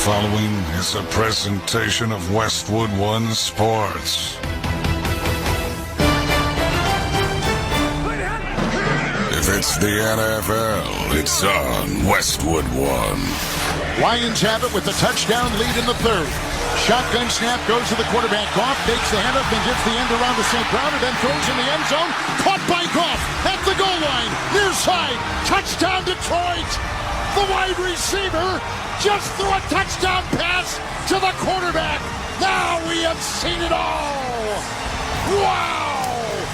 following is a presentation of Westwood One Sports. If it's the NFL, it's on Westwood One. Lions have it with the touchdown lead in the third. Shotgun snap goes to the quarterback. Goff takes the handoff and gets the end around to St. Brown and then throws in the end zone. Caught by Goff at the goal line. Near side. Touchdown Detroit. The wide receiver just threw a touchdown pass to the quarterback. Now we have seen it all. Wow.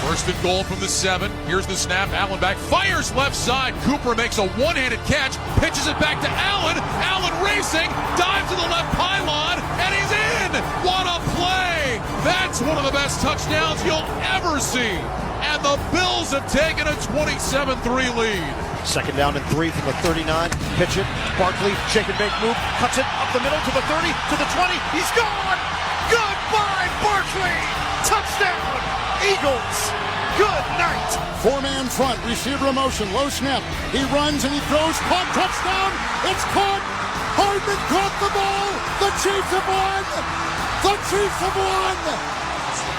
First and goal from the 7. Here's the snap. Allen back. Fires left side. Cooper makes a one-handed catch. Pitches it back to Allen. Allen racing. Dives to the left pylon. And he's in. What a play. That's one of the best touchdowns you'll ever see. And the Bills have taken a 27-3 lead. Second down and 3 from the 39. Pitch it. Barkley, shake and make move. Cuts it up the middle to the 30, to the 20. He's gone. Goodbye, Barkley. Touchdown. Eagles. Good night. Four-man front. Receiver in motion. Low snap. He runs and he throws. Caught. Touchdown. It's caught. Hardman caught the ball. The Chiefs have won. The Chiefs have won.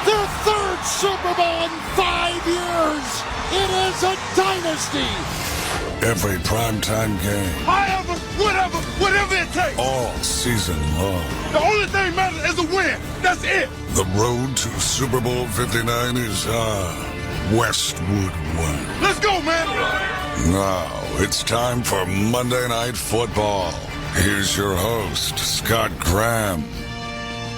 Their third Super Bowl in 5 years. It is a dynasty. Every primetime game. Whatever it takes. All season long. The only thing matters is a win. That's it. The road to Super Bowl 59 is on Westwood One. Let's go, man. Now it's time for Monday Night Football. Here's your host, Scott Graham.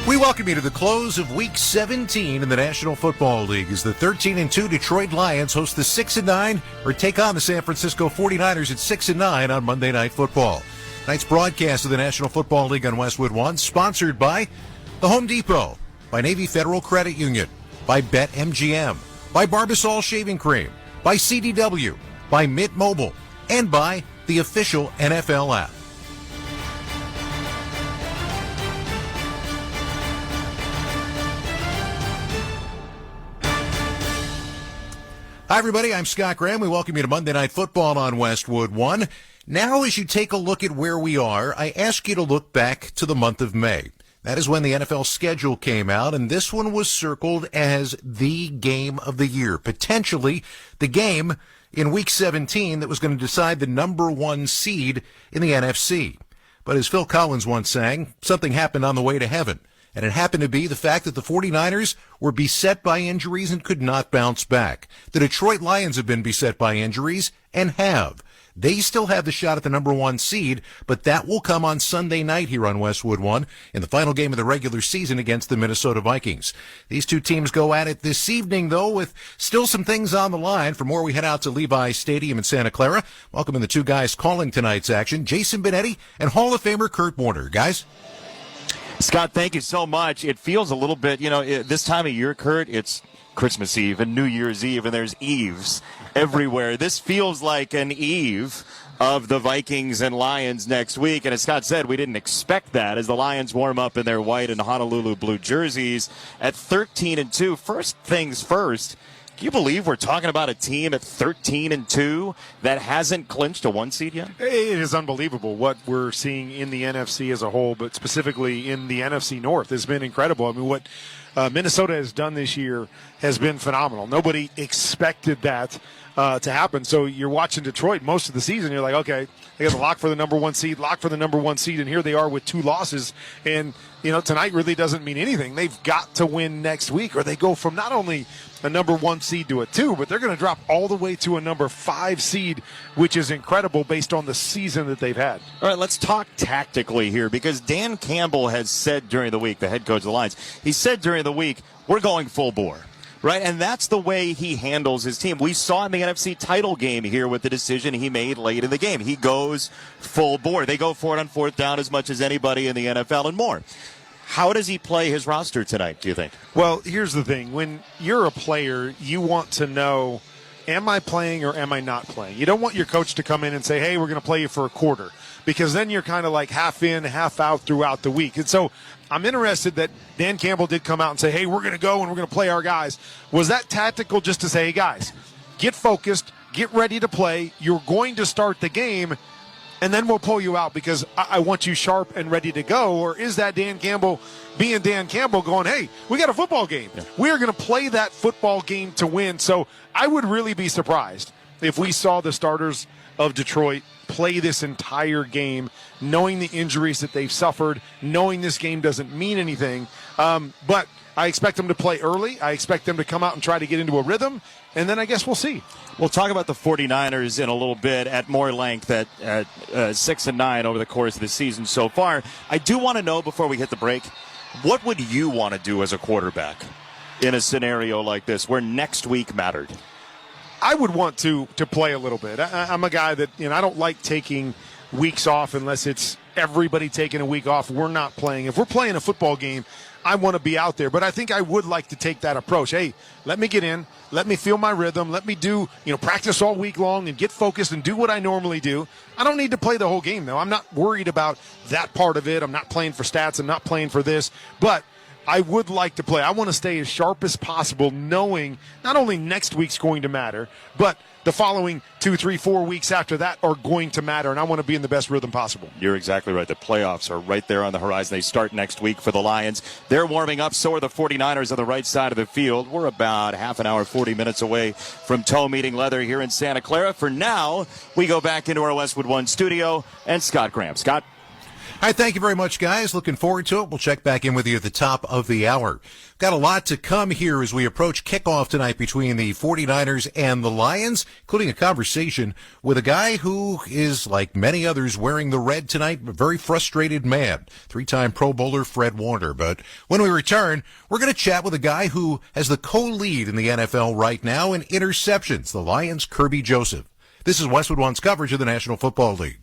We welcome you to the close of Week 17 in the National Football League as the 13-2 Detroit Lions host the 6-9 or take on the San Francisco 49ers at 6-9 on Monday Night Football. Tonight's broadcast of the National Football League on Westwood One, sponsored by the Home Depot, by Navy Federal Credit Union, by BetMGM, by Barbasol Shaving Cream, by CDW, by Mint Mobile, and by the official NFL app. Hi, everybody. I'm Scott Graham. We welcome you to Monday Night Football on Westwood One. Now, as you take a look at where we are, I ask you to look back to the month of May. That is when the NFL schedule came out, and this one was circled as the game of the year, potentially the game in Week 17 that was going to decide the number one seed in the NFC. But as Phil Collins once sang, something happened on the way to heaven. And it happened to be the fact that the 49ers were beset by injuries and could not bounce back. The Detroit Lions have been beset by injuries and have. They still have the shot at the number one seed, but that will come on Sunday night here on Westwood One in the final game of the regular season against the Minnesota Vikings. These two teams go at it this evening, though, with still some things on the line. For more, we head out to Levi Stadium in Santa Clara. Welcoming the two guys calling tonight's action, Jason Benetti and Hall of Famer Kurt Warner. Guys? Scott, thank you so much. It feels a little bit, this time of year, Kurt, it's Christmas Eve and New Year's Eve, and there's eves everywhere. This feels like an eve of the Vikings and Lions next week. And as Scott said, we didn't expect that as the Lions warm up in their white and Honolulu blue jerseys at 13-2. First things first, can you believe we're talking about a team at 13-2 that hasn't clinched a one seed yet? It is unbelievable what we're seeing in the NFC as a whole, but specifically in the NFC North has been incredible. I mean, what Minnesota has done this year has been phenomenal. Nobody expected that to happen. So you're watching Detroit most of the season. You're like, okay, they got the lock for the number one seed, and here they are with 2 losses. And, tonight really doesn't mean anything. They've got to win next week, or they go from not only a number 1 seed to a 2, but they're going to drop all the way to a number 5 seed, which is incredible based on the season that they've had. All right, let's talk tactically here, because Dan Campbell has said during the week, the head coach of the Lions, he said during the week, we're going full bore. Right, and that's the way he handles his team. We saw in the NFC title game here with the decision he made late in the game. He goes full bore. They go for it on 4th down as much as anybody in the NFL and more. How does he play his roster tonight, do you think? Well, here's the thing. When you're a player, you want to know, am I playing or am I not playing? You don't want your coach to come in and say, hey, we're going to play you for a quarter, because then you're kind of like half in, half out throughout the week. And so I'm interested that Dan Campbell did come out and say, hey, we're going to go and we're going to play our guys. Was that tactical just to say, hey, guys, get focused, get ready to play. You're going to start the game. and then we'll pull you out because I want you sharp and ready to go? Or is that Dan Campbell being Dan Campbell going, hey, we got a football game. Yeah. We are going to play that football game to win. So I would really be surprised if we saw the starters of Detroit play this entire game, knowing the injuries that they've suffered, knowing this game doesn't mean anything. But I expect them to play early. I expect them to come out and try to get into a rhythm, and then I guess we'll see. We'll talk about the 49ers in a little bit at more length at 6-9 over the course of the season so far. I do want to know, before we hit the break, what would you want to do as a quarterback in a scenario like this where next week mattered? I would want to play a little bit. I'm a guy that, I don't like taking weeks off unless it's everybody taking a week off. We're not playing. If we're playing a football game, I want to be out there. But I think I would like to take that approach. Hey, let me get in. Let me feel my rhythm. Let me do, practice all week long and get focused and do what I normally do. I don't need to play the whole game, though. I'm not worried about that part of it. I'm not playing for stats. I'm not playing for this. But I would like to play. I want to stay as sharp as possible, knowing not only next week's going to matter, but the following 2, 3, 4 weeks after that are going to matter, and I want to be in the best rhythm possible. You're exactly right. The playoffs are right there on the horizon. They start next week for the Lions. They're warming up. So are the 49ers on the right side of the field. We're about half an hour, 40 minutes away from toe meeting leather here in Santa Clara. For now, we go back into our Westwood One studio and Scott Graham. Scott? All right, thank you very much, guys. Looking forward to it. We'll check back in with you at the top of the hour. Got a lot to come here as we approach kickoff tonight between the 49ers and the Lions, including a conversation with a guy who is, like many others, wearing the red tonight, a very frustrated man, 3-time Pro Bowler Fred Warner. But when we return, we're going to chat with a guy who has the co-lead in the NFL right now in interceptions, the Lions' Kirby Joseph. This is Westwood One's coverage of the National Football League.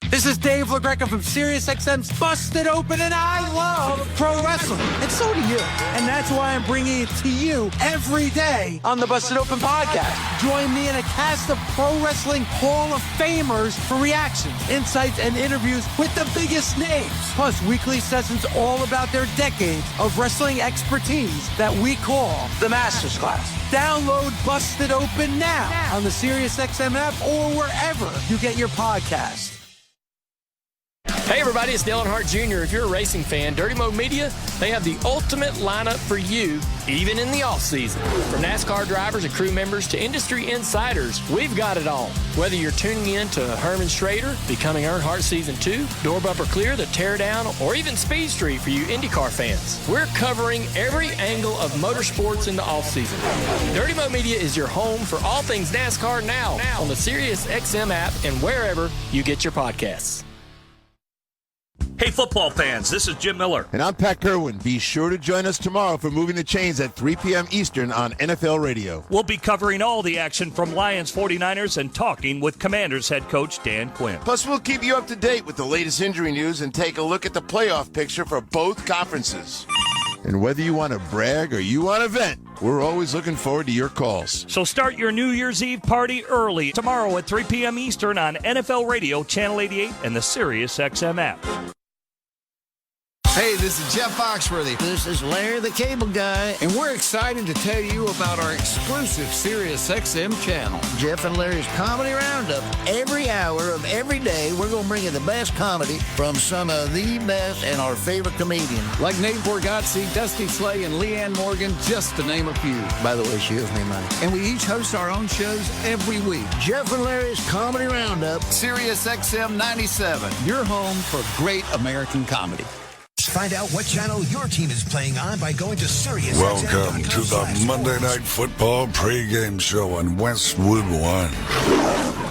This is Dave LaGreca from SiriusXM's Busted Open, and I love pro wrestling. And so do you. And that's why I'm bringing it to you every day on the Busted Open podcast. Join me in a cast of pro wrestling Hall of Famers for reactions, insights, and interviews with the biggest names. Plus, weekly sessions all about their decades of wrestling expertise that we call the Masters Class. Download Busted Open now on the SiriusXM app or wherever you get your podcasts. Hey everybody, it's Dale Earnhardt Jr. If you're a racing fan, Dirty Mo Media, they have the ultimate lineup for you, even in the off-season. From NASCAR drivers and crew members to industry insiders, we've got it all. Whether you're tuning in to Herman Schrader, Becoming Earnhardt Season 2, Door Bumper Clear, The Teardown, or even Speed Street for you IndyCar fans, we're covering every angle of motorsports in the off-season. Dirty Mo Media is your home for all things NASCAR now on the SiriusXM app and wherever you get your podcasts. Hey, football fans, this is Jim Miller. And I'm Pat Kerwin. Be sure to join us tomorrow for Moving the Chains at 3 p.m. Eastern on NFL Radio. We'll be covering all the action from Lions 49ers and talking with Commanders head coach Dan Quinn. Plus, we'll keep you up to date with the latest injury news and take a look at the playoff picture for both conferences. And whether you want to brag or you want to vent, we're always looking forward to your calls. So start your New Year's Eve party early tomorrow at 3 p.m. Eastern on NFL Radio, Channel 88, and the SiriusXM app. Hey, this is Jeff Foxworthy. This is Larry the Cable Guy. And we're excited to tell you about our exclusive SiriusXM channel. Jeff and Larry's Comedy Roundup. Every hour of every day, we're going to bring you the best comedy from some of the best and our favorite comedians. Like Nate Borgazzi, Dusty Slay, and Leanne Morgan, just to name a few. By the way, she owes me money. And we each host our own shows every week. Jeff and Larry's Comedy Roundup. SiriusXM 97, your home for great American comedy. Find out what channel your team is playing on by going to Sirius. Welcome to the Monday Night Football pregame show on Westwood One.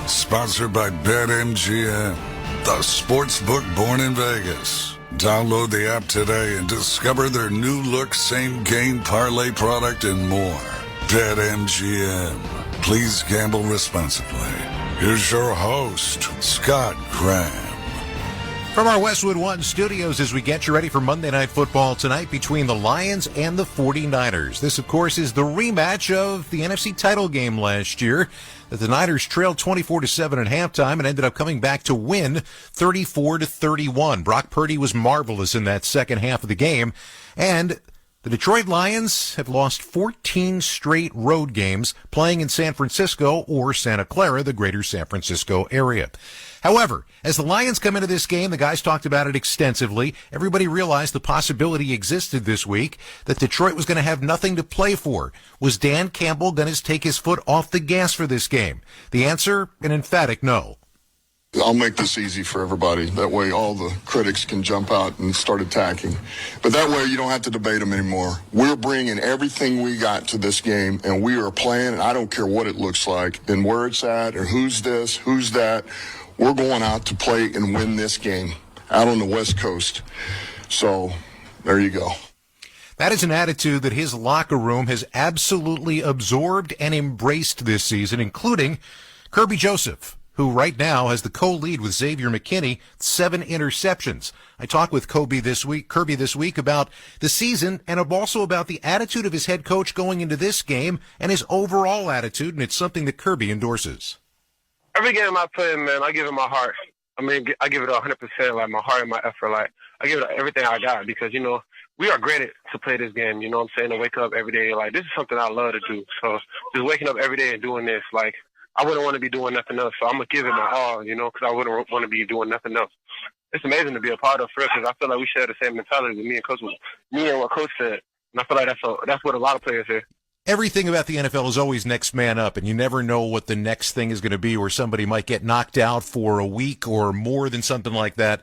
Sponsored by BetMGM, the sports book born in Vegas. Download the app today and discover their new look same-game parlay product and more. BetMGM. Please gamble responsibly. Here's your host, Scott Graham. From our Westwood One studios as we get you ready for Monday Night Football tonight between the Lions and the 49ers. This, of course, is the rematch of the NFC title game last year that the Niners trailed 24-7 at halftime and ended up coming back to win 34-31. Brock Purdy was marvelous in that second half of the game, and the Detroit Lions have lost 14 straight road games playing in San Francisco or Santa Clara, the greater San Francisco area. However, as the Lions come into this game, the guys talked about it extensively. Everybody realized the possibility existed this week that Detroit was going to have nothing to play for. Was Dan Campbell going to take his foot off the gas for this game? The answer, an emphatic no. I'll make this easy for everybody. That way all the critics can jump out and start attacking. But that way you don't have to debate them anymore. We're bringing everything we got to this game, and we are playing, and I don't care what it looks like and where it's at or who's this, who's that. We're going out to play and win this game out on the West Coast. So there you go. That is an attitude that his locker room has absolutely absorbed and embraced this season, including Kirby Joseph, who right now has the co-lead with Xavier McKinney, 7 interceptions. I talked with Kirby this week about the season and also about the attitude of his head coach going into this game and his overall attitude, and it's something that Kirby endorses. Every game I play in, man, I give it my heart. I mean, I give it 100%, like my heart and my effort. Like, I give it everything I got because, you know, we are graded to play this game, you know what I'm saying, to wake up every day. Like, this is something I love to do. So just waking up every day and doing this, like, I wouldn't want to be doing nothing else. So I'm going to give it my all, you know, because I wouldn't want to be doing nothing else. It's amazing to be a part of it because I feel like we share the same mentality with me and what Coach said. And I feel like that's what a lot of players say. Everything about the NFL is always next man up, and you never know what the next thing is going to be, or somebody might get knocked out for a week or more than something like that.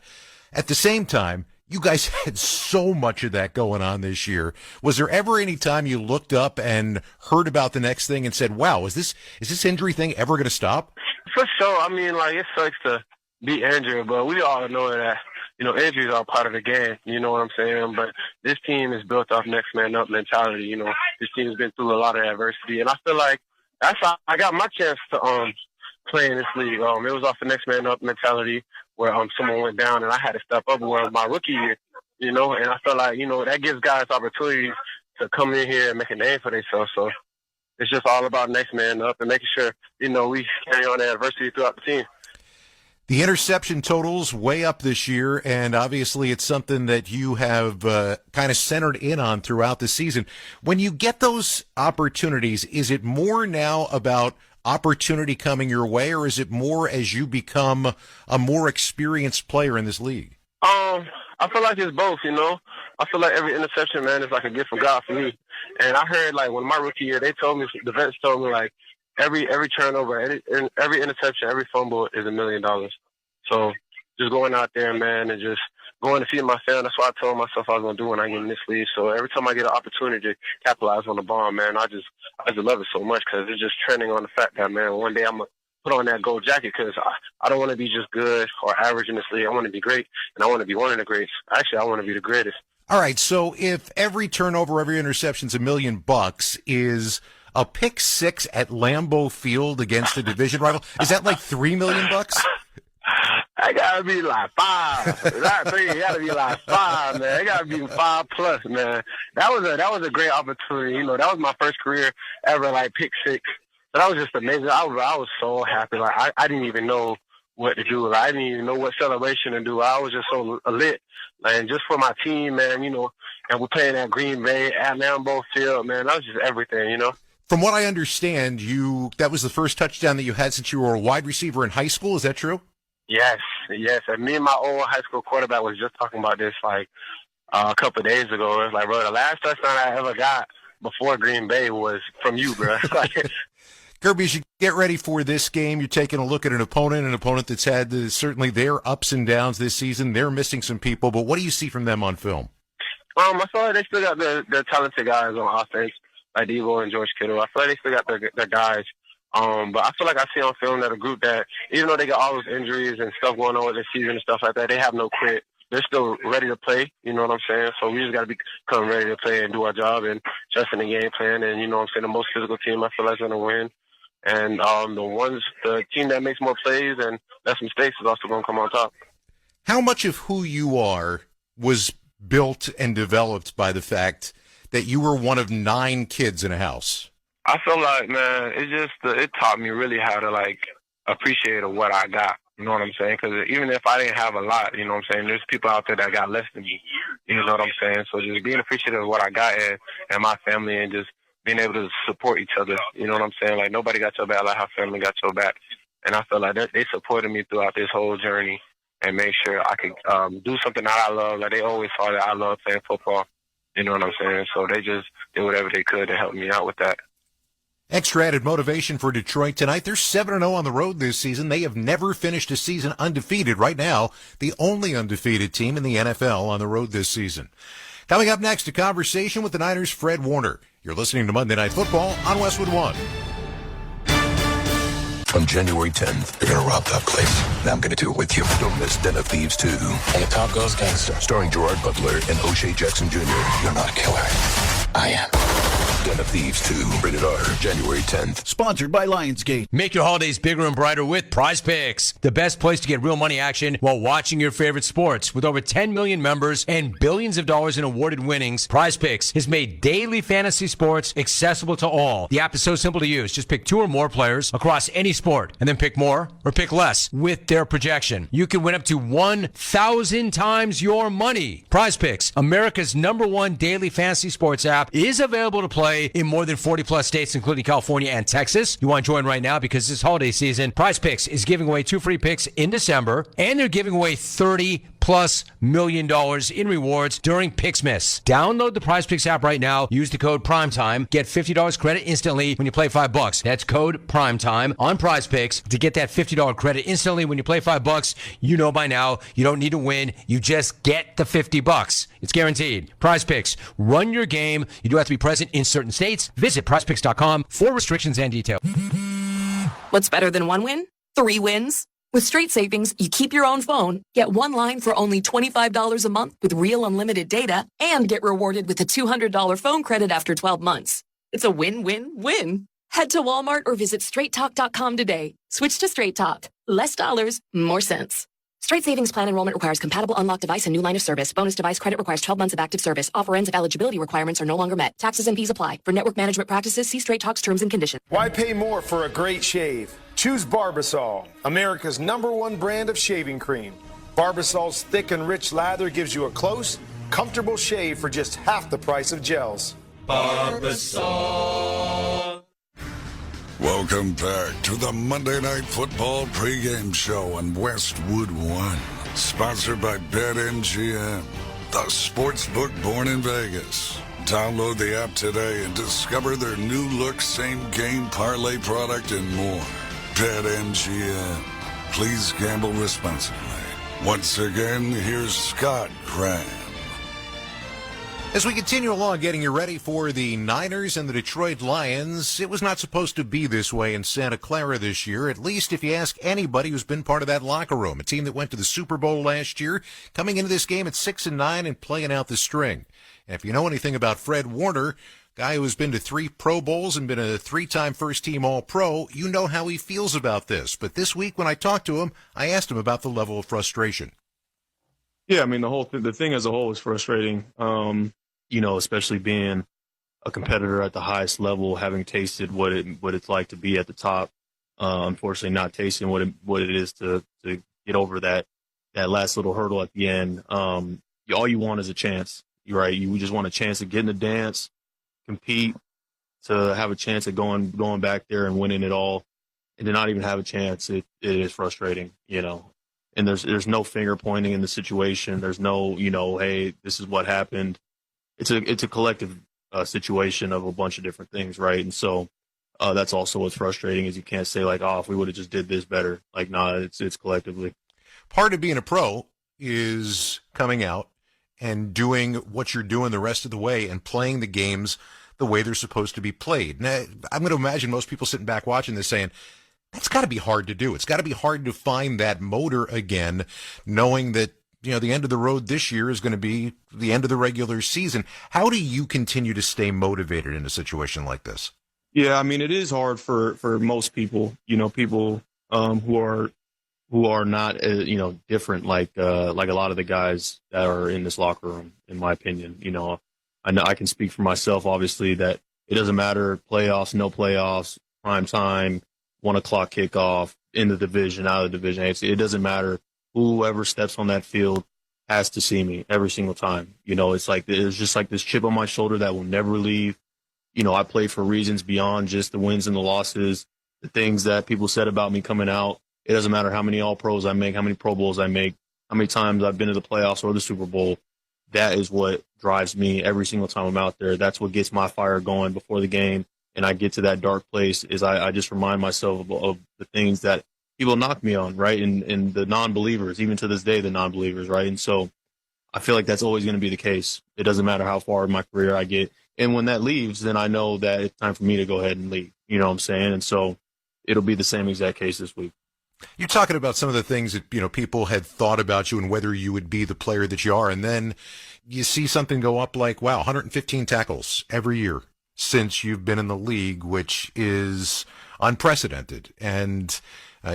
At the same time, you guys had so much of that going on this year. Was there ever any time you looked up and heard about the next thing and said, wow, is this injury thing ever going to stop? For sure. I mean, like, it sucks to be injured, but we all know that, you know, injuries are part of the game. You know what I'm saying? But this team is built off next man up mentality. You know, this team has been through a lot of adversity. And I feel like that's how I got my chance to play in this league. It was off the next man up mentality where someone went down and I had to step up. Where my rookie year, you know, and I feel like, you know, that gives guys opportunities to come in here and make a name for themselves. So it's just all about next man up and making sure, you know, we carry on the adversity throughout the team. The interception totals way up this year, and obviously it's something that you have kind of centered in on throughout the season. When you get those opportunities, is it more now about opportunity coming your way, or is it more as you become a more experienced player in this league? I feel like it's both, you know. I feel like every interception, man, is like a gift from God for me. And I heard, like, when my rookie year, the vets told me, like, every turnover, every interception, every fumble is $1 million. So just going out there, man, and just going to feed my family. That's what I told myself I was going to do when I get in this league. So every time I get an opportunity to capitalize on the ball, man, I just love it so much because it's just trending on the fact that, man, one day I'm going to put on that gold jacket because I don't want to be just good or average in this league. I want to be great, and I want to be one of the greats. Actually, I want to be the greatest. All right, so if every turnover, every interception's $1 million, is a pick six at Lambeau Field against a division rival, is that like $3 million? I gotta be like 5. Not 3. It gotta be like 5, man. It gotta be 5+, man. That was a great opportunity. You know, that was my first career ever, like, pick six. So that was just amazing. I was so happy. Like, I didn't even know what to do. Like, I didn't even know what celebration to do. I was just so lit. And just for my team, man, you know, and we're playing at Green Bay, at Lambeau Field, man. That was just everything, you know. From what I understand, that was the first touchdown that you had since you were a wide receiver in high school. Is that true? Yes. And me and my old high school quarterback was just talking about this, like, a couple of days ago. It was like, bro, the last touchdown I ever got before Green Bay was from you, bro. Kirby, as you get ready for this game, you're taking a look at an opponent that's had certainly their ups and downs this season. They're missing some people, but what do you see from them on film? I feel like they still got their talented guys on offense, like Devo and George Kittle. I feel like they still got their guys. But I feel like I see on film that a group that, even though they got all those injuries and stuff going on with their season and stuff like that, they have no quit. They're still ready to play, you know what I'm saying? So we just got to become ready to play and do our job and trust in the game plan. And, you know what I'm saying, the most physical team I feel like is going to win. And the team that makes more plays and less mistakes is also going to come on top. How much of who you are was built and developed by the fact that you were one of 9 kids in a house? I feel like, man, it taught me really how to, like, appreciate what I got. You know what I'm saying? Because even if I didn't have a lot, you know what I'm saying, there's people out there that got less than me. You know what I'm saying? So just being appreciative of what I got and my family and just being able to support each other. You know what I'm saying? Like, nobody got your back like how family got your back. And I feel like they supported me throughout this whole journey and made sure I could do something that I love. Like, they always saw that I love playing football. You know what I'm saying? So they just did whatever they could to help me out with that. Extra added motivation for Detroit tonight. They're 7-0 on the road this season. They have never finished a season undefeated. Right now, the only undefeated team in the NFL on the road this season. Coming up next, a conversation with the Niners' Fred Warner. You're listening to Monday Night Football on Westwood One. On January 10th, you're going to rob that place. And I'm going to do it with you. Don't miss Den of Thieves 2. And the top goes gangster. Starring Gerard Butler and O'Shea Jackson Jr. You're not a killer. I am. Den of Thieves 2. Rated R. January 10th. Sponsored by Lionsgate. Make your holidays bigger and brighter with Prize Picks, the best place to get real money action while watching your favorite sports. With over 10 million members and billions of dollars in awarded winnings, Prize Picks has made daily fantasy sports accessible to all. The app is so simple to use. Just pick 2 or more players across any sport and then pick more or pick less with their projection. You can win up to 1,000 times your money. Prize Picks, America's #1 daily fantasy sports app, is available to play in more than 40 plus states, including California and Texas. You want to join right now because this holiday season, Prize Picks is giving away 2 free picks in December, and they're giving away $30+ million in rewards during Pixmas. Download the Prize Picks app right now. Use the code PRIMETIME. Get $50 credit instantly when you play $5. That's code PRIMETIME on Prize Picks to get that $50 credit instantly when you play $5. You know by now you don't need to win. You just get the $50. It's guaranteed. Prize Picks. Run your game. You do have to be present in certain states. Visit prizepicks.com for restrictions and details. What's better than 1 win? 3 wins. With Straight Savings, you keep your own phone, get 1 line for only $25 a month with real unlimited data, and get rewarded with a $200 phone credit after 12 months. It's a win-win-win. Head to Walmart or visit straighttalk.com today. Switch to Straight Talk. Less dollars, more sense. Straight Savings Plan enrollment requires compatible unlocked device and new line of service. Bonus device credit requires 12 months of active service. Offer ends if eligibility requirements are no longer met. Taxes and fees apply. For network management practices, see Straight Talk's terms and conditions. Why pay more for a great shave? Choose Barbasol, America's #1 brand of shaving cream. Barbasol's thick and rich lather gives you a close, comfortable shave for just half the price of gels. Barbasol. Welcome back to the Monday Night Football pregame show on Westwood One. Sponsored by BetMGM, the sportsbook born in Vegas. Download the app today and discover their new look same-game parlay product and more. BetMGM. Please gamble responsibly. Once again, here's Scott Graham. As we continue along getting you ready for the Niners and the Detroit Lions, it was not supposed to be this way in Santa Clara this year, at least if you ask anybody who's been part of that locker room. A team that went to the Super Bowl last year, coming into this game at 6-9 and playing out the string. And if you know anything about Fred Warner, guy who has been to 3 Pro Bowls and been a 3-time first-team All-Pro, you know how he feels about this. But this week when I talked to him, I asked him about the level of frustration. Yeah, I mean, the thing as a whole is frustrating. Especially being a competitor at the highest level, having tasted what it's like to be at the top. Unfortunately, not tasting what it is to get over that last little hurdle at the end. All you want is a chance, right? You just want a chance to get in the dance, compete, to have a chance at going back there and winning it all, and to not even have a chance. It is frustrating, And there's no finger pointing in the situation. There's no, hey, this is what happened. It's a collective situation of a bunch of different things, right? And so that's also what's frustrating is you can't say like, oh, if we would have just did this better. Like, nah, it's collectively. Part of being a pro is coming out and doing what you're doing the rest of the way and playing the games the way they're supposed to be played. Now, I'm going to imagine most people sitting back watching this saying, that's got to be hard to do. It's got to be hard to find that motor again, knowing that the end of the road this year is going to be the end of the regular season. How do you continue to stay motivated in a situation like this? Yeah, I mean, it is hard for most people, people who are not, different like a lot of the guys that are in this locker room, in my opinion. I know I can speak for myself, obviously, that it doesn't matter, playoffs, no playoffs, prime time, 1 o'clock kickoff, in the division, out of the division. It doesn't matter. Whoever steps on that field has to see me every single time. It's like there's just like this chip on my shoulder that will never leave. I play for reasons beyond just the wins and the losses. the things that people said about me coming out. It doesn't matter how many All-Pros I make, how many Pro Bowls I make, how many times I've been to the playoffs or the Super Bowl. That is what drives me every single time I'm out there. That's what gets my fire going before the game. And I get to that dark place is I just remind myself of the things that people knock me on, right? And the non-believers, even to this day, the non-believers, right? And so I feel like that's always going to be the case. It doesn't matter how far in my career I get. And when that leaves, then I know that it's time for me to go ahead and leave. You know what I'm saying? And so it'll be the same exact case this week. You're talking about some of the things that, people had thought about you and whether you would be the player that you are. And then you see something go up like, wow, 115 tackles every year since you've been in the league, which is unprecedented. And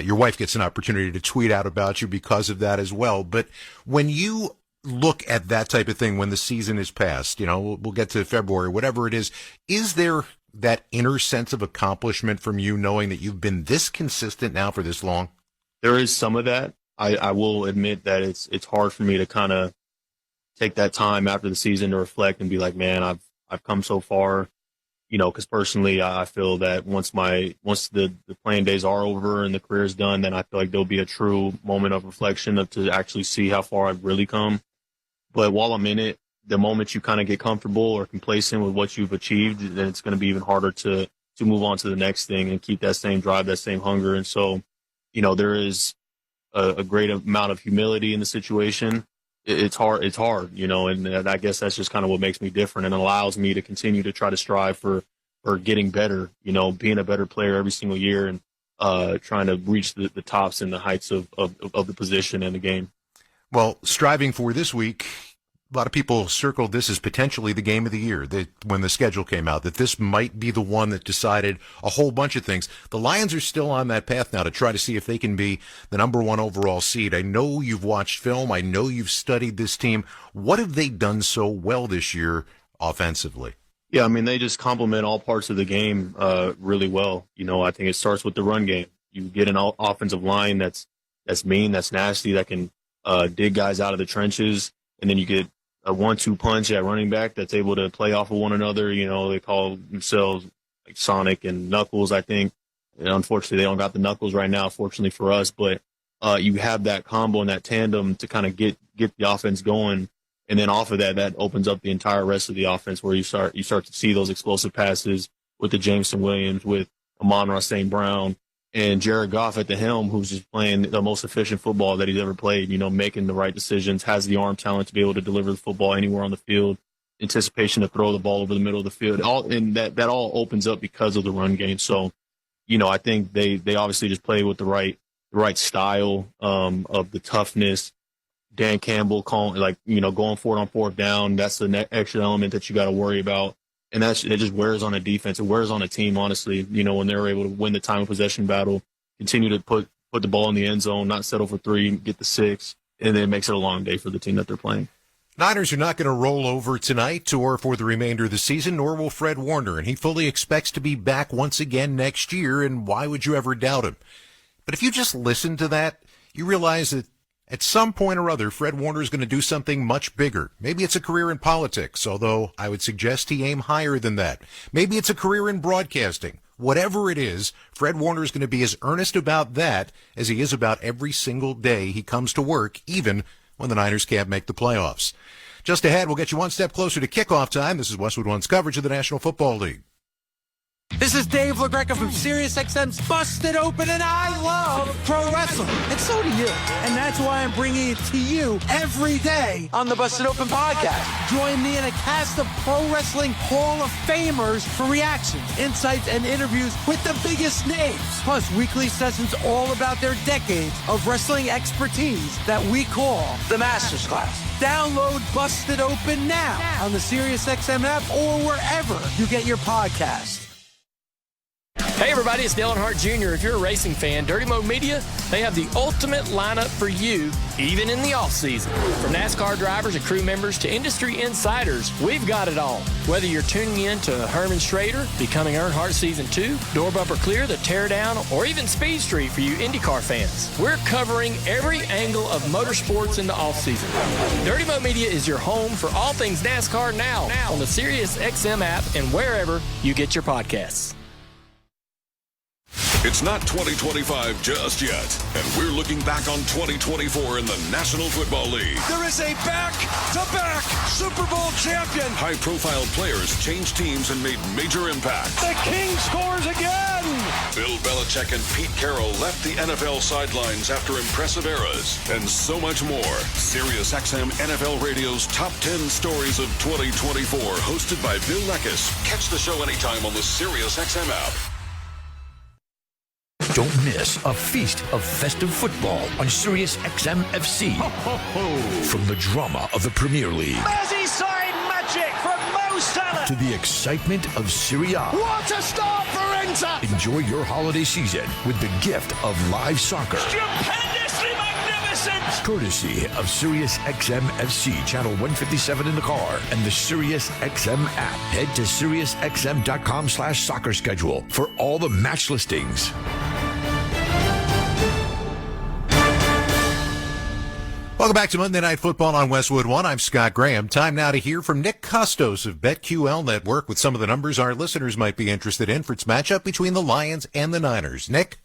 your wife gets an opportunity to tweet out about you because of that as well. But when you look at that type of thing, when the season is past, we'll get to February, whatever it is there that inner sense of accomplishment from you knowing that you've been this consistent now for this long? There is some of that. I will admit that it's hard for me to kind of take that time after the season to reflect and be like, man, I've come so far, because personally I feel that once the playing days are over and the career is done, then I feel like there'll be a true moment of reflection to actually see how far I've really come. But while I'm in it, the moment you kind of get comfortable or complacent with what you've achieved, then it's going to be even harder to move on to the next thing and keep that same drive, that same hunger. And so, there is a great amount of humility in the situation. It's hard, and I guess that's just kind of what makes me different and allows me to continue to try to strive for getting better, being a better player every single year and trying to reach the tops and the heights of the position and the game. Well, striving for this week, a lot of people circled this as potentially the game of the year when the schedule came out, that this might be the one that decided a whole bunch of things. The Lions are still on that path now to try to see if they can be the number one overall seed. I know you've watched film. I know you've studied this team. What have they done so well this year offensively? Yeah, they just complement all parts of the game really well. I think it starts with the run game. You get an offensive line that's mean, that's nasty, that can dig guys out of the trenches, and then you get a 1-2 punch at running back that's able to play off of one another. They call themselves like Sonic and Knuckles, I think. And unfortunately, they don't got the Knuckles right now, fortunately for us. But you have that combo and that tandem to kind of get the offense going. And then off of that opens up the entire rest of the offense where you start to see those explosive passes with the Jameson Williams, with Amon-Ra St. Brown, and Jared Goff at the helm, who's just playing the most efficient football that he's ever played, making the right decisions, has the arm talent to be able to deliver the football anywhere on the field, anticipation to throw the ball over the middle of the field. And that all opens up because of the run game. So, I think they obviously just play with the right style of the toughness. Dan Campbell going for it on fourth down. That's the extra element that you got to worry about. And it just wears on a defense. It wears on a team, honestly, when they're able to win the time of possession battle, continue to put the ball in the end zone, not settle for 3, get the 6, and then it makes it a long day for the team that they're playing. Niners are not going to roll over tonight or for the remainder of the season, nor will Fred Warner, and he fully expects to be back once again next year, and why would you ever doubt him? But if you just listen to that, you realize that at some point or other, Fred Warner is going to do something much bigger. Maybe it's a career in politics, although I would suggest he aim higher than that. Maybe it's a career in broadcasting. Whatever it is, Fred Warner is going to be as earnest about that as he is about every single day he comes to work, even when the Niners can't make the playoffs. Just ahead, we'll get you one step closer to kickoff time. This is Westwood One's coverage of the National Football League. This is Dave LaGreca from SiriusXM's Busted Open, and I love pro wrestling. And so do you. And that's why I'm bringing it to you every day on the Busted Open podcast. Join me in a cast of pro wrestling Hall of Famers for reactions, insights, and interviews with the biggest names. Plus, weekly sessions all about their decades of wrestling expertise that we call the Masters Class. Download Busted Open now on the SiriusXM app or wherever you get your podcasts. Hey everybody, it's Dale Earnhardt Jr. If you're a racing fan, Dirty Mode Media, they have the ultimate lineup for you, even in the off-season. From NASCAR drivers and crew members to industry insiders, we've got it all. Whether you're tuning in to Herman Schrader, Becoming Earnhardt Season 2, Door Bumper Clear, The Teardown, or even Speed Street for you IndyCar fans, we're covering every angle of motorsports in the off-season. Dirty Mode Media is your home for all things NASCAR now on the SiriusXM app and wherever you get your podcasts. It's not 2025 just yet, and we're looking back on 2024 in the National Football League. There is a back-to-back Super Bowl champion. High-profile players changed teams and made major impacts. The King scores again. Bill Belichick and Pete Carroll left the NFL sidelines after impressive eras, and so much more. SiriusXM NFL Radio's Top 10 Stories of 2024, hosted by Bill Leckis. Catch the show anytime on the SiriusXM app. Don't miss a feast of festive football on Sirius XM FC. From the drama of the Premier League Merseyside magic from Mo Salah to the excitement of Serie A. What a start for Inter! Enjoy your holiday season with the gift of live soccer. Stupendously magnificent! Courtesy of Sirius XM FC, channel 157 in the car, and the Sirius XM app. Head to SiriusXM.com/soccer schedule for all the match listings. Welcome back to Monday Night Football on Westwood One. I'm Scott Graham. Time now to hear from Nick Costos of BetQL Network with some of the numbers our listeners might be interested in for its matchup between the Lions and the Niners. Nick?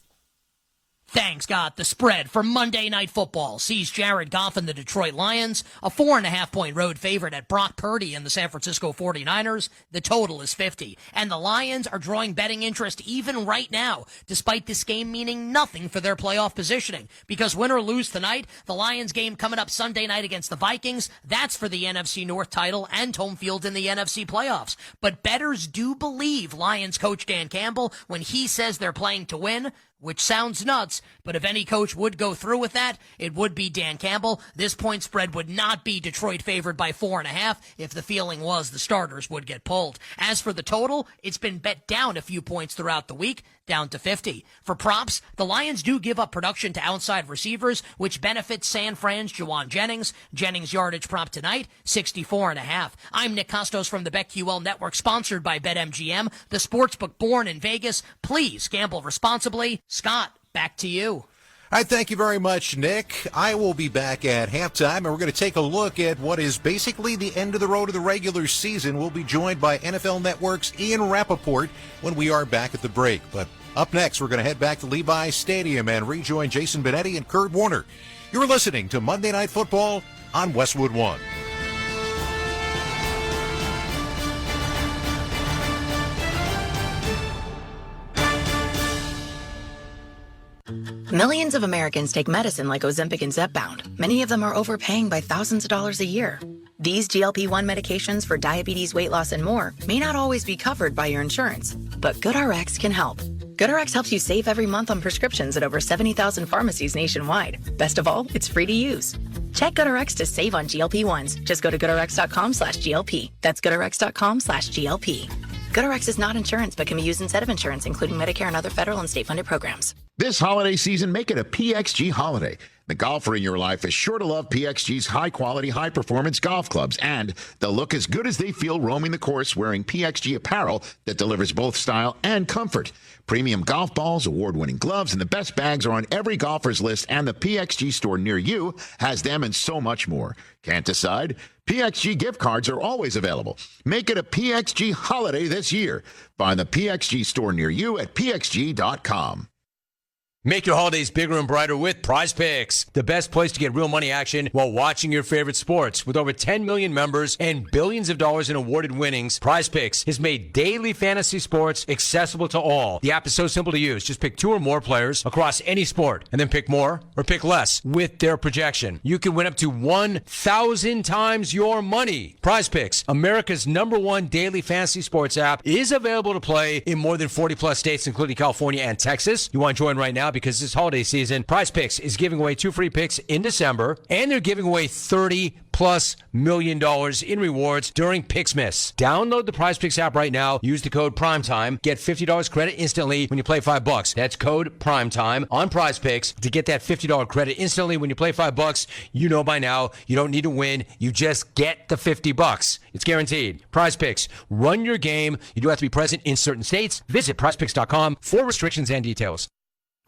Thanks, Scott. The spread for Monday Night Football sees Jared Goff and the Detroit Lions, a 4.5-point road favorite at Brock Purdy and the San Francisco 49ers. The total is 50. And the Lions are drawing betting interest even right now, despite this game meaning nothing for their playoff positioning. Because win or lose tonight, the Lions game coming up Sunday night against the Vikings, that's for the NFC North title and home field in the NFC playoffs. But bettors do believe Lions coach Dan Campbell when he says they're playing to win, which sounds nuts, but if any coach would go through with that, it would be Dan Campbell. This point spread would not be Detroit favored by 4.5 if the feeling was the starters would get pulled. As for the total, it's been bet down a few points throughout the week, down to 50. For props, the Lions do give up production to outside receivers, which benefits San Fran's Juwan Jennings. Jennings' yardage prop tonight, 64.5. I'm Nick Costos from the BetQL Network, sponsored by BetMGM, the sportsbook born in Vegas. Please gamble responsibly. Scott, back to you. All right, thank you very much, Nick. I will be back at halftime, and we're going to take a look at what is basically the end of the road of the regular season. We'll be joined by NFL Network's Ian Rappaport when we are back at the break. But up next, we're going to head back to Levi's Stadium and rejoin Jason Benetti and Kurt Warner. You're listening to Monday Night Football on Westwood One. Millions of Americans take medicine like Ozempic and Zepbound. Many of them are overpaying by thousands of dollars a year. These GLP-1 medications for diabetes, weight loss, and more may not always be covered by your insurance, but GoodRx can help. GoodRx helps you save every month on prescriptions at over 70,000 pharmacies nationwide. Best of all, it's free to use. Check GoodRx to save on GLP-1s. Just go to GoodRx.com/GLP. That's GoodRx.com/GLP. GoodRx is not insurance, but can be used instead of insurance, including Medicare and other federal and state-funded programs. This holiday season, make it a PXG holiday. The golfer in your life is sure to love PXG's high-quality, high-performance golf clubs, and they'll look as good as they feel roaming the course wearing PXG apparel that delivers both style and comfort. Premium golf balls, award-winning gloves, and the best bags are on every golfer's list, and the PXG store near you has them and so much more. Can't decide? PXG gift cards are always available. Make it a PXG holiday this year. Find the PXG store near you at pxg.com. Make your holidays bigger and brighter with Prize Picks, the best place to get real money action while watching your favorite sports. With over 10 million members and billions of dollars in awarded winnings, Prize Picks has made daily fantasy sports accessible to all. The app is so simple to use. Just pick 2 or more players across any sport and then pick more or pick less with their projection. You can win up to 1,000 times your money. Prize Picks, America's #1 daily fantasy sports app, is available to play in more than 40 plus states, including California and Texas. You want to join right now because this holiday season, Prize Picks is giving away 2 free picks in December, and they're giving away $30+ million in rewards during Pixmas. Download the Prize Picks app right now. Use the code PRIMETIME. Get $50 credit instantly when you play $5. That's code PRIMETIME on Prize Picks to get that $50 credit instantly when you play $5. You know by now, you don't need to win. You just get the $50. It's guaranteed. Prize Picks. Run your game. You do have to be present in certain states. Visit prizepicks.com for restrictions and details.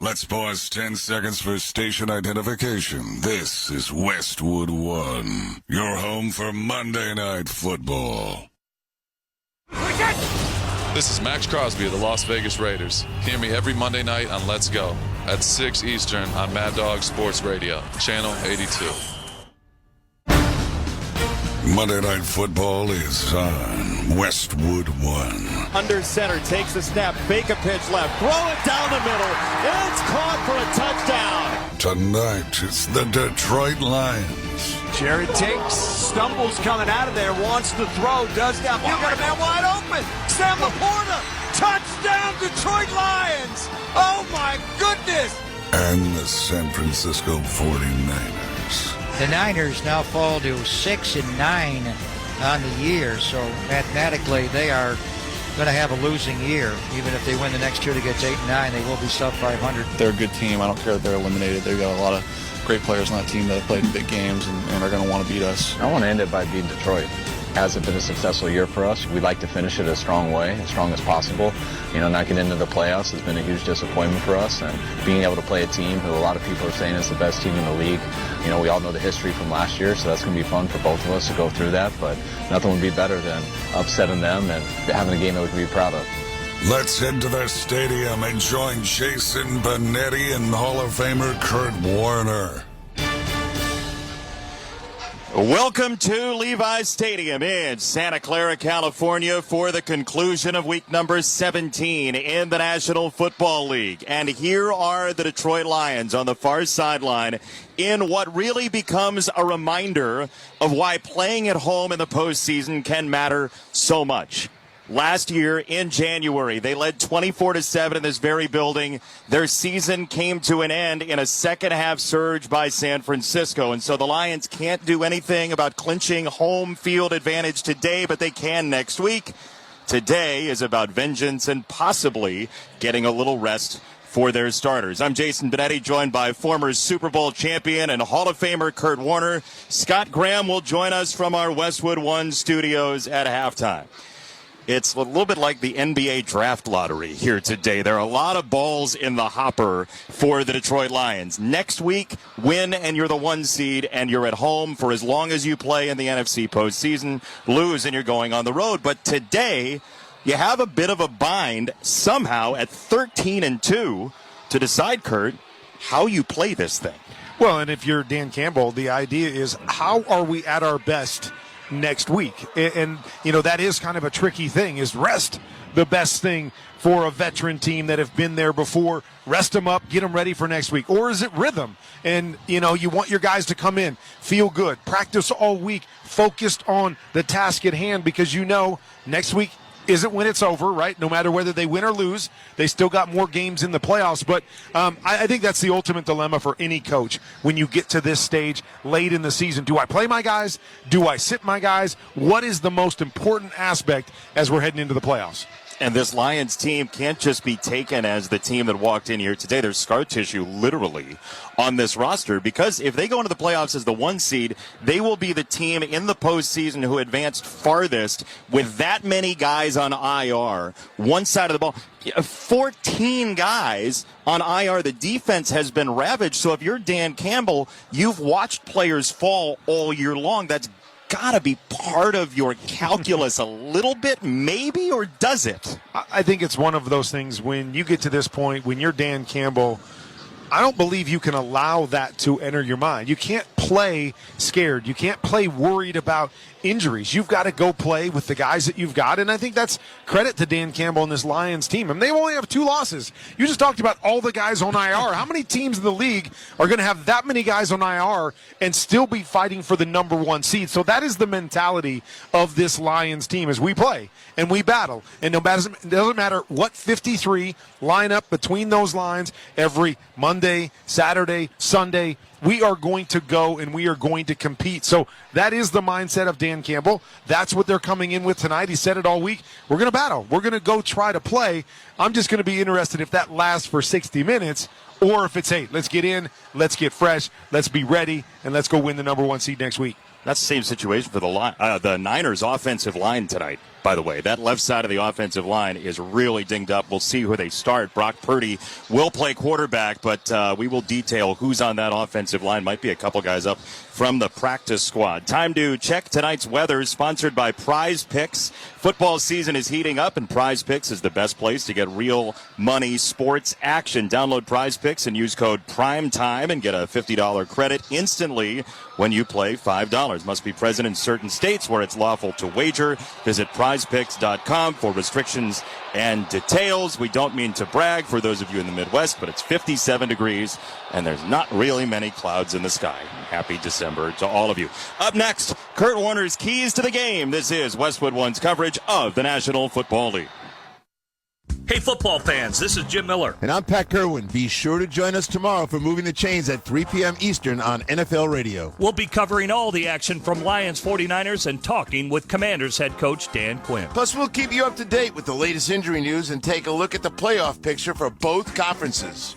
Let's pause 10 seconds for station identification. This is Westwood One, your home for Monday Night Football. This is Max Crosby of the Las Vegas Raiders. Hear me every Monday night on Let's Go at 6 Eastern on Mad Dog Sports Radio, Channel 82. Monday Night Football is on Westwood One. Under center, takes the snap, fake a pitch left, throw it down the middle. It's caught for a touchdown. Tonight, it's the Detroit Lions. Jared takes, stumbles coming out of there, wants to throw, does now. You got a man wide open. Sam Laporta, touchdown Detroit Lions. Oh my goodness. And the San Francisco 49ers. The Niners now fall to 6-9 on the year, so mathematically they are going to have a losing year. Even if they win the next two to get to 8-9, they will be sub 500. They're a good team. I don't care that they're eliminated. They've got a lot of great players on that team that have played in big games and are going to want to beat us. I want to end it by beating Detroit. Hasn't been a successful year for us. We'd like to finish it a strong way, as strong as possible. You know, not getting into the playoffs has been a huge disappointment for us, and being able to play a team who a lot of people are saying is the best team in the league. You know, we all know the history from last year, so that's going to be fun for both of us to go through that, but nothing would be better than upsetting them and having a game that we can be proud of. Let's head to the stadium and join Jason Benetti and Hall of Famer Kurt Warner. Welcome to Levi's Stadium in Santa Clara, California for the conclusion of week number 17 in the National Football League. And here are the Detroit Lions on the far sideline in what really becomes a reminder of why playing at home in the postseason can matter so much. Last year in January, they led 24-7 in this very building. Their season came to an end in a second-half surge by San Francisco. And so the Lions can't do anything about clinching home field advantage today, but they can next week. Today is about vengeance and possibly getting a little rest for their starters. I'm Jason Benetti, joined by former Super Bowl champion and Hall of Famer Kurt Warner. Scott Graham will join us from our Westwood One studios at halftime. It's a little bit like the NBA draft lottery here today. There are a lot of balls in the hopper for the Detroit Lions. Next week, win and you're the 1 seed and you're at home for as long as you play in the NFC postseason. Lose and you're going on the road. But today, you have a bit of a bind somehow at 13-2 to decide, Kurt, how you play this thing. Well, and if you're Dan Campbell, the idea is how are we at our best next week? And you know, that is kind of a tricky thing. Is rest the best thing for a veteran team that have been there before? Rest them up, get them ready for next week. Or is it rhythm? And, you know, you want your guys to come in, feel good, practice all week, focused on the task at hand, because you know next week isn't when it's over, right? No matter whether they win or lose, they still got more games in the playoffs. But I think that's the ultimate dilemma for any coach when you get to this stage late in the season. Do I play my guys? Do I sit my guys? What is the most important aspect as we're heading into the playoffs? And this Lions team can't just be taken as the team that walked in here today. There's scar tissue literally on this roster, because if they go into the playoffs as the 1 seed, they will be the team in the postseason who advanced farthest with that many guys on IR. One side of the ball, 14 guys on IR. The defense has been ravaged. So if you're Dan Campbell, you've watched players fall all year long. That's got to be part of your calculus a little bit, maybe, or does it? I think it's one of those things when you get to this point, when you're Dan Campbell, I don't believe you can allow that to enter your mind. You can't play scared. You can't play worried about injuries. You've got to go play with the guys that you've got, and I think that's credit to Dan Campbell and this Lions team. I mean, they only have 2 losses. You just talked about all the guys on IR. How many teams in the league are going to have that many guys on IR and still be fighting for the number 1 seed? So that is the mentality of this Lions team as we play and we battle. And it doesn't matter what 53 line up between those lines every Monday, Saturday, Sunday, we are going to go and we are going to compete. So that is the mindset of Dan Campbell. That's what they're coming in with tonight. He said it all week. We're going to battle. We're going to go try to play. I'm just going to be interested if that lasts for 60 minutes or if it's, hey, let's get in, let's get fresh, let's be ready, and let's go win the number 1 seed next week. That's the same situation for the Niners offensive line tonight, by the way. That left side of the offensive line is really dinged up. We'll see who they start. Brock Purdy will play quarterback, but we will detail who's on that offensive offensive line. Might be a couple guys up from the practice squad. Time to check tonight's weather, sponsored by Prize Picks. Football season is heating up, and Prize Picks is the best place to get real money sports action. Download Prize Picks and use code PRIMETIME and get a $50 credit instantly when you play $5. Must be present in certain states where it's lawful to wager. Visit prizepicks.com for restrictions and details. We don't mean to brag for those of you in the Midwest, but it's 57 degrees and there's not really many clouds in the sky. Happy December to all of you. Up next, Kurt Warner's Keys to the Game. This is Westwood One's coverage of the National Football League. Hey, football fans, this is Jim Miller. And I'm Pat Kerwin. Be sure to join us tomorrow for Moving the Chains at 3 p.m. Eastern on NFL Radio. We'll be covering all the action from Lions 49ers and talking with Commanders head coach Dan Quinn. Plus, we'll keep you up to date with the latest injury news and take a look at the playoff picture for both conferences.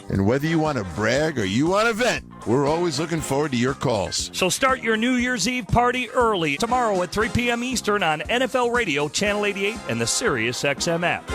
And whether you want to brag or you want to vent, we're always looking forward to your calls. So start your New Year's Eve party early tomorrow at 3 p.m. Eastern on NFL Radio, Channel 88, and the Sirius XM app.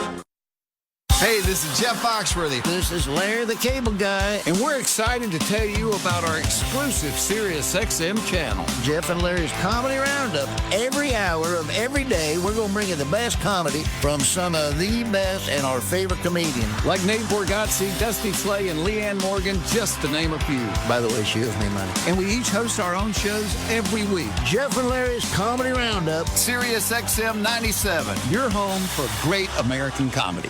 Hey, this is Jeff Foxworthy. This is Larry the Cable Guy. And we're excited to tell you about our exclusive Sirius XM channel. Jeff and Larry's Comedy Roundup. Every hour of every day, we're going to bring you the best comedy from some of the best and our favorite comedians. Like Nate Borgazzi, Dusty Slay, and Leanne Morgan, just to name a few. By the way, she owes me money. And we each host our own shows every week. Jeff and Larry's Comedy Roundup. Sirius XM 97, your home for great American comedy.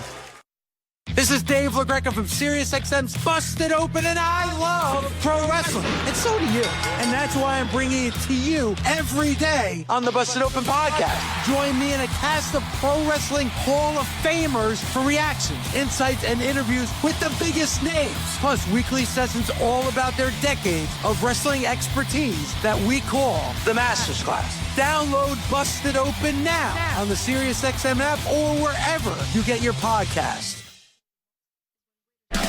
This is Dave LaGreca from SiriusXM's Busted Open, and I love pro wrestling. And so do you. And that's why I'm bringing it to you every day on the Busted Open podcast. Join me in a cast of pro wrestling Hall of Famers for reactions, insights, and interviews with the biggest names. Plus, weekly sessions all about their decades of wrestling expertise that we call the Masters Class. Download Busted Open now on the SiriusXM app or wherever you get your podcasts.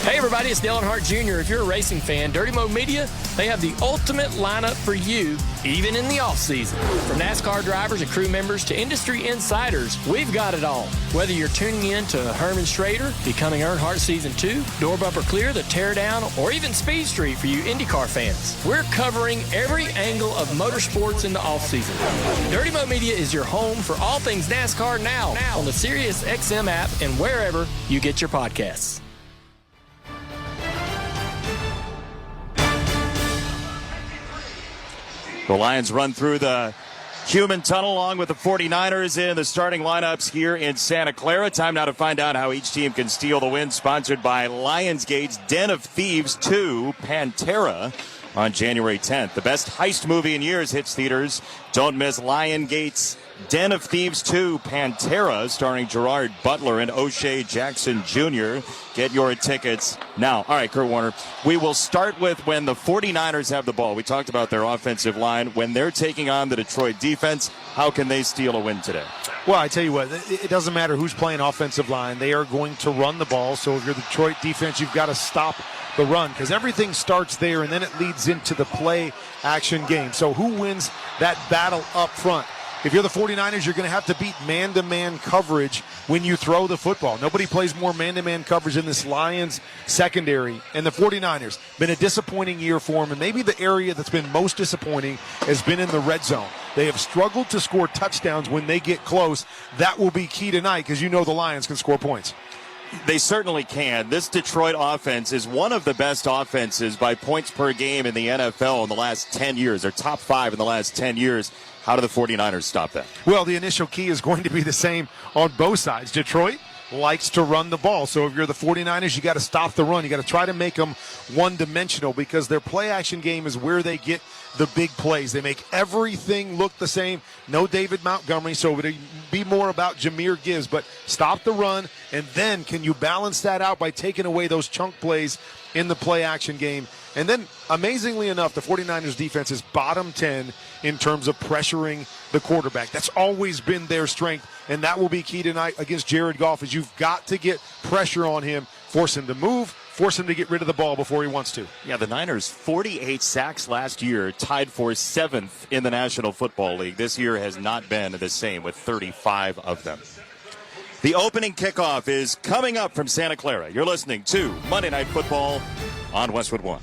Hey everybody, it's Dale Earnhardt Jr. If you're a racing fan, Dirty Mo Media, they have the ultimate lineup for you, even in the off-season. From NASCAR drivers and crew members to industry insiders, we've got it all. Whether you're tuning in to Herman Schrader, Becoming Earnhardt Season 2, Door Bumper Clear, The Teardown, or even Speed Street for you IndyCar fans, we're covering every angle of motorsports in the off-season. Dirty Mo Media is your home for all things NASCAR now on the Sirius XM app and wherever you get your podcasts. The Lions run through the human tunnel along with the 49ers in the starting lineups here in Santa Clara. Time now to find out how each team can steal the win. Sponsored by Lionsgate's Den of Thieves 2, Pantera, on January 10th. The best heist movie in years hits theaters. Don't miss Lionsgate's Den of Thieves 2, Pantera, starring Gerard Butler and O'Shea Jackson Jr. Get your tickets now. All right, Kurt Warner, we will start with when the 49ers have the ball. We talked about their offensive line. When they're taking on the Detroit defense, how can they steal a win today? Well, I tell you what, it doesn't matter who's playing offensive line. They are going to run the ball. So if you're the Detroit defense, you've got to stop the run because everything starts there and then it leads into the play action game. So who wins that battle up front? If you're the 49ers, you're going to have to beat man-to-man coverage when you throw the football. Nobody plays more man-to-man coverage in this Lions secondary. And the 49ers, been a disappointing year for them. And maybe the area that's been most disappointing has been in the red zone. They have struggled to score touchdowns when they get close. That will be key tonight because you know the Lions can score points. They certainly can. This Detroit offense is one of the best offenses by points per game in the NFL in the last 10 years. They're top 5 in the last 10 years. How do the 49ers stop that? Well, the initial key is going to be the same on both sides. Detroit likes to run the ball. So if you're the 49ers, you got to stop the run. You got to try to make them one-dimensional because their play-action game is where they get the big plays. They make everything look the same. No David Montgomery, so it would be more about Jahmyr Gibbs. But stop the run, and then can you balance that out by taking away those chunk plays in the play-action game? And then, amazingly enough, the 49ers defense is bottom 10 in terms of pressuring the quarterback. That's always been their strength, and that will be key tonight against Jared Goff, is you've got to get pressure on him, force him to move, force him to get rid of the ball before he wants to. Yeah, the Niners, 48 sacks last year, tied for 7th in the National Football League. This year has not been the same with 35 of them. The opening kickoff is coming up from Santa Clara. You're listening to Monday Night Football on Westwood One.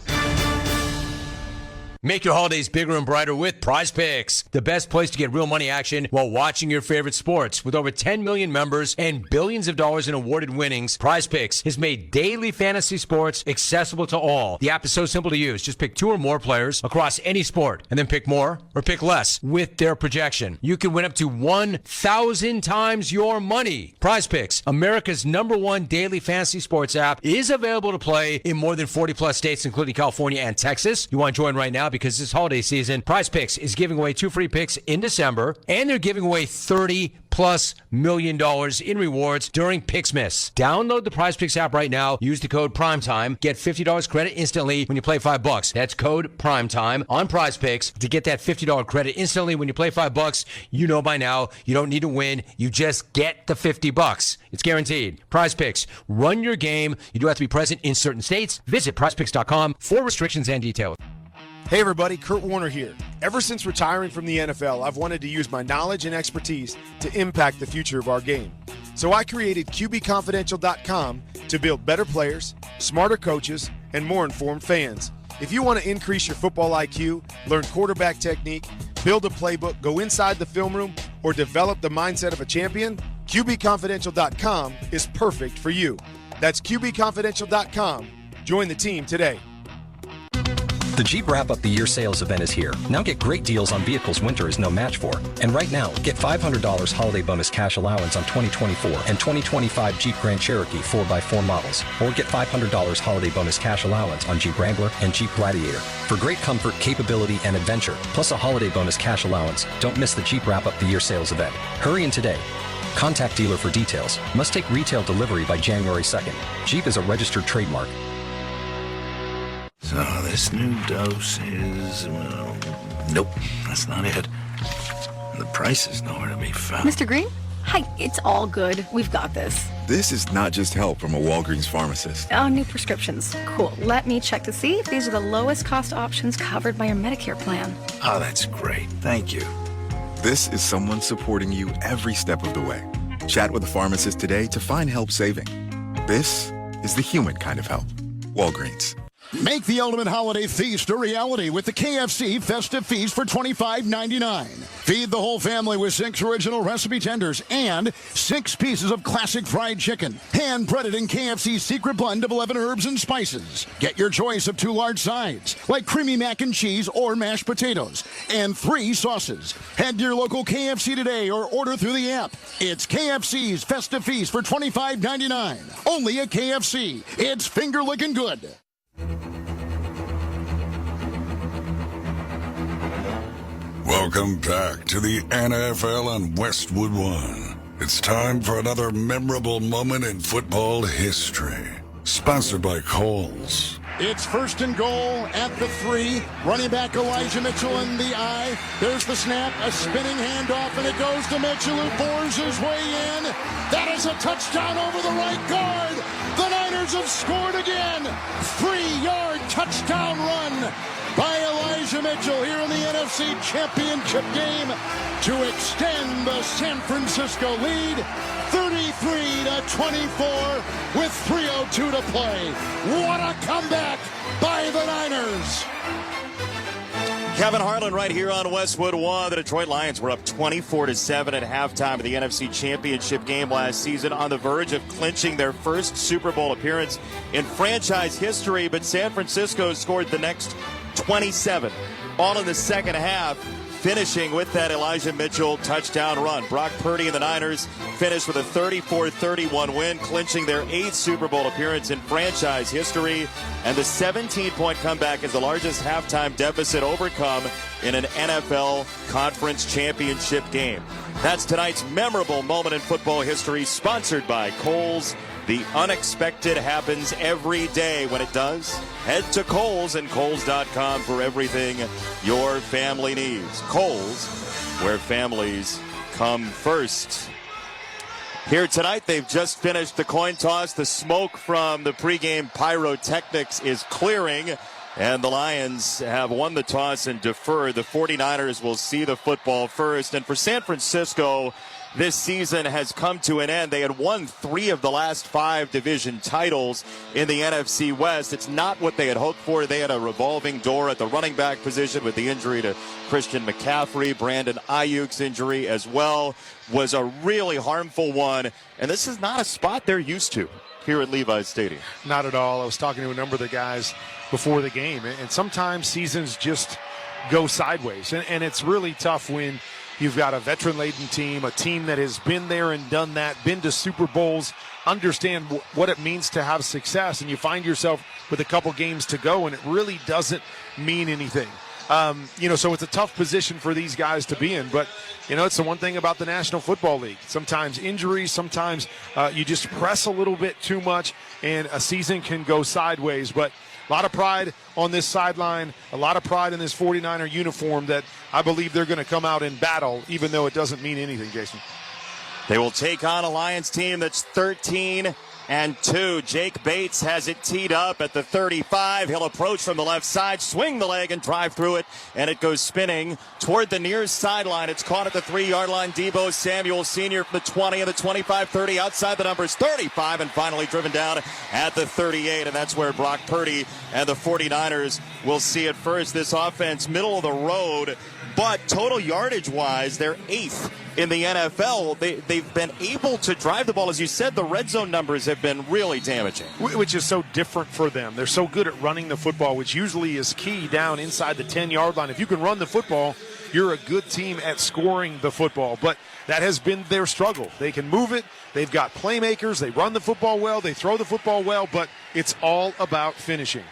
Make your holidays bigger and brighter with Prize Picks, the best place to get real money action while watching your favorite sports. With over 10 million members and billions of dollars in awarded winnings, Prize Picks has made daily fantasy sports accessible to all. The app is so simple to use. Just pick 2 or more players across any sport and then pick more or pick less with their projection. You can win up to 1,000 times your money. Prize Picks, America's #1 daily fantasy sports app, is available to play in more than 40 plus states, including California and Texas. You want to join right now because this holiday season, Prize Picks is giving away 2 free picks in December, and they're giving away $30+ million in rewards during Picksmas. Download the Prize Picks app right now. Use the code PRIMETIME. Get $50 credit instantly when you play $5. That's code PRIMETIME on Prize Picks to get that $50 credit instantly when you play $5. You know by now, you don't need to win. You just get the $50. It's guaranteed. Prize Picks. Run your game. You do have to be present in certain states. Visit prizepicks.com for restrictions and details. Hey everybody, Kurt Warner here. Ever since retiring from the NFL, I've wanted to use my knowledge and expertise to impact the future of our game. So I created QBConfidential.com to build better players, smarter coaches, and more informed fans. If you want to increase your football IQ, learn quarterback technique, build a playbook, go inside the film room, or develop the mindset of a champion, QBConfidential.com is perfect for you. That's QBConfidential.com. Join the team today. The Jeep Wrap Up the Year sales event is here. Now get great deals on vehicles winter is no match for. And right now, get $500 holiday bonus cash allowance on 2024 and 2025 Jeep Grand Cherokee 4x4 models. Or get $500 holiday bonus cash allowance on Jeep Wrangler and Jeep Gladiator. For great comfort, capability, and adventure, plus a holiday bonus cash allowance, don't miss the Jeep Wrap Up the Year sales event. Hurry in today. Contact dealer for details. Must take retail delivery by January 2nd. Jeep is a registered trademark. So this new dose is, well, nope, that's not it. The price is nowhere to be found. Mr. Green? Hi, it's all good. We've got this. This is not just help from a Walgreens pharmacist. Oh, new prescriptions. Cool. Let me check to see if these are the lowest cost options covered by your Medicare plan. Oh, that's great. Thank you. This is someone supporting you every step of the way. Chat with a pharmacist today to find help saving. This is the human kind of help. Walgreens. Make the ultimate holiday feast a reality with the KFC Festive Feast for $25.99. Feed the whole family with 6 original recipe tenders and 6 pieces of classic fried chicken, hand-breaded in KFC's secret blend of 11 herbs and spices. Get your choice of 2 large sides, like creamy mac and cheese or mashed potatoes, and 3 sauces. Head to your local KFC today or order through the app. It's KFC's Festive Feast for $25.99. Only at KFC. It's finger-licking good. Welcome back to the NFL on Westwood One. It's time for another memorable moment in football history. Sponsored by Kohl's. It's 1st and goal at the 3. Running back Elijah Mitchell in the eye. There's the snap, a spinning handoff, and it goes to Mitchell, who bores his way in. That is a touchdown over the right guard. The Niners have scored again. 3-yard touchdown run by Elijah Mitchell here in the NFC Championship game to extend the San Francisco lead 33-24 with 3:02 to play. What a comeback by the Niners. Kevin Harlan right here on Westwood One. The Detroit Lions were up 24-7 at halftime of the NFC Championship game last season, on the verge of clinching their first Super Bowl appearance in franchise history, but San Francisco scored the next 27, all in the second half, finishing with that Elijah Mitchell touchdown run. Brock Purdy and the Niners finished with a 34-31 win, clinching their 8th Super Bowl appearance in franchise history, and the 17-point comeback is the largest halftime deficit overcome in an NFL Conference Championship game. That's tonight's memorable moment in football history, sponsored by Kohl's. The unexpected happens every day. When it does, head to Kohl's and Kohl's.com for everything your family needs. Kohl's, where families come first. Here tonight, they've just finished the coin toss. The smoke from the pregame pyrotechnics is clearing, and the Lions have won the toss and deferred. The 49ers will see the football first. And for San Francisco, this season has come to an end. They had won 3 of the last 5 division titles in the NFC West. It's not what they had hoped for. They had a revolving door at the running back position with the injury to Christian McCaffrey. Brandon Ayuk's injury as well was a really harmful one. And this is not a spot they're used to here at Levi's Stadium. Not at all. I was talking to a number of the guys before the game, and sometimes seasons just go sideways. And it's really tough when you've got a veteran-laden team, a team that has been there and done that, been to Super Bowls, understand what it means to have success, and you find yourself with a couple games to go, and it really doesn't mean anything. So it's a tough position for these guys to be in. But, it's the one thing about the National Football League. Sometimes injuries, sometimes you just press a little bit too much, and a season can go sideways. But a lot of pride on this sideline, a lot of pride in this 49er uniform that I believe they're going to come out and battle, even though it doesn't mean anything, Jason. They will take on a Lions team that's 13-2. Jake Bates has it teed up at the 35. He'll approach from the left side, swing the leg, and drive through it, and it goes spinning toward the near sideline. It's caught at the 3-yard line. Deebo Samuel Sr. from the 20 and the 25-30 outside the numbers 35, and finally driven down at the 38, and that's where Brock Purdy and the 49ers will see it first. This offense, middle of the road, but total yardage-wise, they're 8th in the NFL. They've been able to drive the ball. As you said, the red zone numbers have been really damaging. Which is so different for them. They're so good at running the football, which usually is key down inside the 10-yard line. If you can run the football, you're a good team at scoring the football. But that has been their struggle. They can move it. They've got playmakers. They run the football well. They throw the football well. But it's all about finishing.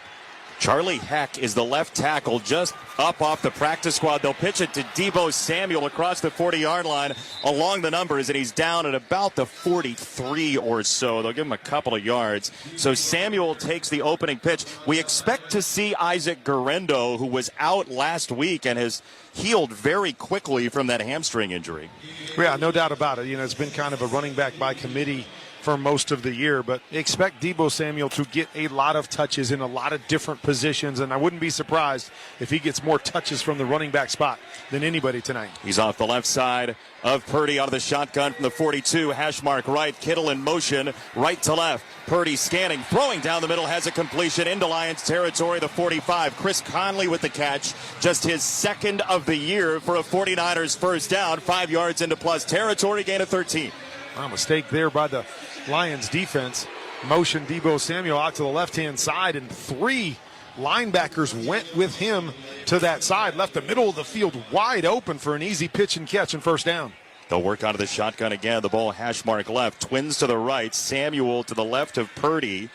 Charlie Heck is the left tackle just up off the practice squad. They'll pitch it to Deebo Samuel across the 40-yard line along the numbers, and he's down at about the 43 or so. They'll give him a couple of yards. So Samuel takes the opening pitch. We expect to see Isaac Guerrero, who was out last week and has healed very quickly from that hamstring injury. Yeah, no doubt about it. It's been kind of a running back by committee for most of the year, but expect Deebo Samuel to get a lot of touches in a lot of different positions, and I wouldn't be surprised if he gets more touches from the running back spot than anybody tonight. He's off the left side of Purdy out of the shotgun from the 42, hash mark right, Kittle in motion, right to left. Purdy scanning, throwing down the middle, has a completion into Lions territory, the 45. Chris Conley with the catch, just his second of the year for a 49ers first down, 5 yards into plus territory, gain of 13. Well, mistake there by the Lions defense. Motion Deebo Samuel out to the left-hand side, and 3 linebackers went with him to that side, left the middle of the field wide open for an easy pitch and catch and first down. They'll work out of the shotgun again. The ball hash mark left. Twins to the right. Samuel to the left of Purdy.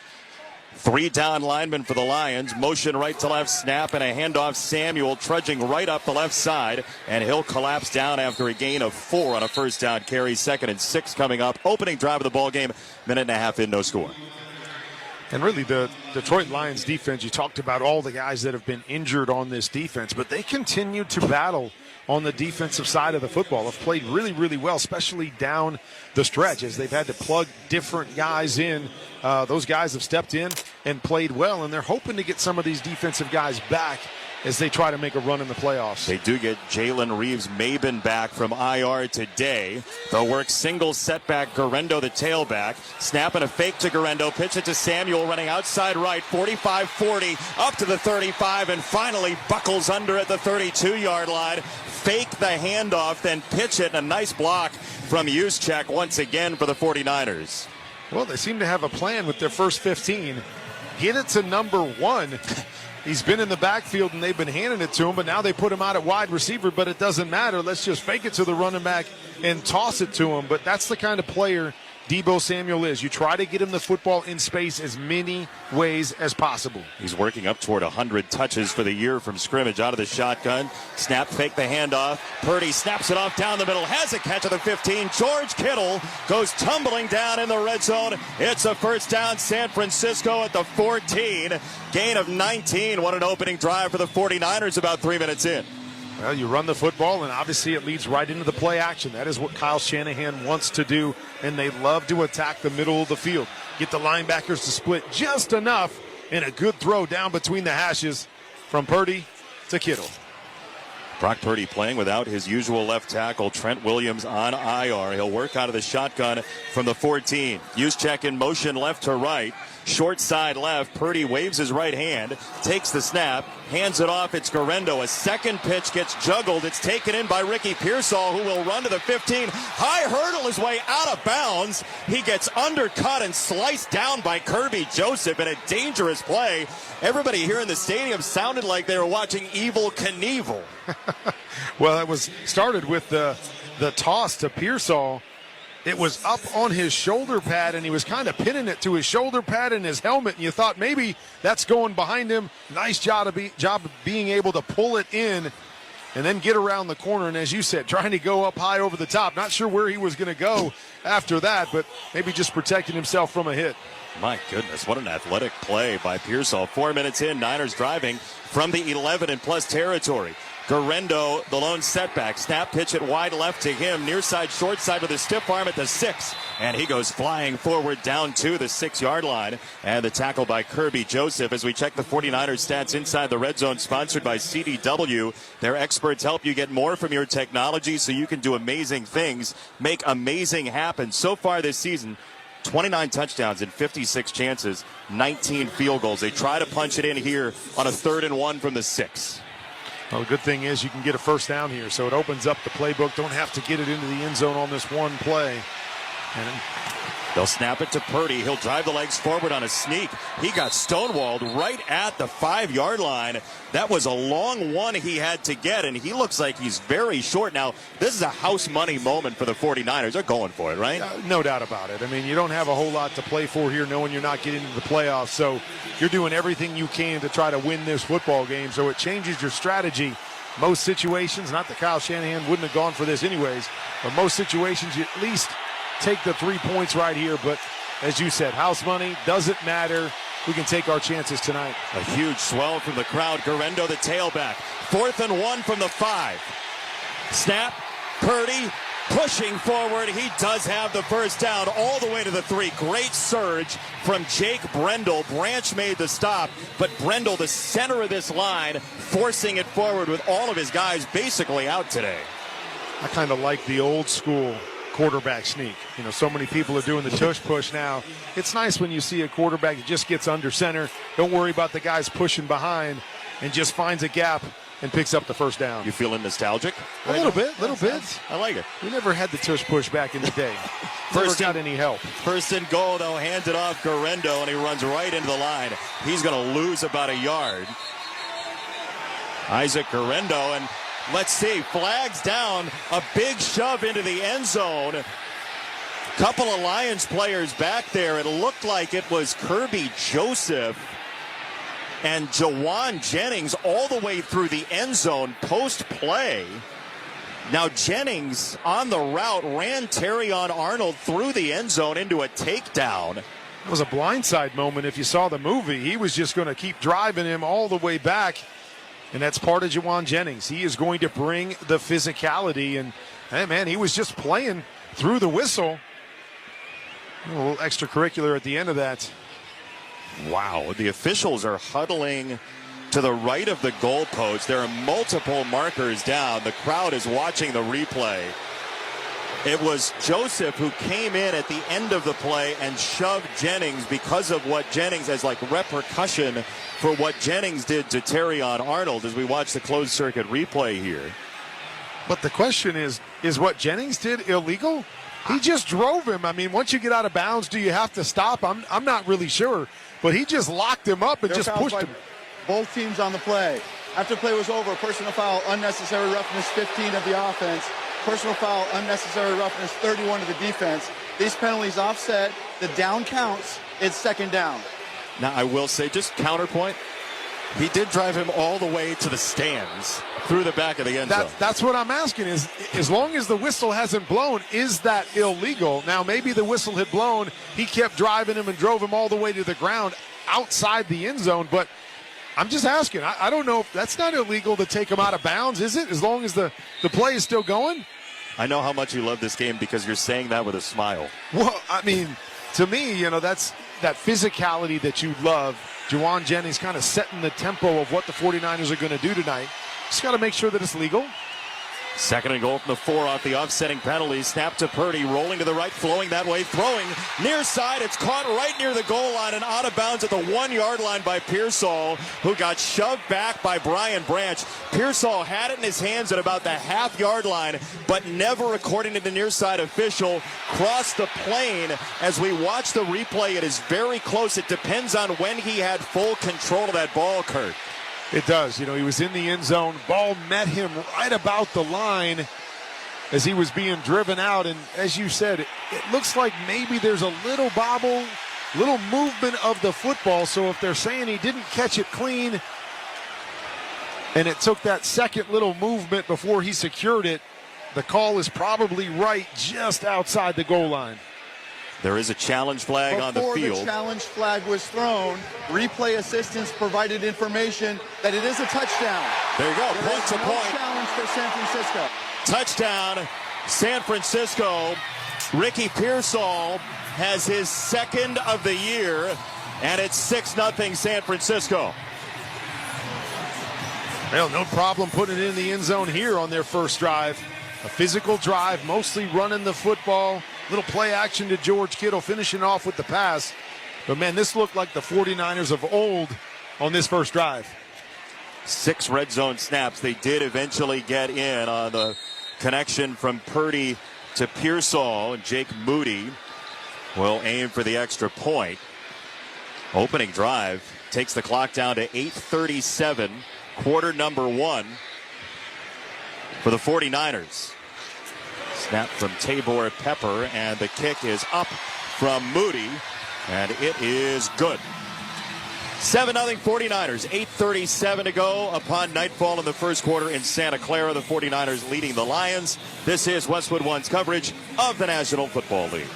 3 down linemen for the Lions. Motion right to left snap and a handoff. Samuel trudging right up the left side, and he'll collapse down after a gain of 4 on a first down carry. 2nd and 6 coming up. Opening drive of the ball game. Minute and a half in, no score. And really, the Detroit Lions defense, you talked about all the guys that have been injured on this defense, but they continue to battle on the defensive side of the football. Have played really, really well, especially down the stretch as they've had to plug different guys in. Those guys have stepped in and played well, and they're hoping to get some of these defensive guys back as they try to make a run in the playoffs. They do get Jalen Reeves-Maben back from IR today. They'll work single setback Guerrero, the tailback. Snapping a fake to Guerrero. Pitch it to Samuel running outside right. 45-40 up to the 35 and finally buckles under at the 32-yard line. Fake the handoff, then pitch it. And a nice block from Juszczyk once again for the 49ers. Well, they seem to have a plan with their first 15. Get it to number 1. He's been in the backfield, and they've been handing it to him, but now they put him out at wide receiver, but it doesn't matter. Let's just fake it to the running back and toss it to him. But that's the kind of player Deebo Samuel is. You try to get him the football in space as many ways as possible. He's working up toward 100 touches for the year from scrimmage out of the shotgun. Snap, fake the handoff. Purdy snaps it off down the middle, has a catch at the 15. George Kittle goes tumbling down in the red zone. It's a first down, San Francisco at the 14. Gain of 19. What an opening drive for the 49ers about 3 minutes in. Well, you run the football, and obviously it leads right into the play action. That is what Kyle Shanahan wants to do, and they love to attack the middle of the field. Get the linebackers to split just enough, and a good throw down between the hashes from Purdy to Kittle. Brock Purdy playing without his usual left tackle, Trent Williams on IR. He'll work out of the shotgun from the 14. Juszczyk in motion left to right. Short side left. Purdy waves his right hand, takes the snap, hands it off. It's Guerrero. A second pitch gets juggled. It's taken in by Ricky Pearsall, who will run to the 15. High hurdle his way out of bounds. He gets undercut and sliced down by Kirby Joseph in a dangerous play. Everybody here in the stadium sounded like they were watching Evel Knievel. Well, it was started with the toss to Pearsall. It was up on his shoulder pad, and he was kind of pinning it to his shoulder pad and his helmet, and you thought maybe that's going behind him. Nice job of being able to pull it in and then get around the corner, and as you said, trying to go up high over the top. Not sure where he was going to go after that, but maybe just protecting himself from a hit. My goodness, what an athletic play by Pearsall. 4 minutes in, Niners driving from the 11 and plus territory. Guerrero, the lone setback. Snap pitch it wide left to him. Near side, short side with a stiff arm at the 6. And he goes flying forward down to the 6-yard line. And the tackle by Kirby Joseph. As we check the 49ers stats inside the red zone, sponsored by CDW. Their experts help you get more from your technology so you can do amazing things, make amazing happen. So far this season, 29 touchdowns and 56 chances, 19 field goals. They try to punch it in here on a 3rd and 1 from the 6. Well, the good thing is you can get a first down here, so it opens up the playbook. Don't have to get it into the end zone on this one play. And they'll snap it to Purdy. He'll drive the legs forward on a sneak. He got stonewalled right at the 5-yard line. That was a long one he had to get, and he looks like he's very short. Now, this is a house money moment for the 49ers. They're going for it, right? No doubt about it. I mean, you don't have a whole lot to play for here knowing you're not getting into the playoffs, so you're doing everything you can to try to win this football game, so it changes your strategy. Most situations, not that Kyle Shanahan wouldn't have gone for this anyways, but most situations you at least take the 3 points right here, but as you said, house money, doesn't matter. We can take our chances tonight. A huge swell from the crowd. Guerrero, the tailback. 4th and 1 from the 5. Snap. Purdy pushing forward. He does have the first down all the way to the 3. Great surge from Jake Brendel. Branch made the stop, but Brendel, the center of this line, forcing it forward with all of his guys basically out today. I kind of like the old school quarterback sneak. You know, so many people are doing the tush push now. It's nice when you see a quarterback that just gets under center, don't worry about the guys pushing behind, and just finds a gap and picks up the first down. You feeling nostalgic? A little bit. I like it. We never had the tush push back in the day. Never got any help. First and goal, though, hands it off Guerrero, and he runs right into the line. He's going to lose about a yard. Isaac Guerrero, and let's see, flags down, a big shove into the end zone. Couple of Lions players back there. It looked like it was Kirby Joseph and Jawan Jennings all the way through the end zone post-play. Now Jennings on the route ran Terrion Arnold through the end zone into a takedown. It was a blindside moment if you saw the movie. He was just going to keep driving him all the way back. And that's part of Jawan Jennings. He is going to bring the physicality. And, hey, man, he was just playing through the whistle. A little extracurricular at the end of that. Wow. The officials are huddling to the right of the goalpost. There are multiple markers down. The crowd is watching the replay. It was Joseph who came in at the end of the play and shoved Jennings because of what Jennings, as like repercussion for what Jennings did to Terrion Arnold, as we watch the closed circuit replay here. But the question is what Jennings did illegal? He just drove him. I mean, once you get out of bounds, do you have to stop? I'm not really sure. But he just locked him up and just pushed him. Both teams on the play. After the play was over, personal foul, unnecessary roughness, 15 of the offense. Personal foul, unnecessary roughness, 31 of the defense. These penalties offset. The down counts. It's second down. Now, I will say, just counterpoint, he did drive him all the way to the stands through the back of the end zone. That's what I'm asking is, as long as the whistle hasn't blown, is that illegal? Now, maybe the whistle had blown. He kept driving him and drove him all the way to the ground outside the end zone. But I'm just asking. I don't know if that's not illegal to take him out of bounds, is it? As long as the play is still going? I know how much you love this game because you're saying that with a smile. Well, I mean, to me, you know, that's that physicality that you love. Jawan Jennings kind of setting the tempo of what the 49ers are going to do tonight. Just got to make sure that it's legal. Second and goal from the 4 off the offsetting penalty. Snap to Purdy, rolling to the right, flowing that way, throwing near side. It's caught right near the goal line and out of bounds at the 1-yard line by Pearsall, who got shoved back by Brian Branch. Pearsall had it in his hands at about the half-yard line, but never, according to the near side official, crossed the plane. As we watch the replay, it is very close. It depends on when he had full control of that ball, Kurt. It does. You know, he was in the end zone. Ball met him right about the line as he was being driven out. And as you said, it looks like maybe there's a little bobble, little movement of the football. So if they're saying he didn't catch it clean and it took that second little movement before he secured it, the call is probably right just outside the goal line. There is a challenge flag on the field. Before the challenge flag was thrown, replay assistants provided information that it is a touchdown. There you go, There point is to no point. challenge for San Francisco. Touchdown, San Francisco. Ricky Pearsall has his second of the year, and it's 6-0 San Francisco. Well, no problem putting it in the end zone here on their first drive. A physical drive, mostly running the football. Little play action to George Kittle, finishing off with the pass. But, man, this looked like the 49ers of old on this first drive. 6 red zone snaps. They did eventually get in on the connection from Purdy to Pearsall. And Jake Moody will aim for the extra point. Opening drive takes the clock down to 8:37, quarter number 1 for the 49ers. Snap from Tabor Pepper, and the kick is up from Moody, and it is good. 7-0 49ers, 8:37 to go upon nightfall in the first quarter in Santa Clara. The 49ers leading the Lions. This is Westwood One's coverage of the National Football League.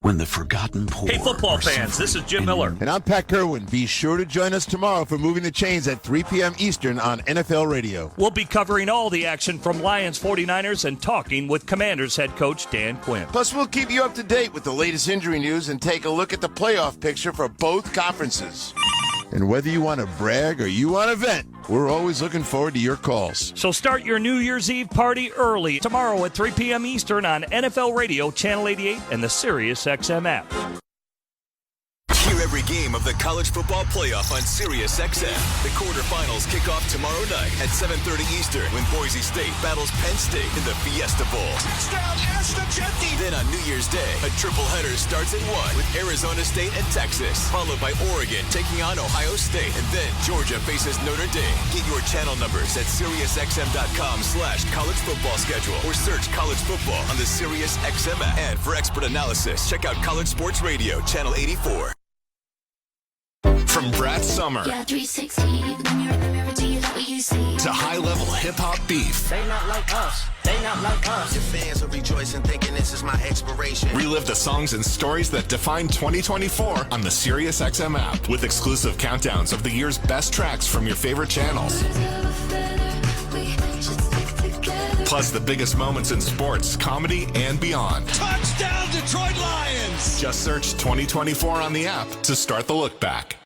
When the forgotten poor. Hey, football fans, this is Jim Miller. And I'm Pat Kerwin. Be sure to join us tomorrow for Moving the Chains at 3 p.m. Eastern on NFL Radio. We'll be covering all the action from Lions 49ers and talking with Commanders head coach Dan Quinn. Plus, we'll keep you up to date with the latest injury news and take a look at the playoff picture for both conferences. And whether you want to brag or you want to vent, we're always looking forward to your calls. So start your New Year's Eve party early tomorrow at 3 p.m. Eastern on NFL Radio, Channel 88, and the Sirius XM app. Hear every game of the college football playoff on Sirius XM. The quarterfinals kick off tomorrow night at 7:30 Eastern when Boise State battles Penn State in the Fiesta Bowl. Touchdown, Then on New Year's Day, a triple header starts at 1 with Arizona State and Texas, followed by Oregon taking on Ohio State, and then Georgia faces Notre Dame. Get your channel numbers at SiriusXM.com/college football schedule or search college football on the Sirius XM app. And for expert analysis, check out College Sports Radio, Channel 84. From Brad Summer Yeah, 360. The mirror, do you like what you see? to high-level hip-hop beef. They not like us. They not like us. Your fans are rejoicing, thinking this is my expiration. Relive the songs and stories that define 2024 on the SiriusXM app with exclusive countdowns of the year's best tracks from your favorite channels. Plus the biggest moments in sports, comedy, and beyond. Touchdown, Detroit Lions! Just search 2024 on the app to start the look back.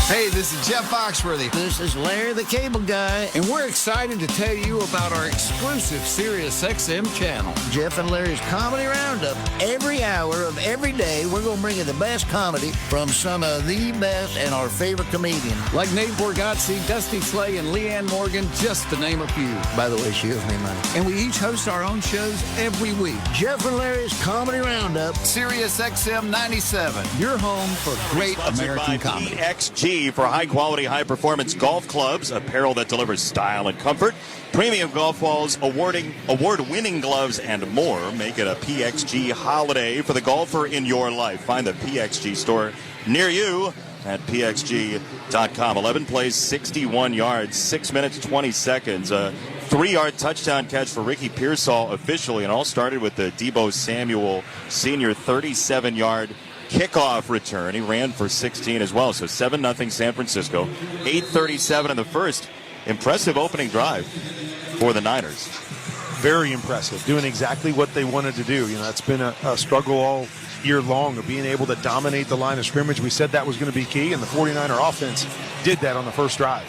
Hey, this is Jeff Foxworthy. This is Larry the Cable Guy. And we're excited to tell you about our exclusive Sirius XM channel. Jeff and Larry's Comedy Roundup. Every hour of every day, we're going to bring you the best comedy from some of the best and our favorite comedians. Like Nate Borgazzi, Dusty Slay, and Leanne Morgan, just to name a few. By the way, she owes me money. And we each host our own shows every week. Jeff and Larry's Comedy Roundup. Sirius XM 97, your home for great American comedy. PXG for high-quality, high-performance golf clubs, apparel that delivers style and comfort, premium golf balls, award-winning gloves, and more. Make it a PXG holiday for the golfer in your life. Find the PXG store near you at pxg.com. 11 plays, 61 yards, 6 minutes, 20 seconds. A 3-yard touchdown catch for Ricky Pearsall officially, and all started with the Deebo Samuel Sr. 37-yard kickoff return. He ran for 16 as well. So 7-0 San Francisco. 8:37 in the first. Impressive opening drive for the Niners. Very impressive. Doing exactly what they wanted to do. You know, it's been a struggle all year long of being able to dominate the line of scrimmage. We said that was going to be key, and the 49er offense did that on the first drive.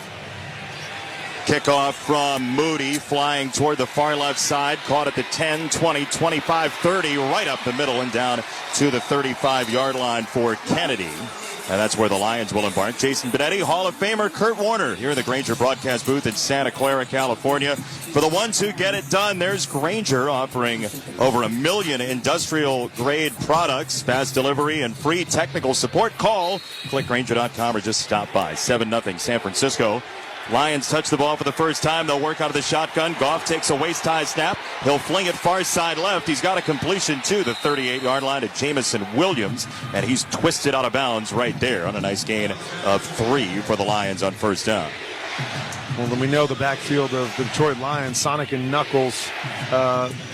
Kickoff from Moody, flying toward the far left side, caught at the 10, 20, 25, 30, right up the middle and down to the 35-yard line for Kennedy. And that's where the Lions will embark. Jason Benetti, Hall of Famer Kurt Warner here in the Grainger broadcast booth in Santa Clara, California. For the ones who get it done, there's Grainger offering over 1 million industrial-grade products, fast delivery, and free technical support. Call, click Grainger.com, or just stop by. 7-0 San Francisco. Lions touch the ball for the first time. They'll work out of the shotgun. Goff takes a waist-high snap. He'll fling it far side left. He's got a completion to the 38-yard line to Jamison Williams, and he's twisted out of bounds right there on a nice gain of 3 for the Lions on first down. Well, then we know the backfield of the Detroit Lions, Sonic and Knuckles,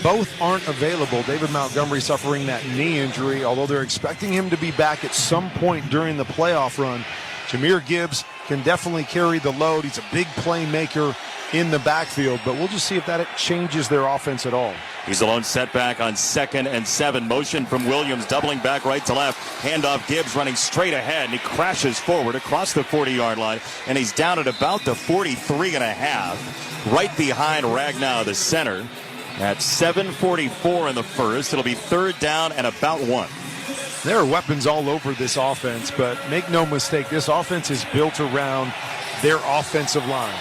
both aren't available. David Montgomery suffering that knee injury, although they're expecting him to be back at some point during the playoff run. Jahmyr Gibbs can definitely carry the load. He's a big playmaker in the backfield, but we'll just see if that changes their offense at all. He's alone setback on 2nd and 7. Motion from Williams, doubling back right to left. Handoff Gibbs running straight ahead, and he crashes forward across the 40-yard line, and he's down at about the 43.5, right behind Ragnow, the center. At 7:44 in the first, it'll be 3rd down and about 1. There are weapons all over this offense, but make no mistake, this offense is built around their offensive line.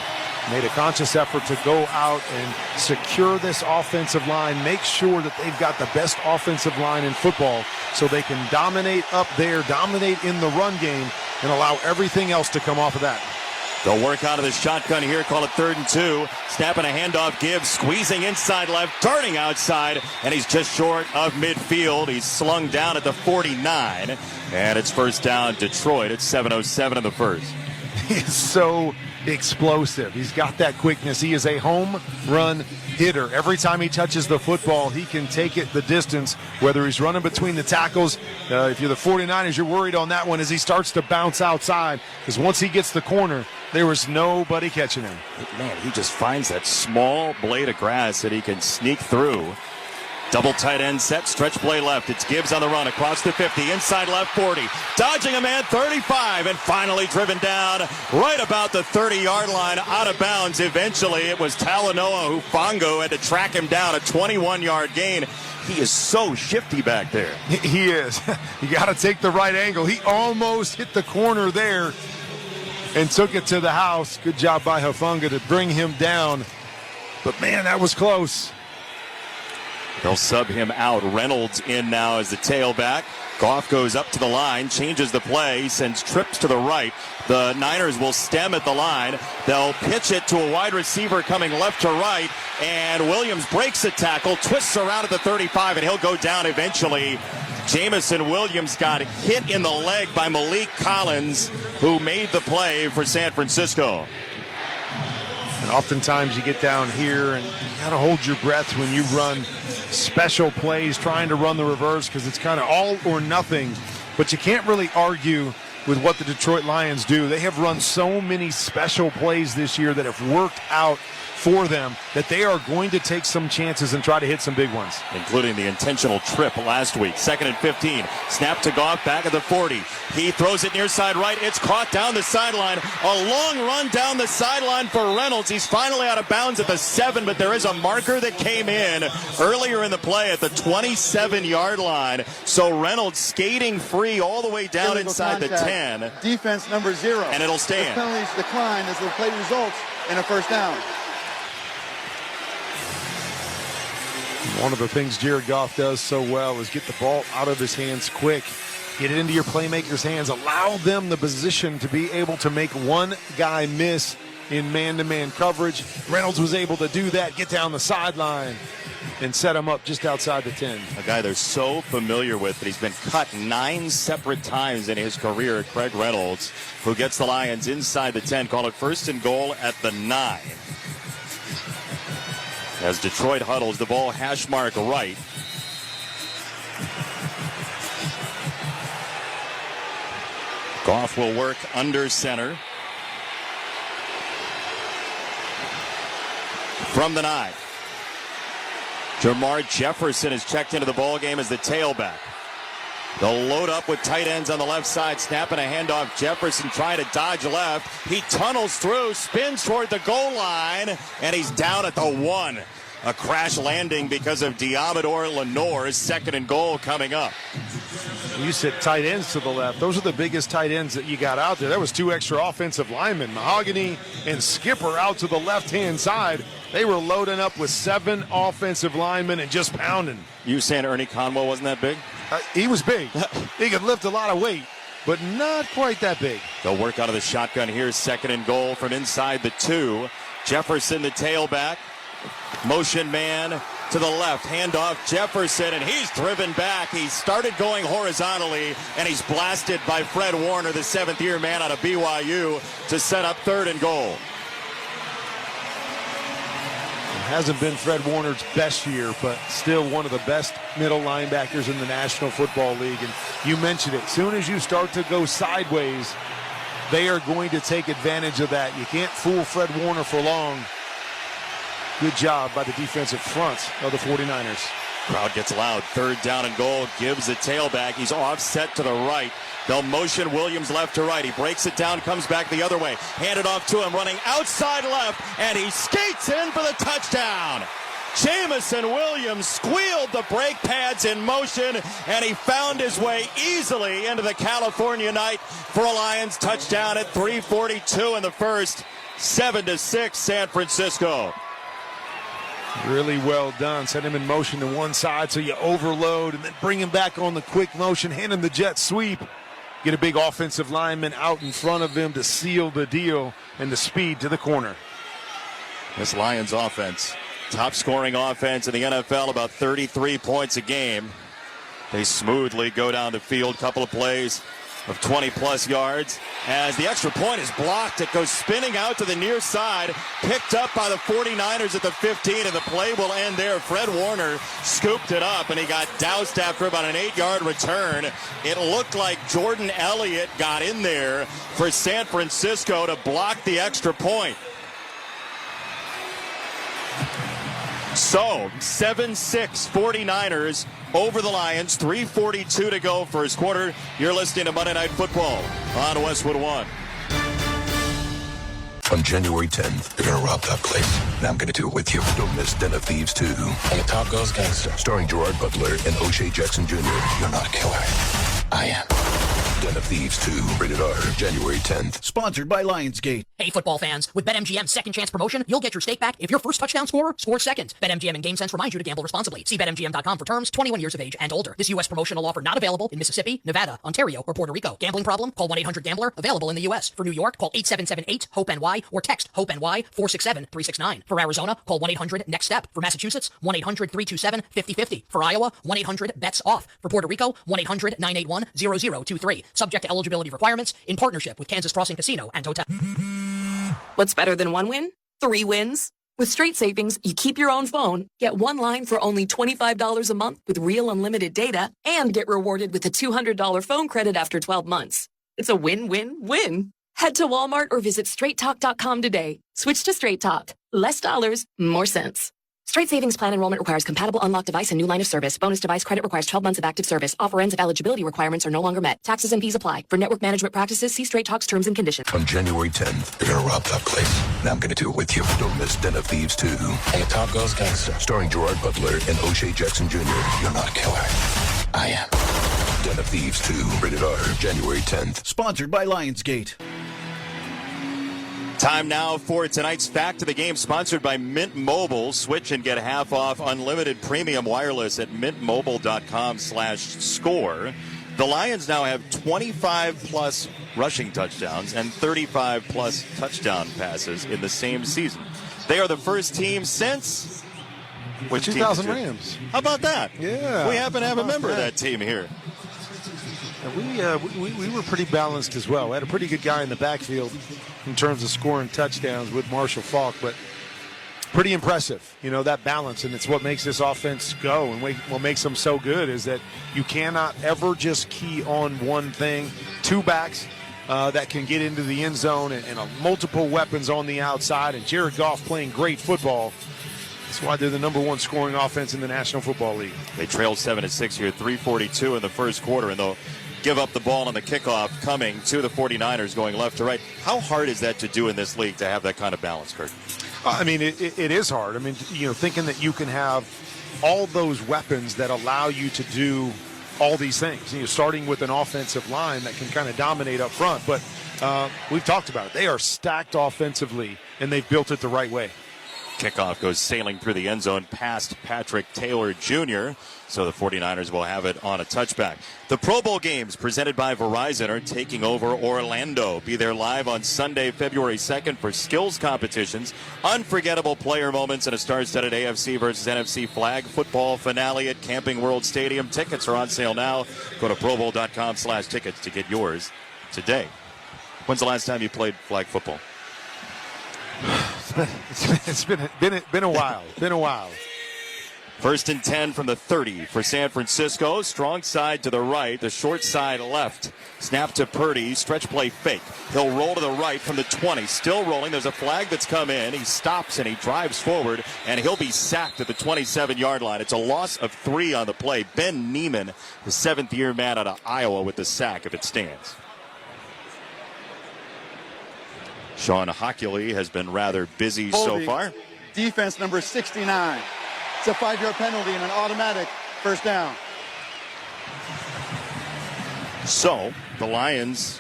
Made a conscious effort to go out and secure this offensive line, make sure that they've got the best offensive line in football so they can dominate up there, dominate in the run game, and allow everything else to come off of that. They'll work out of the shotgun here, call it 3rd and 2. Snapping a handoff, Gibbs squeezing inside left, darting outside, and he's just short of midfield. He's slung down at the 49, and it's first down Detroit. It's 7:07 in the first. He's so explosive. He's got that quickness. He is a home run hitter. Every time he touches the football, he can take it the distance, whether he's running between the tackles. If you're the 49ers, you're worried on that one as he starts to bounce outside, because once he gets the corner, there was nobody catching him. Man, he just finds that small blade of grass that he can sneak through. Double tight end set, stretch play left. It's Gibbs on the run across the 50, inside left 40. Dodging a man, 35, and finally driven down right about the 30-yard line, out of bounds. Eventually, it was Talanoa Hufanga had to track him down, a 21-yard gain. He is so shifty back there. He is. You got to take the right angle. He almost hit the corner there and took it to the house. Good job by Hufanga to bring him down. But, man, that was close. They'll sub him out. Reynolds in now as the tailback. Goff goes up to the line, changes the play, sends trips to the right. The Niners will stem at the line. They'll pitch it to a wide receiver coming left to right, and Williams breaks a tackle, twists around at the 35, and he'll go down eventually. Jamison Williams got hit in the leg by Malik Collins, who made the play for San Francisco. And oftentimes you get down here and you got to hold your breath when you run special plays, trying to run the reverse, because it's kind of all or nothing. But you can't really argue with what the Detroit Lions do. They have run so many special plays this year that have worked out for them that they are going to take some chances and try to hit some big ones. Including the intentional trip last week. 2nd and 15. Snap to Goff back at the 40. He throws it near side right. It's caught down the sideline. A long run down the sideline for Reynolds. He's finally out of bounds at the 7, but there is a marker that came in earlier in the play at the 27-yard line. So Reynolds skating free all the way down Illegal inside contact. the 10. Defense number 0. And it'll stand. The penalties decline as the play results in a first down. One of the things Jared Goff does so well is get the ball out of his hands quick. Get it into your playmakers' hands. Allow them the position to be able to make one guy miss in man-to-man coverage. Reynolds was able to do that, get down the sideline, and set him up just outside the 10. A guy they're so familiar with that he's been cut 9 separate times in his career, Craig Reynolds, who gets the Lions inside the 10. Call it 1st and goal at the 9. As Detroit huddles, the ball hash mark right. Goff will work under center. From the 9. Jamar Jefferson is checked into the ball game as the tailback. They'll load up with tight ends on the left side, snapping a handoff. Jefferson trying to dodge left. He tunnels through, spins toward the goal line, and he's down at the 1. A crash landing because of Diamador Lenore's 2nd and goal coming up. You said tight ends to the left. Those are the biggest tight ends that you got out there. That was 2 extra offensive linemen, Mahogany and Skipper, out to the left-hand side. They were loading up with 7 offensive linemen and just pounding. You saying Ernie Conwell wasn't that big? He was big. He could lift a lot of weight, but not quite that big. They'll work out of the shotgun here. 2nd and goal from inside the 2. Jefferson, the tailback. Motion man to the left. Handoff Jefferson, and he's driven back. He started going horizontally, and he's blasted by Fred Warner, the 7th-year man out of BYU, to set up 3rd and goal. It hasn't been Fred Warner's best year, but still one of the best middle linebackers in the National Football League. And you mentioned it. As soon as you start to go sideways, they are going to take advantage of that. You can't fool Fred Warner for long. Good job by the defensive front of the 49ers. Crowd gets loud. 3rd down and goal. Gibbs the tailback. He's offset to the right. They'll motion Williams left to right. He breaks it down, comes back the other way. Hand it off to him, running outside left, and he skates in for the touchdown. Jamison Williams squealed the brake pads in motion, and he found his way easily into the California night for a Lions touchdown at 3:42 in the first. 7-6 San Francisco. Really well done. Set him in motion to one side so you overload and then bring him back on the quick motion, hand him the jet sweep. Get a big offensive lineman out in front of him to seal the deal and the speed to the corner. This Lions offense, top scoring offense in the NFL, about 33 points a game. They smoothly go down the field, couple of plays of 20-plus yards. As the extra point is blocked, it goes spinning out to the near side, picked up by the 49ers at the 15, and the play will end there. Fred Warner scooped it up, and he got doused after about an 8-yard return. It looked like Jordan Elliott got in there for San Francisco to block the extra point. So, 7-6 49ers over the Lions. 3:42 to go first quarter. You're listening to Monday Night Football on Westwood One. On January 10th, they're going to rob that place. And I'm going to do it with you. Don't miss Den of Thieves 2. And the Top Goes Gangster. Starring Gerard Butler and O'Shea Jackson Jr. You're not a killer. I am. Den of Thieves 2. Rated R. January 10th. Sponsored by Lionsgate. Hey, football fans. With BetMGM's second chance promotion, you'll get your stake back if your first touchdown scorer scores second. BetMGM and GameSense remind you to gamble responsibly. See BetMGM.com for terms. 21 years of age and older. This U.S. promotional offer not available in Mississippi, Nevada, Ontario, or Puerto Rico. Gambling problem? Call 1-800-GAMBLER. Available in the U.S. For New York, call 8778-HOPE-NY or text HOPE-NY 467-369. For Arizona, call 1-800-NEXT-STEP. For Massachusetts, 1-800-327-5050. For Iowa, 1-800-BETS-OFF. For Puerto Rico, 1-800-981-0023. Subject to eligibility requirements in partnership with Kansas Crossing Casino and Hotel. What's better than one win? 3 wins. With Straight Savings, you keep your own phone, get one line for only $25 a month with real unlimited data, and get rewarded with a $200 phone credit after 12 months. It's a win-win-win. Head to Walmart or visit straighttalk.com today. Switch to Straight Talk. Less dollars, more sense. Straight Savings Plan enrollment requires compatible unlocked device and new line of service. Bonus device credit requires 12 months of active service. Offer ends if eligibility requirements are no longer met. Taxes and fees apply. For network management practices, see Straight Talk's terms and conditions. On January 10th, they're going to rob that place. And I'm going to do it with you. Don't miss Den of Thieves 2. And the Top Goes Gangster. Starring Gerard Butler and O'Shea Jackson Jr. You're not a killer. I am. Den of Thieves 2. Rated R. January 10th. Sponsored by Lionsgate. Time now for tonight's Fact of the Game, sponsored by Mint Mobile. Switch and get half off unlimited premium wireless at mintmobile.com/score. The Lions now have 25-plus rushing touchdowns and 35-plus touchdown passes in the same season. They are the first team since... Which 2000 Rams. How about that? Yeah. We happen to have a member of that team here. We were pretty balanced as well. We had a pretty good guy in the backfield in terms of scoring touchdowns with Marshall Faulk, but pretty impressive, that balance, and it's what makes this offense go, and what makes them so good is that you cannot ever just key on one thing. 2 backs that can get into the end zone and multiple weapons on the outside, and Jared Goff playing great football. That's why they're the number one scoring offense in the National Football League. They trail 7-6 here, 3:42 in the first quarter, and they'll give up the ball on the kickoff coming to the 49ers going left to right. How hard is that to do in this league to have that kind of balance, Kurt? I mean, it is hard. I mean, thinking that you can have all those weapons that allow you to do all these things. Starting with an offensive line that can kind of dominate up front. But we've talked about it. They are stacked offensively, and they've built it the right way. Kickoff goes sailing through the end zone past Patrick Taylor Jr., so the 49ers will have it on a touchback. The Pro Bowl games presented by Verizon are taking over Orlando. Be there live on Sunday, February 2nd for skills competitions, unforgettable player moments, and a star-studded AFC versus NFC flag football finale at Camping World Stadium. Tickets are on sale now. Go to ProBowl.com/tickets to get yours today. When's the last time you played flag football? It's been a while. Been a while. First and 10 from the 30 for San Francisco. Strong side to the right, the short side left. Snap to Purdy, stretch play fake. He'll roll to the right from the 20. Still rolling. There's a flag that's come in. He stops and he drives forward, and he'll be sacked at the 27-yard line. It's a loss of 3 on the play. Ben Neiman, the 7th-year man out of Iowa, with the sack if it stands. Sean Hockley has been rather busy so far. Defense number 69. It's a 5-yard penalty and an automatic first down. So the Lions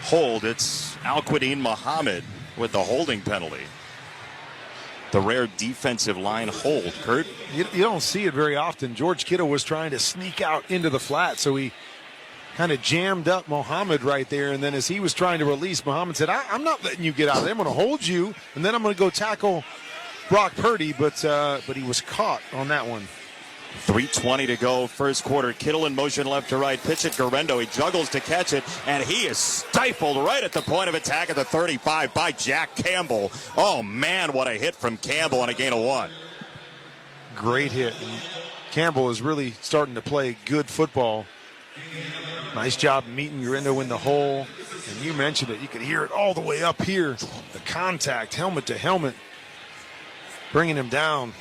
hold. It's Al-Quadin Muhammad with the holding penalty. The rare defensive line hold, Kurt. You don't see it very often. George Kittle was trying to sneak out into the flat, so he kind of jammed up Muhammad right there, and then as he was trying to release, Muhammad said, I'm not letting you get out of there. I'm going to hold you, and then I'm going to go tackle Brock Purdy, but he was caught on that one. 3:20 to go, first quarter. Kittle in motion left to right. Pitch at Garendo. He juggles to catch it, and he is stifled right at the point of attack at the 35 by Jack Campbell. Oh, man, what a hit from Campbell on a gain of 1. Great hit. And Campbell is really starting to play good football. Nice job meeting Garendo in the hole. And you mentioned it. You could hear it all the way up here. The contact, helmet to helmet, bringing him down.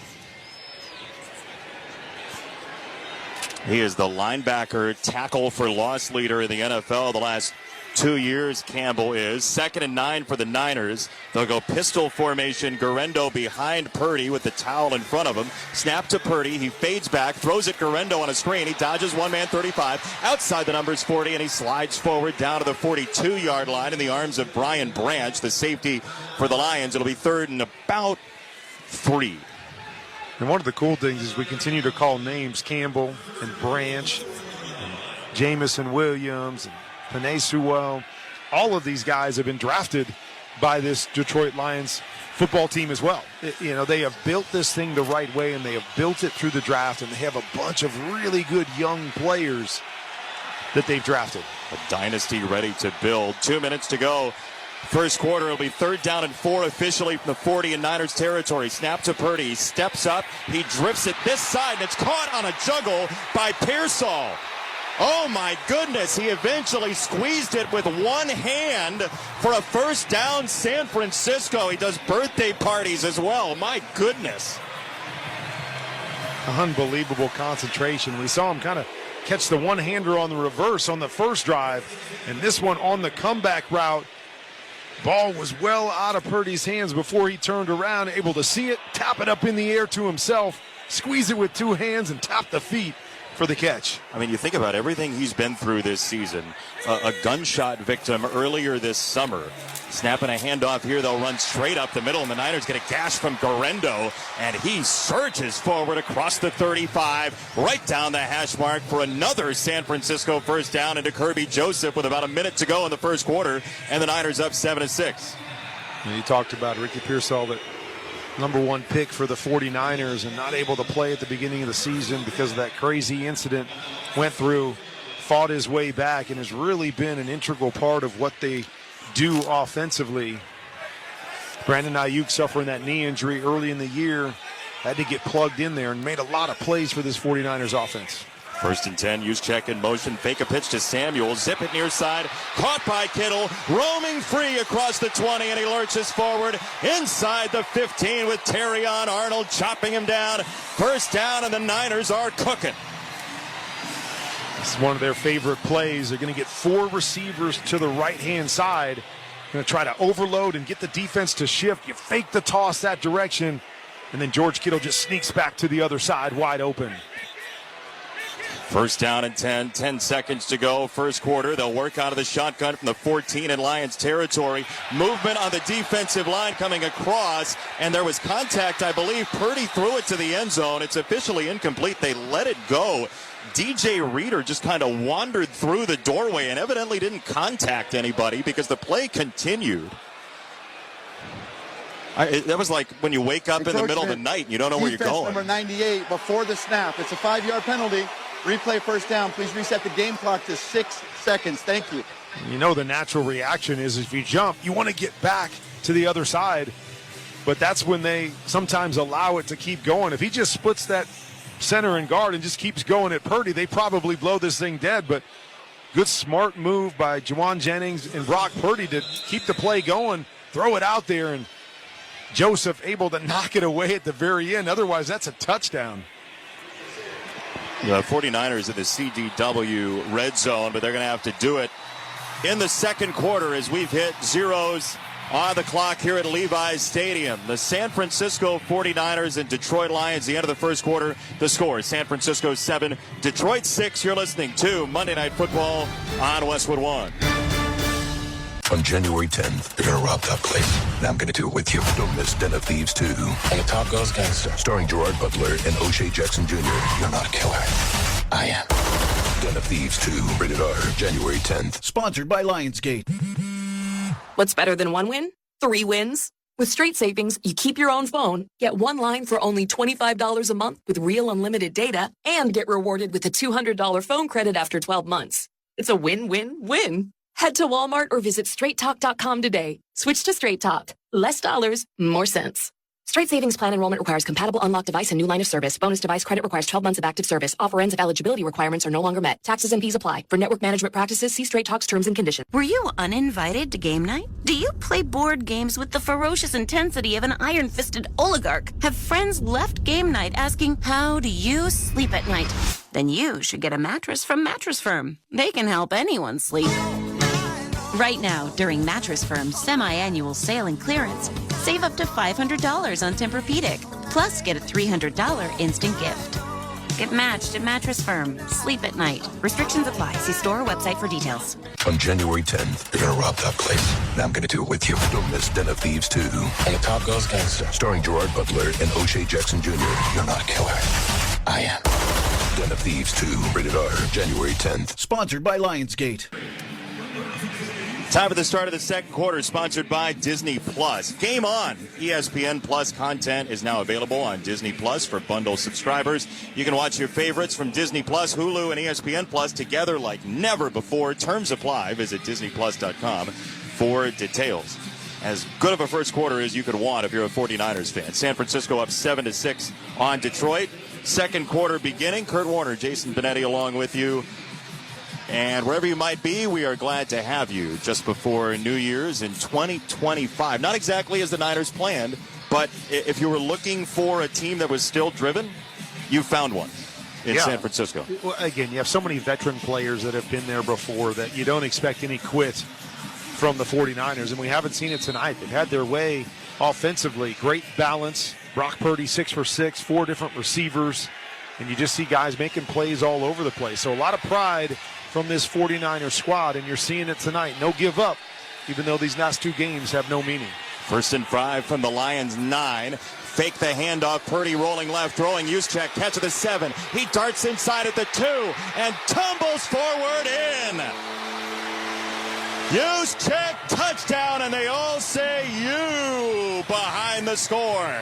He is the linebacker tackle for loss leader in the NFL the last 2 years. Campbell is 2nd and 9 for the Niners. They'll go pistol formation. Garendo behind Purdy with the towel in front of him. Snap to Purdy. He fades back, throws it Garendo on a screen. He dodges one man 35 outside the numbers 40, and he slides forward down to the 42-yard line in the arms of Brian Branch, the safety for the Lions. It'll be 3rd and about 3. And one of the cool things is we continue to call names Campbell and Branch and Jamison Williams and Penei Sewell. All of these guys have been drafted by this Detroit Lions football team as well. They have built this thing the right way, and they have built it through the draft, and they have a bunch of really good young players that they've drafted. A dynasty ready to build. 2 minutes to go. First quarter, it'll be 3rd down and 4 officially from the 40 in Niners territory. Snap to Purdy. He steps up. He drifts it this side, and it's caught on a juggle by Pearsall. Oh, my goodness. He eventually squeezed it with one hand for a first down, San Francisco. He does birthday parties as well. My goodness. Unbelievable concentration. We saw him kind of catch the one-hander on the reverse on the first drive, and this one on the comeback route. Ball was well out of Purdy's hands before he turned around, able to see it, tap it up in the air to himself, squeeze it with 2 hands, and tap the feet for the catch. I mean, you think about everything he's been through this season. A gunshot victim earlier this summer. Snapping a handoff here, they'll run straight up the middle, and the Niners get a gash from Garendo, and he surges forward across the 35, right down the hash mark for another San Francisco first down into Kirby Joseph with about a minute to go in the first quarter, and the Niners up 7-6. And you talked about Ricky Pearsall, that #1 pick for the 49ers, and not able to play at the beginning of the season because of that crazy incident. Went through, fought his way back, and has really been an integral part of what they do offensively. Brandon Ayuk suffering that knee injury early in the year, had to get plugged in there and made a lot of plays for this 49ers offense. First and 10, Juszczyk in motion, fake a pitch to Samuel, zip it near side, caught by Kittle, roaming free across the 20, and he lurches forward inside the 15 with Terrion Arnold chopping him down. First down, and the Niners are cooking. This is one of their favorite plays. They're going to get 4 receivers to the right-hand side. Going to try to overload and get the defense to shift. You fake the toss that direction, and then George Kittle just sneaks back to the other side wide open. First down and 10 seconds to go. First quarter, they'll work out of the shotgun from the 14 in Lions territory. Movement on the defensive line coming across, and there was contact, I believe. Purdy threw it to the end zone. It's officially incomplete. They let it go. DJ Reader just kind of wandered through the doorway and evidently didn't contact anybody because the play continued. That was like when you wake up in the middle of the night and you don't know where you're going. Number 98 before the snap. It's a 5-yard penalty. Replay first down. Please reset the game clock to 6 seconds. Thank you. You know the natural reaction is if you jump, you want to get back to the other side. But that's when they sometimes allow it to keep going. If he just splits that center and guard and just keeps going at Purdy, they probably blow this thing dead. But good smart move by Juwan Jennings and Brock Purdy to keep the play going, throw it out there, and Joseph able to knock it away at the very end. Otherwise, that's a touchdown. The 49ers in the CDW red zone, but they're going to have to do it in the second quarter as we've hit zeros on the clock here at Levi's Stadium. The San Francisco 49ers and Detroit Lions, the end of the first quarter. The score, San Francisco 7, Detroit 6. You're listening to Monday Night Football on Westwood One. On January 10th, you're gonna rob that place. Now I'm gonna do it with you. Don't miss Den of Thieves 2. And the Top Girls Gangster. Starring Gerard Butler and O'Shea Jackson Jr. You're not a killer. I am. Den of Thieves 2. Rated R. January 10th. Sponsored by Lionsgate. What's better than 1 win? 3 wins. With Straight Savings, you keep your own phone, get 1 line for only $25 a month with real unlimited data, and get rewarded with a $200 phone credit after 12 months. It's a win-win-win. Head to Walmart or visit straighttalk.com today. Switch to Straight Talk. Less dollars, more sense. Straight Savings Plan enrollment requires compatible unlocked device and new line of service. Bonus device credit requires 12 months of active service. Offer ends if eligibility requirements are no longer met. Taxes and fees apply. For network management practices, see Straight Talk's terms and conditions. Were you uninvited to game night? Do you play board games with the ferocious intensity of an iron-fisted oligarch? Have friends left game night asking, how do you sleep at night? Then you should get a mattress from Mattress Firm. They can help anyone sleep. Right now, during Mattress Firm's semi-annual sale and clearance, save up to $500 on Tempur-Pedic, plus get a $300 instant gift. Get matched at Mattress Firm. Sleep at night. Restrictions apply. See store or website for details. On January 10th, you're gonna rob that place. Now I'm gonna do it with you. Don't miss Den of Thieves 2. And the Top Girls Gangster. Starring Gerard Butler and O'Shea Jackson Jr. You're not a killer. I am. Den of Thieves 2. Rated R. January 10th. Sponsored by Lionsgate. Time for the start of the second quarter, sponsored by Disney Plus. Game on! ESPN Plus content is now available on Disney Plus for bundle subscribers. You can watch your favorites from Disney Plus, Hulu, and ESPN Plus together like never before. Terms apply. Visit DisneyPlus.com for details. As good of a first quarter as you could want if you're a 49ers fan. San Francisco up 7-6 on Detroit. Second quarter beginning. Kurt Warner, Jason Benetti along with you. And wherever you might be, we are glad to have you just before New Year's in 2025. Not exactly as the Niners planned, but if you were looking for a team that was still driven, you found one in San Francisco. Well, again, you have so many veteran players that have been there before that you don't expect any quit from the 49ers, and we haven't seen it tonight. They've had their way offensively. Great balance. Brock Purdy 6 for 6, 4 different receivers, and you just see guys making plays all over the place. So a lot of pride from this 49er squad, and you're seeing it tonight. No give up, even though these last 2 games have no meaning. First and 5 from the Lions 9. Fake the handoff. Purdy rolling left, throwing Juszczyk. Catch at the 7. He darts inside at the 2 and tumbles forward in. Juszczyk touchdown, and they all say you behind the score.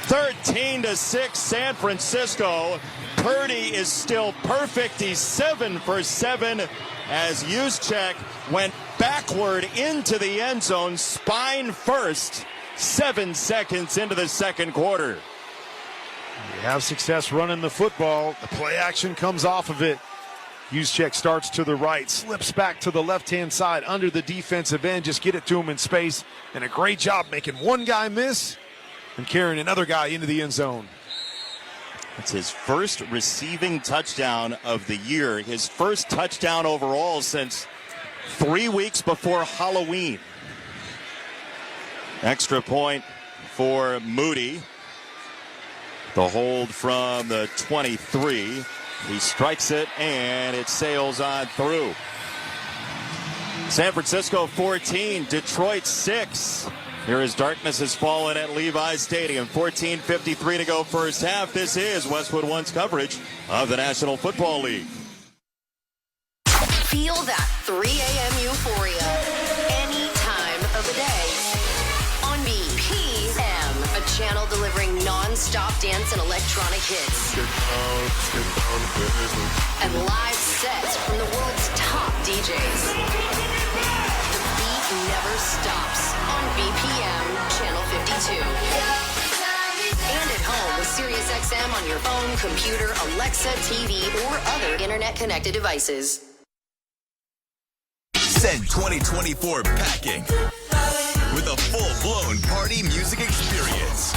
13-6 San Francisco. Purdy is still perfect. He's 7 for 7 as Juszczyk went backward into the end zone, spine first, 7 seconds into the second quarter. They have success running the football. The play action comes off of it. Juszczyk starts to the right, slips back to the left-hand side under the defensive end. Just get it to him in space. And a great job making one guy miss and carrying another guy into the end zone. It's his first receiving touchdown of the year. His first touchdown overall since 3 weeks before Halloween. Extra point for Moody. The hold from the 23. He strikes it, and it sails on through. San Francisco 14, Detroit 6. Here as darkness has fallen at Levi's Stadium. 14:53 to go first half. This is Westwood One's coverage of the National Football League. Feel that 3 a.m. euphoria any time of the day on BPM, a channel delivering non-stop dance and electronic hits. And live sets from the world's top DJs. The beat never stops on BPM Channel 52. And at home with SiriusXM on your phone, computer, Alexa, TV, or other internet-connected devices. Send 2024 packing with a full-blown party music experience.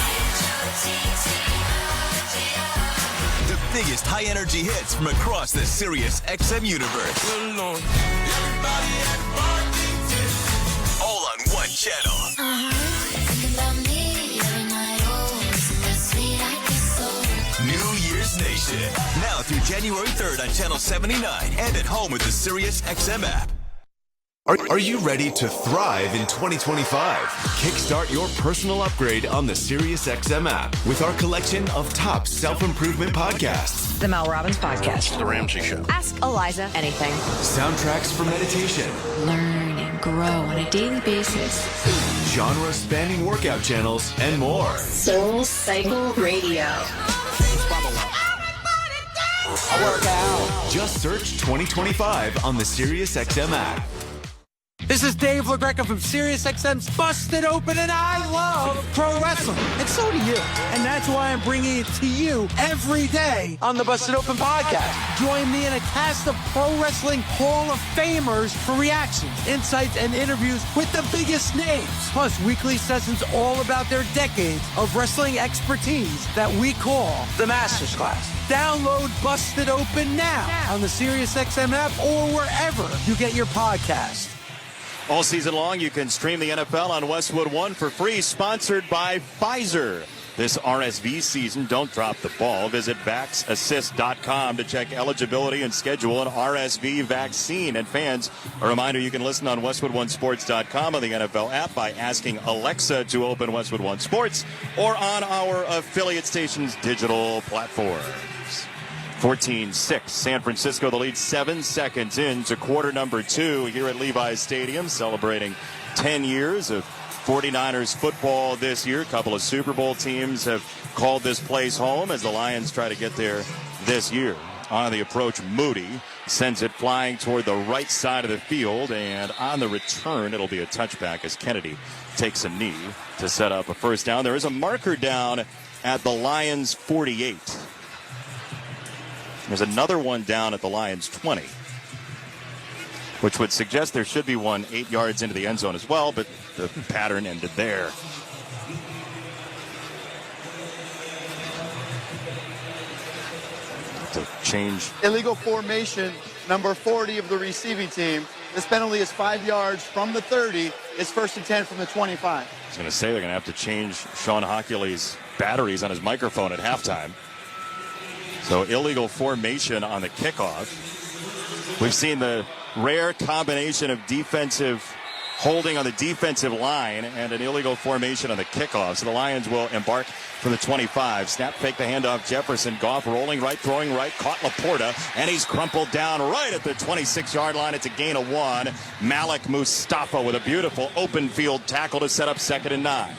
The biggest high-energy hits from across the SiriusXM universe. All on one channel. New Year's Nation. Now through January 3rd on Channel 79 and at home with the SiriusXM app. Are you ready to thrive in 2025? Kickstart your personal upgrade on the SiriusXM app with our collection of top self-improvement podcasts. The Mel Robbins Podcast. The Ramsey Show. Ask Eliza anything. Soundtracks for meditation. Learn and grow on a daily basis. Genre-spanning workout channels and more. Soul Cycle Radio. I work out. Just search 2025 on the SiriusXM app. This is Dave LaGreca from SiriusXM's Busted Open, and I love pro wrestling. And so do you. And that's why I'm bringing it to you every day on the Busted Open podcast. Join me in a cast of pro wrestling Hall of Famers for reactions, insights, and interviews with the biggest names. Plus, weekly sessions all about their decades of wrestling expertise that we call the Masters Class. Download Busted Open now on the SiriusXM app or wherever you get your podcasts. All season long, you can stream the NFL on Westwood One for free, sponsored by Pfizer. This RSV season, don't drop the ball. Visit VaxAssist.com to check eligibility and schedule an RSV vaccine. And fans, a reminder, you can listen on WestwoodOneSports.com on the NFL app by asking Alexa to open Westwood One Sports or on our affiliate station's digital platforms. 14-6, San Francisco, the lead 7 seconds into quarter number 2 here at Levi's Stadium, celebrating 10 years of 49ers football this year. A couple of Super Bowl teams have called this place home as the Lions try to get there this year. On the approach, Moody sends it flying toward the right side of the field, and on the return, it'll be a touchback as Kennedy takes a knee to set up a first down. There is a marker down at the Lions 48. There's another one down at the Lions 20, which would suggest there should be one 8 yards into the end zone as well, but the pattern ended there. To change. Illegal formation, number 40 of the receiving team. This penalty is 5 yards from the 30. It's 1st and 10 from the 25. I was going to say they're going to have to change Sean Hockley's batteries on his microphone at halftime. So illegal formation on the kickoff. We've seen the rare combination of defensive holding on the defensive line and an illegal formation on the kickoff. So the Lions will embark from the 25. Snap, fake the handoff. Jefferson, Goff rolling right, throwing right, caught Laporta, and he's crumpled down right at the 26-yard line. It's a gain of 1. Malik Mustafa with a beautiful open field tackle to set up 2nd and 9.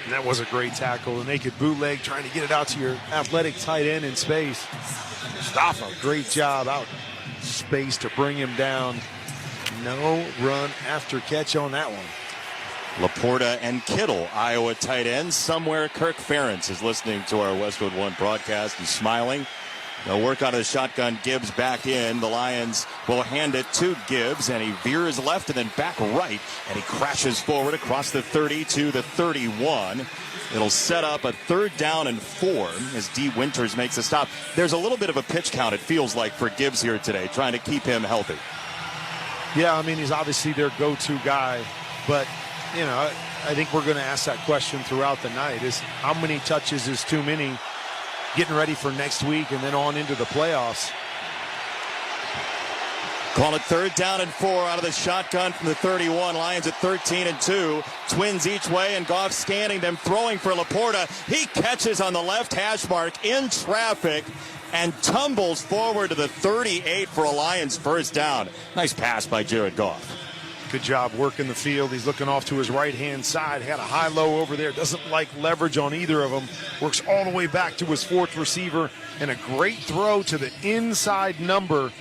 And that was a great tackle. A naked bootleg trying to get it out to your athletic tight end in space. Mustafa, great job out space to bring him down. No run after catch on that one. Laporta and Kittle, Iowa tight ends. Somewhere Kirk Ferentz is listening to our Westwood One broadcast and smiling. They'll work out of the shotgun. Gibbs back in. The Lions will hand it to Gibbs, and he veers left and then back right, and he crashes forward across the 30 to the 31. It'll set up a 3rd down and 4 as D. Winters makes a stop. There's a little bit of a pitch count, it feels like, for Gibbs here today, trying to keep him healthy. Yeah, I mean, he's obviously their go-to guy, but, you know, I think we're going to ask that question throughout the night is how many touches is too many getting ready for next week and then on into the playoffs. Call it 3rd down and 4 out of the shotgun from the 31. Lions at 13 and 2. Twins each way, and Goff scanning them, throwing for Laporta. He catches on the left hash mark in traffic and tumbles forward to the 38 for a Lions first down. Nice pass by Jared Goff. Good job working the field. He's looking off to his right-hand side. Had a high-low over there. Doesn't like leverage on either of them. Works all the way back to his 4th receiver. And a great throw to the inside number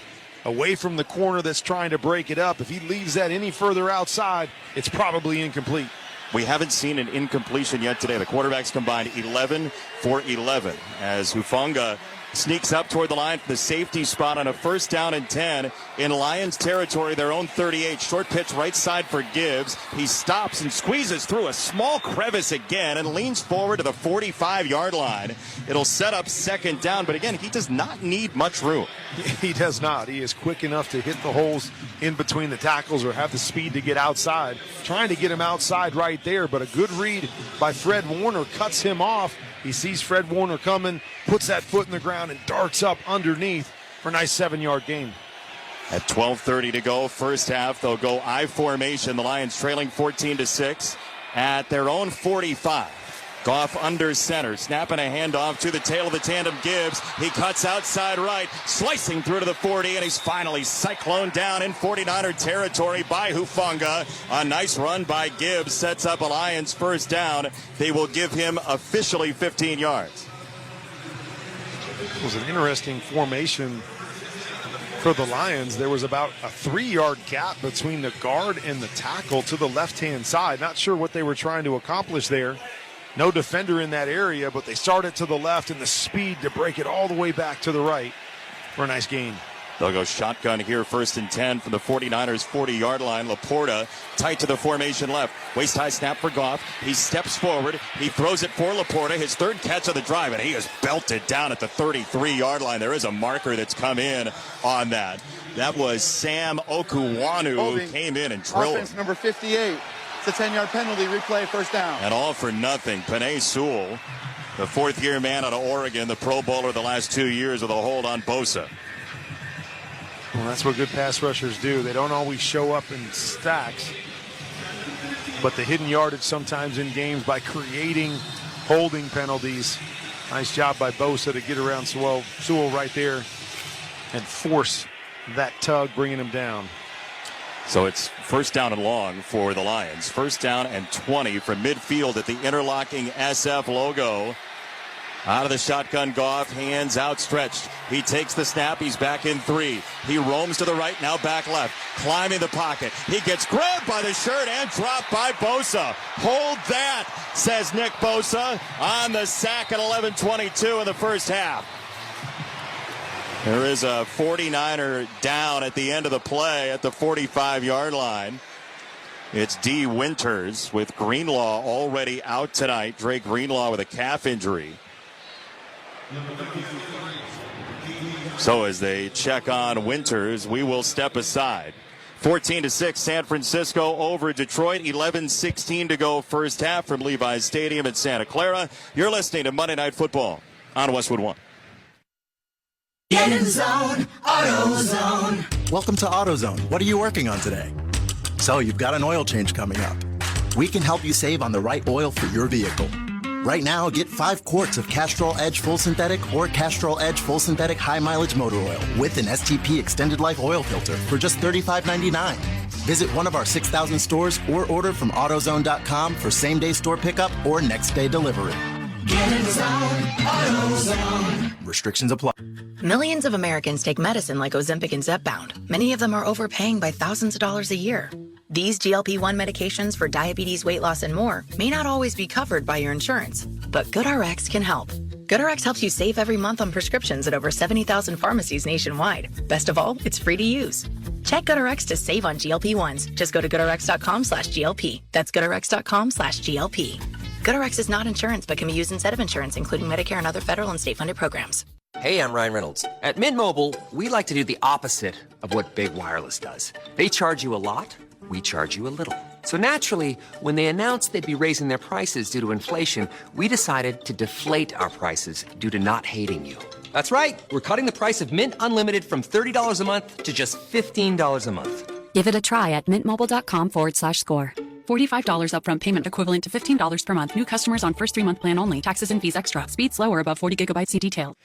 away from the corner that's trying to break it up. If he leaves that any further outside, it's probably incomplete. We haven't seen an incompletion yet today. The quarterbacks combined 11 for 11 as Hufanga sneaks up toward the line for the safety spot on a 1st down and 10 in Lions territory, their own 38. Short pitch right side for Gibbs. He stops and squeezes through a small crevice again and leans forward to the 45-yard line. It'll set up 2nd down, but again, he does not need much room. He does not. He is quick enough to hit the holes in between the tackles or have the speed to get outside. Trying to get him outside right there, but a good read by Fred Warner cuts him off. He sees Fred Warner coming, puts that foot in the ground, and darts up underneath for a nice 7-yard gain. At 12:30 to go, first half, they'll go I formation. The Lions trailing 14-6 at their own 45. Goff under center, snapping a handoff to the tail of the tandem Gibbs. He cuts outside right, slicing through to the 40, and he's finally cycloned down in 49er territory by Hufanga. A nice run by Gibbs sets up a Lions first down. They will give him officially 15 yards. It was an interesting formation for the Lions. There was about a 3-yard gap between the guard and the tackle to the left-hand side. Not sure what they were trying to accomplish there. No defender in that area, but they started to the left and the speed to break it all the way back to the right for a nice gain. They'll go shotgun here, 1st and 10 from the 49ers 40-yard line. Laporta tight to the formation left. Waist-high snap for Goff. He steps forward. He throws it for Laporta. His 3rd catch of the drive, and he is belted down at the 33-yard line. There is a marker that's come in on that. That was Sam Okuwanu who came in and drilled him. Offense number 58. It's a 10-yard penalty, replay, first down. And all for nothing. Penei Sewell, the 4th-year man out of Oregon, the Pro Bowler the last 2 years with a hold on Bosa. Well, that's what good pass rushers do. They don't always show up in stacks, but the hidden yardage sometimes in games by creating holding penalties. Nice job by Bosa to get around Sewell right there and force that tug, bringing him down. So it's first down and long for the Lions. First down and 20 from midfield at the interlocking SF logo. Out of the shotgun, Goff, hands outstretched. He takes the snap. He's back in 3. He roams to the right, now back left. Climbing the pocket. He gets grabbed by the shirt and dropped by Bosa. Hold that, says Nick Bosa on the sack at 11:22 in the first half. There is a 49er down at the end of the play at the 45-yard line. It's D. Winters with Greenlaw already out tonight. Drake Greenlaw with a calf injury. So as they check on Winters, we will step aside. 14-6, San Francisco over Detroit. 11:16 to go first half from Levi's Stadium in Santa Clara. You're listening to Monday Night Football on Westwood One. Get in the zone, AutoZone. Welcome to AutoZone. What are you working on today? So you've got an oil change coming up. We can help you save on the right oil for your vehicle. Right now, get 5 quarts of Castrol Edge Full Synthetic or Castrol Edge Full Synthetic High Mileage Motor Oil with an STP Extended Life Oil Filter for just $35.99. Visit one of our 6,000 stores or order from AutoZone.com for same-day store pickup or next-day delivery. Get in the zone, AutoZone. Restrictions apply. Millions of Americans take medicine like Ozempic and Zepbound. Many of them are overpaying by thousands of dollars a year. These GLP-1 medications for diabetes, weight loss, and more may not always be covered by your insurance, but GoodRx can help. GoodRx helps you save every month on prescriptions at over 70,000 pharmacies nationwide. Best of all, it's free to use. Check GoodRx to save on GLP-1s. Just go to GoodRx.com/GLP. That's GoodRx.com/GLP. GoodRx is not insurance, but can be used instead of insurance, including Medicare and other federal and state-funded programs. Hey, I'm Ryan Reynolds. At Mint Mobile, we like to do the opposite of what Big Wireless does. They charge you a lot, we charge you a little. So naturally, when they announced they'd be raising their prices due to inflation, we decided to deflate our prices due to not hating you. That's right. We're cutting the price of Mint Unlimited from $30 a month to just $15 a month. Give it a try at mintmobile.com/score. $45 upfront payment equivalent to $15 per month. New customers on first 3-month plan only. Taxes and fees extra. Speed slower above 40 gigabytes. See detail.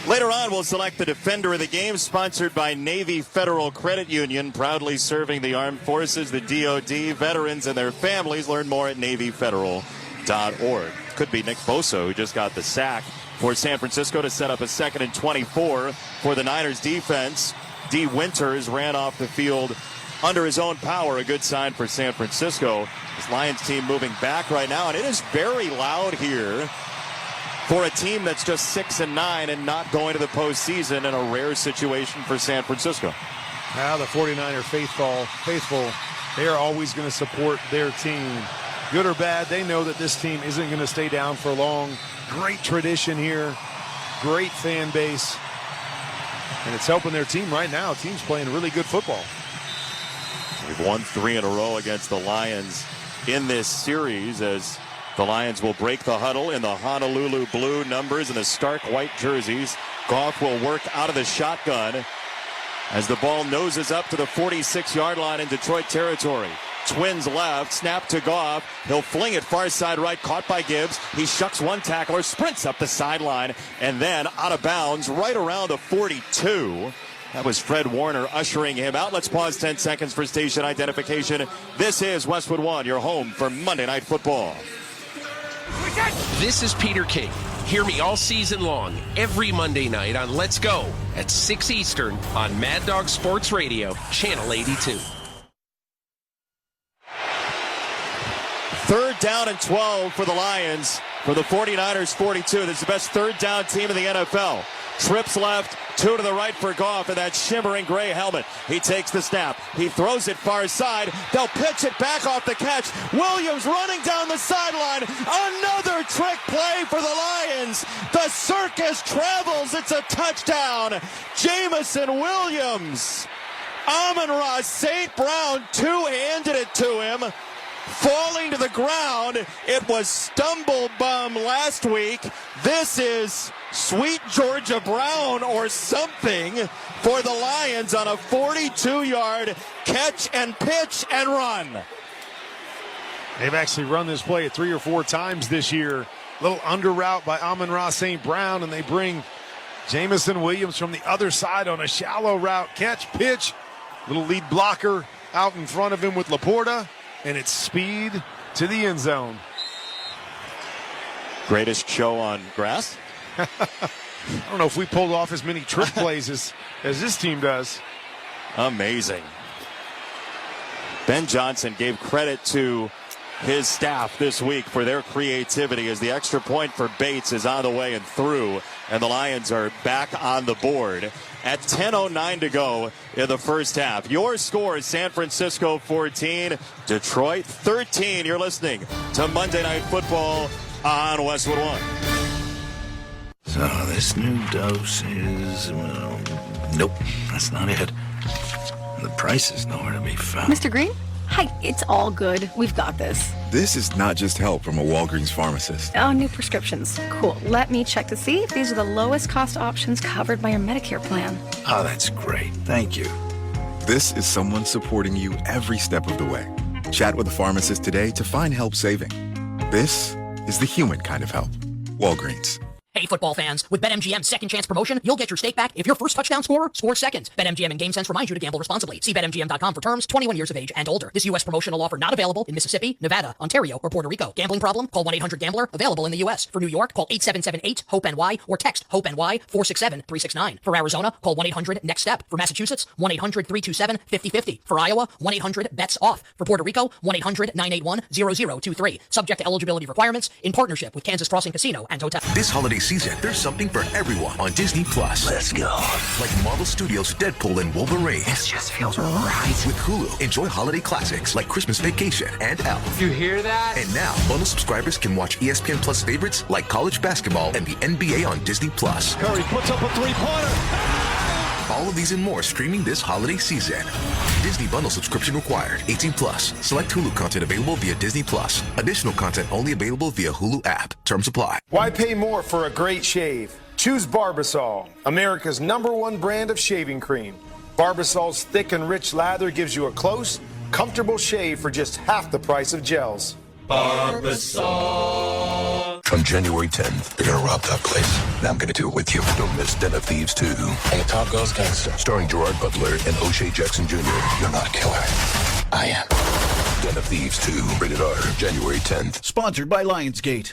Later on, we'll select the defender of the game, sponsored by Navy Federal Credit Union, proudly serving the armed forces, the DOD, veterans, and their families. Learn more at NavyFederal.org. Could be Nick Bosa, who just got the sack for San Francisco to set up a 2nd and 24 for the Niners defense. D. Winters ran off the field under his own power, a good sign for San Francisco. This Lions team moving back right now, and it is very loud here for a team that's just 6-9 and not going to the postseason, in a rare situation for San Francisco. Now the 49er faithful, they are always going to support their team. Good or bad, they know that this team isn't going to stay down for long. Great tradition here, great fan base, and it's helping their team right now. Team's playing really good football. We've won 3 in a row against the Lions in this series, as the Lions will break the huddle in the Honolulu blue numbers and the stark white jerseys. Goff will work out of the shotgun as the ball noses up to the 46-yard line in Detroit territory. Twins left, snap to Goff. He'll fling it far side right, caught by Gibbs. He shucks one tackler, sprints up the sideline, and then out of bounds right around the 42. That was Fred Warner ushering him out. Let's pause 10 seconds for station identification. This is Westwood One, your home for Monday Night Football. This is Peter King. Hear me all season long, every Monday night on Let's Go at 6 Eastern on Mad Dog Sports Radio, Channel 82. 3rd down and 12 for the Lions. For the 49ers, 42. This is the best 3rd down team in the NFL. Trips left, 2 to the right for Goff in that shimmering gray helmet. He takes the snap. He throws it far side. They'll pitch it back off the catch. Williams running down the sideline. Another trick play for the Lions. The circus travels. It's a touchdown. Jamison Williams. Amon-Ra St. Brown two-handed it to him. Falling to the ground. It was stumble bum last week. This is Sweet Georgia Brown or something for the Lions on a 42-yard catch and pitch and run. They've actually run this play 3 or 4 times this year. Little under route by Amon-Ra St. Brown, and they bring Jamison Williams from the other side on a shallow route. Catch, pitch, little lead blocker out in front of him with Laporta, and it's speed to the end zone. Greatest show on grass? I don't know if we pulled off as many trick plays as this team does. Amazing. Ben Johnson gave credit to his staff this week for their creativity as the extra point for Bates is on the way and through, and the Lions are back on the board at 10:09 to go in the first half. Your score is San Francisco 14, Detroit 13. You're listening to Monday Night Football on Westwood One. So this new dose is, well, nope, that's not it. The price is nowhere to be found. Mr. Green? Hi, it's all good. We've got this. This is not just help from a Walgreens pharmacist. Oh, new prescriptions. Cool. Let me check to see if these are the lowest cost options covered by your Medicare plan. Oh, that's great. Thank you. This is someone supporting you every step of the way. Chat with a pharmacist today to find help saving. This is the human kind of help. Walgreens. Hey, Hey, football fans, with BetMGM's second chance promotion, you'll get your stake back if your first touchdown scorer scores second. BetMGM and GameSense remind you to gamble responsibly. See BetMGM.com for terms, 21 years of age and older. This U.S. promotional offer not available in Mississippi, Nevada, Ontario, or Puerto Rico. Gambling problem? Call 1-800-GAMBLER. Available in the U.S. For New York, call 877-8-HOPE-NY or text HOPE-NY 467-369. For Arizona, call 1-800-NEXT-STEP. For Massachusetts, 1-800-327-5050. For Iowa, 1-800-BETS-OFF. For Puerto Rico, 1-800-981-0023. Subject to eligibility requirements in partnership with Kansas Crossing Casino and Hotel. This holiday season, there's something for everyone on Disney Plus. Let's go. Like Marvel Studios' Deadpool and Wolverine. This just feels right. With Hulu, enjoy holiday classics like Christmas Vacation and Elf. You hear that? And now, bundle subscribers can watch ESPN Plus favorites like college basketball and the NBA on Disney Plus. Curry puts up a three-pointer. All of these and more streaming this holiday season. Disney bundle subscription required. 18 plus. Select Hulu content available via Disney Plus. Additional content only available via Hulu app. Terms apply. Why pay more for a great shave? Choose Barbasol, America's #1 brand of shaving cream. Barbasol's thick and rich lather gives you a close, comfortable shave for just half the price of gels. Barbasol. On January 10th, they're gonna rob that place. And I'm gonna do it with you. Don't miss Den of Thieves 2. And the Top Girls Gangster. Starring Gerard Butler and O'Shea Jackson Jr. You're not a killer. I am. Den of Thieves 2. Rated R. January 10th. Sponsored by Lionsgate.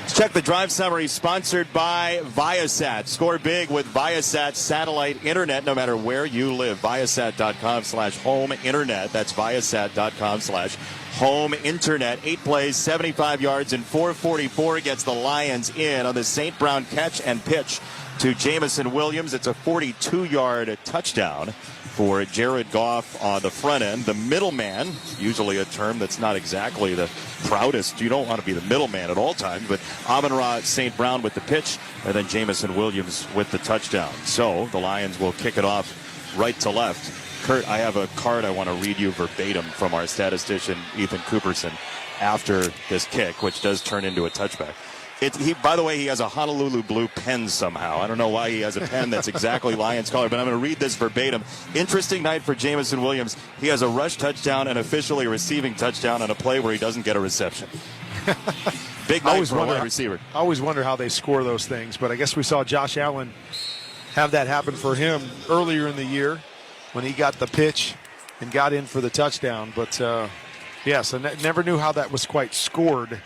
Let's check the drive summary, sponsored by Viasat. Score big with Viasat satellite internet no matter where you live. Viasat.com/home internet. That's Viasat.com/home internet. 8 plays, 75 yards, and 444 gets the Lions in on the St. Brown catch and pitch to Jamison Williams. It's a 42-yard touchdown for Jared Goff on the front end. The middleman, usually a term that's not exactly the proudest. You don't want to be the middleman at all times, but Amon-Ra St. Brown with the pitch, and then Jamison Williams with the touchdown. So the Lions will kick it off right to left. Kurt, I have a card I want to read you verbatim from our statistician, Ethan Cooperson, after this kick, which does turn into a touchback. By the way, he has a Honolulu blue pen somehow. I don't know why he has a pen that's exactly Lions color, but I'm going to read this verbatim. Interesting night for Jamison Williams. He has a rush touchdown and officially a receiving touchdown on a play where he doesn't get a reception. Big night for a wide receiver. I always wonder how they score those things, but I guess we saw Josh Allen have that happen for him earlier in the year when he got the pitch and got in for the touchdown. But, yes, I never knew how that was quite scored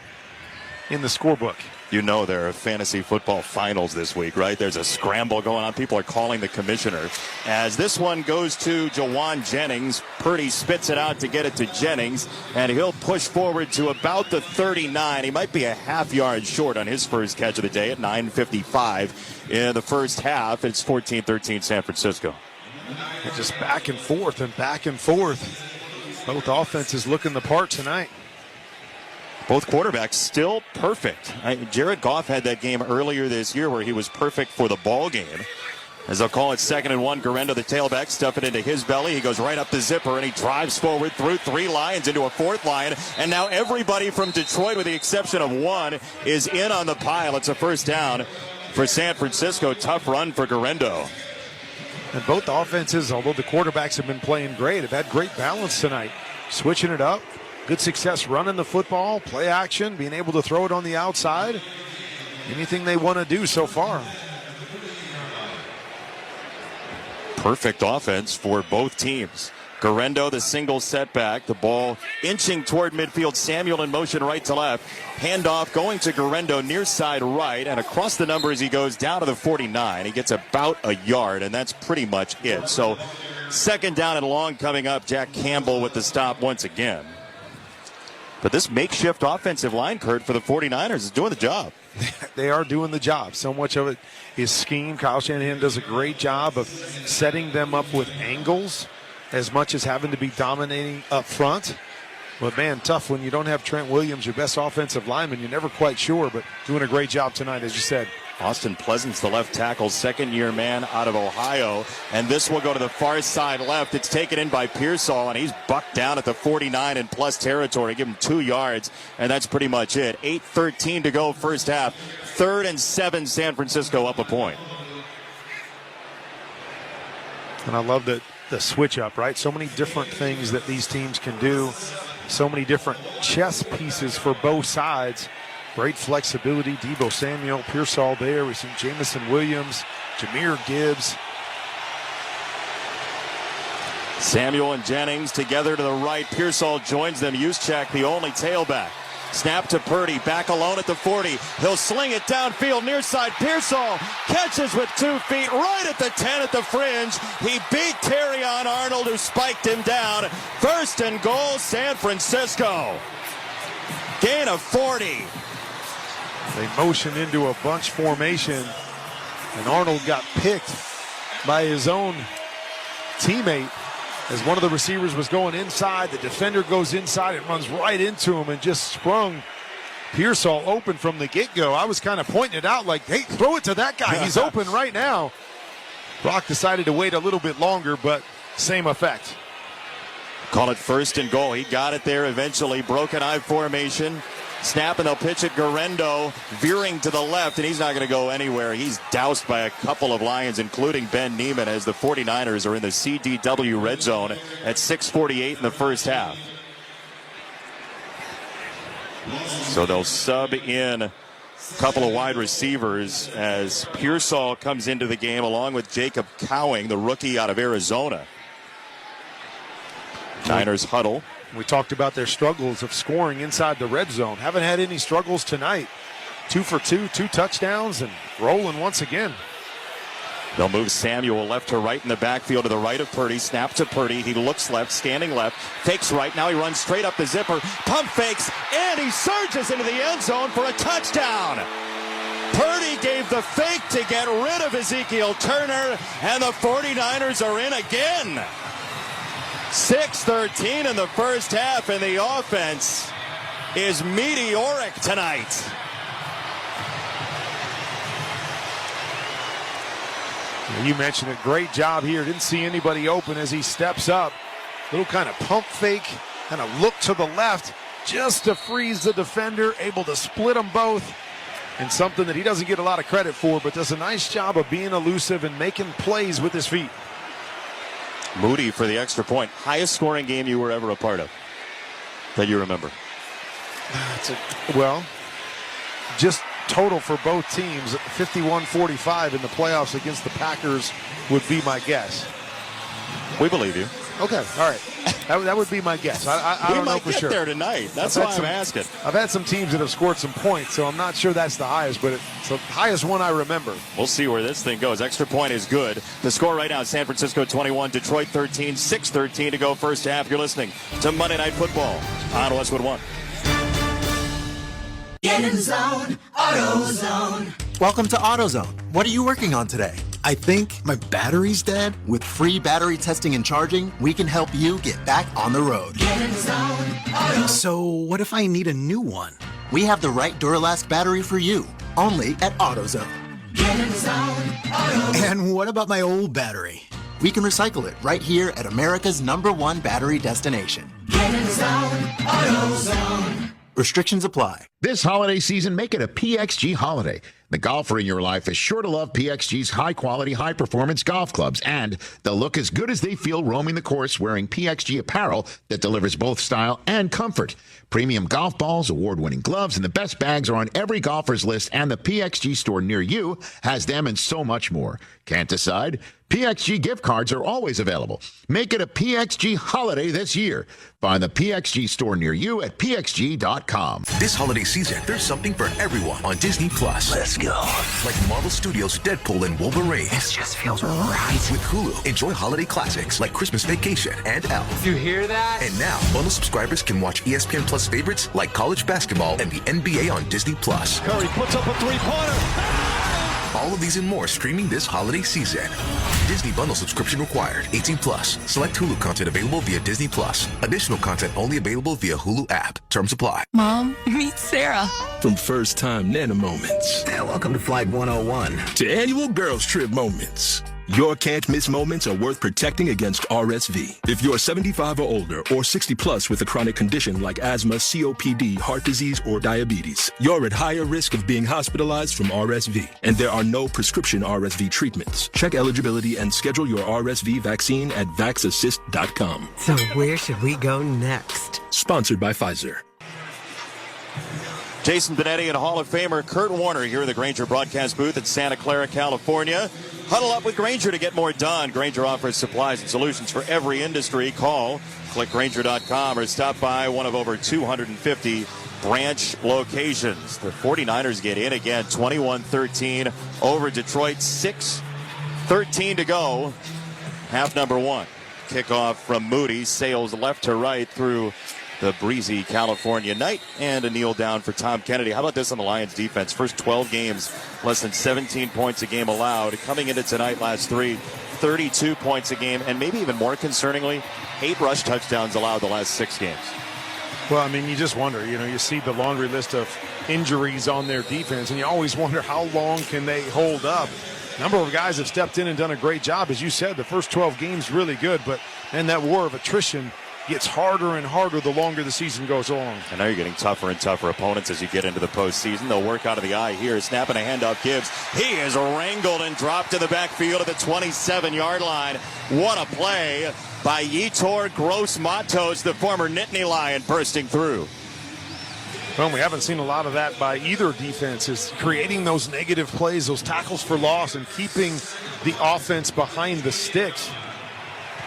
in the scorebook. You know there are fantasy football finals this week, right? There's a scramble going on. People are calling the commissioner. As this one goes to Jawan Jennings, Purdy spits it out to get it to Jennings, and he'll push forward to about the 39. He might be a half yard short on his first catch of the day at 9:55 in the first half. It's 14-13 San Francisco. Just back and forth and back and forth. Both offenses looking the part tonight. Both quarterbacks still perfect. Jared Goff had that game earlier this year where he was perfect for the ball game. As they'll call it 2nd and 1, Guerrero, the tailback, stuff it into his belly. He goes right up the zipper, and he drives forward through 3 Lions into a 4th Lion. And now everybody from Detroit, with the exception of one, is in on the pile. It's a first down for San Francisco. Tough run for Guerrero. And both offenses, although the quarterbacks have been playing great, have had great balance tonight. Switching it up. Good success running the football, play action, being able to throw it on the outside. Anything they want to do so far. Perfect offense for both teams. Guerrero, the single setback, the ball inching toward midfield. Samuel in motion right to left. Handoff going to Guerrero near side right, and across the numbers he goes down to the 49. He gets about a yard, and that's pretty much it. So 2nd down and long coming up. Jack Campbell with the stop once again. But this makeshift offensive line, Kurt, for the 49ers is doing the job. They are doing the job. So much of it is scheme. Kyle Shanahan does a great job of setting them up with angles as much as having to be dominating up front. But, man, tough when you don't have Trent Williams, your best offensive lineman. You're never quite sure, but doing a great job tonight, as you said. Austin Pleasant's the left tackle, 2nd-year man out of Ohio. And this will go to the far side left. It's taken in by Pearsall, and he's bucked down at the 49 and plus territory. Give him 2 yards, and that's pretty much it. 8:13 to go first half. 3rd and 7, San Francisco up a point. And I love the switch up, right? So many different things that these teams can do. So many different chess pieces for both sides. Great flexibility. Deebo Samuel, Pearsall there. We've seen Jamison Williams, Jahmyr Gibbs. Samuel and Jennings together to the right. Pearsall joins them. Juszczyk, the only tailback. Snap to Purdy, back alone at the 40. He'll sling it downfield, near side. Pearsall catches with 2 feet right at the 10 at the fringe. He beat Terrion Arnold, who spiked him down. 1st and goal, San Francisco. Gain of 40. They motioned into a bunch formation, and Arnold got picked by his own teammate. As one of the receivers was going inside, the defender goes inside and runs right into him and just sprung Pearsall open from the get-go. I was kind of pointing it out like, hey, throw it to that guy. He's open right now. Brock decided to wait a little bit longer, but same effect. Call it 1st and goal. He got it there eventually. Broken eye formation. Snap, and they'll pitch it. Guerrero veering to the left, and he's not going to go anywhere. He's doused by a couple of Lions, including Ben Neiman, as the 49ers are in the CDW red zone at 6:48 in the first half. So they'll sub in a couple of wide receivers as Pearsall comes into the game along with Jacob Cowing, the rookie out of Arizona. Niners huddle. We talked about their struggles of scoring inside the red zone. Haven't had any struggles tonight. 2 for 2, 2 touchdowns, and rolling once again. They'll move Samuel left to right in the backfield to the right of Purdy. Snap to Purdy. He looks left, standing left, fakes right. Now he runs straight up the zipper. Pump fakes, and he surges into the end zone for a touchdown. Purdy gave the fake to get rid of Ezekiel Turner, and the 49ers are in again. 6:13 in the first half, and the offense is meteoric tonight. You mentioned it. Great job here. Didn't see anybody open as he steps up. Little kind of pump fake, kind of look to the left just to freeze the defender, able to split them both. And something that he doesn't get a lot of credit for, but does a nice job of being elusive and making plays with his feet. Moody for the extra point. Highest scoring game you were ever a part of that you remember? Well, just total for both teams, 51-45 in the playoffs against the Packers would be my guess. We believe you. Okay, all right. That would be my guess. I don't know for sure. We might get there tonight. That's why I'm asking. I've had some teams that have scored some points, so I'm not sure that's the highest, but it's the highest one I remember. We'll see where this thing goes. Extra point is good. The score right now, San Francisco 21, Detroit 13, 6:13 to go first half. You're listening to Monday Night Football on Westwood One. Get in the zone, AutoZone. Welcome to AutoZone. What are you working on today? I think my battery's dead. With free battery testing and charging, we can help you get back on the road. Get in the zone, AutoZone. So what if I need a new one? We have the right Duralast battery for you, only at AutoZone. Get in the zone, AutoZone. And what about my old battery? We can recycle it right here at America's #1 battery destination. Get in the zone, AutoZone. Restrictions apply. This holiday season, make it a PXG holiday. The golfer in your life is sure to love PXG's high-quality, high-performance golf clubs, and they'll look as good as they feel roaming the course wearing PXG apparel that delivers both style and comfort. Premium golf balls, award-winning gloves, and the best bags are on every golfer's list, and the PXG store near you has them and so much more. Can't decide? PXG gift cards are always available. Make it a PXG holiday this year. Find the PXG store near you at pxg.com. This holiday season, there's something for everyone on Disney Plus. Let's go. Like Marvel Studios' Deadpool and Wolverine. This just feels right. With Hulu, enjoy holiday classics like Christmas Vacation and Elf. You hear that? And now, bundle subscribers can watch ESPN Plus favorites like college basketball and the NBA on Disney Plus. Curry puts up a three-pointer. All of these and more streaming this holiday season. Disney bundle subscription required. 18 plus. Select Hulu content available via Disney Plus. Additional content only available via Hulu app. Terms apply. Mom, meet Sarah. From first time Nana moments. Welcome to Flight 101. To annual girls trip moments. Your can't miss moments are worth protecting against RSV. If you're 75 or older or 60 plus with a chronic condition like asthma, COPD, heart disease, or diabetes, you're at higher risk of being hospitalized from RSV. And there are no prescription RSV treatments. Check eligibility and schedule your RSV vaccine at vaxassist.com. So where should we go next? Sponsored by Pfizer. Jason Benetti and Hall of Famer Kurt Warner here in the Grainger broadcast booth in Santa Clara, California. Huddle up with Grainger to get more done. Grainger offers supplies and solutions for every industry. Call, click Grainger.com, or stop by one of over 250 branch locations. The 49ers get in again, 21-13 over Detroit. 6:13 to go. Half number one. Kickoff from Moody. Sails left to right through the breezy California night, and a kneel down for Tom Kennedy. How about this on the Lions defense? First 12 games, less than 17 points a game allowed. Coming into tonight, last three, 32 points a game, and maybe even more concerningly, 8 rush touchdowns allowed the last 6 games. Well, I mean, you just wonder, you see the laundry list of injuries on their defense, and you always wonder how long can they hold up. A number of guys have stepped in and done a great job. As you said, the first 12 games really good, but then that war of attrition gets harder and harder the longer the season goes along. And now you're getting tougher and tougher opponents as you get into the postseason. They'll work out of the eye here. Snapping a handoff, Gibbs. He is wrangled and dropped in the backfield at the 27-yard line. What a play by Yetur Gross-Matos, the former Nittany Lion, bursting through. Well, we haven't seen a lot of that by either defense, is creating those negative plays, those tackles for loss, and keeping the offense behind the sticks.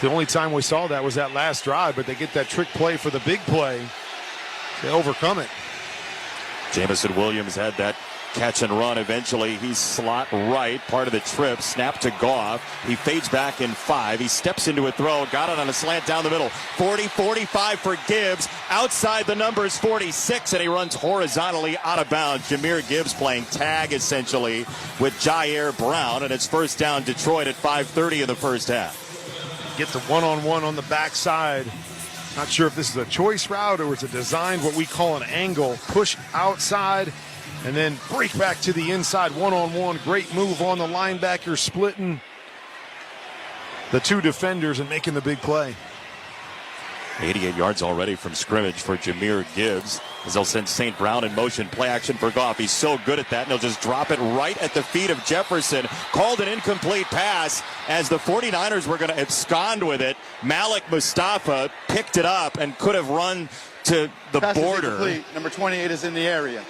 The only time we saw that was that last drive, but they get that trick play for the big play to overcome it. Jamison Williams had that catch and run eventually. He's slot right, part of the trip. Snap to Goff. He fades back in 5. He steps into a throw, got it on a slant down the middle. 40-45 for Gibbs. Outside the numbers 46, and he runs horizontally out of bounds. Jahmyr Gibbs playing tag essentially with Jair Brown, and it's first down Detroit at 5:30 in the first half. Get the one-on-one on the backside. Not sure if this is a choice route or it's a designed, what we call an angle. Push outside and then break back to the inside. One-on-one. Great move on the linebacker, splitting the 2 defenders and making the big play. 88 yards already from scrimmage for Jahmyr Gibbs, as they'll send St. Brown in motion. Play action for Goff. He's so good at that, and he'll just drop it right at the feet of Jefferson. Called an incomplete pass as the 49ers were going to abscond with it. Malik Mustafa picked it up and could have run to the Pass is border. incomplete. Number 28 is in the area.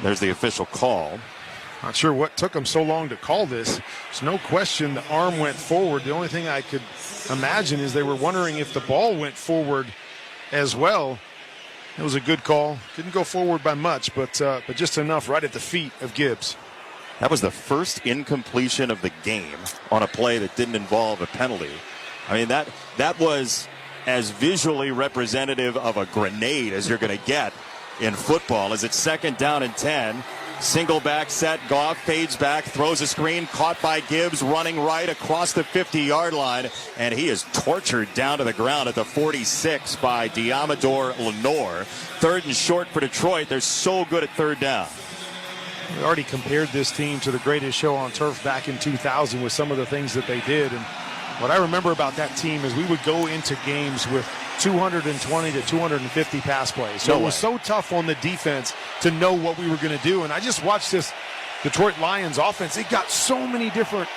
There's the official call. Not sure what took them so long to call this. There's no question the arm went forward. The only thing I could imagine is they were wondering if the ball went forward as well. It was a good call. Didn't go forward by much, but just enough right at the feet of Gibbs. That was the first incompletion of the game on a play that didn't involve a penalty. I mean, that was as visually representative of a grenade as you're going to get in football. As it's second down and 10. Single back set. Goff fades back, throws a screen, caught by Gibbs, running right across the 50-yard line, and he is tortured down to the ground at the 46 by Diamador Lenore. 3rd and short for Detroit. They're so good at third down. We already compared this team to the greatest show on turf back in 2000 with some of the things that they did. And what I remember about that team is we would go into games with 220 to 250 pass plays. So it was so tough on the defense to know what we were going to do. And I just watched this Detroit Lions offense. It got so many different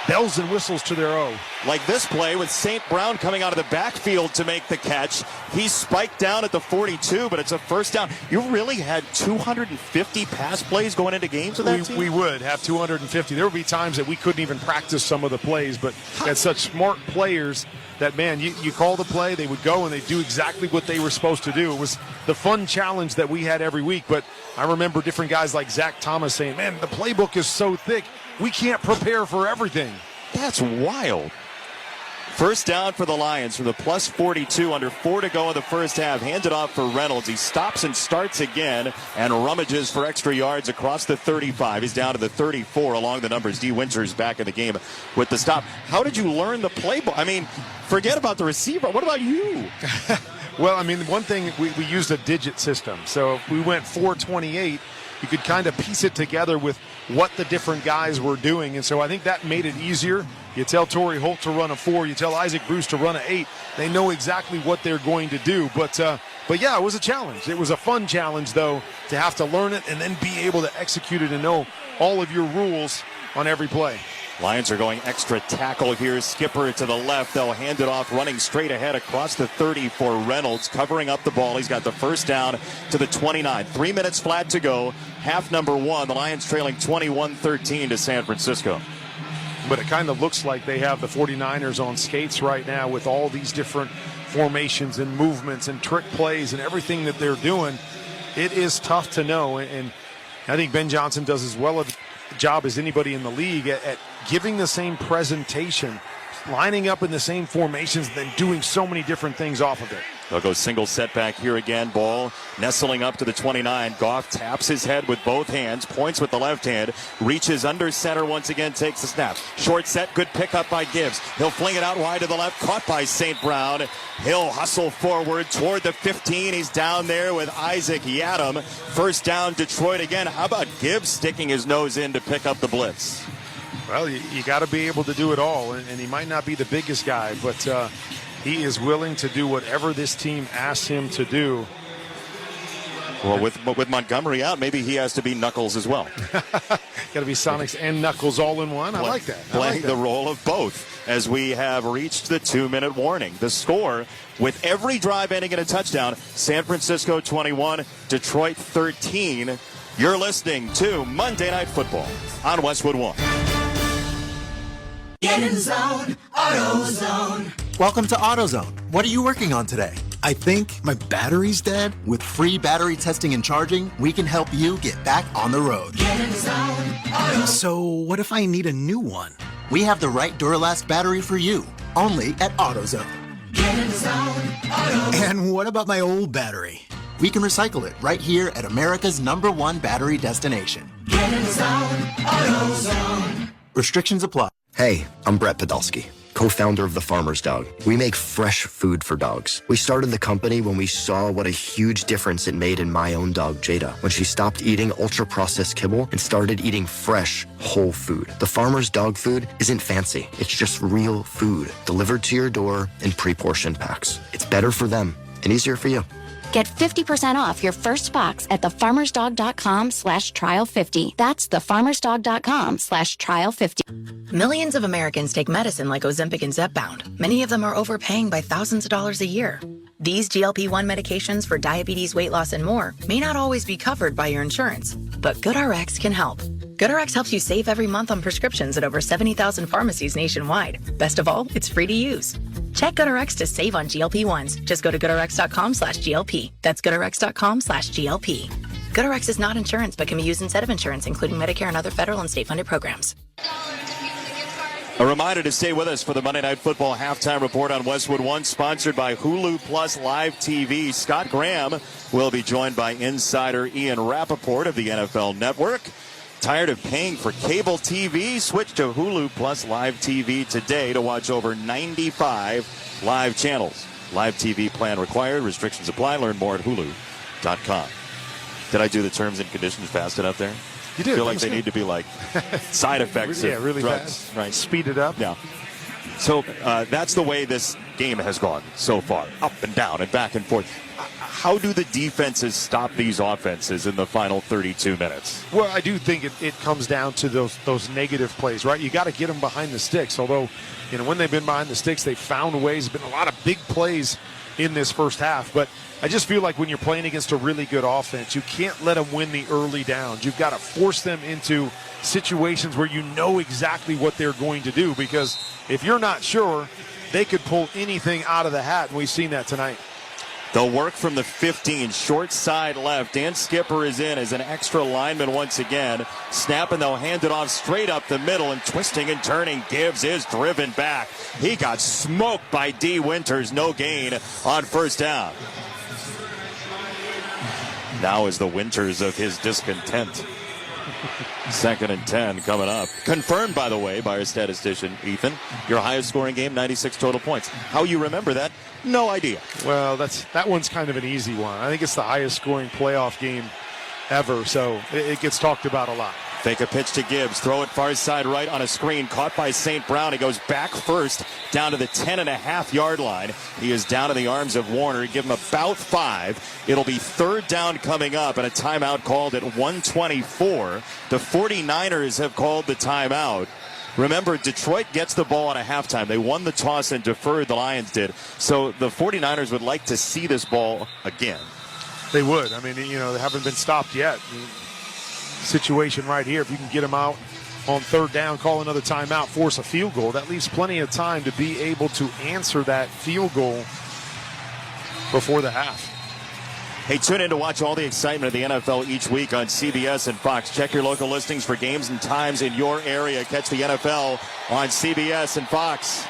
bells and whistles to their own. Like this play with St. Brown coming out of the backfield to make the catch. He's spiked down at the 42, but it's a first down. You really had 250 pass plays going into games with that team? We would have 250. There would be times that we couldn't even practice some of the plays, but had such smart players that, man, you call the play, they would go and they do exactly what they were supposed to do. It was the fun challenge that we had every week, but I remember different guys like Zach Thomas saying, man, the playbook is so thick, we can't prepare for everything. That's wild. First down for the Lions from the plus 42, under 4 to go in the first half. Hands it off for Reynolds. He stops and starts again and rummages for extra yards across the 35. He's down to the 34 along the numbers. D. Winters back in the game with the stop. How did you learn the playbook? I mean, forget about the receiver. What about you? Well, I mean, one thing, we used a digit system. So if we went 428, you could kind of piece it together with what the different guys were doing. And so I think that made it easier. You tell Torrey Holt to run a 4. You tell Isaac Bruce to run an 8. They know exactly what they're going to do. But yeah, it was a challenge. It was a fun challenge, though, to have to learn it and then be able to execute it and know all of your rules on every play. Lions are going extra tackle here. Skipper to the left. They'll hand it off, running straight ahead across the 30 for Reynolds, covering up the ball. He's got the first down to the 29. 3 minutes flat to go. Half number one. The Lions trailing 21-13 to San Francisco. But it kind of looks like they have the 49ers on skates right now with all these different formations and movements and trick plays and everything that they're doing. It is tough to know, and I think Ben Johnson does as well a job as anybody in the league at giving the same presentation, lining up in the same formations, then doing so many different things off of it. They'll go single setback here again. Ball nestling up to the 29. Goff taps his head with both hands, points with the left hand, reaches under center once again, takes the snap. Short set, good pickup by Gibbs. He'll fling it out wide to the left, caught by St. Brown. He'll hustle forward toward the 15. He's down there with Isaac Yadam. First down, Detroit again. How about Gibbs sticking his nose in to pick up the blitz? Well, you got to be able to do it all, and he might not be the biggest guy, but he is willing to do whatever this team asks him to do. Well, with Montgomery out, maybe he has to be Knuckles as well. Got to be Sonics and Knuckles all in one. I like that. Playing the role of both as we have reached the 2-minute warning. The score, with every drive ending in a touchdown, San Francisco 21, Detroit 13. You're listening to Monday Night Football on Westwood One. Get in the zone, AutoZone. Welcome to AutoZone. What are you working on today? I think my battery's dead. With free battery testing and charging, we can help you get back on the road. Get in the zone, So what if I need a new one? We have the right Duralast battery for you, only at AutoZone. Get in the zone, AutoZone. And what about my old battery? We can recycle it right here at America's #1 battery destination. Get in the zone, AutoZone. Restrictions apply. Hey, I'm Brett Podolsky, co-founder of The Farmer's Dog. We make fresh food for dogs. We started the company when we saw what a huge difference it made in my own dog, Jada, when she stopped eating ultra-processed kibble and started eating fresh, whole food. The Farmer's Dog food isn't fancy. It's just real food delivered to your door in pre-portioned packs. It's better for them and easier for you. Get 50% off your first box at thefarmersdog.com/trial50. That's thefarmersdog.com/trial50. Millions of Americans take medicine like Ozempic and Zepbound. Many of them are overpaying by thousands of dollars a year. These GLP-1 medications for diabetes, weight loss, and more may not always be covered by your insurance, but GoodRx can help. GoodRx helps you save every month on prescriptions at over 70,000 pharmacies nationwide. Best of all, it's free to use. Check GoodRx to save on GLP-1s. Just go to goodrx.com/GLP. That's goodrx.com/GLP. GoodRx is not insurance, but can be used instead of insurance, including Medicare and other federal and state-funded programs. A reminder to stay with us for the Monday Night Football halftime report on Westwood One, sponsored by Hulu Plus Live TV. Scott Graham will be joined by insider Ian Rappaport of the NFL Network. Tired of paying for cable TV? Switch to Hulu Plus Live TV today to watch over 95 live channels. Live TV plan required. Restrictions apply. Learn more at hulu.com. Did I do the terms and conditions fast enough there? You did. I feel like they need to be like side effects of really drugs. fast. Right. Speed it up. Yeah. So that's the way this game has gone so far. Up and down and back and forth. How do the defenses stop these offenses in the final 32 minutes? Well, I do think it comes down to those negative plays, right? You got to get them behind the sticks. Although, when they've been behind the sticks, they've found ways. There's been a lot of big plays in this first half. But I just feel like when you're playing against a really good offense, you can't let them win the early downs. You've got to force them into situations where you know exactly what they're going to do. Because if you're not sure, they could pull anything out of the hat. And we've seen that tonight. They'll work from the 15, short side left. Dan Skipper is in as an extra lineman once again. Snap, and they'll hand it off straight up the middle, and twisting and turning. Gibbs is driven back. He got smoked by D. Winters. No gain on first down. Now is the Winters of his discontent. 2nd and 10 coming up. Confirmed, by the way, by our statistician, Ethan. Your highest scoring game, 96 total points. How you remember that? No idea. Well, that one's kind of an easy one. I think it's the highest scoring playoff game ever, so it gets talked about a lot. Fake a pitch to Gibbs. Throw it far side right on a screen. Caught by St. Brown. He goes back first down to the 10.5-yard line. He is down in the arms of Warner. Give him about 5. It'll be third down coming up, and a timeout called at 1:24. The 49ers have called the timeout. Remember, Detroit gets the ball at a halftime. They won the toss and deferred, the Lions did. So the 49ers would like to see this ball again. They would. I mean, they haven't been stopped yet. Situation right here, if you can get them out on third down, call another timeout, force a field goal, that leaves plenty of time to be able to answer that field goal before the half. Hey, tune in to watch all the excitement of the NFL each week on CBS and Fox. Check your local listings for games and times in your area. Catch the NFL on CBS and Fox.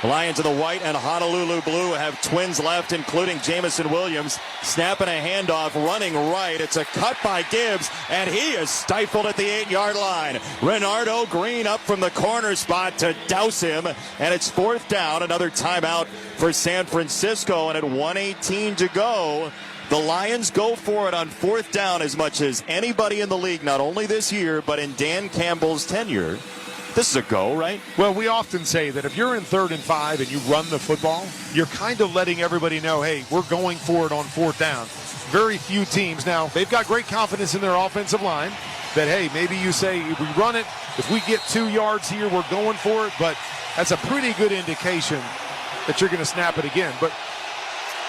The Lions in the white and Honolulu blue have twins left, including Jamison Williams. Snapping a handoff, running right. It's a cut by Gibbs, and he is stifled at the 8-yard line. Renardo Green up from the corner spot to douse him, and it's fourth down. Another timeout for San Francisco, and at 1:18 to go, the Lions go for it on fourth down as much as anybody in the league, not only this year, but in Dan Campbell's tenure. This is a go, right? Well, we often say that if you're in 3rd and 5 and you run the football, you're kind of letting everybody know, hey, we're going for it on fourth down. Very few teams. Now, they've got great confidence in their offensive line that, hey, maybe you say, if we run it, if we get 2 yards here, we're going for it. But that's a pretty good indication that you're going to snap it again. But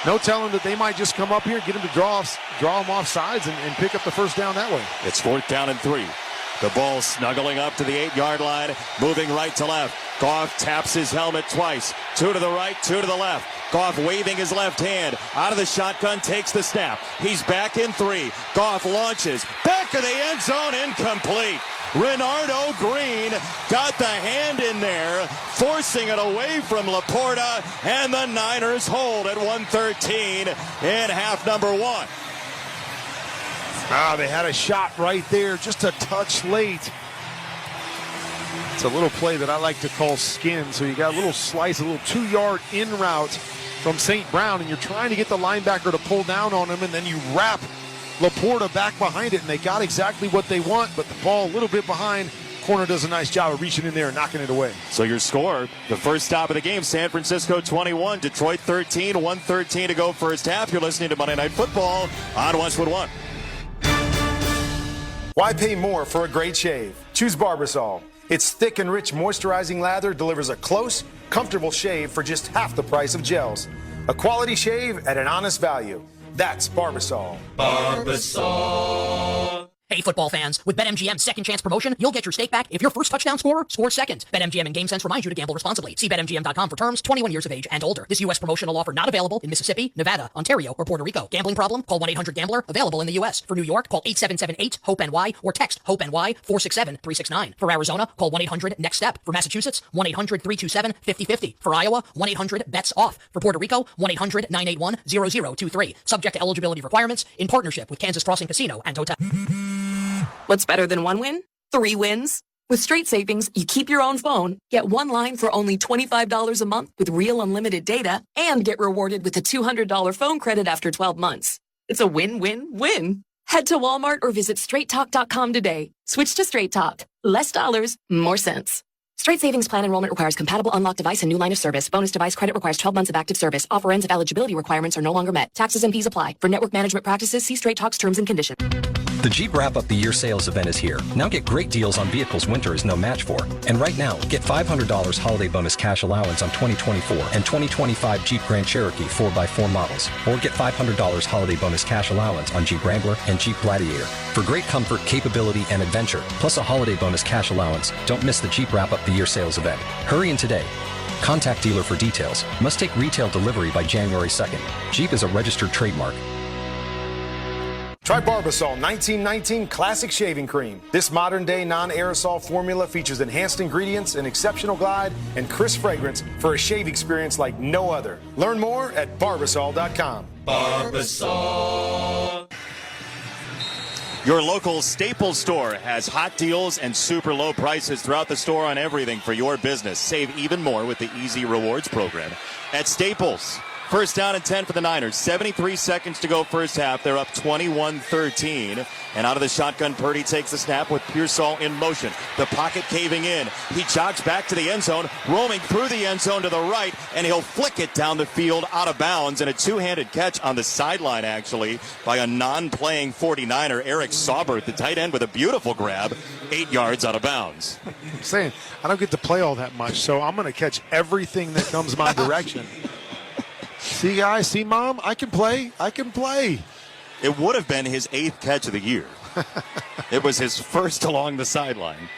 no telling that they might just come up here, get them to draw them off sides and pick up the first down that way. It's fourth down and 3. The ball snuggling up to the 8-yard line, moving right to left. Goff taps his helmet twice. 2 to the right, 2 to the left. Goff waving his left hand. Out of the shotgun, takes the snap. He's back in 3. Goff launches. Back of the end zone, incomplete. Renardo Green got the hand in there, forcing it away from Laporta, and the Niners hold at 1:13 in half number 1. They had a shot right there, just a touch late. It's a little play that I like to call skin. So you got a little slice, a little 2-yard in route from St. Brown, and you're trying to get the linebacker to pull down on him, and then you wrap Laporta back behind it, and they got exactly what they want, but the ball a little bit behind. Corner does a nice job of reaching in there and knocking it away. So your score, the first stop of the game, San Francisco 21, Detroit 13, 1:13 to go first half. You're listening to Monday Night Football on Westwood One. Why pay more for a great shave? Choose Barbasol. Its thick and rich moisturizing lather delivers a close, comfortable shave for just half the price of gels. A quality shave at an honest value. That's Barbasol. Barbasol. Hey, football fans, with BetMGM's second chance promotion, you'll get your stake back if your first touchdown scorer scores second. BetMGM and GameSense remind you to gamble responsibly. See BetMGM.com for terms, 21 years of age and older. This U.S. promotional offer not available in Mississippi, Nevada, Ontario, or Puerto Rico. Gambling problem? Call 1-800-GAMBLER. Available in the U.S. For New York, call 8778-HOPE-NY or text HOPE-NY 467-369. For Arizona, call 1-800-NEXT-STEP. For Massachusetts, 1-800-327-5050. For Iowa, 1-800-BETS-OFF. For Puerto Rico, 1-800-981-0023. Subject to eligibility requirements in partnership with Kansas Crossing Casino and Hotel. What's better than 1 win? 3 wins. With Straight Savings, you keep your own phone, get 1 line for only $25 a month with real unlimited data, and get rewarded with a $200 phone credit after 12 months. It's a win-win-win. Head to Walmart or visit straighttalk.com today. Switch to Straight Talk. Less dollars, more sense. Straight Savings Plan enrollment requires compatible unlocked device and new line of service. Bonus device credit requires 12 months of active service. Offer ends if eligibility requirements are no longer met. Taxes and fees apply. For network management practices, see Straight Talk's terms and conditions. The Jeep Wrap Up the Year sales event is here. Now get great deals on vehicles winter is no match for. And right now, get $500 holiday bonus cash allowance on 2024 and 2025 Jeep Grand Cherokee 4x4 models. Or get $500 holiday bonus cash allowance on Jeep Wrangler and Jeep Gladiator. For great comfort, capability, and adventure, plus a holiday bonus cash allowance, don't miss the Jeep Wrap Up the Year sales event. Hurry in today. Contact dealer for details. Must take retail delivery by January 2nd. Jeep is a registered trademark. Try Barbasol 1919 Classic Shaving Cream. This modern-day non-aerosol formula features enhanced ingredients, an exceptional glide, and crisp fragrance for a shave experience like no other. Learn more at Barbasol.com. Barbasol. Your local Staples store has hot deals and super low prices throughout the store on everything for your business. Save even more with the Easy Rewards program at Staples. First down and 10 for the Niners. 73 seconds to go first half. They're up 21-13. And out of the shotgun, Purdy takes the snap with Pearsall in motion. The pocket caving in. He jogs back to the end zone, roaming through the end zone to the right, and he'll flick it down the field out of bounds. And a two-handed catch on the sideline, actually, by a non-playing 49er, Eric Saubert, the tight end, with a beautiful grab, 8 yards out of bounds. I'm saying, I don't get to play all that much, so I'm going to catch everything that comes my direction. See, guys, see, Mom, I can play. It would have been his 8th catch of the year. It was his first along the sideline,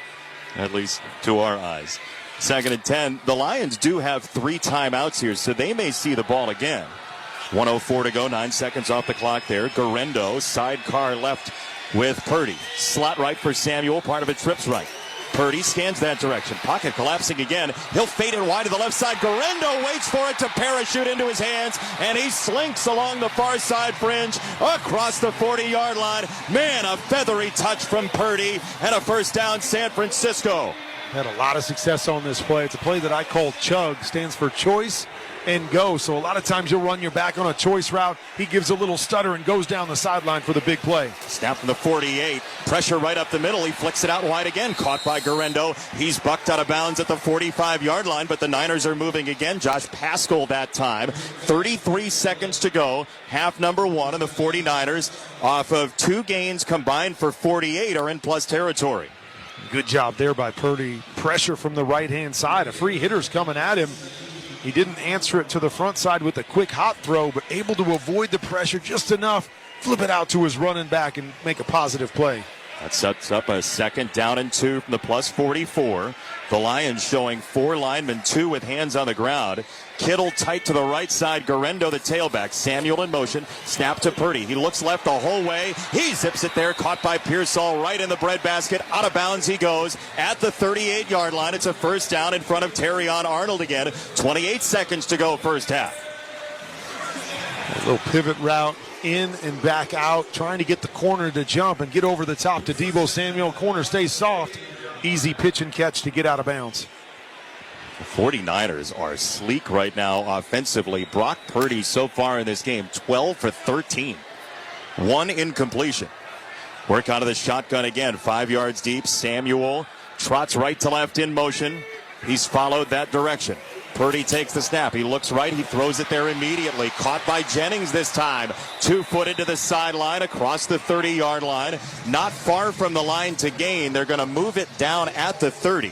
at least to our eyes. 2nd and 10. The Lions do have 3 timeouts here, so they may see the ball again. 1:04 to go, 9 seconds off the clock there. Garendo, sidecar left with Purdy. Slot right for Samuel, part of it trips right. Purdy scans that direction. Pocket collapsing again. He'll fade it wide to the left side. Garendo waits for it to parachute into his hands, and he slinks along the far side fringe across the 40-yard line. Man, a feathery touch from Purdy, and a first down, San Francisco. Had a lot of success on this play. It's a play that I call chug. Stands for choice and go. So a lot of times you'll run your back on a choice route. He gives a little stutter and goes down the sideline for the big play. Snap from the 48. Pressure right up the middle. He flicks it out wide again. Caught by Garendo. He's bucked out of bounds at the 45-yard line, but the Niners are moving again. Josh Paschal that time. 33 seconds to go. Half number 1, and the 49ers, off of 2 gains combined for 48, are in plus territory. Good job there by Purdy. Pressure from the right-hand side. A free hitter's coming at him. He didn't answer it to the front side with a quick hot throw, but able to avoid the pressure just enough, flip it out to his running back and make a positive play. That sets up a 2nd down and 2 from the plus 44. The Lions showing 4 linemen, 2 with hands on the ground. Kittle tight to the right side. Garendo, the tailback. Samuel in motion. Snap to Purdy. He looks left the whole way. He zips it there. Caught by Pearsall right in the breadbasket. Out of bounds he goes at the 38-yard line. It's a first down in front of Terrion Arnold again. 28 seconds to go first half. A little pivot route in and back out. Trying to get the corner to jump and get over the top to Deebo Samuel. Corner stays soft. Easy pitch and catch to get out of bounds. The 49ers are sleek right now offensively. Brock Purdy so far in this game, 12 for 13. 1 incompletion. Work out of the shotgun again. 5 yards deep. Samuel trots right to left in motion. He's followed that direction. Purdy takes the snap. He looks right. He throws it there immediately. Caught by Jennings this time. 2-footed to the sideline across the 30-yard line. Not far from the line to gain. They're going to move it down at the 30.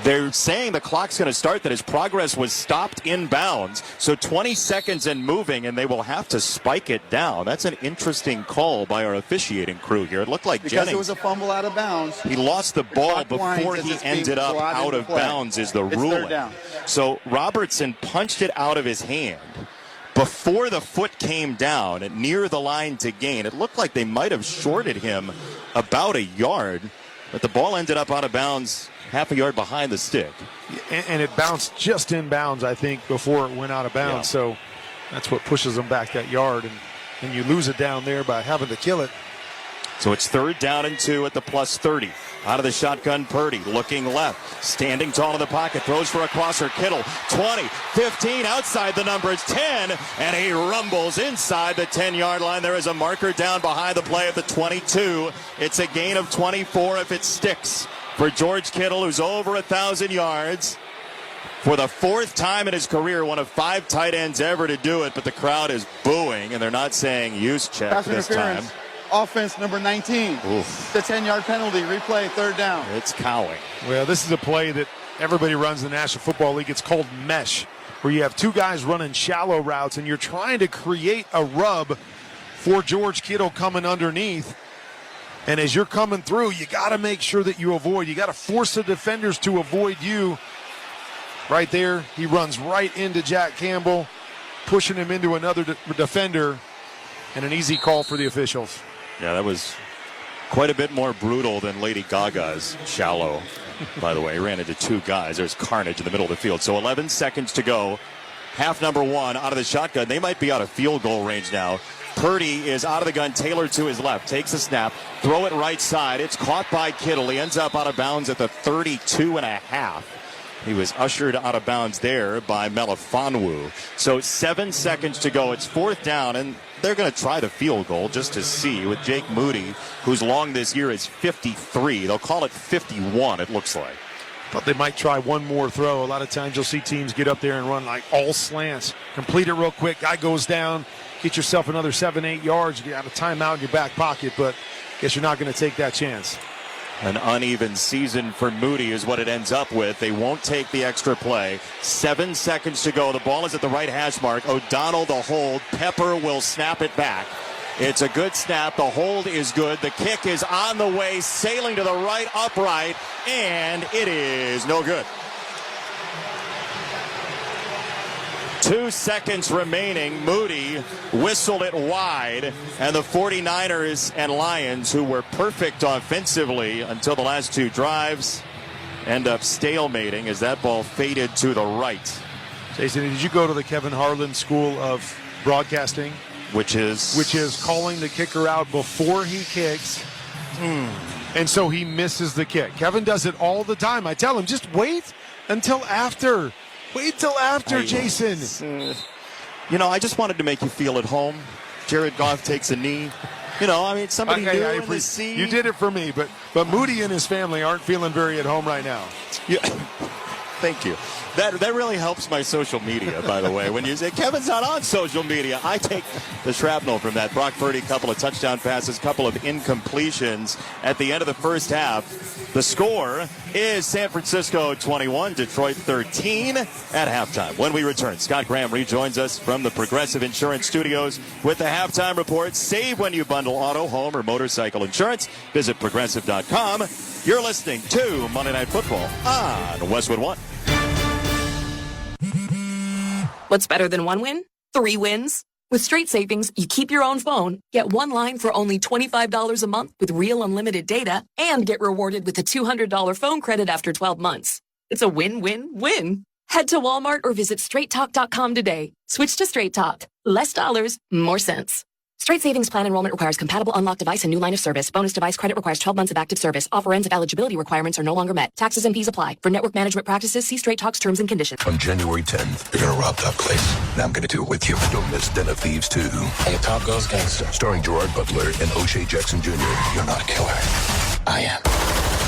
They're saying the clock's going to start, that his progress was stopped inbounds. So 20 seconds and moving, and they will have to spike it down. That's an interesting call by our officiating crew here. It looked like because Jennings. It was a fumble out of bounds. He lost the ball before he ended up out of bounds is the ruling. So Robertson punched it out of his hand before the foot came down near the line to gain. It looked like they might have shorted him about a yard, but the ball ended up out of bounds half a yard behind the stick. And it bounced just in bounds, I think, before it went out of bounds. Yeah. So that's what pushes them back that yard. And you lose it down there by having to kill it. So it's 3rd down and 2 at the plus 30. Out of the shotgun, Purdy looking left. Standing tall in the pocket. Throws for a crosser. Kittle, 20, 15, outside the numbers, 10. And he rumbles inside the 10-yard line. There is a marker down behind the play at the 22. It's a gain of 24 if it sticks for George Kittle, who's over 1,000 yards. For the 4th time in his career, one of 5 tight ends ever to do it, but the crowd is booing, and they're not saying use check Pass this time. Offense number 19. Oof. The 10-yard penalty. Replay, 3rd down. It's cowing. Well, this is a play that everybody runs in the National Football League. It's called mesh, where you have 2 guys running shallow routes, and you're trying to create a rub for George Kittle coming underneath. And as you're coming through, you got to make sure that you avoid. You got to force the defenders to avoid you. Right there, he runs right into Jack Campbell, pushing him into another defender, and an easy call for the officials. Yeah, that was quite a bit more brutal than Lady Gaga's shallow, by the way. He ran into 2 guys. There's carnage in the middle of the field. So 11 seconds to go. Half number 1 out of the shotgun. They might be out of field goal range now. Purdy is out of the gun, Taylor to his left, takes a snap, throw it right side. It's caught by Kittle. He ends up out of bounds at the 32.5. He was ushered out of bounds there by Melifonwu. So 7 seconds to go. It's 4th down, and they're going to try the field goal just to see with Jake Moody, whose long this year is 53. They'll call it 51, it looks like. Thought they might try one more throw. A lot of times you'll see teams get up there and run like all slants. Complete it real quick. Guy goes down. Get yourself another 7-8 yards. You got a timeout in your back pocket, but guess you're not going to take that chance. An uneven season for Moody is what it ends up with. They won't take the extra play. 7 seconds to go. The ball is at the right hash mark. O'Donnell the hold. Pepper will snap it back. It's a good snap. The hold is good. The kick is on the way, sailing to the right upright, and it is no good. 2 seconds remaining. Moody whistled it wide, and the 49ers and Lions, who were perfect offensively until the last 2 drives, end up stalemating as that ball faded to the right. Jason, did you go to the Kevin Harlan School of Broadcasting? Which is calling the kicker out before he kicks. And so he misses the kick. Kevin does it all the time. I tell him, just wait until after. Wait till after, Jason. I just wanted to make you feel at home. Jared Goff takes a knee. Somebody new in the scene. You did it for me, but Moody and his family aren't feeling very at home right now. Yeah. Thank you. That really helps my social media, by the way. When you say Kevin's not on social media, I take the shrapnel from that. Brock Purdy, couple of touchdown passes, couple of incompletions at the end of the first half. The score is San Francisco 21, Detroit 13 at halftime. When we return, Scott Graham rejoins us from the Progressive Insurance Studios with the halftime report. Save when you bundle auto, home, or motorcycle insurance. Visit Progressive.com. You're listening to Monday Night Football on Westwood One. What's better than 1 win? 3 wins. With Straight Savings, you keep your own phone, get 1 line for only $25 a month with real unlimited data, and get rewarded with a $200 phone credit after 12 months. It's a win-win-win. Head to Walmart or visit straighttalk.com today. Switch to Straight Talk. Less dollars, more sense. Straight Savings Plan enrollment requires compatible unlocked device and new line of service. Bonus device credit requires 12 months of active service. Offer ends if eligibility requirements are no longer met. Taxes and fees apply. For network management practices, see Straight Talk's terms and conditions. On January 10th, you're gonna rob that place. Now I'm gonna do it with you. Don't miss Den of Thieves 2. On the Top Goes Gangster. Starring Gerard Butler and O'Shea Jackson Jr. You're not a killer. I am.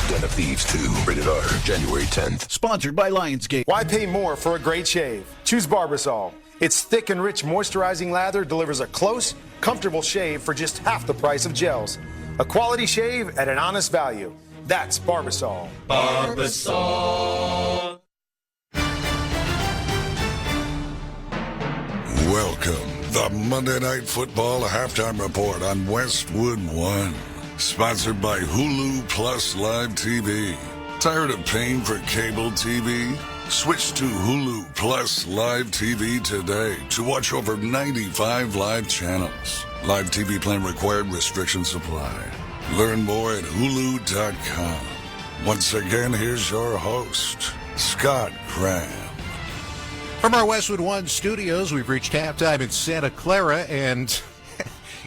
Den of Thieves 2. Rated R. January 10th. Sponsored by Lionsgate. Why pay more for a great shave? Choose Barbasol. Its thick and rich moisturizing lather delivers a close, comfortable shave for just half the price of gels. A quality shave at an honest value. That's Barbasol. Barbasol. Welcome, the Monday Night Football halftime report on Westwood One. Sponsored by Hulu Plus Live TV. Tired of paying for cable TV? Switch to Hulu Plus Live TV today to watch over 95 live channels. Live TV plan required, restrictions apply. Learn more at Hulu.com. Once again, here's your host, Scott Graham. From our Westwood One studios, we've reached halftime in Santa Clara, and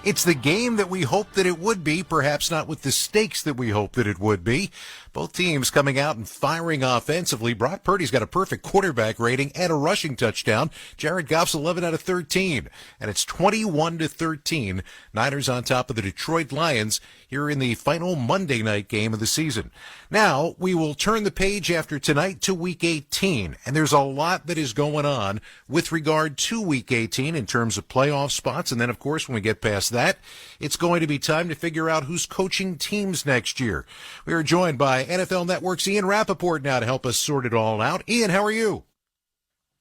it's the game that we hoped that it would be, perhaps not with the stakes that we hoped that it would be. Both teams coming out and firing offensively. Brock Purdy's got a perfect quarterback rating and a rushing touchdown. Jared Goff's 11 out of 13. And it's 21-13. Niners on top of the Detroit Lions here in the final Monday night game of the season. Now, we will turn the page after tonight to Week 18. And there's a lot that is going on with regard to Week 18 in terms of playoff spots. And then, of course, when we get past that, it's going to be time to figure out who's coaching teams next year. We are joined by NFL Network's Ian Rappaport now to help us sort it all out. Ian, how are you?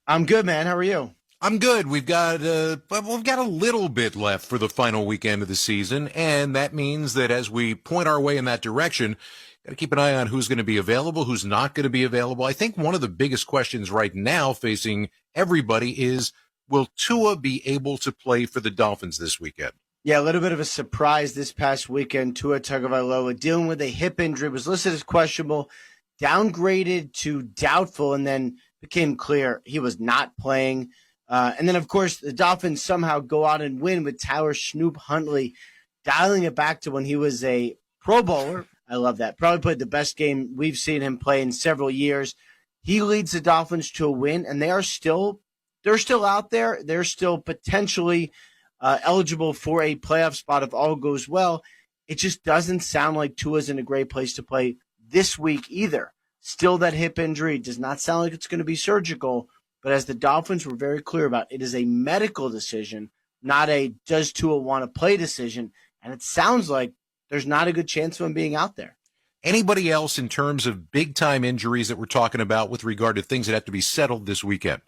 I'm good, man. How are you? I'm good. We've got a little bit left for the final weekend of the season, and that means that as we point our way in that direction, got to keep an eye on who's going to be available, who's not going to be available. I think one of the biggest questions right now facing everybody is, will Tua be able to play for the Dolphins this weekend? Yeah, a little bit of a surprise this past weekend. Tua Tagovailoa dealing with a hip injury, was listed as questionable, downgraded to doubtful, and then became clear he was not playing. And then, of course, the Dolphins somehow go out and win with Tyler Snoop Huntley dialing it back to when he was a Pro Bowler. I love that. Probably played the best game we've seen him play in several years. He leads the Dolphins to a win, and they're still out there. They're still potentially eligible for a playoff spot if all goes well. It just doesn't sound like Tua's in a great place to play this week either. Still, that hip injury does not sound like it's going to be surgical, but as the Dolphins were very clear about, it is a medical decision, not a does Tua want to play decision, and it sounds like there's not a good chance of him being out there. Anybody else in terms of big-time injuries that we're talking about with regard to things that have to be settled this weekend?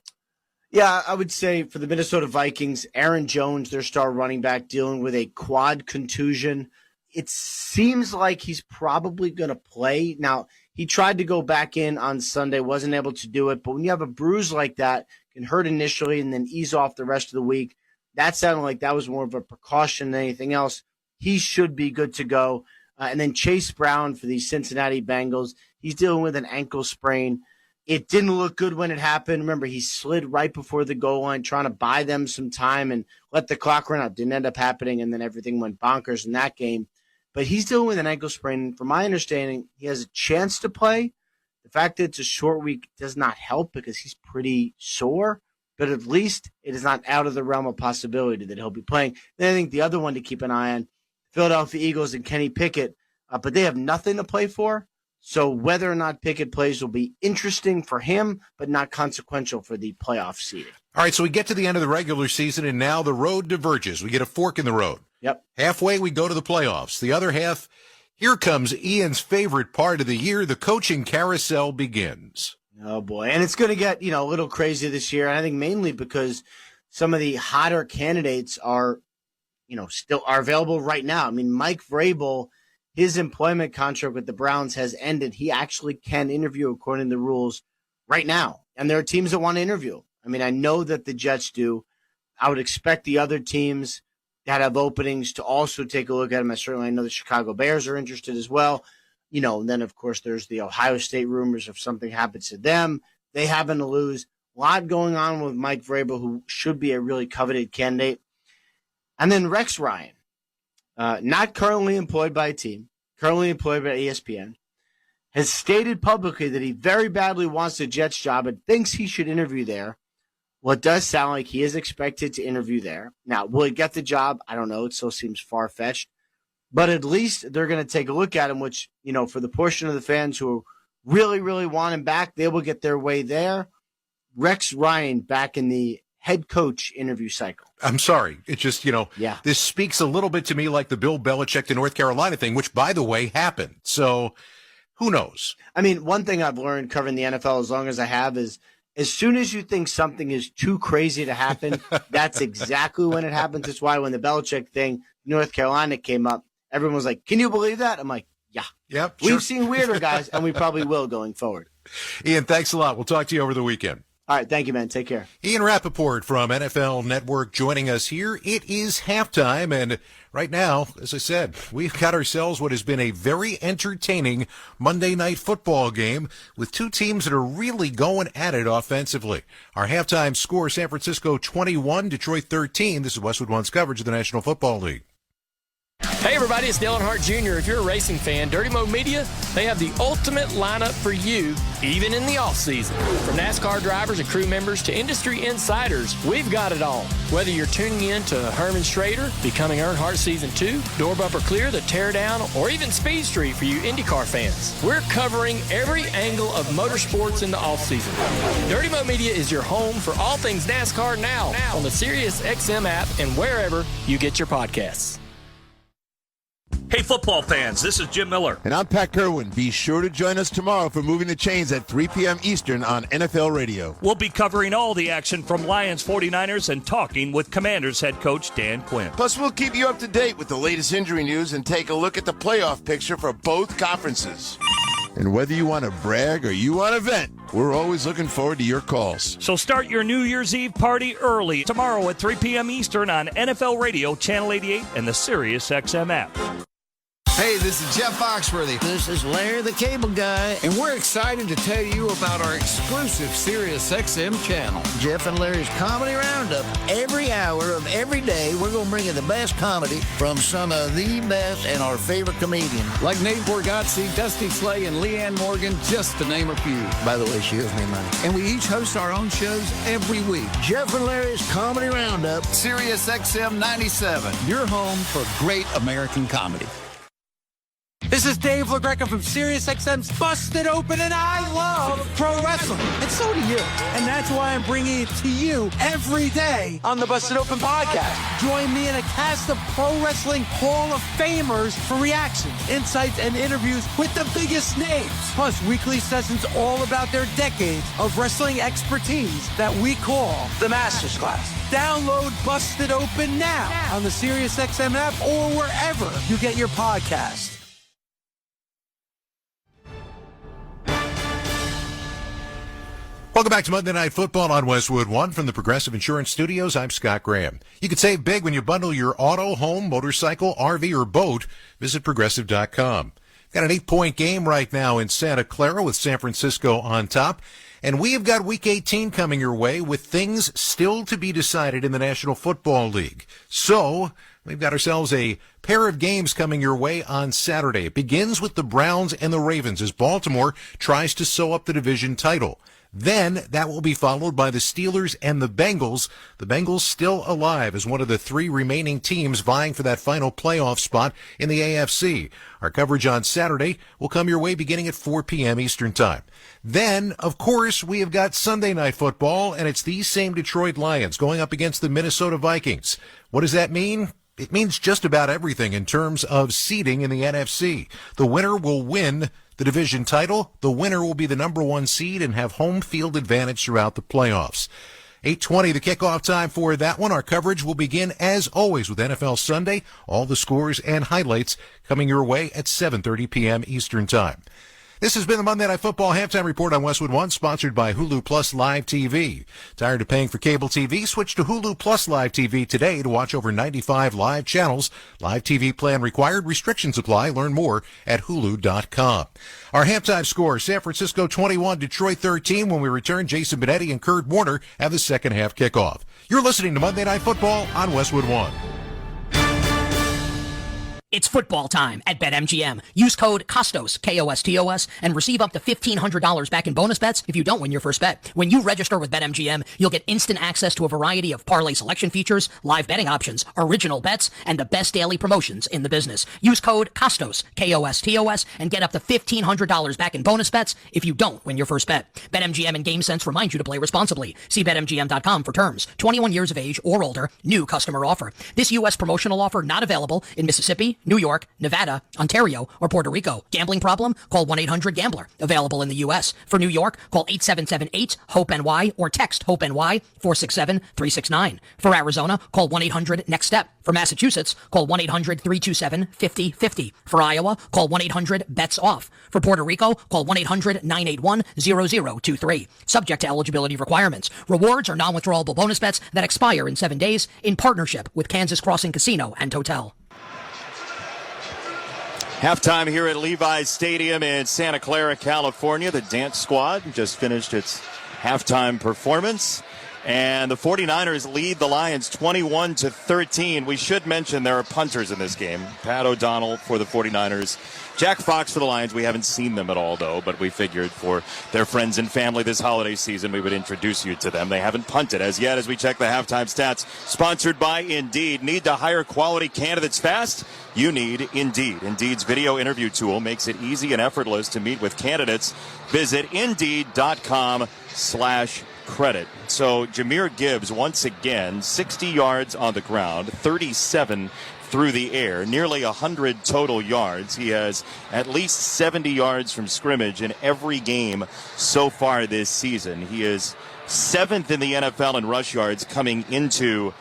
Yeah, I would say for the Minnesota Vikings, Aaron Jones, their star running back, dealing with a quad contusion. It seems like he's probably going to play. Now, he tried to go back in on Sunday, wasn't able to do it. But when you have a bruise like that, it can hurt initially and then ease off the rest of the week. That sounded like that was more of a precaution than anything else. He should be good to go. And then Chase Brown for the Cincinnati Bengals, he's dealing with an ankle sprain. It didn't look good when it happened. Remember, he slid right before the goal line, trying to buy them some time and let the clock run out. Didn't end up happening, and then everything went bonkers in that game. But he's dealing with an ankle sprain. From my understanding, he has a chance to play. The fact that it's a short week does not help because he's pretty sore, but at least it is not out of the realm of possibility that he'll be playing. Then I think the other one to keep an eye on, Philadelphia Eagles and Kenny Pickett, but they have nothing to play for. So whether or not Pickett plays will be interesting for him, but not consequential for the playoff seeding. All right, so we get to the end of the regular season, and now the road diverges. We get a fork in the road. Yep. Halfway, we go to the playoffs. The other half, here comes Ian's favorite part of the year. The coaching carousel begins. Oh, boy. And it's going to get, a little crazy this year. And I think mainly because some of the hotter candidates are, still are available right now. I mean, Mike Vrabel, his employment contract with the Browns has ended. He actually can interview according to the rules right now. And there are teams that want to interview. I mean, I know that the Jets do. I would expect the other teams that have openings to also take a look at him. I know the Chicago Bears are interested as well. And then, of course, there's the Ohio State rumors if something happens to them. They happen to lose. A lot going on with Mike Vrabel, who should be a really coveted candidate. And then Rex Ryan, not currently employed by a team, currently employed by ESPN, has stated publicly that he very badly wants the Jets job and thinks he should interview there. Well, it does sound like he is expected to interview there. Now, will he get the job? I don't know. It still seems far-fetched. But at least they're going to take a look at him, which, for the portion of the fans who really, really want him back, they will get their way there. Rex Ryan back in the head coach interview cycle. I'm sorry. It's just, This speaks a little bit to me like the Bill Belichick to North Carolina thing, which, by the way, happened. So who knows? I mean, one thing I've learned covering the NFL as long as I have is as soon as you think something is too crazy to happen, that's exactly when it happens. That's why when the Belichick thing, North Carolina came up, everyone was like, can you believe that? I'm like, yeah. Yep. We've seen weirder guys, and we probably will going forward. Ian, thanks a lot. We'll talk to you over the weekend. All right. Thank you, man. Take care. Ian Rappaport from NFL Network joining us here. It is halftime, and right now, as I said, we've got ourselves what has been a very entertaining Monday night football game with two teams that are really going at it offensively. Our halftime score, San Francisco 21, Detroit 13. This is Westwood One's coverage of the National Football League. Hey everybody, it's Dale Earnhardt Jr. If you're a racing fan, Dirty Mo Media, they have the ultimate lineup for you, even in the off-season. From NASCAR drivers and crew members to industry insiders, we've got it all. Whether you're tuning in to Herman Schrader, Becoming Earnhardt Season 2, Door Bumper Clear, The Teardown, or even Speed Street for you IndyCar fans, we're covering every angle of motorsports in the off-season. Dirty Mo Media is your home for all things NASCAR now on the Sirius XM app and wherever you get your podcasts. Hey, football fans, this is Jim Miller. And I'm Pat Kerwin. Be sure to join us tomorrow for Moving the Chains at 3 p.m. Eastern on NFL Radio. We'll be covering all the action from Lions 49ers and talking with Commanders head coach Dan Quinn. Plus, we'll keep you up to date with the latest injury news and take a look at the playoff picture for both conferences. And whether you want to brag or you want to vent, we're always looking forward to your calls. So start your New Year's Eve party early tomorrow at 3 p.m. Eastern on NFL Radio, Channel 88, and the Sirius XM app. Hey, this is Jeff Foxworthy. This is Larry the Cable Guy. And we're excited to tell you about our exclusive SiriusXM channel. Jeff and Larry's Comedy Roundup. Every hour of every day, we're going to bring you the best comedy from some of the best and our favorite comedians. Like Nate Borgazzi, Dusty Slay, and Leanne Morgan, just to name a few. By the way, she owes me money. And we each host our own shows every week. Jeff and Larry's Comedy Roundup. SiriusXM 97, your home for great American comedy. This is Dave LaGreca from SiriusXM's Busted Open, and I love pro wrestling. And so do you. And that's why I'm bringing it to you every day on the Busted Open podcast. Join me in a cast of pro wrestling Hall of Famers for reactions, insights, and interviews with the biggest names. Plus, weekly sessions all about their decades of wrestling expertise that we call the Masters Class. Download Busted Open now on the SiriusXM app or wherever you get your podcasts. Welcome back to Monday Night Football on Westwood One from the Progressive Insurance Studios. I'm Scott Graham. You can save big when you bundle your auto, home, motorcycle, RV, or boat. Visit Progressive.com. Got an 8-point game right now in Santa Clara with San Francisco on top. And we have got Week 18 coming your way with things still to be decided in the National Football League. So we've got ourselves a pair of games coming your way on Saturday. It begins with the Browns and the Ravens as Baltimore tries to sew up the division title. Then that will be followed by the Steelers and the Bengals. The Bengals still alive as one of the three remaining teams vying for that final playoff spot in the AFC. Our coverage on Saturday will come your way beginning at 4 p.m. Eastern Time. Then, of course, we have got Sunday Night Football, and it's these same Detroit Lions going up against the Minnesota Vikings. What does that mean? It means just about everything in terms of seeding in the NFC. The winner will win the division title. The winner will be the number one seed and have home field advantage throughout the playoffs. 8:20, the kickoff time for that one. Our coverage will begin, as always, with NFL Sunday. All the scores and highlights coming your way at 7:30 p.m. Eastern Time. This has been the Monday Night Football Halftime Report on Westwood One, sponsored by Hulu Plus Live TV. Tired of paying for cable TV? Switch to Hulu Plus Live TV today to watch over 95 live channels. Live TV plan required. Restrictions apply. Learn more at Hulu.com. Our halftime score, San Francisco 21, Detroit 13. When we return, Jason Benetti and Kurt Warner have the second half kickoff. You're listening to Monday Night Football on Westwood One. It's football time at BetMGM. Use code KOSTOS, K-O-S-T-O-S, and receive up to $1,500 back in bonus bets if you don't win your first bet. When you register with BetMGM, you'll get instant access to a variety of parlay selection features, live betting options, original bets, and the best daily promotions in the business. Use code KOSTOS, K-O-S-T-O-S, and get up to $1,500 back in bonus bets if you don't win your first bet. BetMGM and GameSense remind you to play responsibly. See BetMGM.com for terms. 21 years of age or older. New customer offer. This U.S. promotional offer not available in Mississippi, New York, Nevada, Ontario, or Puerto Rico. Gambling problem? Call 1-800-GAMBLER. Available in the U.S. For New York, call 877-8-HOPE-NY or text HOPE-NY 467-369. For Arizona, call 1-800-NEXT-STEP. For Massachusetts, call 1-800-327-5050. For Iowa, call 1-800-BETS-OFF. For Puerto Rico, call 1-800-981-0023. Subject to eligibility requirements. Rewards are non-withdrawable bonus bets that expire in 7 days in partnership with Kansas Crossing Casino and Hotel. Halftime here at Levi's Stadium in Santa Clara, California. The dance squad just finished its halftime performance. And the 49ers lead the Lions 21-13. We should mention there are punters in this game. Pat O'Donnell for the 49ers. Jack Fox for the Lions. We haven't seen them at all, though, but we figured for their friends and family this holiday season, we would introduce you to them. They haven't punted as yet as we check the halftime stats. Sponsored by Indeed. Need to hire quality candidates fast? You need Indeed. Indeed's video interview tool makes it easy and effortless to meet with candidates. Visit Indeed.com/credit. So Jahmyr Gibbs, once again, 60 yards on the ground, 37 through the air, nearly 100 total yards. He has at least 70 yards from scrimmage in every game so far this season. He is 7th in the NFL in rush yards coming into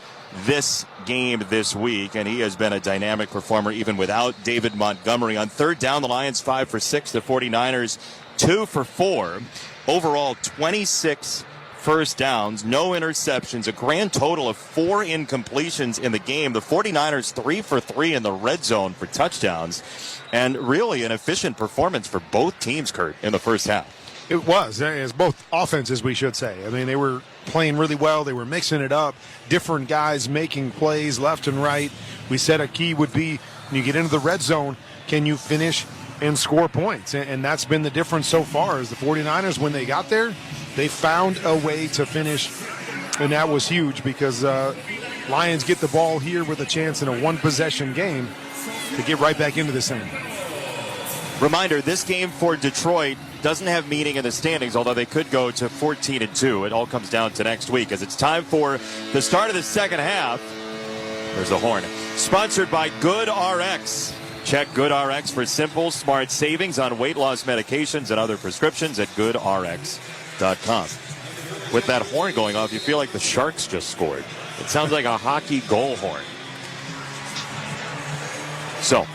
this game this week, and he has been a dynamic performer even without David Montgomery. On third down, the Lions 5 for 6, the 49ers 2 for 4. Overall, 26 first downs, no interceptions, a grand total of 4 incompletions in the game. The 49ers 3 for 3 in the red zone for touchdowns, and really an efficient performance for both teams, Kurt, in the first half. It was. It's both offenses, we should say. I mean, they were playing really well. They were mixing it up. Different guys making plays left and right. We said a key would be when you get into the red zone, can you finish and score points? And that's been the difference so far is the 49ers, when they got there, they found a way to finish, and that was huge because Lions get the ball here with a chance in a one-possession game to get right back into this thing. Reminder, this game for Detroit doesn't have meaning in the standings, although they could go to 14-2. It all comes down to next week as it's time for the start of the second half. There's a horn. Sponsored by Good RX. Check Good RX for simple, smart savings on weight loss medications and other prescriptions at goodrx.com. With that horn going off, you feel like the Sharks just scored. It sounds like a hockey goal horn. So,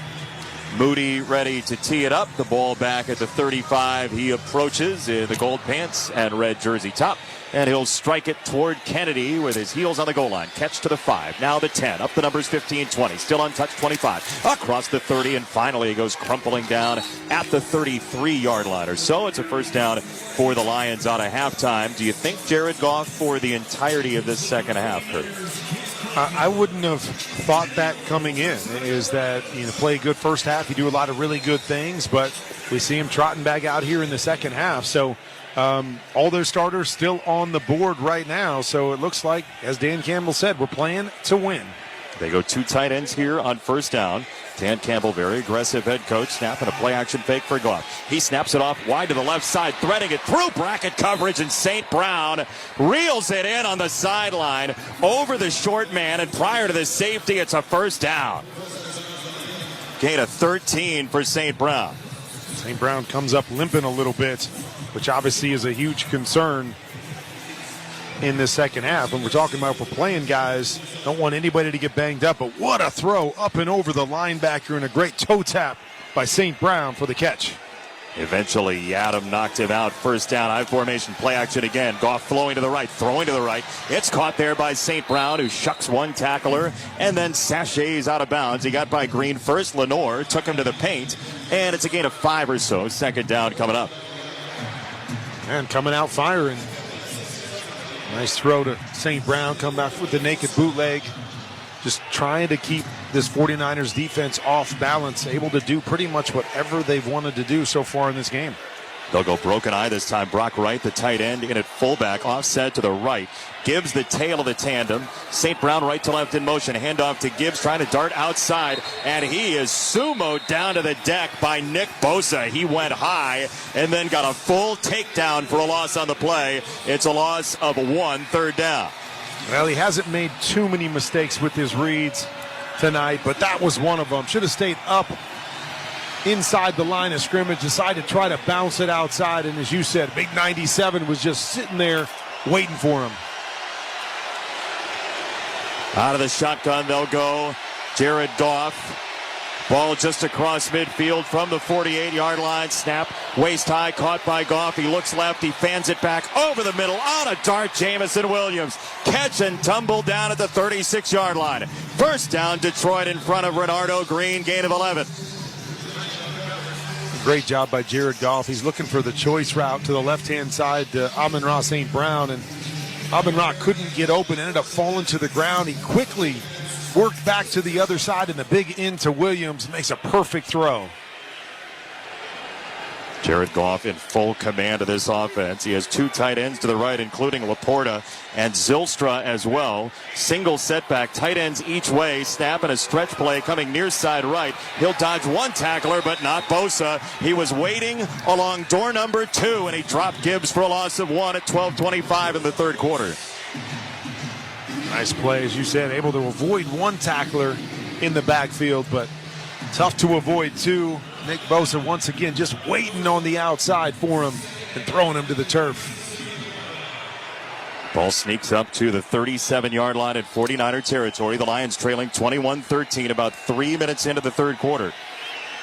Moody ready to tee it up. The ball back at the 35. He approaches in the gold pants and red jersey top. And he'll strike it toward Kennedy with his heels on the goal line. Catch to the 5. Now the 10. Up the numbers 15, 20. Still untouched 25. Across the 30. And finally he goes crumpling down at the 33-yard line or so. It's a first down for the Lions out of halftime. Do you think Jared Goff for the entirety of this second half, Kurt? I wouldn't have thought that coming in, is that play a good first half. You do a lot of really good things, but we see him trotting back out here in the second half. So all their starters still on the board right now. So it looks like, as Dan Campbell said, we're playing to win. They go 2 tight ends here on first down. Dan Campbell, very aggressive head coach, snapping a play-action fake for Goff. He snaps it off wide to the left side, threading it through bracket coverage, and St. Brown reels it in on the sideline over the short man, and prior to the safety, it's a first down. Gain of 13 for St. Brown. St. Brown comes up limping a little bit, which obviously is a huge concern in this second half. When we're talking about we're playing guys, don't want anybody to get banged up, but what a throw up and over the linebacker and a great toe tap by St. Brown for the catch. Eventually, Adam knocked him out. First down, high formation, play action again. Goff flowing to the right, throwing to the right. It's caught there by St. Brown, who shucks one tackler and then sachets out of bounds. He got by Green first. Lenore took him to the paint, and it's a gain of 5 or so. Second down coming up. And coming out firing. Nice throw to St. Brown. Come back with the naked bootleg. Just trying to keep this 49ers defense off balance, able to do pretty much whatever they've wanted to do so far in this game. They'll go broken eye this time. Brock Wright, the tight end, in at fullback, offset to the right. Gibbs the tail of the tandem. St. Brown right to left in motion. Handoff to Gibbs, trying to dart outside. And he is sumoed down to the deck by Nick Bosa. He went high and then got a full takedown for a loss on the play. It's a loss of 1, third down. Well, he hasn't made too many mistakes with his reads tonight, but that was one of them. Should have stayed up inside the line of scrimmage, decided to try to bounce it outside, and as you said, big 97 was just sitting there waiting for him. Out of the shotgun they'll go. Jared Goff. Ball just across midfield from the 48-yard line. Snap, waist high, caught by Goff. He looks left, he fans it back over the middle. On a dart, Jamison Williams. Catch and tumble down at the 36-yard line. First down, Detroit in front of Renardo Green. Gain of 11. Great job by Jared Goff. He's looking for the choice route to the left-hand side to Amon-Ra St. Brown, and Amon-Ra couldn't get open, ended up falling to the ground. He quickly worked back to the other side, and the big end to Williams makes a perfect throw. Jared Goff in full command of this offense. He has 2 tight ends to the right, including Laporta and Zylstra as well. Single setback, tight ends each way. Snap and a stretch play coming near side right. He'll dodge one tackler, but not Bosa. He was waiting along door number 2, and he dropped Gibbs for a loss of 1 at 12:25 in the third quarter. Nice play, as you said, able to avoid one tackler in the backfield, but tough to avoid 2. Nick Bosa once again just waiting on the outside for him and throwing him to the turf. Ball sneaks up to the 37-yard line in 49er territory. The Lions trailing 21-13 about 3 minutes into the third quarter.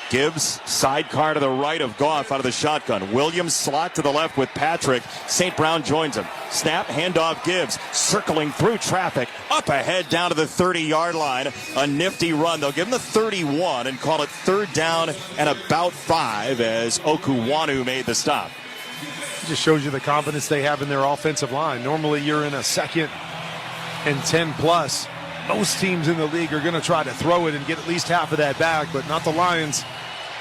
Gibbs, sidecar to the right of Goff out of the shotgun. Williams slot to the left with Patrick. St. Brown joins him. Snap, handoff Gibbs, circling through traffic, up ahead down to the 30-yard line. A nifty run. They'll give him the 31 and call it third down and about 5 as Okuwanu made the stop. It just shows you the confidence they have in their offensive line. Normally you're in a 2nd and 10 plus. Most teams in the league are going to try to throw it and get at least half of that back, but not the Lions.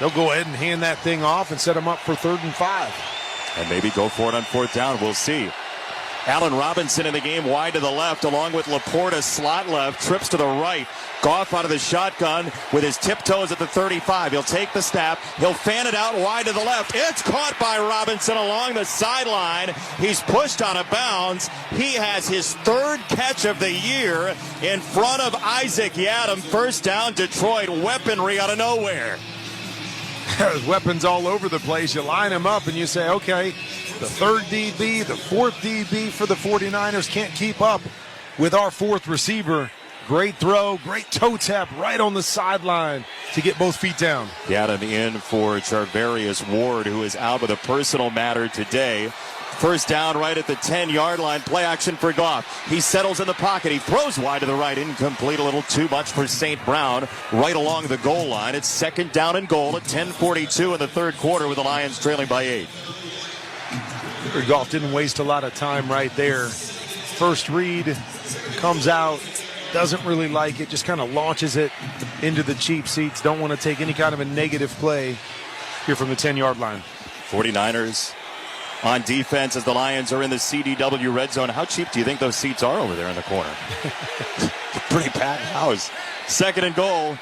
They'll go ahead and hand that thing off and set them up for 3rd and 5. And maybe go for it on 4th down. We'll see. Allen Robinson in the game wide to the left, along with Laporta slot left, trips to the right. Goff out of the shotgun with his tiptoes at the 35. He'll take the snap. He'll fan it out wide to the left. It's caught by Robinson along the sideline. He's pushed out of bounds. He has his 3rd catch of the year in front of Isaac Yiadom. First down, Detroit. Weaponry out of nowhere. There's weapons all over the place. You line them up and you say, okay, the 3rd DB, the 4th DB for the 49ers can't keep up with our 4th receiver. Great throw, great toe tap right on the sideline to get both feet down. Yiadom in for Charvarius Ward, who is out with a personal matter today. First down right at the 10-yard line. Play action for Goff. He settles in the pocket. He throws wide to the right. Incomplete. A little too much for St. Brown right along the goal line. It's 2nd down and goal at 10:42 in the 3rd quarter with the Lions trailing by 8. Goff didn't waste a lot of time right there. First read, comes out, doesn't really like it, just kind of launches it into the cheap seats. Don't want to take any kind of a negative play here from the 10-yard line. 49ers on defense as the Lions are in the CDW red zone. How cheap do you think those seats are over there in the corner? Pretty packed house. 2nd and goal.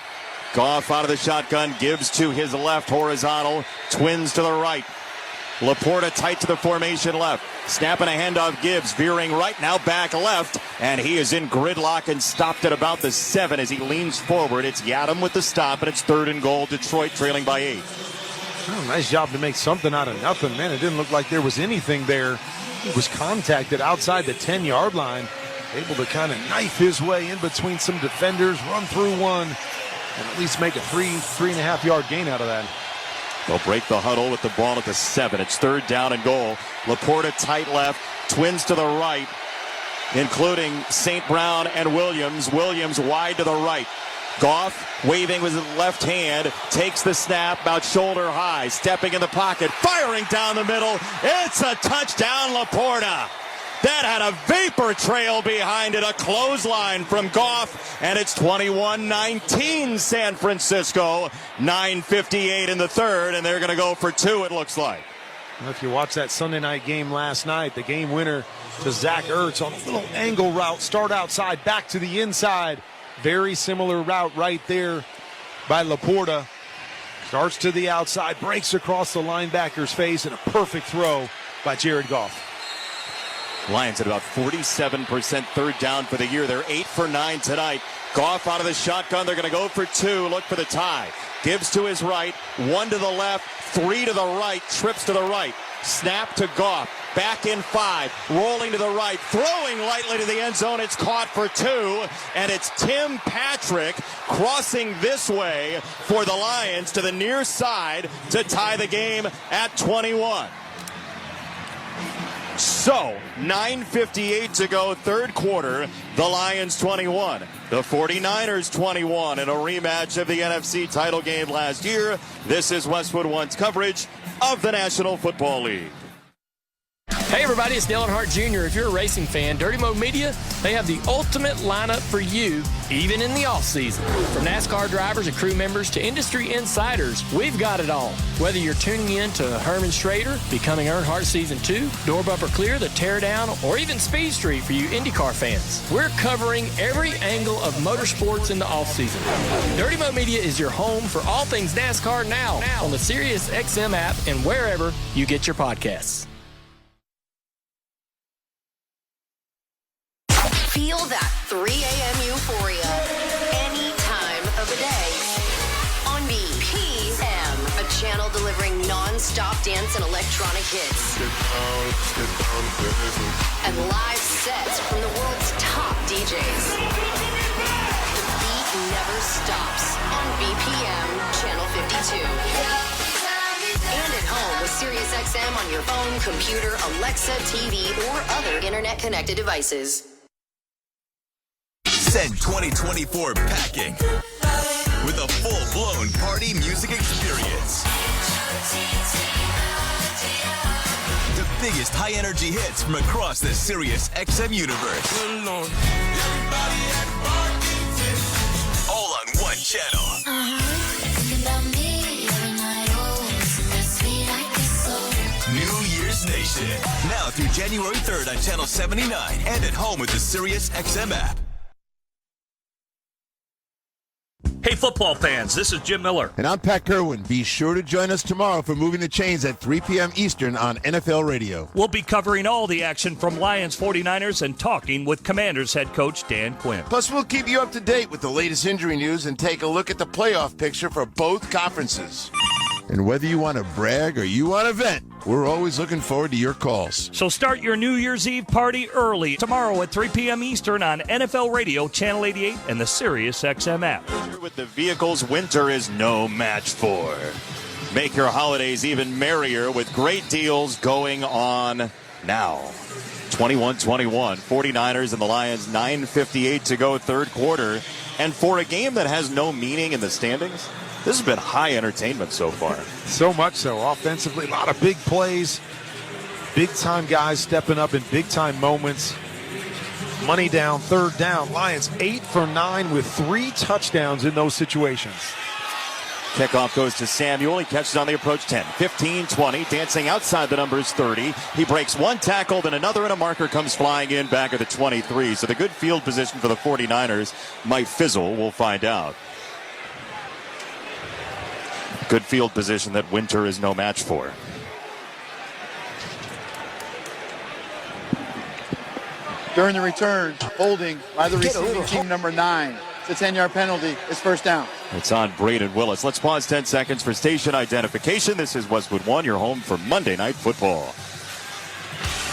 Goff out of the shotgun. Gibbs to his left, horizontal. Twins to the right. Laporta tight to the formation left. Snapping a handoff. Gibbs veering right, now back left. And he is in gridlock and stopped at about the 7 as he leans forward. It's Yiadom with the stop, and it's 3rd and goal. Detroit trailing by 8. Oh, nice job to make something out of nothing. Man, it didn't look like there was anything there. He was contacted outside the 10-yard line. Able to kind of knife his way in between some defenders, run through one, and at least make a 3.5-yard gain out of that. They'll break the huddle with the ball at the 7. It's 3rd down and goal. Laporta tight left, twins to the right, including St. Brown and Williams. Williams wide to the right. Goff waving with his left hand, takes the snap about shoulder high, stepping in the pocket, firing down the middle. It's a touchdown, Laporta. That had a vapor trail behind it, a clothesline from Goff, and it's 21-19 San Francisco. 9:58 in the 3rd, and they're going to go for 2, it looks like. Well, if you watch that Sunday night game last night, the game winner to Zach Ertz on a little angle route, start outside, back to the inside. Very similar route right there by Laporta. Starts to the outside, breaks across the linebacker's face, and a perfect throw by Jared Goff. Lions at about 47% 3rd down for the year. They're 8 for 9 tonight. Goff out of the shotgun. They're going to go for 2. Look for the tie. Gibbs to his right. 1 to the left. 3 to the right. Trips to the right. Snap to Goff. Back in 5. Rolling to the right. Throwing lightly to the end zone. It's caught for 2. And it's Tim Patrick crossing this way for the Lions to the near side to tie the game at 21. So, 9:58 to go, 3rd quarter. The Lions 21, the 49ers 21 in a rematch of the NFC title game last year. This is Westwood One's coverage of the National Football League. Hey everybody, it's Dale Earnhardt Jr. If you're a racing fan, Dirty Mo Media, they have the ultimate lineup for you, even in the offseason. From NASCAR drivers and crew members to industry insiders, we've got it all. Whether you're tuning in to Herman Schrader, Becoming Earnhardt Season 2, Door Bumper Clear, The Teardown, or even Speed Street for you IndyCar fans, we're covering every angle of motorsports in the offseason. Dirty Mo Media is your home for all things NASCAR now on the SiriusXM app and wherever you get your podcasts. Feel that 3 a.m. euphoria any time of the day on BPM, a channel delivering non-stop dance and electronic hits. And live sets from the world's top DJs. The never stops on BPM Channel 52. And at home with SiriusXM on your phone, computer, Alexa, TV, or other internet-connected devices. Send 2024 packing with a full-blown party music experience. The biggest high-energy hits from across the SiriusXM universe. All on one channel. New Year's Nation. Now through January 3rd on Channel 79 and at home with the SiriusXM app. Hey, football fans, this is Jim Miller. And I'm Pat Kerwin. Be sure to join us tomorrow for Moving the Chains at 3 p.m. Eastern on NFL Radio. We'll be covering all the action from Lions 49ers and talking with Commanders head coach Dan Quinn. Plus, we'll keep you up to date with the latest injury news and take a look at the playoff picture for both conferences. And whether you want to brag or you want to vent, we're always looking forward to your calls. So start your New Year's Eve party early tomorrow at 3 p.m. Eastern on NFL Radio, Channel 88, and the SiriusXM app. With the vehicles winter is no match for. Make your holidays even merrier with great deals going on now. 21-21, 49ers and the Lions, 9:58 to go, third quarter. And for a game that has no meaning in the standings, this has been high entertainment so far. So much so. Offensively, a lot of big plays. Big-time guys stepping up in big-time moments. Money down, third down. Lions 8 for 9 with 3 touchdowns in those situations. Kickoff goes to Samuel. He catches on the approach 10, 15, 20, dancing outside the numbers 30. He breaks one tackle, then another, and a marker comes flying in back at the 23. So the good field position for the 49ers might fizzle. We'll find out. Good field position that winter is no match for. During the return, holding by the receiving team number 9. It's a 10-yard penalty. It's first down. It's on Braden Willis. Let's pause 10 seconds for station identification. This is Westwood One, your home for Monday Night Football.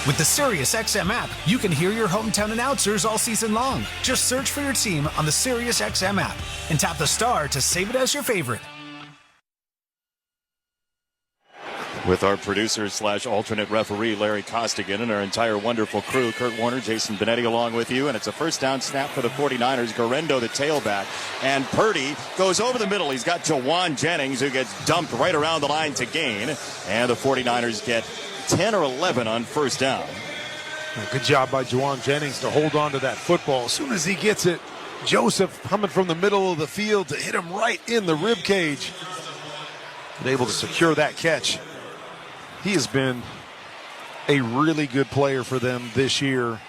With the SiriusXM app, you can hear your hometown announcers all season long. Just search for your team on the SiriusXM app and tap the star to save it as your favorite. With our producer/alternate referee, Larry Costigan, and our entire wonderful crew, Kurt Warner, Jason Benetti along with you. And it's a first down snap for the 49ers. Garendo, the tailback. And Purdy goes over the middle. He's got Jawan Jennings, who gets dumped right around the line to gain. And the 49ers get 10 or 11 on first down. Good job by Jawan Jennings to hold on to that football. As soon as he gets it, Joseph coming from the middle of the field to hit him right in the rib cage. And able to secure that catch. He has been a really good player for them this year.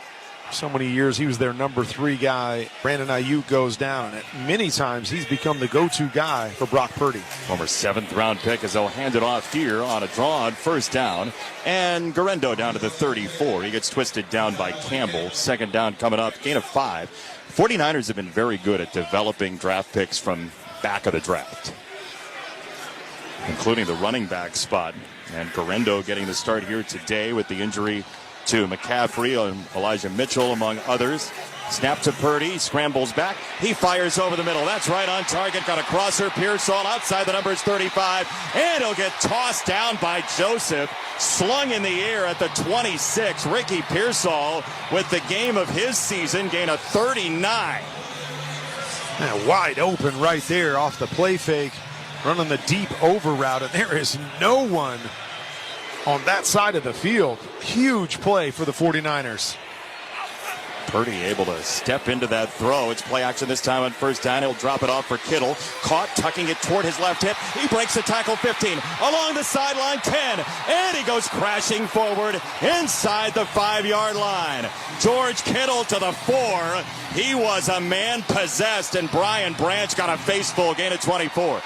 For so many years, he was their number 3 guy. Brandon Ayuk goes down. And many times, he's become the go-to guy for Brock Purdy. Former 7th-round pick as they'll hand it off here on a draw on first down. And Garendo down to the 34. He gets twisted down by Campbell. Second down coming up, gain of 5. 49ers have been very good at developing draft picks from back of the draft, including the running back spot. And Garendo getting the start here today with the injury to McCaffrey and Elijah Mitchell, among others. Snap to Purdy, scrambles back. He fires over the middle. That's right on target. Got a crosser. Pearsall outside the numbers 35. And he'll get tossed down by Joseph. Slung in the air at the 26. Ricky Pearsall with the game of his season. Gain of 39. Yeah, wide open right there off the play fake. Running the deep over route, and there is no one on that side of the field. Huge play for the 49ers. Purdy able to step into that throw. It's play action this time on first down. He'll drop it off for Kittle. Caught, tucking it toward his left hip. He breaks the tackle 15. Along the sideline 10. And he goes crashing forward inside the 5-yard line. George Kittle to the 4. He was a man possessed, and Brian Branch got a face full, gain of 24.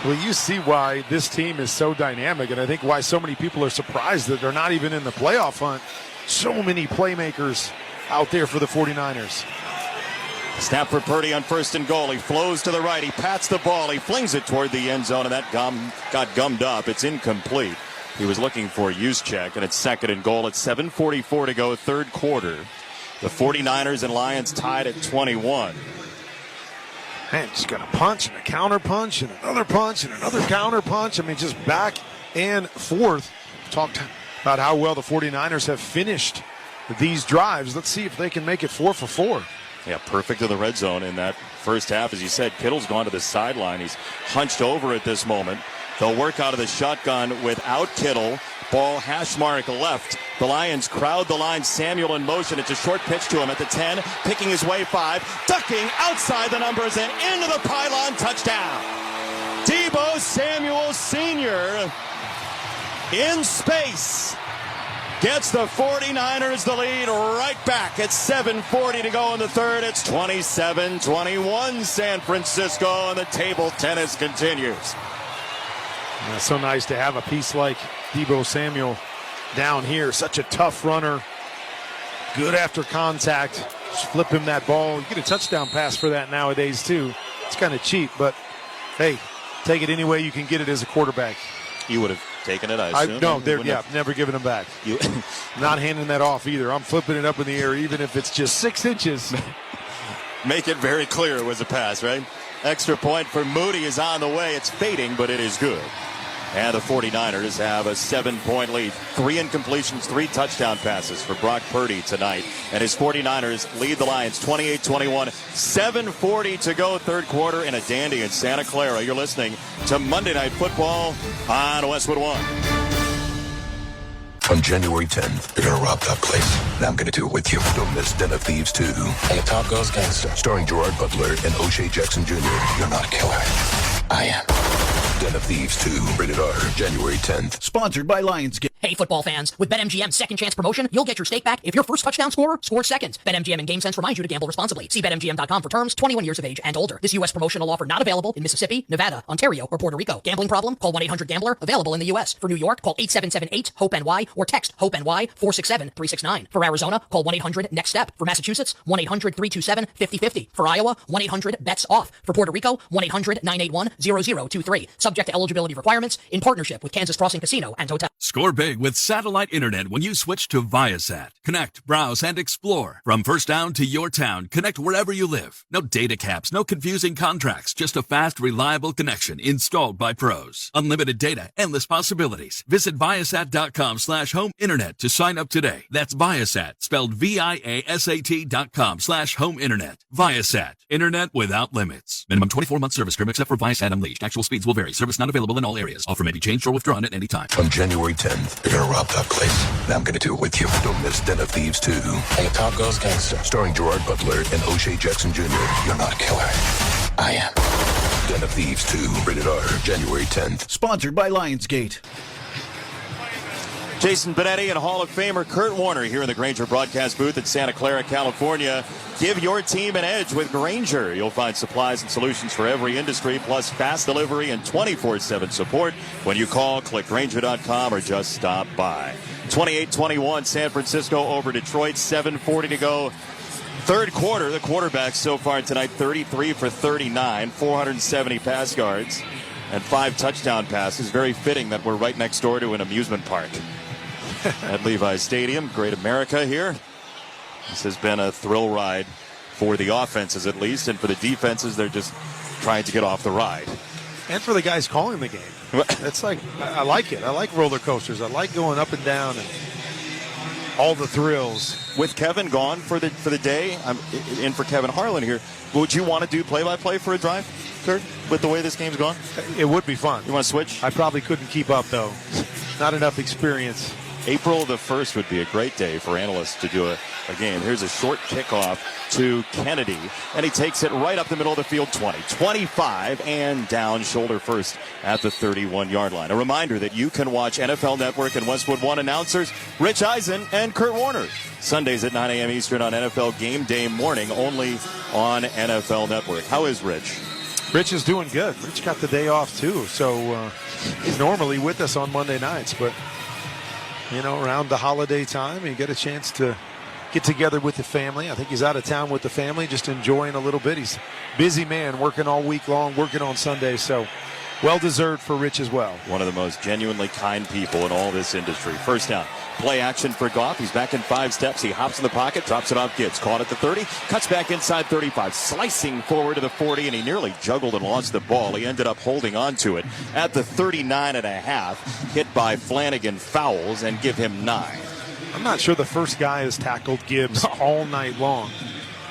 Well, you see why this team is so dynamic, and I think why so many people are surprised that they're not even in the playoff hunt. So many playmakers out there for the 49ers. Snap for Purdy on first and goal. He flows to the right. He pats the ball. He flings it toward the end zone, and that got gummed up. It's incomplete. He was looking for a use check, and it's second and goal. It's 7:44 to go, third quarter. The 49ers and Lions tied at 21. Man, just got a punch and a counter punch and another punch and another counter punch. I mean, just back and forth. Talked about how well the 49ers have finished these drives. Let's see if they can make it 4 for 4. Yeah, perfect in the red zone in that first half. As you said, Kittle's gone to the sideline. He's hunched over at this moment. They'll work out of the shotgun without Kittle. Ball hash mark left. The Lions crowd the line. Samuel in motion. It's a short pitch to him at the 10. Picking his way 5. Ducking outside the numbers and into the pylon. Touchdown. Deebo Samuel Sr. in space. Gets the 49ers the lead right back at 7:40 to go in the third. It's 27-21 San Francisco, and the table tennis continues. Yeah, so nice to have a piece like Deebo Samuel down here. Such a tough runner. Good after contact. Just flip him that ball. You get a touchdown pass for that nowadays, too. It's kind of cheap, but, hey, take it any way you can get it as a quarterback. You would have taken it, I assume? No, never giving them back. Not handing that off either. I'm flipping it up in the air, even if it's just 6 inches. Make it very clear it was a pass, right? Extra point for Moody is on the way. It's fading, but it is good. And the 49ers have a 7-point lead. 3 incompletions, 3 touchdown passes for Brock Purdy tonight. And his 49ers lead the Lions 28-21. 7:40 to go, third quarter in a dandy in Santa Clara. You're listening to Monday Night Football on Westwood One. On January 10th, they're going to rob that place. Now I'm going to do it with you. Don't miss Den of Thieves 2. And the Top Goes Gangster. Starring Gerard Butler and O'Shea Jackson Jr. You're not a killer. I am. Den of Thieves 2. Rated R. January 10th. Sponsored by Lionsgate. Hey, football fans. With BetMGM's second chance promotion, you'll get your stake back if your first touchdown scorer scores second. BetMGM and GameSense remind you to gamble responsibly. See BetMGM.com for terms. 21 years of age and older. This U.S. promotional offer not available in Mississippi, Nevada, Ontario, or Puerto Rico. Gambling problem? Call 1-800-GAMBLER. Available in the U.S. For New York, call 877-8-HOPE-NY or text HOPE-NY 467-369. For Arizona, call 1-800-NEXT-STEP. For Massachusetts, 1-800-327-5050. For Iowa, 1-800-BETS-OFF. For Puerto Rico, 1-800-981-0023. Subject to eligibility requirements in partnership with Kansas Crossing Casino and Hotel. Score big with satellite internet when you switch to Viasat. Connect, browse, and explore. From first down to your town, connect wherever you live. No data caps, no confusing contracts, just a fast, reliable connection installed by pros. Unlimited data, endless possibilities. Visit Viasat.com/home internet to sign up today. That's Viasat, spelled Viasat.com/home internet. Viasat, internet without limits. Minimum 24-month service term except for Viasat Unleashed. Actual speeds will vary. Service not available in all areas. Offer may be changed or withdrawn at any time. On January 10th, they're going to rob that place. Now I'm going to do it with you. Don't miss Den of Thieves 2. And the Top Goes Gangster. Starring Gerard Butler and O'Shea Jackson Jr. You're not a killer. I am. Den of Thieves 2. Rated R. January 10th. Sponsored by Lionsgate. Jason Benetti and Hall of Famer Kurt Warner here in the Grainger broadcast booth at Santa Clara, California. Give your team an edge with Grainger. You'll find supplies and solutions for every industry, plus fast delivery and 24/7 support when you call, click Grainger.com, or just stop by. 28-21 San Francisco over Detroit. 7:40 to go. Third quarter, the quarterbacks so far tonight, 33 for 39, 470 pass yards, and 5 touchdown passes. Very fitting that we're right next door to an amusement park at Levi's Stadium. Great America here. This has been a thrill ride for the offenses at least, and for the defenses, they're just trying to get off the ride. And for the guys calling the game. It's like, I like it. I like roller coasters. I like going up and down and all the thrills. With Kevin gone for the day, I'm in for Kevin Harlan here. Would you want to do play-by-play for a drive, Kurt, with the way this game's gone? It would be fun. You want to switch? I probably couldn't keep up, though. Not enough experience. April the 1st would be a great day for analysts to do a game. Here's a short kickoff to Kennedy, and he takes it right up the middle of the field, 20, 25, and down shoulder first at the 31-yard line. A reminder that you can watch NFL Network and Westwood One announcers Rich Eisen and Kurt Warner Sundays at 9 a.m. Eastern on NFL Game Day morning, only on NFL Network. How is Rich? Rich is doing good. Rich got the day off, too, so he's normally with us on Monday nights, but you know, around the holiday time, you get a chance to get together with the family. I think he's out of town with the family, just enjoying a little bit. He's a busy man, working all week long, working on Sunday. So Well deserved for Rich as well. One of the most genuinely kind people in all this industry. First down. Play action for Goff. He's back in 5 steps. He hops in the pocket, drops it off Gibbs. Caught at the 30, cuts back inside 35, slicing forward to the 40, and he nearly juggled and lost the ball. He ended up holding on to it at the 39.5. Hit by Flanagan fouls and give him 9. I'm not sure the first guy has tackled Gibbs all night long.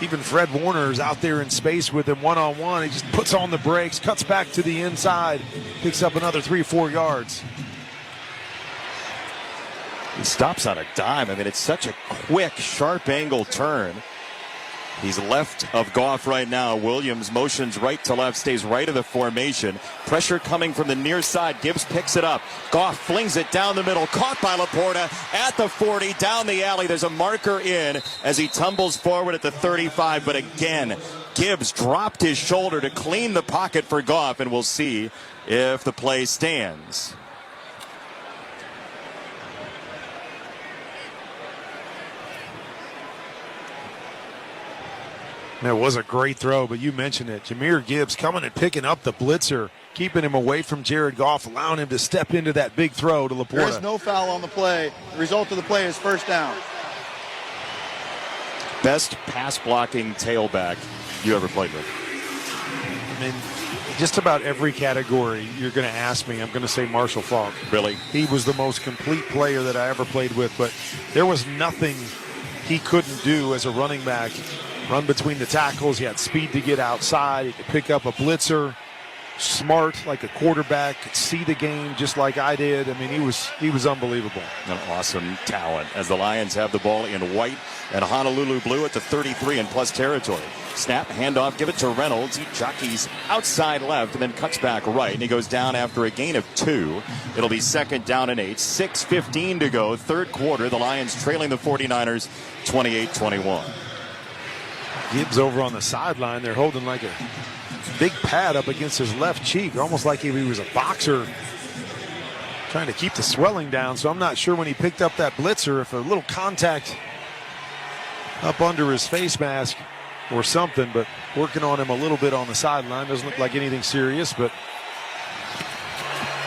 Even Fred Warner is out there in space with him one-on-one. He just puts on the brakes, cuts back to the inside, picks up another 3-4 yards. He stops on a dime. I mean, it's such a quick, sharp angle turn. He's left of Goff right now. Williams motions right to left, stays right of the formation. Pressure coming from the near side. Gibbs picks it up. Goff flings it down the middle. Caught by Laporta at the 40, down the alley. There's a marker in as he tumbles forward at the 35. But again, Gibbs dropped his shoulder to clean the pocket for Goff, and we'll see if the play stands. That was a great throw, but you mentioned it. Jahmyr Gibbs coming and picking up the blitzer, keeping him away from Jared Goff, allowing him to step into that big throw to Laporta. There is no foul on the play. The result of the play is first down. Best pass blocking tailback you ever played with? I mean, just about every category you're going to ask me, I'm going to say Marshall Faulk. Really? He was the most complete player that I ever played with, but there was nothing he couldn't do as a running back. Run between the tackles. He had speed to get outside. He could pick up a blitzer. Smart like a quarterback. Could see the game just like I did. I mean, he was unbelievable. An awesome talent as the Lions have the ball in white and Honolulu blue at the 33 in plus territory. Snap, handoff, give it to Reynolds. He jockeys outside left and then cuts back right. And he goes down after a gain of 2. It'll be second down and 8. 6:15 to go. Third quarter. The Lions trailing the 49ers 28-21. Gibbs over on the sideline. They're holding like a big pad up against his left cheek, almost like if he was a boxer trying to keep the swelling down. So I'm not sure when he picked up that blitzer if a little contact up under his face mask or something, but working on him a little bit on the sideline. Doesn't look like anything serious, but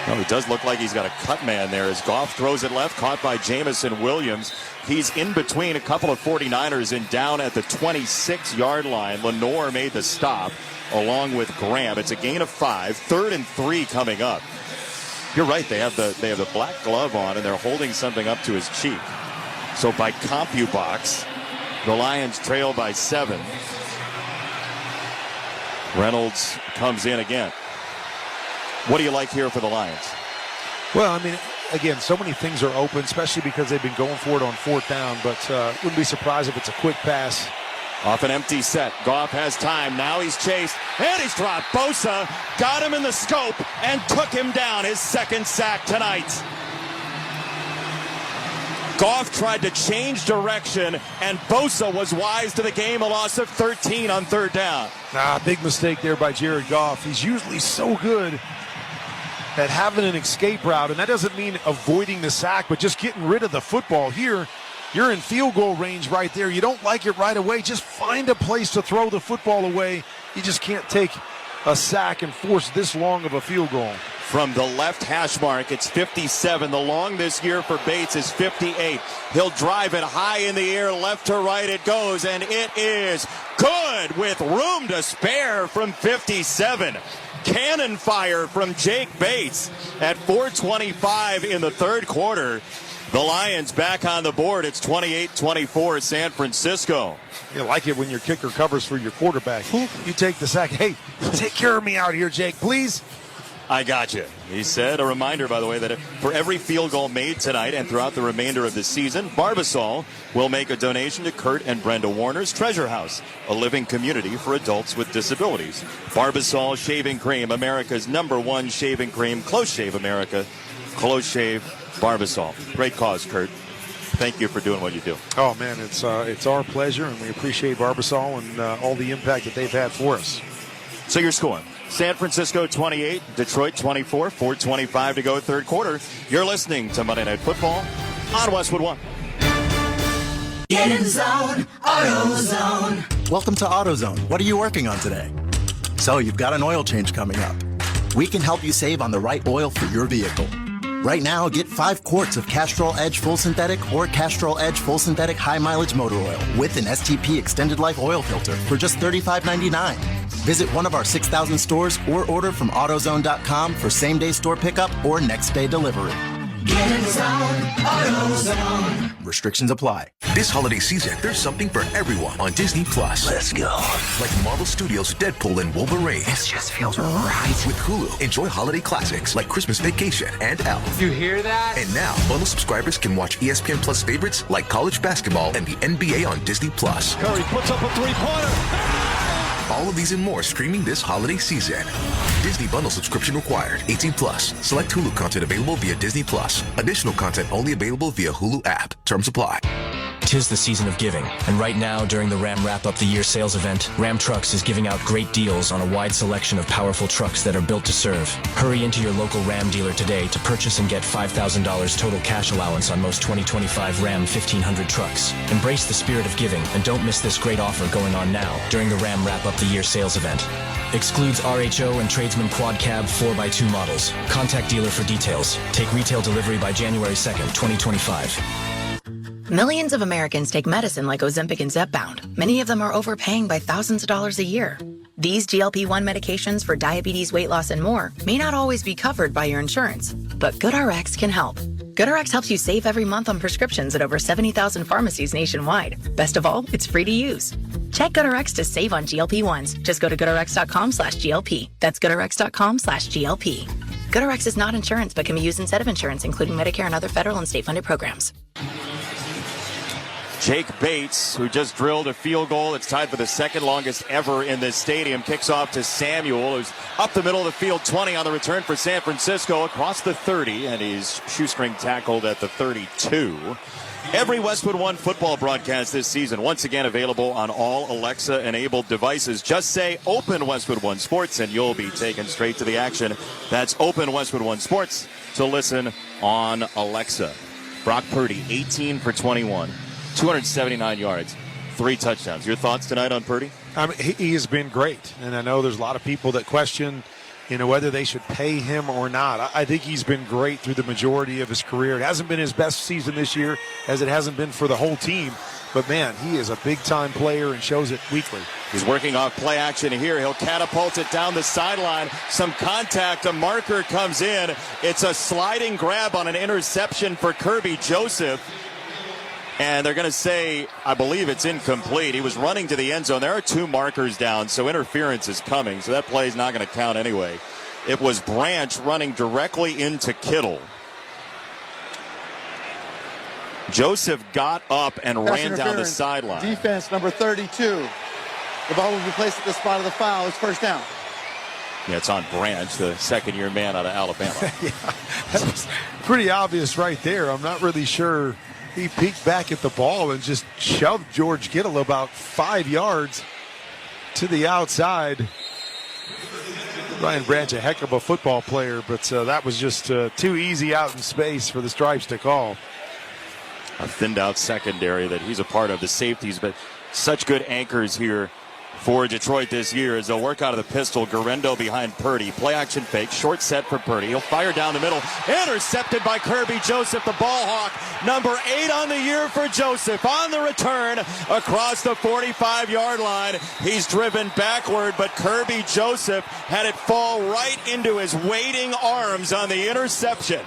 well, it does look like he's got a cut man there as Goff throws it left, caught by Jamison Williams. He's in between a couple of 49ers and down at the 26-yard line. Lenore made the stop along with Graham. It's a gain of 5. 3rd and 3 coming up. You're right. They have the black glove on and they're holding something up to his cheek. So by CompuBox, the Lions trail by 7. Reynolds comes in again. What do you like here for the Lions? Well, I mean, again, so many things are open, especially because they've been going for it on 4th down, but wouldn't be surprised if it's a quick pass. Off an empty set. Goff has time. Now he's chased, and he's dropped. Bosa got him in the scope and took him down. His 2nd sack tonight. Goff tried to change direction, and Bosa was wise to the game. A loss of 13 on 3rd down. Big mistake there by Jared Goff. He's usually so good at having an escape route, and that doesn't mean avoiding the sack, but just getting rid of the football. Here, you're in field goal range right there. You don't like it right away. Just find a place to throw the football away. You just can't take a sack and force this long of a field goal. From the left hash mark, it's 57. The long this year for Bates is 58. He'll drive it high in the air, left to right it goes, and it is good with room to spare from 57. Cannon fire from Jake Bates at 4:25 in the 3rd quarter. The Lions back on the board. It's 28-24 San Francisco. You like it when your kicker covers for your quarterback. You take the sack. Hey, take care of me out here, Jake, please. I got you. He said, a reminder, by the way, that for every field goal made tonight and throughout the remainder of the season, Barbasol will make a donation to Kurt and Brenda Warner's Treasure House, a living community for adults with disabilities. Barbasol Shaving Cream, America's #1 shaving cream. Close Shave America. Close Shave Barbasol. Great cause, Kurt. Thank you for doing what you do. Oh, man, it's our pleasure, and we appreciate Barbasol and all the impact that they've had for us. So you're scoring. San Francisco 28, Detroit 24, 4:25 to go 3rd quarter. You're listening to Monday Night Football on Westwood One. Get in zone, AutoZone. Welcome to AutoZone. What are you working on today? So you've got an oil change coming up. We can help you save on the right oil for your vehicle. Right now, get 5 quarts of Castrol Edge Full Synthetic or Castrol Edge Full Synthetic High Mileage Motor Oil with an STP Extended Life Oil Filter for just $35.99. Visit one of our 6,000 stores or order from AutoZone.com for same-day store pickup or next-day delivery. Get in the zone, AutoZone. Restrictions apply. This holiday season, there's something for everyone on Disney Plus. Let's go. Like Marvel Studios' Deadpool and Wolverine. This just feels right. With Hulu, enjoy holiday classics like Christmas Vacation and Elf. You hear that? And now, bundle subscribers can watch ESPN Plus favorites like college basketball and the NBA on Disney Plus. Curry puts up a three-pointer. All of these and more streaming this holiday season. Disney bundle subscription required. 18 plus. Select Hulu content available via Disney Plus. Additional content only available via Hulu app. Terms apply. 'Tis the season of giving, and right now, during the Ram Wrap-Up the Year sales event, Ram Trucks is giving out great deals on a wide selection of powerful trucks that are built to serve. Hurry into your local Ram dealer today to purchase and get $5,000 total cash allowance on most 2025 Ram 1500 trucks. Embrace the spirit of giving, and don't miss this great offer going on now during the Ram Wrap-Up the Year sales event. Excludes RHO and Tradesman Quad Cab 4x2 models. Contact dealer for details. Take retail delivery by January 2nd, 2025. Millions of Americans take medicine like Ozempic and Zepbound. Many of them are overpaying by thousands of dollars a year. These GLP-1 medications for diabetes, weight loss, and more may not always be covered by your insurance, but GoodRx can help. GoodRx helps you save every month on prescriptions at over 70,000 pharmacies nationwide. Best of all, it's free to use. Check GoodRx to save on GLP-1s. Just go to GoodRx.com/GLP. That's GoodRx.com/GLP. GoodRx is not insurance, but can be used instead of insurance, including Medicare and other federal and state-funded programs. Jake Bates, who just drilled a field goal that's tied for the second longest ever in this stadium, kicks off to Samuel, who's up the middle of the field, 20 on the return for San Francisco, across the 30, and he's shoestring tackled at the 32. Every Westwood One football broadcast this season, once again available on all Alexa-enabled devices. Just say Open Westwood One Sports, and you'll be taken straight to the action. That's Open Westwood One Sports to listen on Alexa. Brock Purdy, 18 for 21. 279 yards, 3 touchdowns. Your thoughts tonight on Purdy? He has been great, and I know there's a lot of people that question, whether they should pay him or not. I think he's been great through the majority of his career. It hasn't been his best season this year, as it hasn't been for the whole team. But, man, he is a big-time player and shows it weekly. He's working off play action here. He'll catapult it down the sideline. Some contact. A marker comes in. It's a sliding grab on an interception for Kirby Joseph. And they're going to say, I believe it's incomplete. He was running to the end zone. There are 2 markers down, so interference is coming. So that play is not going to count anyway. It was Branch running directly into Kittle. Joseph got up and ran down the sideline. Defense number 32. The ball will be placed at the spot of the foul. It's first down. Yeah, it's on Branch, the second-year man out of Alabama. Yeah, that was pretty obvious right there. I'm not really sure. He peeked back at the ball and just shoved George Kittle about 5 yards to the outside. Ryan Branch, a heck of a football player, but that was just too easy out in space for the Stripes to call. A thinned-out secondary that he's a part of, the safeties, but such good anchors here for Detroit this year as they'll work out of the pistol. Garendo behind Purdy. Play action fake. Short set for Purdy. He'll fire down the middle. Intercepted by Kirby Joseph, the ball hawk. Number 8 on the year for Joseph. On the return across the 45-yard line. He's driven backward, but Kirby Joseph had it fall right into his waiting arms on the interception.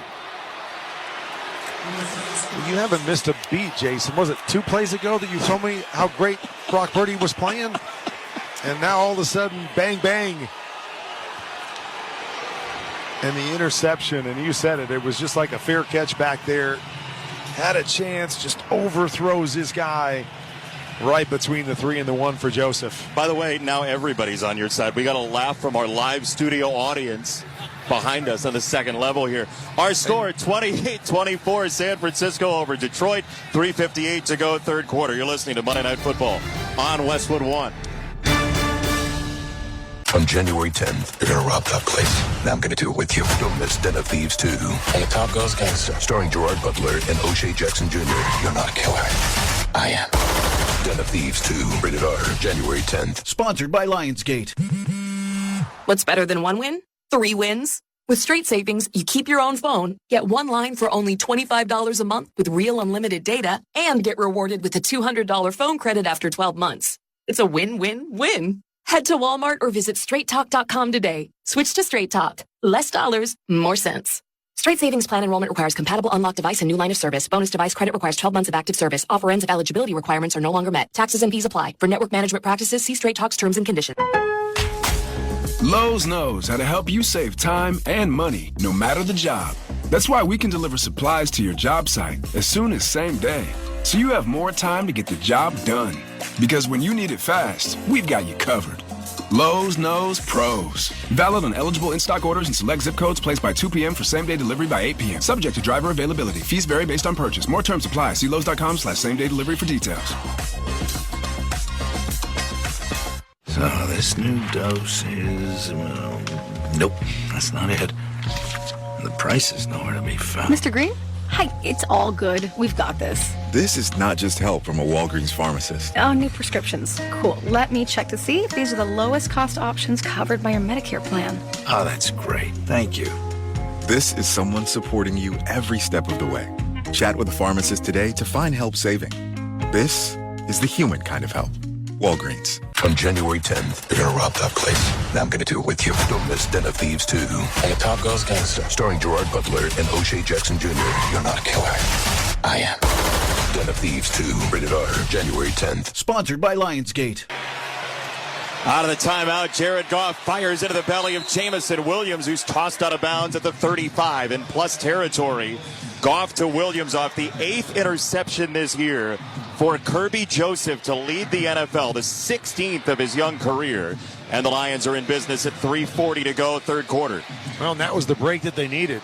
You haven't missed a beat, Jason. Was it 2 plays ago that you told me how great Brock Purdy was playing? And now all of a sudden, bang, bang. And the interception, and you said it, it was just like a fair catch back there. Had a chance, just overthrows his guy right between the 3 and the 1 for Joseph. By the way, now everybody's on your side. We got a laugh from our live studio audience behind us on the second level here. Our score, 28-24, San Francisco over Detroit. 3:58 to go, third quarter. You're listening to Monday Night Football on Westwood One. On January 10th, you're gonna rob that place. Now I'm gonna do it with you. Don't miss Den of Thieves 2. And the top goes gangster. Starring Gerard Butler and O'Shea Jackson Jr. You're not a killer. I am. Den of Thieves 2. Rated R. January 10th. Sponsored by Lionsgate. What's better than one win? 3 wins? With Straight Savings, you keep your own phone, get one line for only $25 a month with real unlimited data, and get rewarded with a $200 phone credit after 12 months. It's a win-win-win. Head to Walmart or visit straighttalk.com today. Switch to Straight Talk. Less dollars, more sense. Straight Savings Plan enrollment requires compatible unlocked device and new line of service. Bonus device credit requires 12 months of active service. Offer ends if eligibility requirements are no longer met. Taxes and fees apply. For network management practices, see Straight Talk's terms and conditions. Lowe's knows how to help you save time and money, no matter the job. That's why we can deliver supplies to your job site as soon as same day, so you have more time to get the job done. Because when you need it fast, we've got you covered. Lowe's knows pros. Valid on eligible in-stock orders and select zip codes placed by 2 p.m. for same-day delivery by 8 p.m. Subject to driver availability. Fees vary based on purchase. More terms apply. See Lowe's.com/same-day delivery for details. So this new dose is, nope, that's not it. The price is nowhere to be found. Mr. Green? Hi, it's all good. We've got this. This is not just help from a Walgreens pharmacist. Oh, new prescriptions. Cool. Let me check to see if these are the lowest cost options covered by your Medicare plan. Oh, that's great. Thank you. This is someone supporting you every step of the way. Chat with a pharmacist today to find help saving. This is the human kind of help. Walgreens. On January 10th, they're gonna rob that place. Now I'm gonna do it with you. Don't miss Den of Thieves 2. And the Top Girls Gangster. Starring Gerard Butler and O'Shea Jackson Jr. You're not a killer. I am. Den of Thieves 2. Rated R. January 10th. Sponsored by Lionsgate. Out of the timeout, Jared Goff fires into the belly of Jamison Williams, who's tossed out of bounds at the 35 in plus territory. Goff to Williams off the 8th interception this year for Kirby Joseph to lead the NFL, the 16th of his young career. And the Lions are in business at 3:40 to go, third quarter. Well, and that was the break that they needed.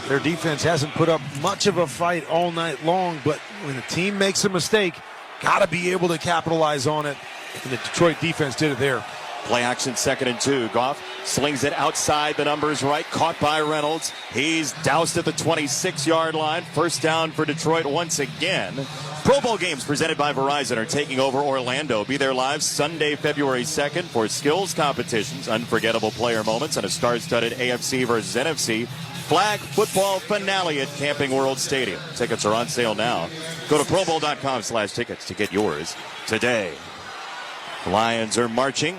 Their defense hasn't put up much of a fight all night long, but when the team makes a mistake, got to be able to capitalize on it. And the Detroit defense did it there. Play action, 2nd and 2. Goff slings it outside the numbers right, caught by Reynolds. He's doused at the 26-yard line. First down for Detroit once again. Pro Bowl games presented by Verizon are taking over Orlando. Be there live Sunday, February 2nd for skills competitions, unforgettable player moments, and a star-studded AFC versus NFC flag football finale at Camping World Stadium. Tickets are on sale now. Go to probowl.com/tickets to get yours today. The Lions are marching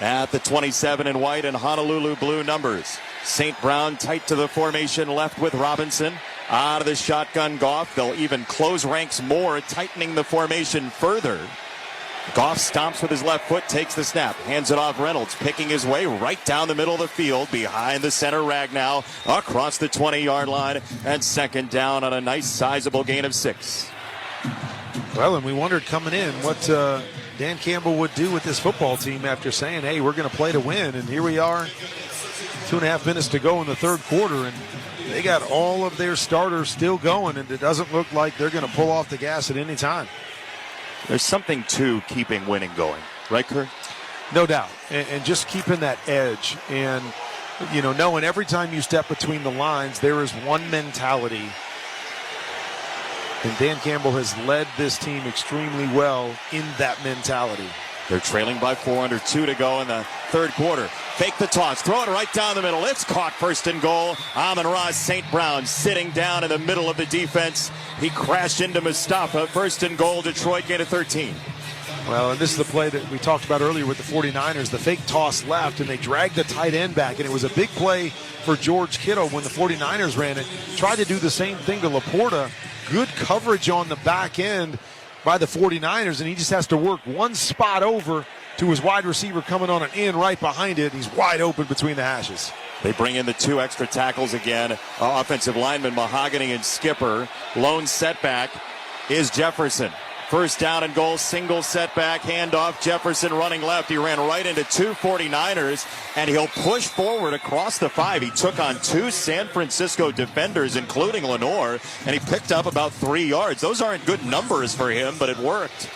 at the 27 in white and Honolulu blue numbers. St. Brown tight to the formation left with Robinson. Out of the shotgun, Goff. They'll even close ranks more, tightening the formation further. Goff stomps with his left foot, takes the snap, hands it off Reynolds, picking his way right down the middle of the field, behind the center rag now, across the 20-yard line, and 2nd down on a nice sizable gain of 6. Well, and we wondered coming in what Dan Campbell would do with this football team after saying, hey, we're going to play to win. And here we are, 2.5 minutes to go in the third quarter, and they got all of their starters still going, and it doesn't look like they're going to pull off the gas at any time. There's something to keeping winning going, right, Kurt? No doubt, and just keeping that edge, and knowing every time you step between the lines, there is one mentality. And Dan Campbell has led this team extremely well in that mentality. They're trailing by 4 under 2 to go in the third quarter. Fake the toss, throw it right down the middle. It's caught, 1st and goal. Amon-Ra St. Brown sitting down in the middle of the defense. He crashed into Mustafa. 1st and goal, Detroit gain of 13. Well, and this is the play that we talked about earlier with the 49ers. The fake toss left, and they dragged the tight end back, and it was a big play for George Kittle when the 49ers ran it. Tried to do the same thing to Laporta. Good coverage on the back end by the 49ers, and he just has to work one spot over to his wide receiver coming on an in right behind it. He's wide open between the hashes. They bring in the 2 extra tackles again. Offensive linemen Mahogany and Skipper. Lone setback is Jefferson. 1st down and goal, single setback, handoff. Jefferson running left. He ran right into 2 49ers, and he'll push forward across the 5. He took on 2 San Francisco defenders, including Lenore, and he picked up about 3 yards. Those aren't good numbers for him, but it worked.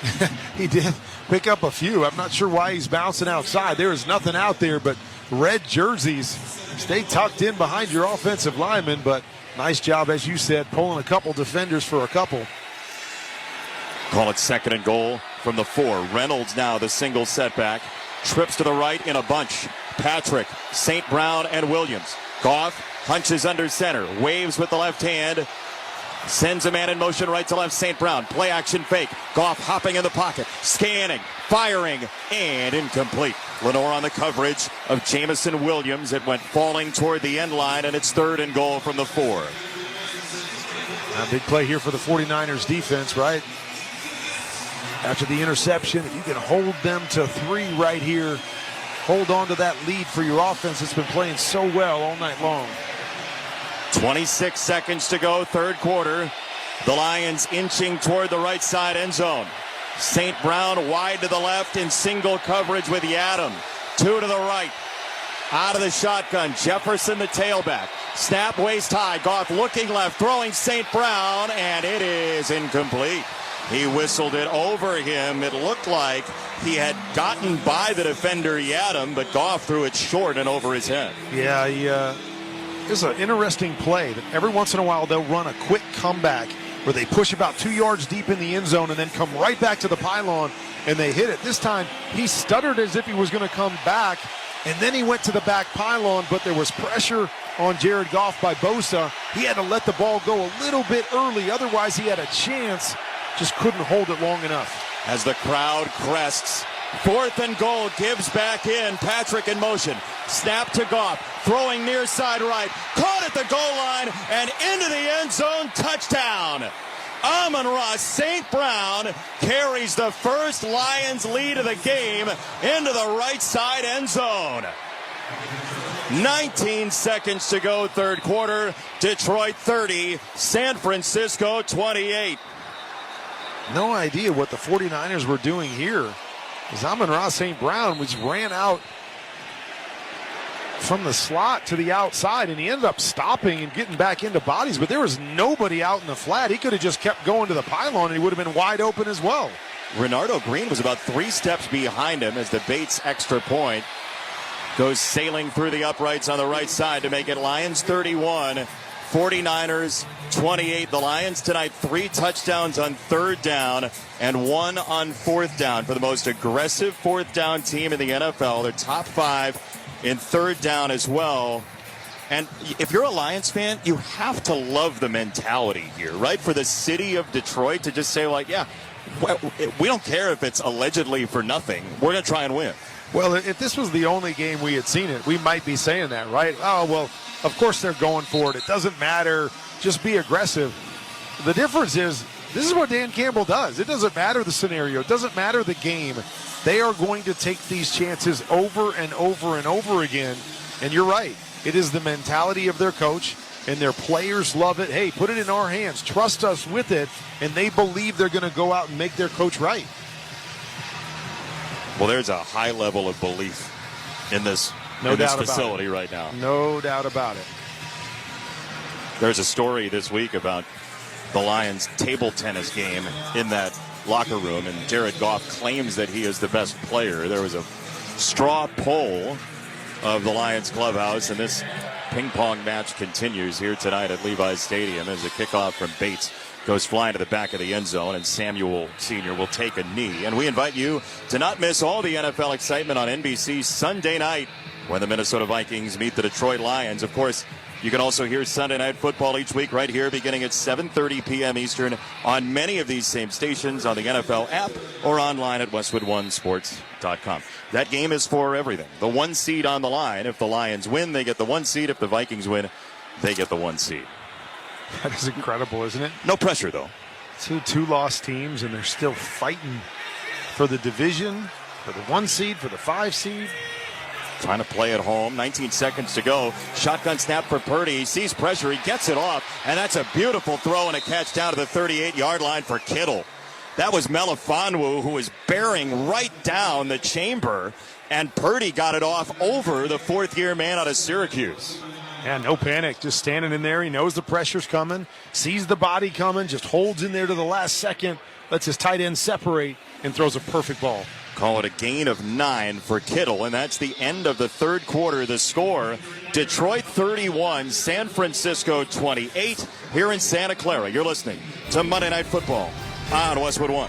He did pick up a few. I'm not sure why he's bouncing outside. There is nothing out there but red jerseys. Stay tucked in behind your offensive lineman, but nice job, as you said, pulling a couple defenders for a couple. Call it 2nd and goal from the 4. Reynolds now the single setback. Trips to the right in a bunch. Patrick, St. Brown, and Williams. Goff hunches under center, waves with the left hand, sends a man in motion right to left. St. Brown, play action fake. Goff hopping in the pocket, scanning, firing, and incomplete. Lenore on the coverage of Jamison Williams. It went falling toward the end line, and it's 3rd and goal from the 4. A big play here for the 49ers defense, right? After the interception, if you can hold them to 3 right here, hold on to that lead for your offense. It's been playing so well all night long. 26 seconds to go, 3rd quarter. The Lions inching toward the right side end zone. St. Brown wide to the left in single coverage with Yadam. 2 to the right. Out of the shotgun, Jefferson the tailback. Snap waist high, Goff looking left, throwing St. Brown, and it is incomplete. He whistled it over him. It looked like he had gotten by the defender Yadam, but Goff threw it short and over his head. Yeah, this is an interesting play that every once in a while they'll run a quick comeback where they push about 2 yards deep in the end zone and then come right back to the pylon and they hit it. This time he stuttered as if he was going to come back, and then he went to the back pylon, but there was pressure on Jared Goff by Bosa. He had to let the ball go a little bit early, otherwise he had a chance, just couldn't hold it long enough. As the crowd crests, 4th and goal, gives back in, Patrick in motion, snap to Goff, throwing near side right, caught at the goal line, and into the end zone, touchdown. Amon-Ra St. Brown carries the first Lions lead of the game into the right side end zone. 19 seconds to go, 3rd quarter. Detroit 30, San Francisco 28. No idea what the 49ers were doing here. As Amon-Ra St. Brown was ran out from the slot to the outside, and he ended up stopping and getting back into bodies, but there was nobody out in the flat. He could have just kept going to the pylon, and he would have been wide open as well. Renardo Green was about 3 steps behind him as the Bates extra point goes sailing through the uprights on the right side to make it Lions 31, 49ers 28. The Lions tonight 3 touchdowns on 3rd down and 1 on 4th down for the most aggressive 4th down team in the NFL. They're top 5 in 3rd down as well. And if you're a Lions fan, you have to love the mentality here, right? For the city of Detroit to just say, like, yeah, we don't care if it's allegedly for nothing. We're going to try and win. Well, if this was the only game we had seen it, we might be saying that, right? Oh, well, of course they're going for it. It doesn't matter. Just be aggressive. The difference is this is what Dan Campbell does. It doesn't matter the scenario. It doesn't matter the game. They are going to take these chances over and over and over again. And you're right. It is the mentality of their coach, and their players love it. Hey, put it in our hands. Trust us with it. And they believe they're going to go out and make their coach right. Well, there's a high level of belief in this facility right now. No doubt about it. There's a story this week about the Lions' table tennis game in that locker room, and Jared Goff claims that he is the best player. There was a straw poll of the Lions clubhouse, and this ping pong match continues here tonight at Levi's Stadium as a kickoff from Bates goes flying to the back of the end zone, and Samuel Sr. will take a knee. And we invite you to not miss all the NFL excitement on NBC Sunday night when the Minnesota Vikings meet the Detroit Lions. Of course, you can also hear Sunday Night Football each week right here beginning at 7:30 p.m. Eastern on many of these same stations on the NFL app or online at westwoodonesports.com. That game is for everything. The 1 seed on the line. If the Lions win, they get the 1 seed. If the Vikings win, they get the 1 seed. That is incredible, isn't it? No pressure, though. Two lost teams, and they're still fighting for the division, for the 1 seed, for the 5 seed. Trying to play at home. 19 seconds to go. Shotgun snap for Purdy. He sees pressure. He gets it off. And that's a beautiful throw and a catch down to the 38-yard line for Kittle. That was Melifonwu, who was bearing right down the chamber. And Purdy got it off over the 4th-year man out of Syracuse. Yeah, no panic. Just standing in there. He knows the pressure's coming. Sees the body coming. Just holds in there to the last second. Lets his tight end separate and throws a perfect ball. Call it a gain of 9 for Kittle, and that's the end of the 3rd quarter. The score, Detroit 31, San Francisco 28, here in Santa Clara. You're listening to Monday Night Football on Westwood One.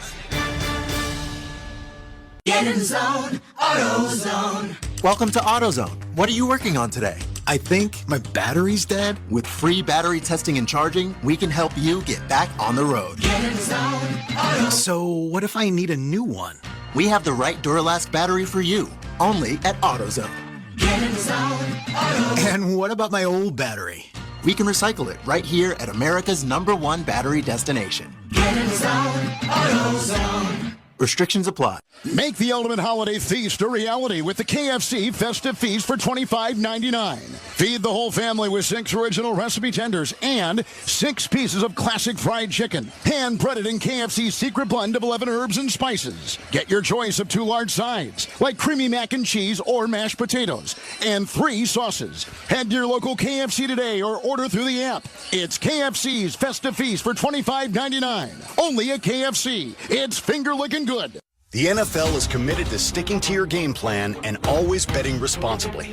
Get in zone, AutoZone. Welcome to AutoZone. What are you working on today? I think my battery's dead. With free battery testing and charging, we can help you get back on the road. Get in zone. So what if I need a new one? We have the right Duralast battery for you, only at AutoZone. Get in zone. AutoZone. And what about my old battery? We can recycle it right here at America's #1 battery destination. Get in zone. AutoZone. Restrictions apply. Make the ultimate holiday feast a reality with the KFC Festive Feast for $25.99. Feed the whole family with 6 original recipe tenders and 6 pieces of classic fried chicken, hand-breaded in KFC's secret blend of 11 herbs and spices. Get your choice of 2 large sides, like creamy mac and cheese or mashed potatoes, and 3 sauces. Head to your local KFC today or order through the app. It's KFC's Festive Feast for $25.99. Only at KFC. It's finger-licking good. The NFL is committed to sticking to your game plan and always betting responsibly.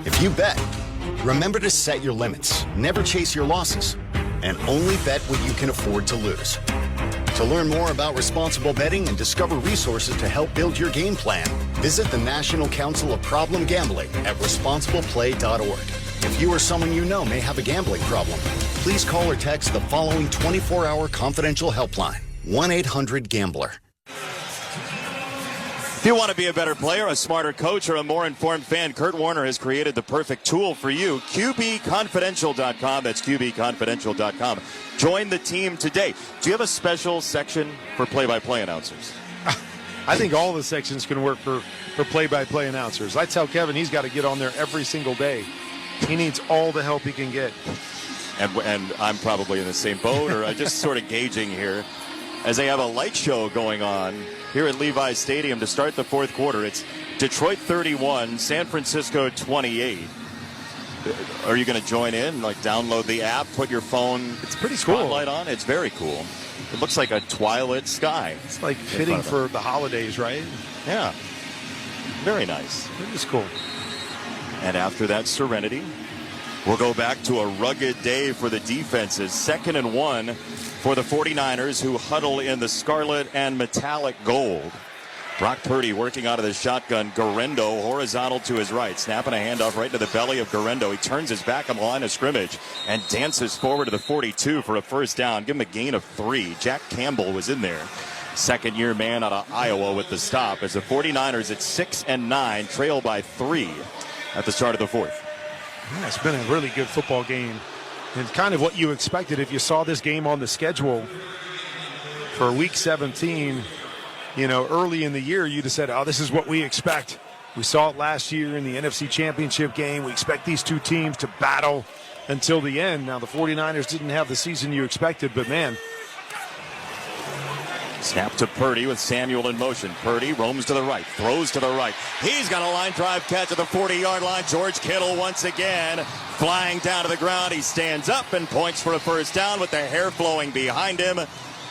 If you bet, remember to set your limits, never chase your losses, and only bet what you can afford to lose. To learn more about responsible betting and discover resources to help build your game plan, visit the National Council of Problem Gambling at responsibleplay.org. If you or someone you know may have a gambling problem, please call or text the following 24-hour confidential helpline, 1-800-GAMBLER. If you want to be a better player, a smarter coach, or a more informed fan, Kurt Warner has created the perfect tool for you. QBConfidential.com. That's QBConfidential.com. Join the team today. Do you have a special section for play-by-play announcers? I think all the sections can work for play-by-play announcers. I tell Kevin he's got to get on there every single day. He needs all the help he can get. And I'm probably in the same boat, or just sort of gauging here. As they have a light show going on here at Levi's Stadium to start the fourth quarter. It's Detroit 31, San Francisco 28. Are you going to join in, like download the app, put your phone it's pretty cool. Spotlight on? It's very cool. It looks like a twilight sky. It's like fitting for the holidays, right? Yeah. Very nice. It is cool. And after that serenity, we'll go back to a rugged day for the defenses. 2nd and 1 for the 49ers, who huddle in the scarlet and metallic gold. Brock Purdy working out of the shotgun. Garendo horizontal to his right, snapping a handoff right to the belly of Garendo. He turns his back on the line of scrimmage and dances forward to the 42 for a first down. Give him a gain of 3. Jack Campbell was in there. Second-year man out of Iowa with the stop, as the 49ers at 6-9 trail by 3 at the start of the fourth. Yeah, it's been a really good football game. And kind of what you expected if you saw this game on the schedule for Week 17. You know, early in the year, you'd have said, oh, this is what we expect. We saw it last year in the NFC Championship game. We expect these two teams to battle until the end. Now, the 49ers didn't have the season you expected, but, man. Snap to Purdy with Samuel in motion. Purdy roams to the right, throws to the right. He's got a line drive catch at the 40-yard line. George Kittle once again flying down to the ground. He stands up and points for a first down with the hair flowing behind him.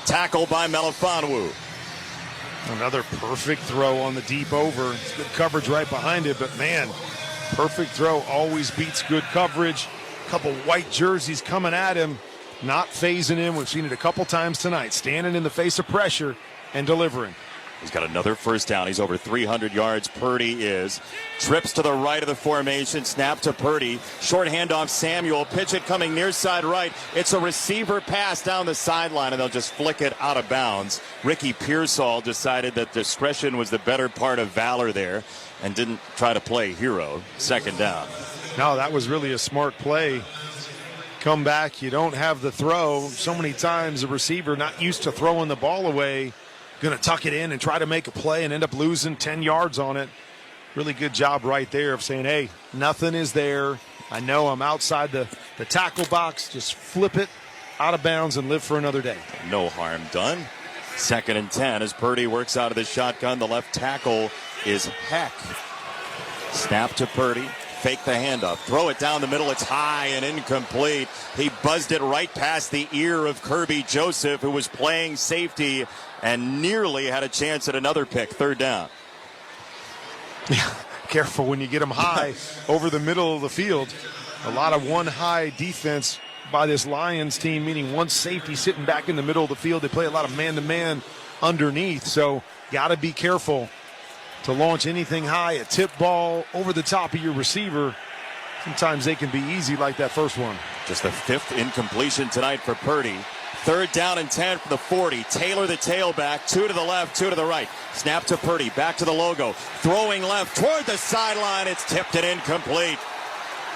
Tackled by Melifonwu. Another perfect throw on the deep over. It's good coverage right behind it, but, man, perfect throw always beats good coverage. A couple white jerseys coming at him. Not phasing him. We've seen it a couple times tonight. Standing in the face of pressure and delivering. He's got another first down. He's over 300 yards. Purdy is. Trips to the right of the formation. Snap to Purdy. Short handoff Samuel. Pitch it coming near side right. It's a receiver pass down the sideline, and they'll just flick it out of bounds. Ricky Pearsall decided that discretion was the better part of valor there and didn't try to play hero. Second down. No, that was really a smart play. Come back, you don't have the throw. So many times a receiver not used to throwing the ball away, going to tuck it in and try to make a play and end up losing 10 yards on it. Really good job right there of saying, hey, nothing is there. I know I'm outside the tackle box. Just flip it out of bounds and live for another day. No harm done. 2nd and 10 as Purdy works out of the shotgun. The left tackle is Heck. Snap to Purdy. Fake the handoff. Throw it down the middle. It's high and incomplete. He buzzed it right past the ear of Kirby Joseph, who was playing safety and nearly had a chance at another pick. Third down. Yeah, careful when you get them high over the middle of the field. A lot of one high defense by this Lions team, meaning one safety sitting back in the middle of the field. They play a lot of man-to-man underneath, so got to be careful to launch anything high, a tip ball over the top of your receiver. Sometimes they can be easy like that first one. Just the 5th incompletion tonight for Purdy. 3rd down and 10 from the 40. Taylor the tailback, 2 to the left, 2 to the right. Snap to Purdy, back to the logo. Throwing left toward the sideline. It's tipped and incomplete.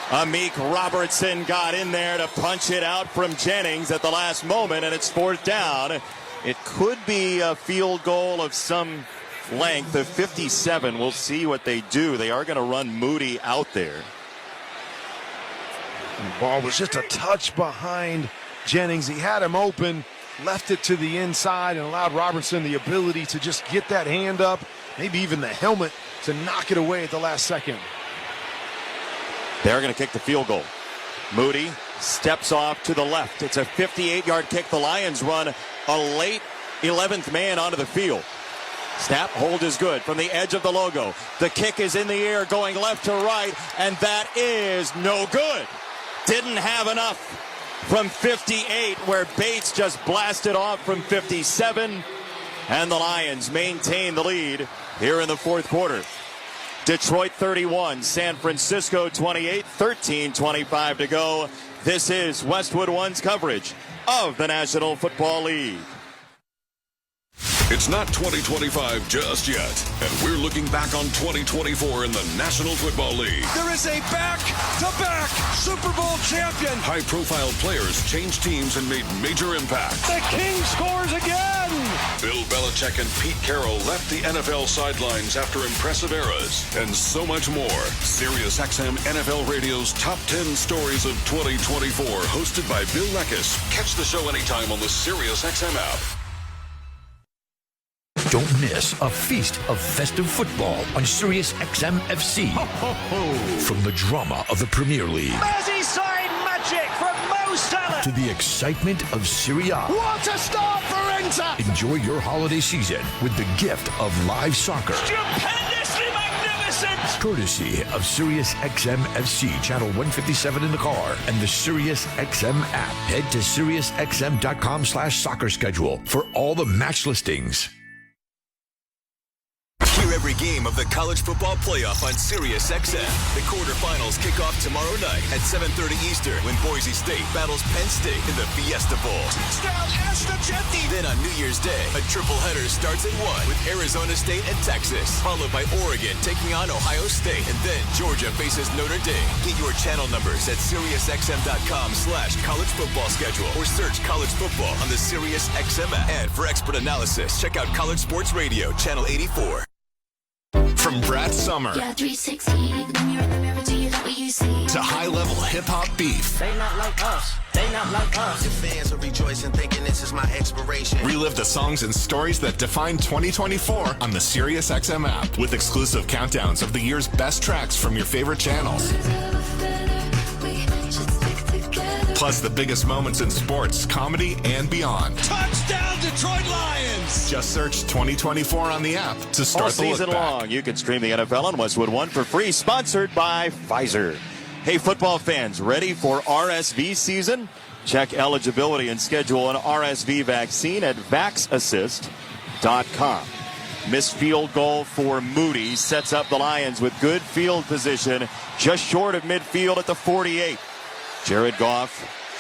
Amik Robertson got in there to punch it out from Jennings at the last moment, and it's 4th down. It could be a field goal of some length of 57. We'll see what they do. They are going to run Moody out there. The ball was just a touch behind Jennings. He had him open, left it to the inside, and allowed Robertson the ability to just get that hand up, maybe even the helmet, to knock it away at the last second. They're going to kick the field goal. Moody steps off to the left. It's a 58-yard kick. The Lions run a late 11th man onto the field. Snap, hold is good from the edge of the logo. The kick is in the air going left to right, and that is no good. Didn't have enough from 58, where Bates just blasted off from 57. And the Lions maintain the lead here in the 4th quarter. Detroit 31, San Francisco 28, 13:25 to go. This is Westwood One's coverage of the National Football League. It's not 2025 just yet, and we're looking back on 2024 in the National Football League. There is a back-to-back Super Bowl champion. High-profile players changed teams and made major impacts. The King scores again. Bill Belichick and Pete Carroll left the NFL sidelines after impressive eras, and so much more. SiriusXM NFL Radio's Top 10 Stories of 2024, hosted by Bill Leckis. Catch the show anytime on the SiriusXM app. Don't miss a feast of festive football on Sirius XM FC. Ho, ho, ho. From the drama of the Premier League. Merseyside magic from Mo Salah. To the excitement of Serie A. What a start for Inter. Enjoy your holiday season with the gift of live soccer. Stupendously magnificent. Courtesy of Sirius XM FC, channel 157 in the car, and the Sirius XM app. Head to SiriusXM.com/soccer schedule for all the match listings. Hear every game of the College Football Playoff on SiriusXM. The quarterfinals kick off tomorrow night at 7:30 Eastern when Boise State battles Penn State in the Fiesta Bowl. Touchdown, Asta Jetti. Then on New Year's Day, a triple header starts at 1 with Arizona State and Texas, followed by Oregon taking on Ohio State, and then Georgia faces Notre Dame. Get your channel numbers at SiriusXM.com/college football schedule or search college football on the SiriusXM app. And for expert analysis, check out College Sports Radio, channel 84. From Brad Summer Yeah, 360. When you're in the mirror, do you like what you see? to high-level hip-hop beef. They not like us. They not like us. The fans are rejoicing, thinking this is my expiration. Relive the songs and stories that define 2024 on the SiriusXM app with exclusive countdowns of the year's best tracks from your favorite channels. Plus the biggest moments in sports, comedy, and beyond. Touchdown, Detroit Lions! Just search 2024 on the app to start All the look season back. long, you can stream the NFL on Westwood One for free, sponsored by Pfizer. Hey, football fans, ready for RSV season? Check eligibility and schedule an RSV vaccine at VaxAssist.com. Missed field goal for Moody sets up the Lions with good field position, just short of midfield at the 48. Jared Goff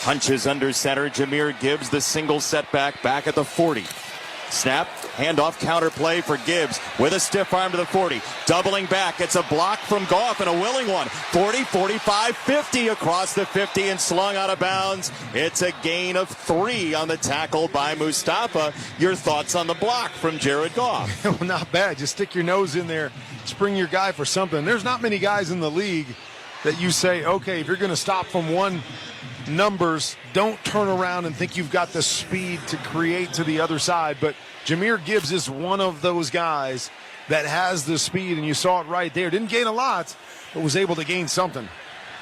hunches under center. Jahmyr Gibbs, the single setback back at the 40. Snap, handoff, counter play for Gibbs with a stiff arm to the 40. Doubling back, it's a block from Goff and a willing one. 40, 45, 50 across the 50 and slung out of bounds. It's a gain of 3 on the tackle by Mustafa. Your thoughts on the block from Jared Goff? Well, not bad. Just stick your nose in there, spring your guy for something. There's not many guys in the league that you say, okay, if you're going to stop from one numbers, don't turn around and think you've got the speed to create to the other side. But Jahmyr Gibbs is one of those guys that has the speed, and you saw it right there. Didn't gain a lot, but was able to gain something.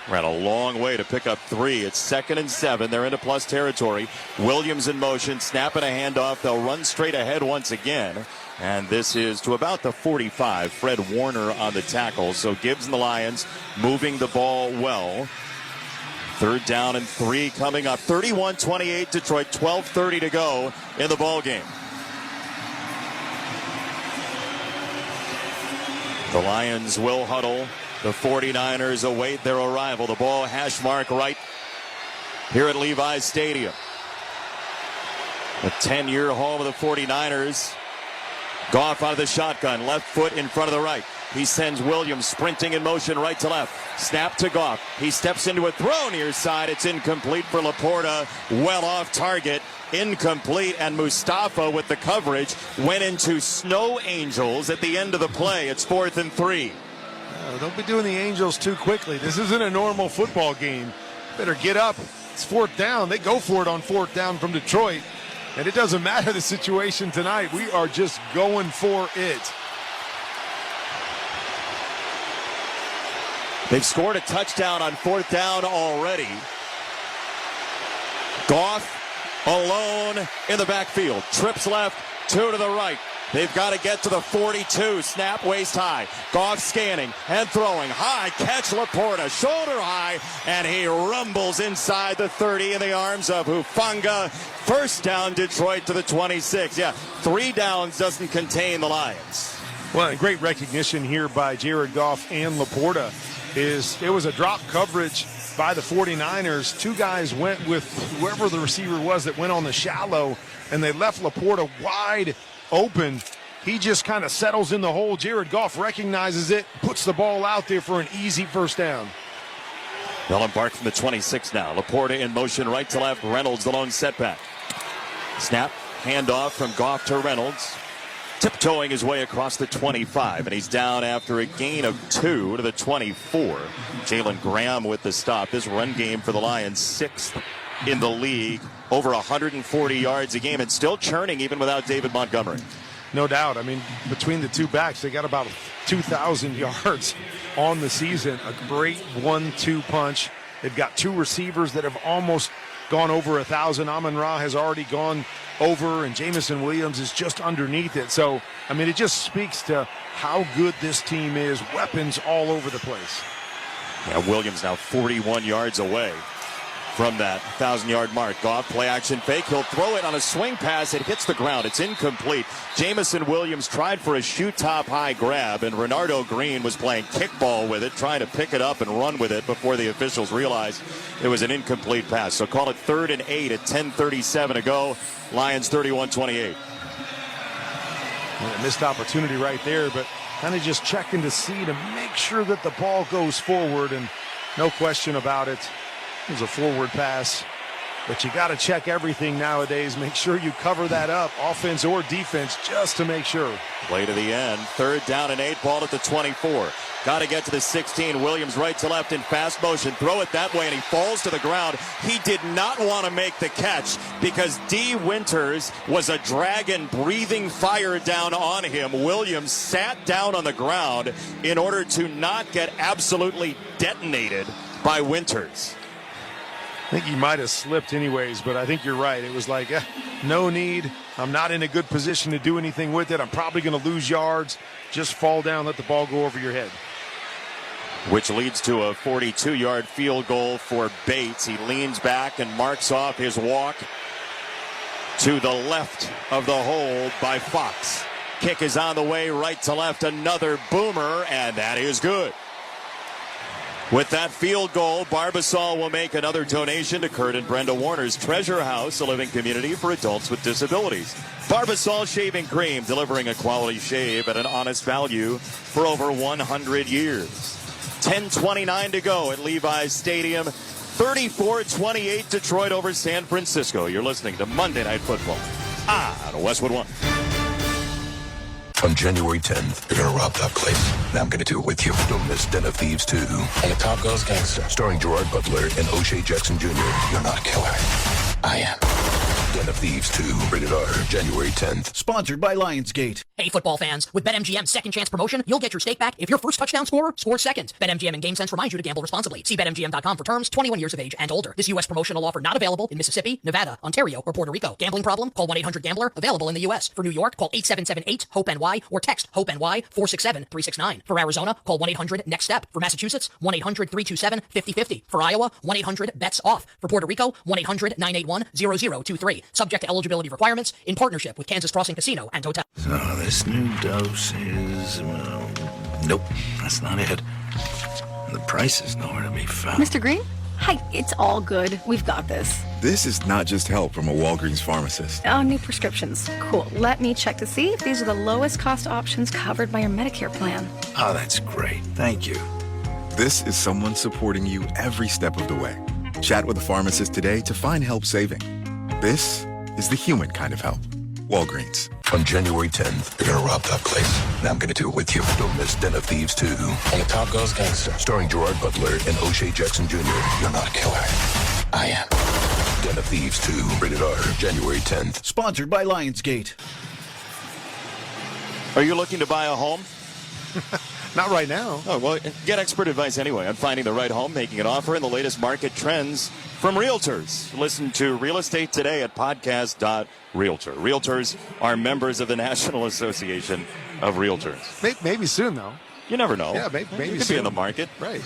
Ran a long way to pick up 3. It's 2nd and 7. They're into plus territory. Williams in motion, snapping a handoff. They'll run straight ahead once again. And this is to about the 45. Fred Warner on the tackle. So Gibbs and the Lions moving the ball well. 3rd down and 3 coming up. 31-28 Detroit. 12:30 to go in the ball game. The Lions will huddle. The 49ers await their arrival. The ball hash mark right here at Levi's Stadium. The 10-year home of the 49ers. Goff out of the shotgun. Left foot in front of the right. He sends Williams sprinting in motion right to left. Snap to Goff. He steps into a throw near side. It's incomplete for Laporta. Well off target. Incomplete, and Mustafa with the coverage went into snow angels at the end of the play. It's 4th and 3. Don't be doing the Angels too quickly. This isn't a normal football game. Better get up. It's 4th down. They go for it on 4th down from Detroit. And it doesn't matter the situation tonight. We are just going for it. They've scored a touchdown on 4th down already. Goff alone in the backfield. Trips left, 2 to the right. They've got to get to the 42. Snap waist high. Goff scanning and throwing. High catch Laporta. Shoulder high. And he rumbles inside the 30 in the arms of Hufanga. 1st down Detroit to the 26. Yeah, 3 downs doesn't contain the Lions. Well, great recognition here by Jared Goff and Laporta. It was a drop coverage by the 49ers. 2 guys went with whoever the receiver was that went on the shallow, and they left Laporta wide open. He just kind of settles in the hole. Jared Goff recognizes it, puts the ball out there for an easy 1st down. They'll embark from the 26 now. Laporta in motion right to left. Reynolds the lone setback. Snap, handoff from Goff to Reynolds. Tiptoeing his way across the 25, and he's down after a gain of 2 to the 24. Jalen Graham with the stop. This run game for the Lions, 6th in the league, over 140 yards a game, and still churning even without David Montgomery. No doubt. I mean, between the 2 backs, they got about 2,000 yards on the season. A great 1-2 punch. They've got 2 receivers that have almost gone over 1,000. Amon-Ra has already gone over, and Jamison Williams is just underneath it. So, I mean, it just speaks to how good this team is. Weapons all over the place. Yeah, Williams now 41 yards away from that 1,000-yard mark. Goff, play action fake. He'll throw it on a swing pass. It hits the ground. It's incomplete. Jamison Williams tried for a shoot top high grab, and Renardo Green was playing kickball with it, trying to pick it up and run with it before the officials realized it was an incomplete pass. So call it 3rd and 8 at 10:37 to go. Lions 31-28. Missed opportunity right there, but kind of just checking to see to make sure that the ball goes forward, and no question about it. It was a forward pass, but you got to check everything nowadays. Make sure you cover that up, offense or defense, just to make sure. Play to the end. 3rd down and 8, ball at the 24. Got to get to the 16. Williams right to left in fast motion. Throw it that way, and he falls to the ground. He did not want to make the catch because D. Winters was a dragon breathing fire down on him. Williams sat down on the ground in order to not get absolutely detonated by Winters. I think he might have slipped anyways, but I think you're right. It was like, no need. I'm not in a good position to do anything with it. I'm probably going to lose yards. Just fall down, let the ball go over your head. Which leads to a 42-yard field goal for Bates. He leans back and marks off his walk to the left of the hole by Fox. Kick is on the way, right to left. Another boomer, and that is good. With that field goal, Barbasol will make another donation to Kurt and Brenda Warner's Treasure House, a living community for adults with disabilities. Barbasol Shaving Cream, delivering a quality shave at an honest value for over 100 years. 10:29 to go at Levi's Stadium. 34-28 Detroit over San Francisco. You're listening to Monday Night Football on Westwood One. On January 10th, you're gonna rob that place. Now I'm gonna do it with you. Don't miss Den of Thieves 2. And the top goes gangster. Starring Gerard Butler and O'Shea Jackson Jr. You're not a killer. I am. Den of Thieves 2. Rated R. January 10th. Sponsored by Lionsgate. Hey, football fans. With BetMGM's second chance promotion, you'll get your stake back if your first touchdown scorer scores second. BetMGM and GameSense remind you to gamble responsibly. See BetMGM.com for terms. 21 years of age and older. This U.S. promotional offer not available in Mississippi, Nevada, Ontario, or Puerto Rico. Gambling problem? Call 1-800-GAMBLER. Available in the U.S. For New York, call 8778-HOPE-NY or text HOPE-NY 467-369. For Arizona, call 1-800-NEXT-STEP. For Massachusetts, 1-800-327-5050. For Iowa, 1-800-BETS-OFF. For Puerto Rico, 1-800-981-0023. Subject to eligibility requirements in partnership with Kansas Crossing Casino and Hotel. So this new dose is, Nope, that's not it. And the price is nowhere to be found. Mr. Green? Hi, it's all good. We've got this. This is not just help from a Walgreens pharmacist. Oh, new prescriptions. Cool. Let me check to see if these are the lowest cost options covered by your Medicare plan. Oh, that's great. Thank you. This is someone supporting you every step of the way. Chat with a pharmacist today to find help saving. This is the human kind of help. Walgreens. On January 10th, they're gonna rob that place. Now I'm gonna do it with you. Don't miss Den of Thieves 2. On the Top Goes Gangster. Starring Gerard Butler and O'Shea Jackson Jr. You're not a killer. I am. Den of Thieves 2. Rated R. January 10th. Sponsored by Lionsgate. Are you looking to buy a home? Not right now. Oh, well, get expert advice anyway on finding the right home, making an offer, and the latest market trends from realtors. Listen to Real Estate Today at podcast.realtor. Realtors are members of the National Association of Realtors. Maybe soon, though. You never know. Yeah, maybe you could soon. be in the market. Right.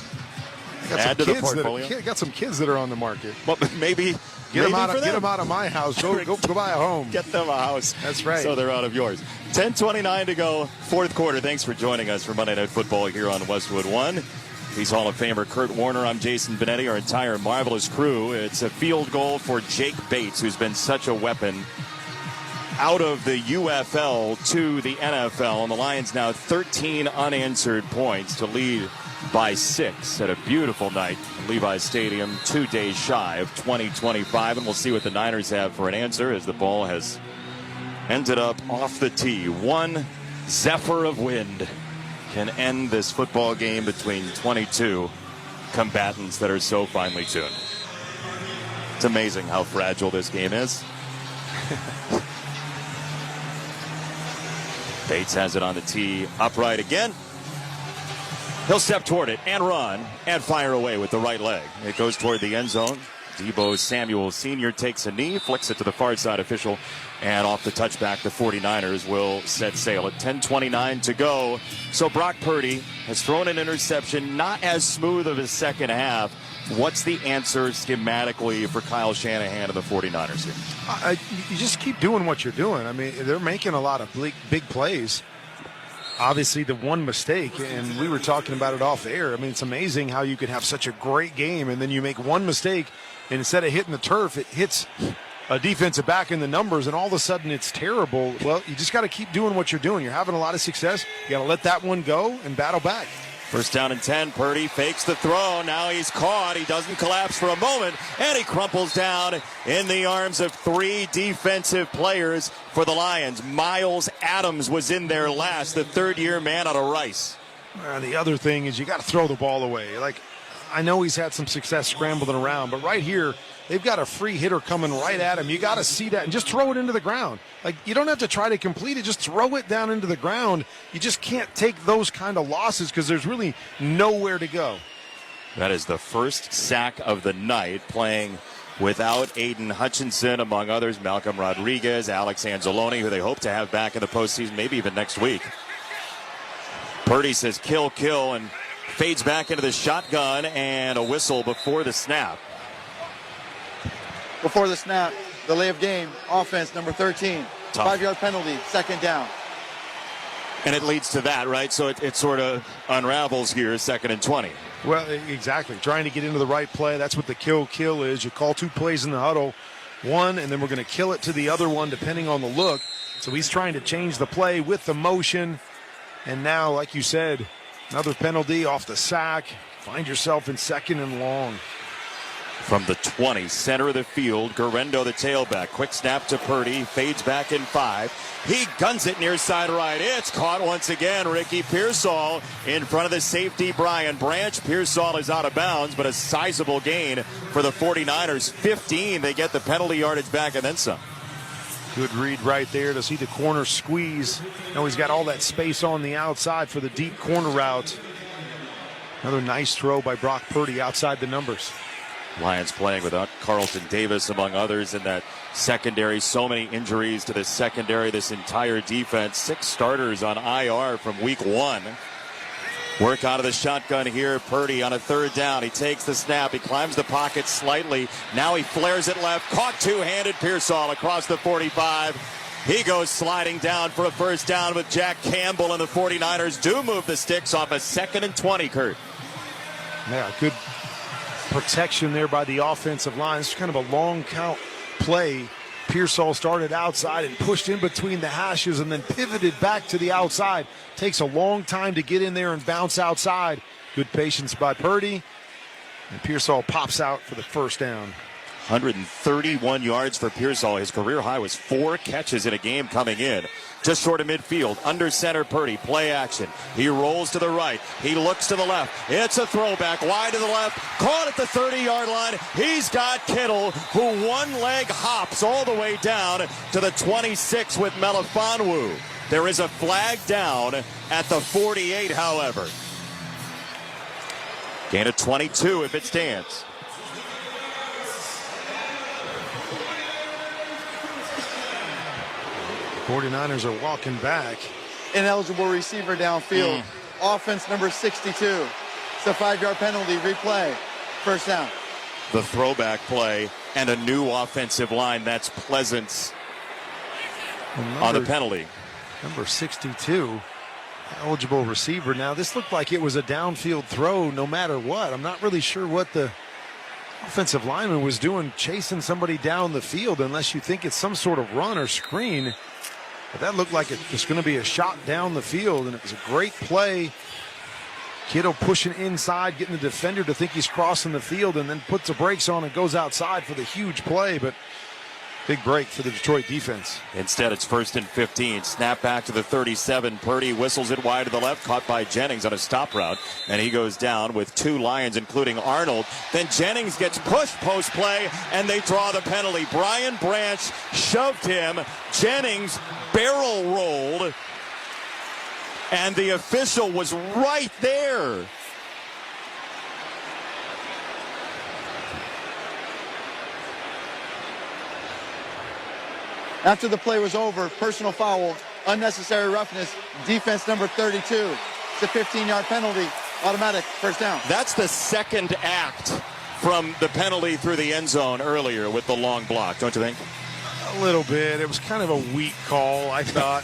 Add to the portfolio. Got some kids that are on the market. Well, maybe Get them out of my house. Go buy a home. Get them a house. That's right. So they're out of yours. 10:29 to go, fourth quarter. Thanks for joining us for Monday Night Football here on Westwood One. He's Hall of Famer Kurt Warner. I'm Jason Benetti, our entire marvelous crew. It's a field goal for Jake Bates, who's been such a weapon out of the UFL to the NFL. And the Lions now 13 unanswered points to lead by 6 at a beautiful night at Levi's Stadium, 2 days shy of 2025. And we'll see what the Niners have for an answer as the ball has ended up off the tee. One zephyr of wind can end this football game between 22 combatants that are so finely tuned. It's amazing how fragile this game is. Bates has it on the tee, upright again. He'll step toward it and run and fire away with the right leg. It goes toward the end zone. Deebo Samuel Sr. takes a knee, flicks it to the far side official, and off the touchback, the 49ers will set sail at 10:29 to go. So Brock Purdy has thrown an interception, not as smooth of a second half. What's the answer schematically for Kyle Shanahan and the 49ers here? You just keep doing what you're doing. I mean, they're making a lot of big plays. Obviously, the one mistake, and we were talking about it off air. I mean, it's amazing how you can have such a great game, and then you make one mistake, and instead of hitting the turf, it hits a defensive back in the numbers, and all of a sudden it's terrible. Well, you just got to keep doing what you're doing. You're having a lot of success. You got to let that one go and battle back. First down and 10. Purdy fakes the throw. Now he's caught. He doesn't collapse for a moment, and he crumples down in the arms of 3 defensive players for the Lions. Miles Adams was in there last, the third-year man out of Rice. The other thing is you got to throw the ball away. Like, I know he's had some success scrambling around, but right here, they've got a free hitter coming right at him. You got to see that and just throw it into the ground. Like, you don't have to try to complete it. Just throw it down into the ground. You just can't take those kind of losses because there's really nowhere to go. That is the first sack of the night, playing without Aiden Hutchinson, among others, Malcolm Rodriguez, Alex Anzalone, who they hope to have back in the postseason, maybe even next week. Purdy says kill, and fades back into the shotgun, and a whistle before the snap. Before the snap, delay of game, offense number 13. Tough. 5-yard penalty, second down. And it leads to that, right? So it sort of unravels here, 2nd and 20. Well, exactly. Trying to get into the right play. That's what the kill is. You call 2 plays in the huddle, one, and then we're going to kill it to the other one depending on the look. So he's trying to change the play with the motion. And now, like you said, another penalty off the sack. Find yourself in 2nd and long. From the 20, center of the field, Guerrero, the tailback. Quick snap to Purdy, fades back in 5. He guns it near side right. It's caught once again. Ricky Pearsall in front of the safety, Brian Branch. Pearsall is out of bounds, but a sizable gain for the 49ers. 15, they get the penalty yardage back and then some. Good read right there to see the corner squeeze. Now he's got all that space on the outside for the deep corner route. Another nice throw by Brock Purdy outside the numbers. Lions playing without Carlton Davis, among others, in that secondary. So many injuries to this secondary, this entire defense. 6 starters on IR from week 1. Work out of the shotgun here. Purdy on a 3rd down. He takes the snap. He climbs the pocket slightly. Now he flares it left. Caught two-handed. Pearsall across the 45. He goes sliding down for a first down with Jack Campbell, and the 49ers do move the sticks off a 2nd and 20, Kurt. Yeah, good protection there by the offensive line. It's kind of a long count play. Pearsall started outside and pushed in between the hashes and then pivoted back to the outside. Takes a long time to get in there and bounce outside. Good patience by Purdy. And Pearsall pops out for the first down. 131 yards for Pearsall. His career high was 4 catches in a game coming in. Just short of midfield, under center Purdy, play action. He rolls to the right, he looks to the left. It's a throwback, wide to the left, caught at the 30-yard line. He's got Kittle, who one leg hops all the way down to the 26 with Melifonwu. There is a flag down at the 48, however. Gain of 22 if it stands. 49ers are walking back. Ineligible receiver downfield. Offense number 62. It's a 5-yard penalty. Replay. First down. The throwback play and a new offensive line. That's Pleasance on the penalty. Number 62. Eligible receiver. Now, this looked like it was a downfield throw no matter what. I'm not really sure what the offensive lineman was doing, chasing somebody down the field, unless you think it's some sort of run or screen. But that looked like it was going to be a shot down the field, and it was a great play. Kittle pushing inside, getting the defender to think he's crossing the field, and then puts the brakes on and goes outside for the huge play. But big break for the Detroit defense. Instead, it's 1st and 15. Snap back to the 37. Purdy whistles it wide to the left, caught by Jennings on a stop route, and he goes down with 2 Lions, including Arnold. Then Jennings gets pushed post play, and they draw the penalty. Brian Branch shoved him. Jennings barrel rolled, and the official was right there. After the play was over, personal foul, unnecessary roughness, defense number 32. It's a 15-yard penalty, automatic, first down. That's the second act from the penalty through the end zone earlier with the long block, don't you think? A little bit. It was kind of a weak call, I thought.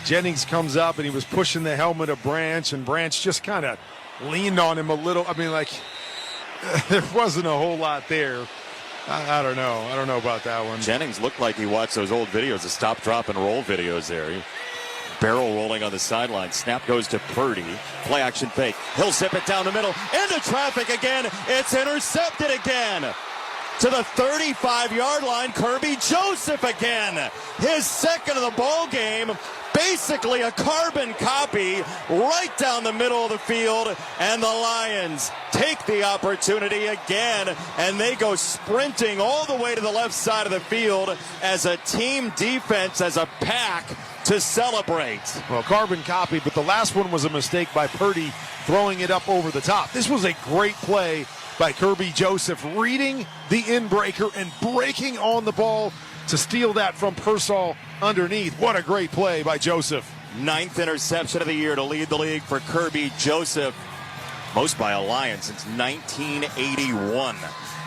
Jennings comes up, and he was pushing the helmet of Branch, and Branch just kind of leaned on him a little. I mean, like, there wasn't a whole lot there. I don't know. I don't know about that one. Jennings looked like he watched those old videos, the stop, drop, and roll videos there. Barrel rolling on the sideline. Snap goes to Purdy. Play action fake. He'll zip it down the middle. Into traffic again. It's intercepted again. To the 35-yard line, Kirby Joseph again. His second of the ball game. Basically a carbon copy right down the middle of the field, and the Lions take the opportunity again, and they go sprinting all the way to the left side of the field as a team defense, as a pack, to celebrate. Well, carbon copy, but the last one was a mistake by Purdy throwing it up over the top. This was a great play by Kirby Joseph, reading the in-breaker and breaking on the ball to steal that from Pearsall underneath. What a great play by Joseph. 9th interception of the year to lead the league for Kirby Joseph. Most by a Lion since 1981.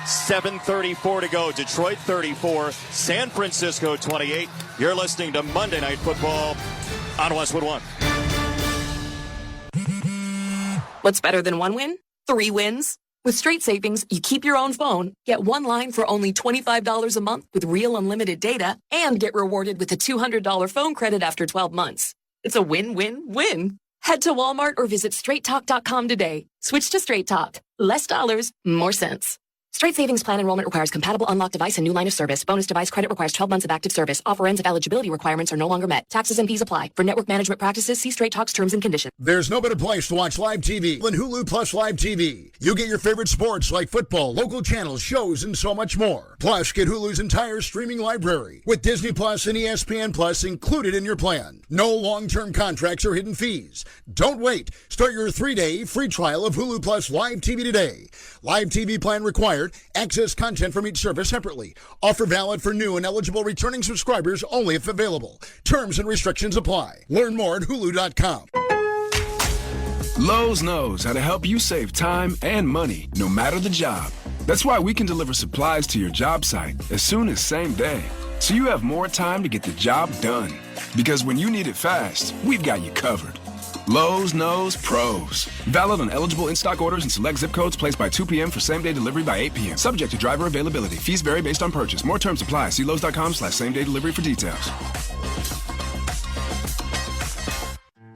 7:34 to go. Detroit 34, San Francisco 28. You're listening to Monday Night Football on Westwood One. What's better than one win? 3 wins. With Straight Savings, you keep your own phone, get one line for only $25 a month with real unlimited data, and get rewarded with a $200 phone credit after 12 months. It's a win-win-win. Head to Walmart or visit straighttalk.com today. Switch to Straight Talk. Less dollars, more sense. Straight Savings Plan enrollment requires compatible unlocked device and new line of service. Bonus device credit requires 12 months of active service. Offer ends if eligibility requirements are no longer met. Taxes and fees apply. For network management practices, see Straight Talk's terms and conditions. There's no better place to watch live TV than Hulu Plus Live TV. You get your favorite sports like football, local channels, shows, and so much more. Plus, get Hulu's entire streaming library with Disney Plus and ESPN Plus included in your plan. No long-term contracts or hidden fees. Don't wait. Start your 3-day free trial of Hulu Plus Live TV today. Live TV plan required. Access content from each service separately. Offer valid for new and eligible returning subscribers only if available. Terms and restrictions apply. Learn more at Hulu.com. Lowe's knows how to help you save time and money, no matter the job. That's why we can deliver supplies to your job site as soon as same day, so you have more time to get the job done. Because when you need it fast, we've got you covered. Lowe's knows pros. Valid on eligible in-stock orders and select zip codes placed by 2 p.m. for same-day delivery by 8 p.m. Subject to driver availability. Fees vary based on purchase. More terms apply. See Lowe's.com/same-day delivery for details.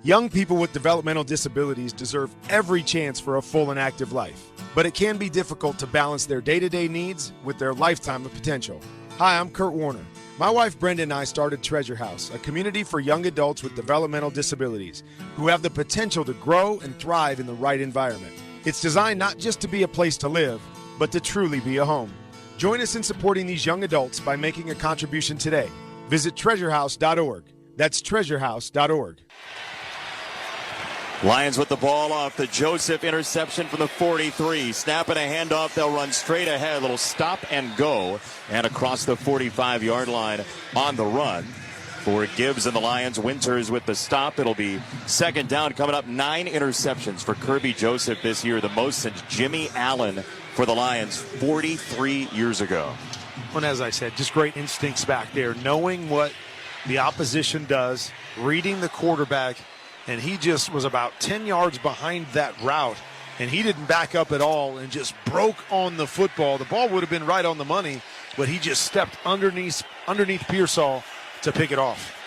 Young people with developmental disabilities deserve every chance for a full and active life. But it can be difficult to balance their day-to-day needs with their lifetime of potential. Hi, I'm Kurt Warner. My wife Brenda and I started Treasure House, a community for young adults with developmental disabilities who have the potential to grow and thrive in the right environment. It's designed not just to be a place to live, but to truly be a home. Join us in supporting these young adults by making a contribution today. Visit treasurehouse.org. That's treasurehouse.org. Lions with the ball off the Joseph interception from the 43. Snapping a handoff, they'll run straight ahead. Little stop and go. And across the 45-yard line on the run for Gibbs and the Lions. Winters with the stop. It'll be second down coming up. 9 interceptions for Kirby Joseph this year. The most since Jimmy Allen for the Lions 43 years ago. And as I said, just great instincts back there. Knowing what the opposition does, reading the quarterback. And he just was about 10 yards behind that route, and he didn't back up at all and just broke on the football. The ball would have been right on the money, but he just stepped underneath Pearsall to pick it off.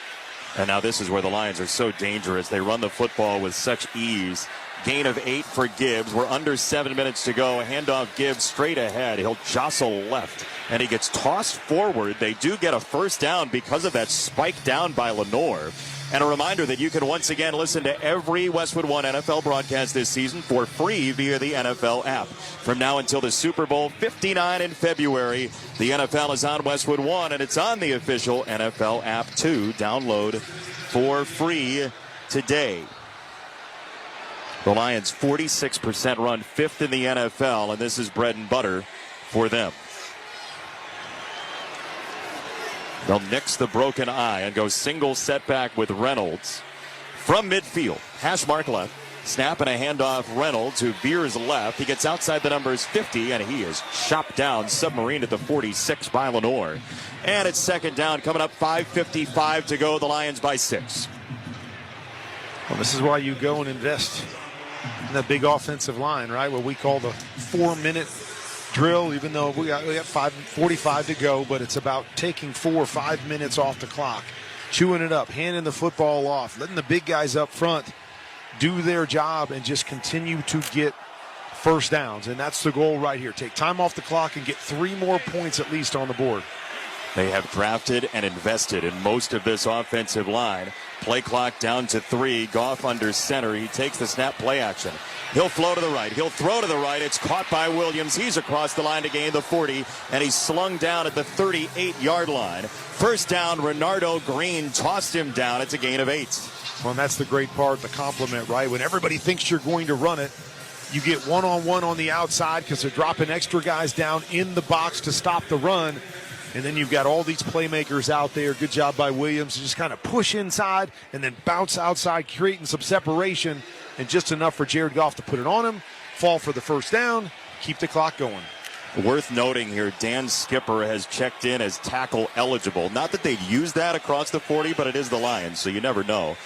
And now this is where the Lions are so dangerous. They run the football with such ease. Gain of 8 for Gibbs. We're under 7 minutes to go. Handoff Gibbs straight ahead. He'll jostle left, and he gets tossed forward. They do get a first down because of that spike down by Lenore. And a reminder that you can once again listen to every Westwood One NFL broadcast this season for free via the NFL app. From now until the Super Bowl 59 in February, the NFL is on Westwood One, and it's on the official NFL app too. Download for free today. The Lions 46% run, 5th in the NFL, and this is bread and butter for them. They'll nix the broken eye and go single setback with Reynolds from midfield. Hash mark left. Snap and a handoff Reynolds, who veers left. He gets outside the numbers 50, and he is chopped down. Submarine at the 46 by Lenore. And it's second down coming up. 5:55 to go. The Lions by 6. Well, this is why you go and invest in that big offensive line, right? What we call the 4-minute drill, even though we got 5:45 to go, but it's about taking 4 or 5 minutes off the clock, chewing it up, handing the football off, letting the big guys up front do their job and just continue to get first downs. And that's the goal right here. Take time off the clock and get 3 more points at least on the board. They have drafted and invested in most of this offensive line. Play clock down to 3. Goff under center. He takes the snap, play action. He'll flow to the right. He'll throw to the right. It's caught by Williams. He's across the line to gain the 40, and he's slung down at the 38-yard line. First down, Renardo Green tossed him down. It's a gain of 8. Well, and that's the great part, the compliment, right? When everybody thinks you're going to run it, you get one-on-one on the outside because they're dropping extra guys down in the box to stop the run. And then you've got all these playmakers out there. Good job by Williams to just kind of push inside and then bounce outside, creating some separation, and just enough for Jared Goff to put it on him, fall for the first down, keep the clock going. Worth noting here, Dan Skipper has checked in as tackle eligible. Not that they'd use that across the 40, but it is the Lions, so you never know.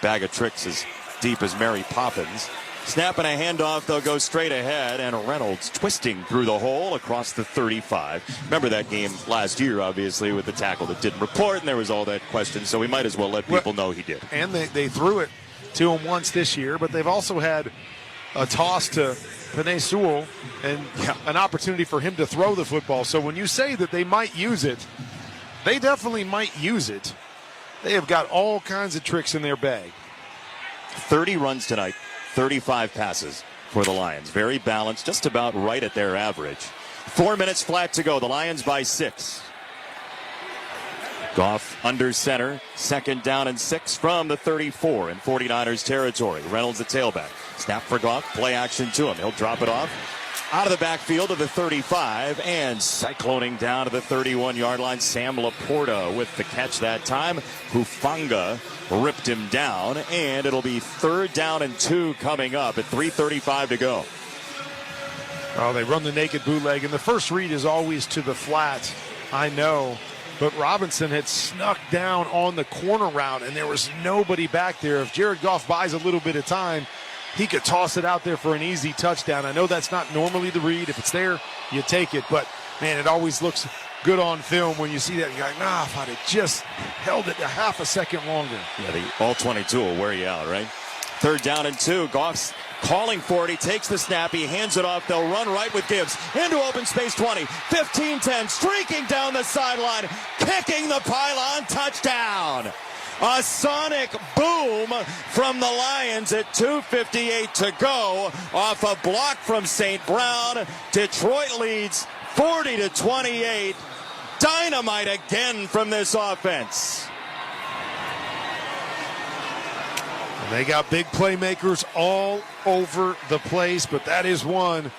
Bag of tricks as deep as Mary Poppins. Snapping a handoff, they'll go straight ahead, and Reynolds twisting through the hole across the 35. Remember that game last year, obviously, with the tackle that didn't report, and there was all that question, so we might as well let people know he did. And they threw it to him once this year, but they've also had a toss to Penei Sewell and an opportunity for him to throw the football. So when you say that they might use it, they definitely might use it. They have got all kinds of tricks in their bag. 30 runs tonight. 35 passes for the Lions. Very balanced, just about right at their average. 4 minutes flat to go. The Lions by 6. Goff under center. Second down and 6 from the 34 in 49ers territory. Reynolds the tailback. Snap for Goff. Play action to him. He'll drop it off. Out of the backfield to the 35 and cycloning down to the 31-yard line. Sam Laporta with the catch that time. Hufanga ripped him down, and it'll be 3rd down and 2 coming up at 3:35 to go. Oh, they run the naked bootleg, and the first read is always to the flat. I know. but Robinson had snuck down on the corner route, and there was nobody back there. If Jared Goff buys a little bit of time, he could toss it out there for an easy touchdown. I know that's not normally the read. If it's there, you take it. But, man, it always looks good on film when you see that. You're like, if I'd have just held it a half a second longer. Yeah, the all-22 will wear you out, right? 3rd down and 2. Goff's calling for it. He takes the snap. He hands it off. They'll run right with Gibbs. Into open space 20. 15-10. Streaking down the sideline. Kicking the pylon. Touchdown. A sonic boom from the Lions at 2:58 to go. Off a block from St. Brown. Detroit leads 40-28. Dynamite again from this offense. They got big playmakers all over the place, but that is one.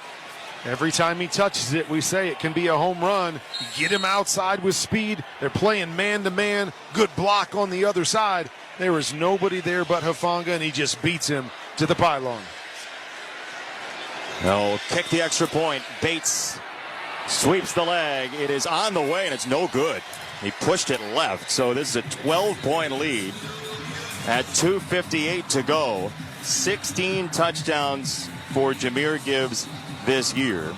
Every time he touches it, we say it can be a home run. Get him outside with speed. They're playing man-to-man. Good block on the other side. There is nobody there but Hufanga, and he just beats him to the pylon. No, kick the extra point. Bates sweeps the leg. It is on the way, and it's no good. He pushed it left, so this is a 12-point lead. At 2:58 to go, 16 touchdowns for Jahmyr Gibbs this year.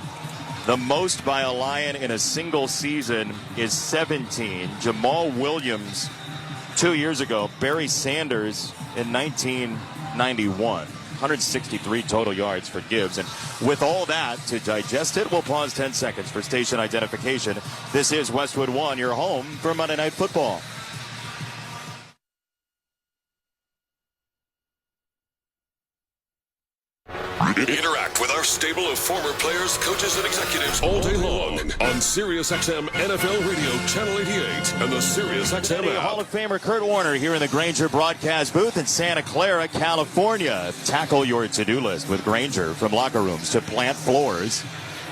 The most by a Lion in a single season is 17. Jamal Williams 2 years ago. Barry Sanders in 1991. 163 total yards for Gibbs. And with all that to digest it, we'll pause 10 seconds for station identification. This is Westwood One, your home for Monday Night Football. Interact with our stable of former players, coaches, and executives all day long on SiriusXM NFL Radio Channel 88 and the SiriusXM app. Hall of Famer Kurt Warner here in the Grainger broadcast booth in Santa Clara, California. Tackle your to-do list with Grainger. From locker rooms to plant floors,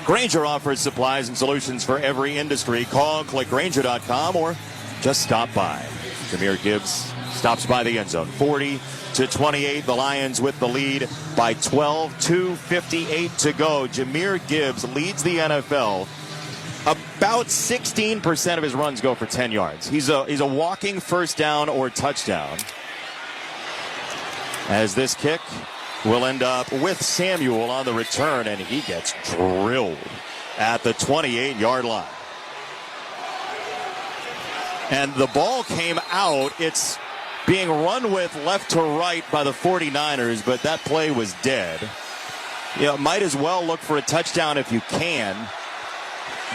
Grainger offers supplies and solutions for every industry. Call, click Grainger.com, or just stop by. Jahmyr Gibbs stops by the end zone. 40-28, the Lions with the lead by 12, 2:58 to go. Jahmyr Gibbs leads the NFL. About 16% of his runs go for 10 yards. He's a walking first down or touchdown. As this kick will end up with Samuel on the return, and he gets drilled at the 28-yard line. And the ball came out. It's being run with left to right by the 49ers, but that play was dead. Might as well look for a touchdown if you can,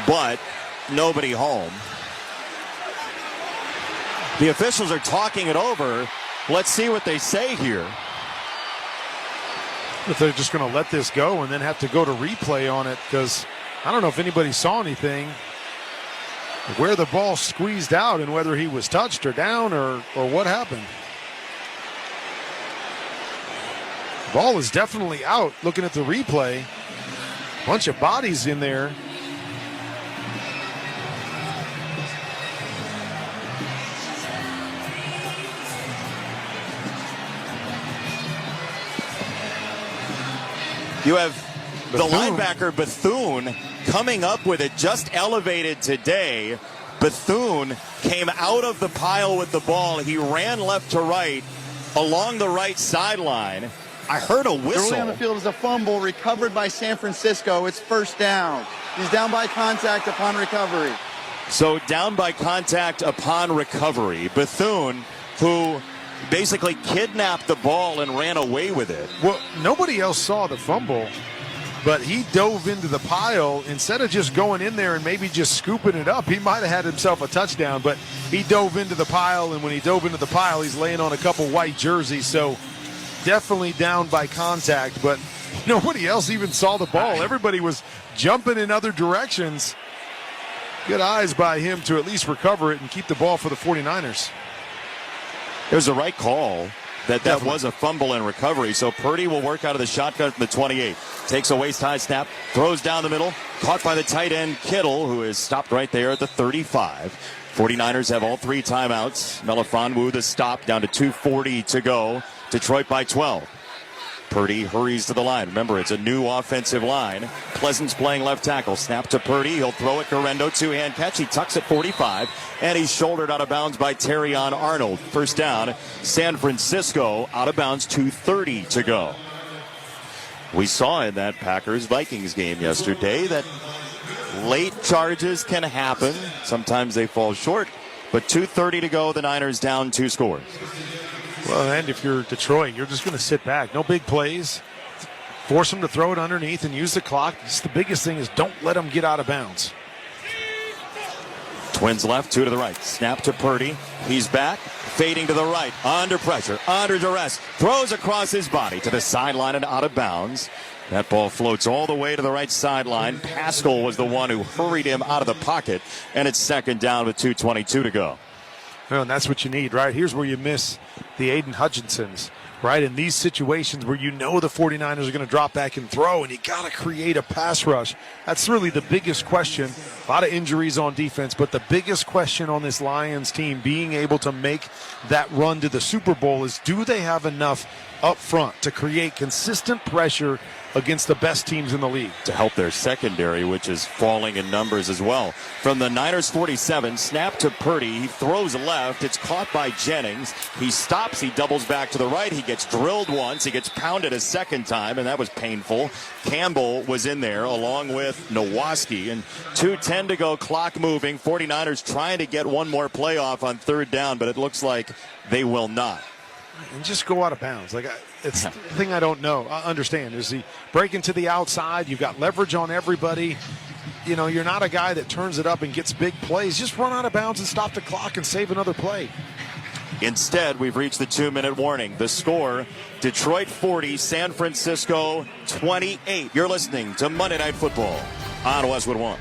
but nobody home. The officials are talking it over. Let's see what they say here. If they're just going to let this go and then have to go to replay on it, because I don't know if anybody saw anything where the ball squeezed out and whether he was touched or down or what happened. The ball is definitely out. Looking at the replay, bunch of bodies in there. You have the linebacker Bethune coming up with it, just elevated today. Bethune came out of the pile with the ball. He ran left to right along the right sideline. I heard a whistle. Early on the field is a fumble recovered by San Francisco. It's first down. He's down by contact upon recovery. So down by contact upon recovery. Bethune, who basically kidnapped the ball and ran away with it. Well, nobody else saw the fumble, but he dove into the pile. Instead of just going in there and maybe just scooping it up, he might have had himself a touchdown, but he dove into the pile, and when he dove into the pile, he's laying on a couple white jerseys, so definitely down by contact, but nobody else even saw the ball. Everybody was jumping in other directions. Good eyes by him to at least recover it and keep the ball for the 49ers. It was the right call. That was a fumble and recovery. So Purdy will work out of the shotgun from the 28. Takes a waist-high snap, throws down the middle, caught by the tight end Kittle, who is stopped right there at the 35. 49ers have all three timeouts. Melifonwu the stop, down to 2:40 to go. Detroit by 12. Purdy hurries to the line. Remember, it's a new offensive line. Pleasant's playing left tackle. Snap to Purdy. He'll throw it. Guerrero, two-hand catch. He tucks it 45, and he's shouldered out of bounds by Terrion Arnold. First down, San Francisco out of bounds, 2:30 to go. We saw in that Packers-Vikings game yesterday that late charges can happen. Sometimes they fall short, but 2:30 to go. The Niners down 2 scores. Well, and if you're Detroit, you're just going to sit back. No big plays. Force them to throw it underneath and use the clock. Just the biggest thing is don't let them get out of bounds. Twins left, 2 to the right. Snap to Purdy. He's back, fading to the right. Under pressure, under duress. Throws across his body to the sideline and out of bounds. That ball floats all the way to the right sideline. Pascal was the one who hurried him out of the pocket. And it's second down with 2:22 to go. Well, and that's what you need, right? Here's where you miss the Aiden Hutchinsons, right? In these situations where you know the 49ers are going to drop back and throw, and you got to create a pass rush. That's really the biggest question. A lot of injuries on defense, but the biggest question on this Lions team being able to make that run to the Super Bowl is, do they have enough up front to create consistent pressure against the best teams in the league? To help their secondary, which is falling in numbers as well. From the Niners 47, snap to Purdy. He throws left. It's caught by Jennings. He stops. He doubles back to the right. He gets drilled once. He gets pounded a second time, and that was painful. Campbell was in there along with Nowoski. And 2:10 to go, clock moving. 49ers trying to get one more play off on third down, but it looks like they will not. And just go out of bounds. It's the thing I don't understand is the breaking to the outside. You've got leverage on everybody. You know, you're not a guy that turns it up and gets big plays. Just run out of bounds and stop the clock and save another play. Instead, we've reached the 2-minute warning. The score, Detroit 40, San Francisco 28. You're listening to Monday Night Football on Westwood One.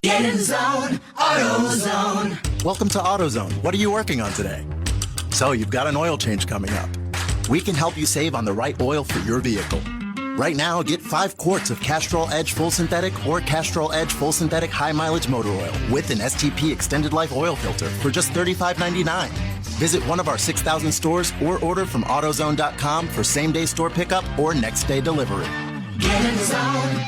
Get in zone, AutoZone. Welcome to AutoZone. What are you working on today? So you've got an oil change coming up. We can help you save on the right oil for your vehicle. Right now, get 5 quarts of Castrol Edge Full Synthetic or Castrol Edge Full Synthetic High Mileage Motor Oil with an STP Extended Life Oil Filter for just $35.99. Visit one of our 6,000 stores or order from AutoZone.com for same-day store pickup or next-day delivery. Get in zone,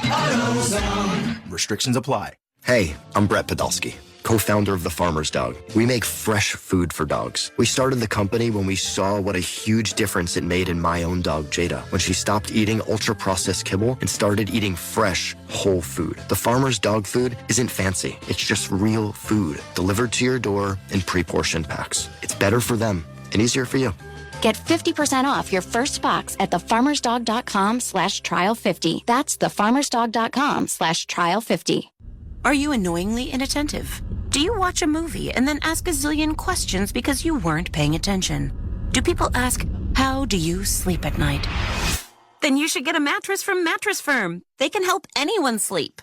AutoZone. Restrictions apply. Hey, I'm Brett Podolsky, co-founder of The Farmer's Dog. We make fresh food for dogs. We started the company when we saw what a huge difference it made in my own dog, Jada, when she stopped eating ultra-processed kibble and started eating fresh, whole food. The Farmer's Dog food isn't fancy. It's just real food delivered to your door in pre-portioned packs. It's better for them and easier for you. Get 50% off your first box at thefarmersdog.com/trial50. That's thefarmersdog.com/trial50. Are you annoyingly inattentive? Do you watch a movie and then ask a zillion questions because you weren't paying attention? Do people ask, how do you sleep at night? Then you should get a mattress from Mattress Firm. They can help anyone sleep.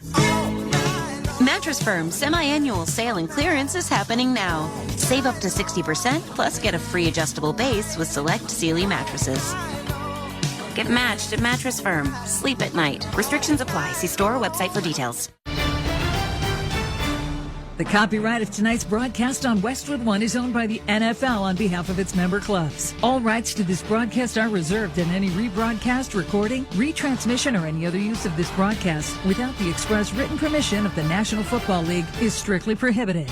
Mattress Firm's semi-annual sale and clearance is happening now. Save up to 60%, plus get a free adjustable base with select Sealy mattresses. Get matched at Mattress Firm. Sleep at night. Restrictions apply. See store or website for details. The copyright of tonight's broadcast on Westwood One is owned by the NFL on behalf of its member clubs. All rights to this broadcast are reserved, and any rebroadcast, recording, retransmission, or any other use of this broadcast without the express written permission of the National Football League is strictly prohibited.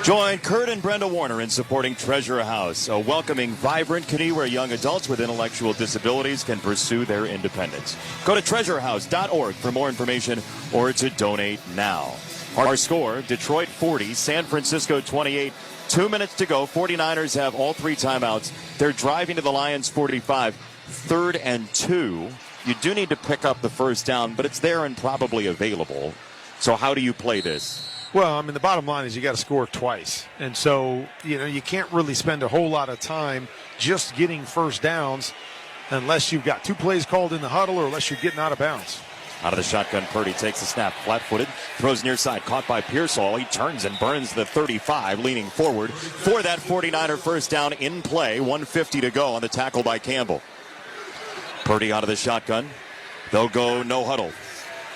Join Kurt and Brenda Warner in supporting Treasure House, a welcoming, vibrant community where young adults with intellectual disabilities can pursue their independence. Go to treasurehouse.org for more information or to donate now. Our score, Detroit 40, San Francisco 28. 2 minutes to go. 49ers have all 3 timeouts. They're driving to the Lions 45. 3rd and 2. You do need to pick up the first down, but it's there and probably available. So how do you play this? Well, I mean, the bottom line is you got to score twice. And so, you can't really spend a whole lot of time just getting first downs unless you've got 2 plays called in the huddle or unless you're getting out of bounds. Out of the shotgun, Purdy takes the snap, flat-footed, throws near side, caught by Pearsall. He turns and burns the 35, leaning forward for that 49er first down in play. 1:50 to go on the tackle by Campbell. Purdy out of the shotgun. They'll go no huddle.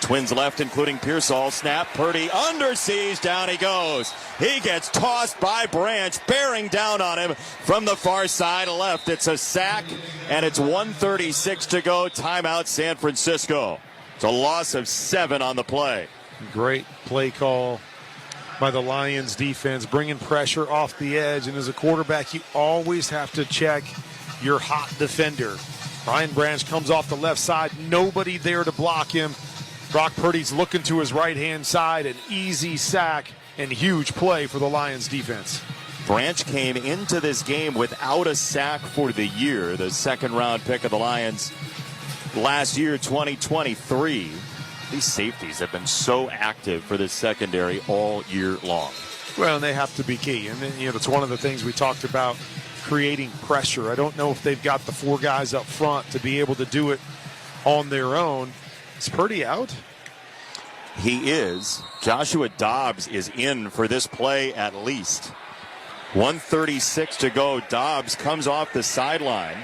Twins left, including Pearsall. Snap, Purdy under siege. Down he goes. He gets tossed by Branch, bearing down on him from the far side left. It's a sack, and it's 1:36 to go. Timeout, San Francisco. It's a loss of 7 on the play. Great play call by the Lions defense, bringing pressure off the edge. And as a quarterback, you always have to check your hot defender. Ryan Branch comes off the left side. Nobody there to block him. Brock Purdy's looking to his right-hand side. An easy sack and huge play for the Lions defense. Branch came into this game without a sack for the year. The second-round pick of the Lions last year, 2023. These safeties have been so active for this secondary all year long. Well, and they have to be key. And then, it's one of the things we talked about, creating pressure. I don't know if they've got the 4 guys up front to be able to do it on their own. Is Purdy out? He is. Joshua Dobbs is in for this play at least. 1:36 to go. Dobbs comes off the sideline.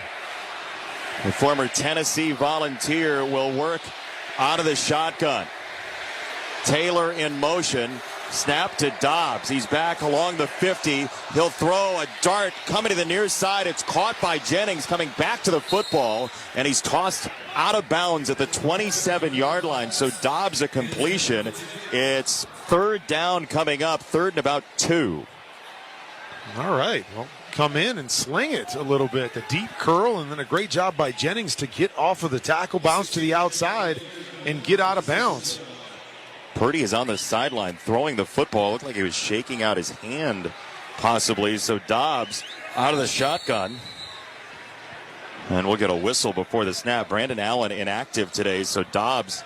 The former Tennessee Volunteer will work out of the shotgun. Taylor in motion. Snap to Dobbs. He's back along the 50. He'll throw a dart coming to the near side. It's caught by Jennings coming back to the football, and he's tossed out of bounds at the 27-yard line. So Dobbs a completion. It's third down coming up, third and about 2. All right. Well, come in and sling it a little bit. The deep curl, and then a great job by Jennings to get off of the tackle, bounce to the outside, and get out of bounds. Purdy is on the sideline throwing the football. Looked like he was shaking out his hand, possibly. So Dobbs out of the shotgun. And we'll get a whistle before the snap. Brandon Allen inactive today, so Dobbs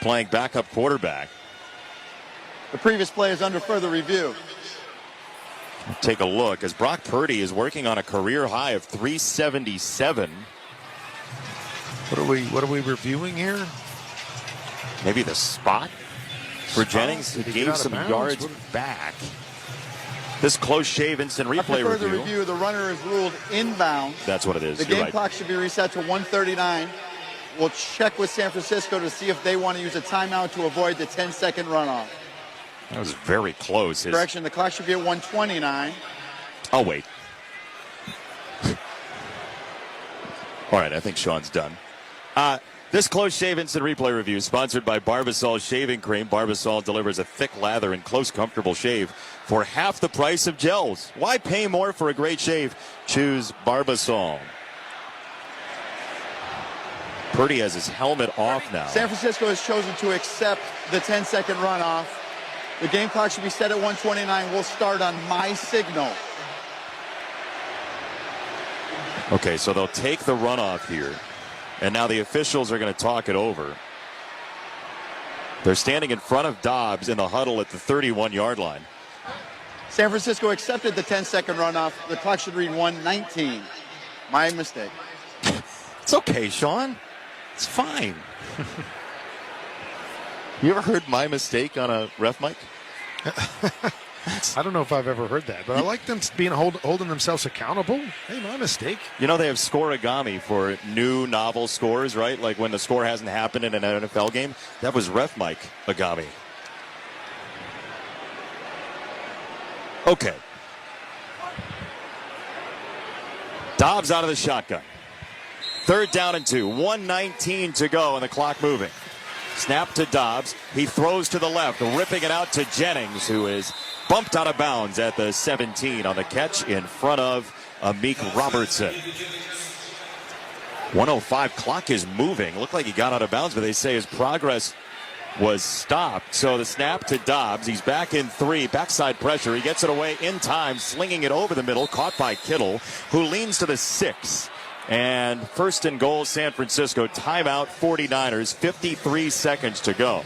playing backup quarterback. The previous play is under further review. Take a look as Brock Purdy is working on a career high of 377. What are we reviewing here? Maybe the spot for Jennings, who gave some yards back. This close shave instant replay After further review. review, the runner is ruled inbound. That's what it is. The game clock should be reset to 1:39. We'll check with San Francisco to see if they want to use a timeout to avoid the 10-second runoff. That was very close. Correction, the clock should be at 1:29. Oh, wait. All right, I think Sean's done. This close shave instant replay review is sponsored by Barbasol Shaving Cream. Barbasol delivers a thick lather and close, comfortable shave for half the price of gels. Why pay more for a great shave? Choose Barbasol. Purdy has his helmet off now. San Francisco has chosen to accept the 10-second runoff. The game clock should be set at 1:29. We'll start on my signal. Okay, so they'll take the runoff here. And now the officials are going to talk it over. They're standing in front of Dobbs in the huddle at the 31-yard line. San Francisco accepted the 10-second runoff. The clock should read 1:19. My mistake. It's okay, Sean. It's fine. You ever heard my mistake on a ref mic? I don't know if I've ever heard that, but I like them being holding themselves accountable. Hey, my mistake. You know, they have score-agami for new novel scores, right? Like when the score hasn't happened in an NFL game. That was ref mic agami. Okay. Dobbs out of the shotgun. Third down and 2. 1:19 to go and the clock moving. Snap to Dobbs. He throws to the left, ripping it out to Jennings, who is bumped out of bounds at the 17 on the catch in front of Amik Robertson. 1:05 clock is moving. Looked like he got out of bounds, but they say his progress was stopped. So the snap to Dobbs. He's back in 3. Backside pressure. He gets it away in time, slinging it over the middle. Caught by Kittle, who leans to the 6. And first and goal, San Francisco. Timeout, 49ers. 53 seconds to go.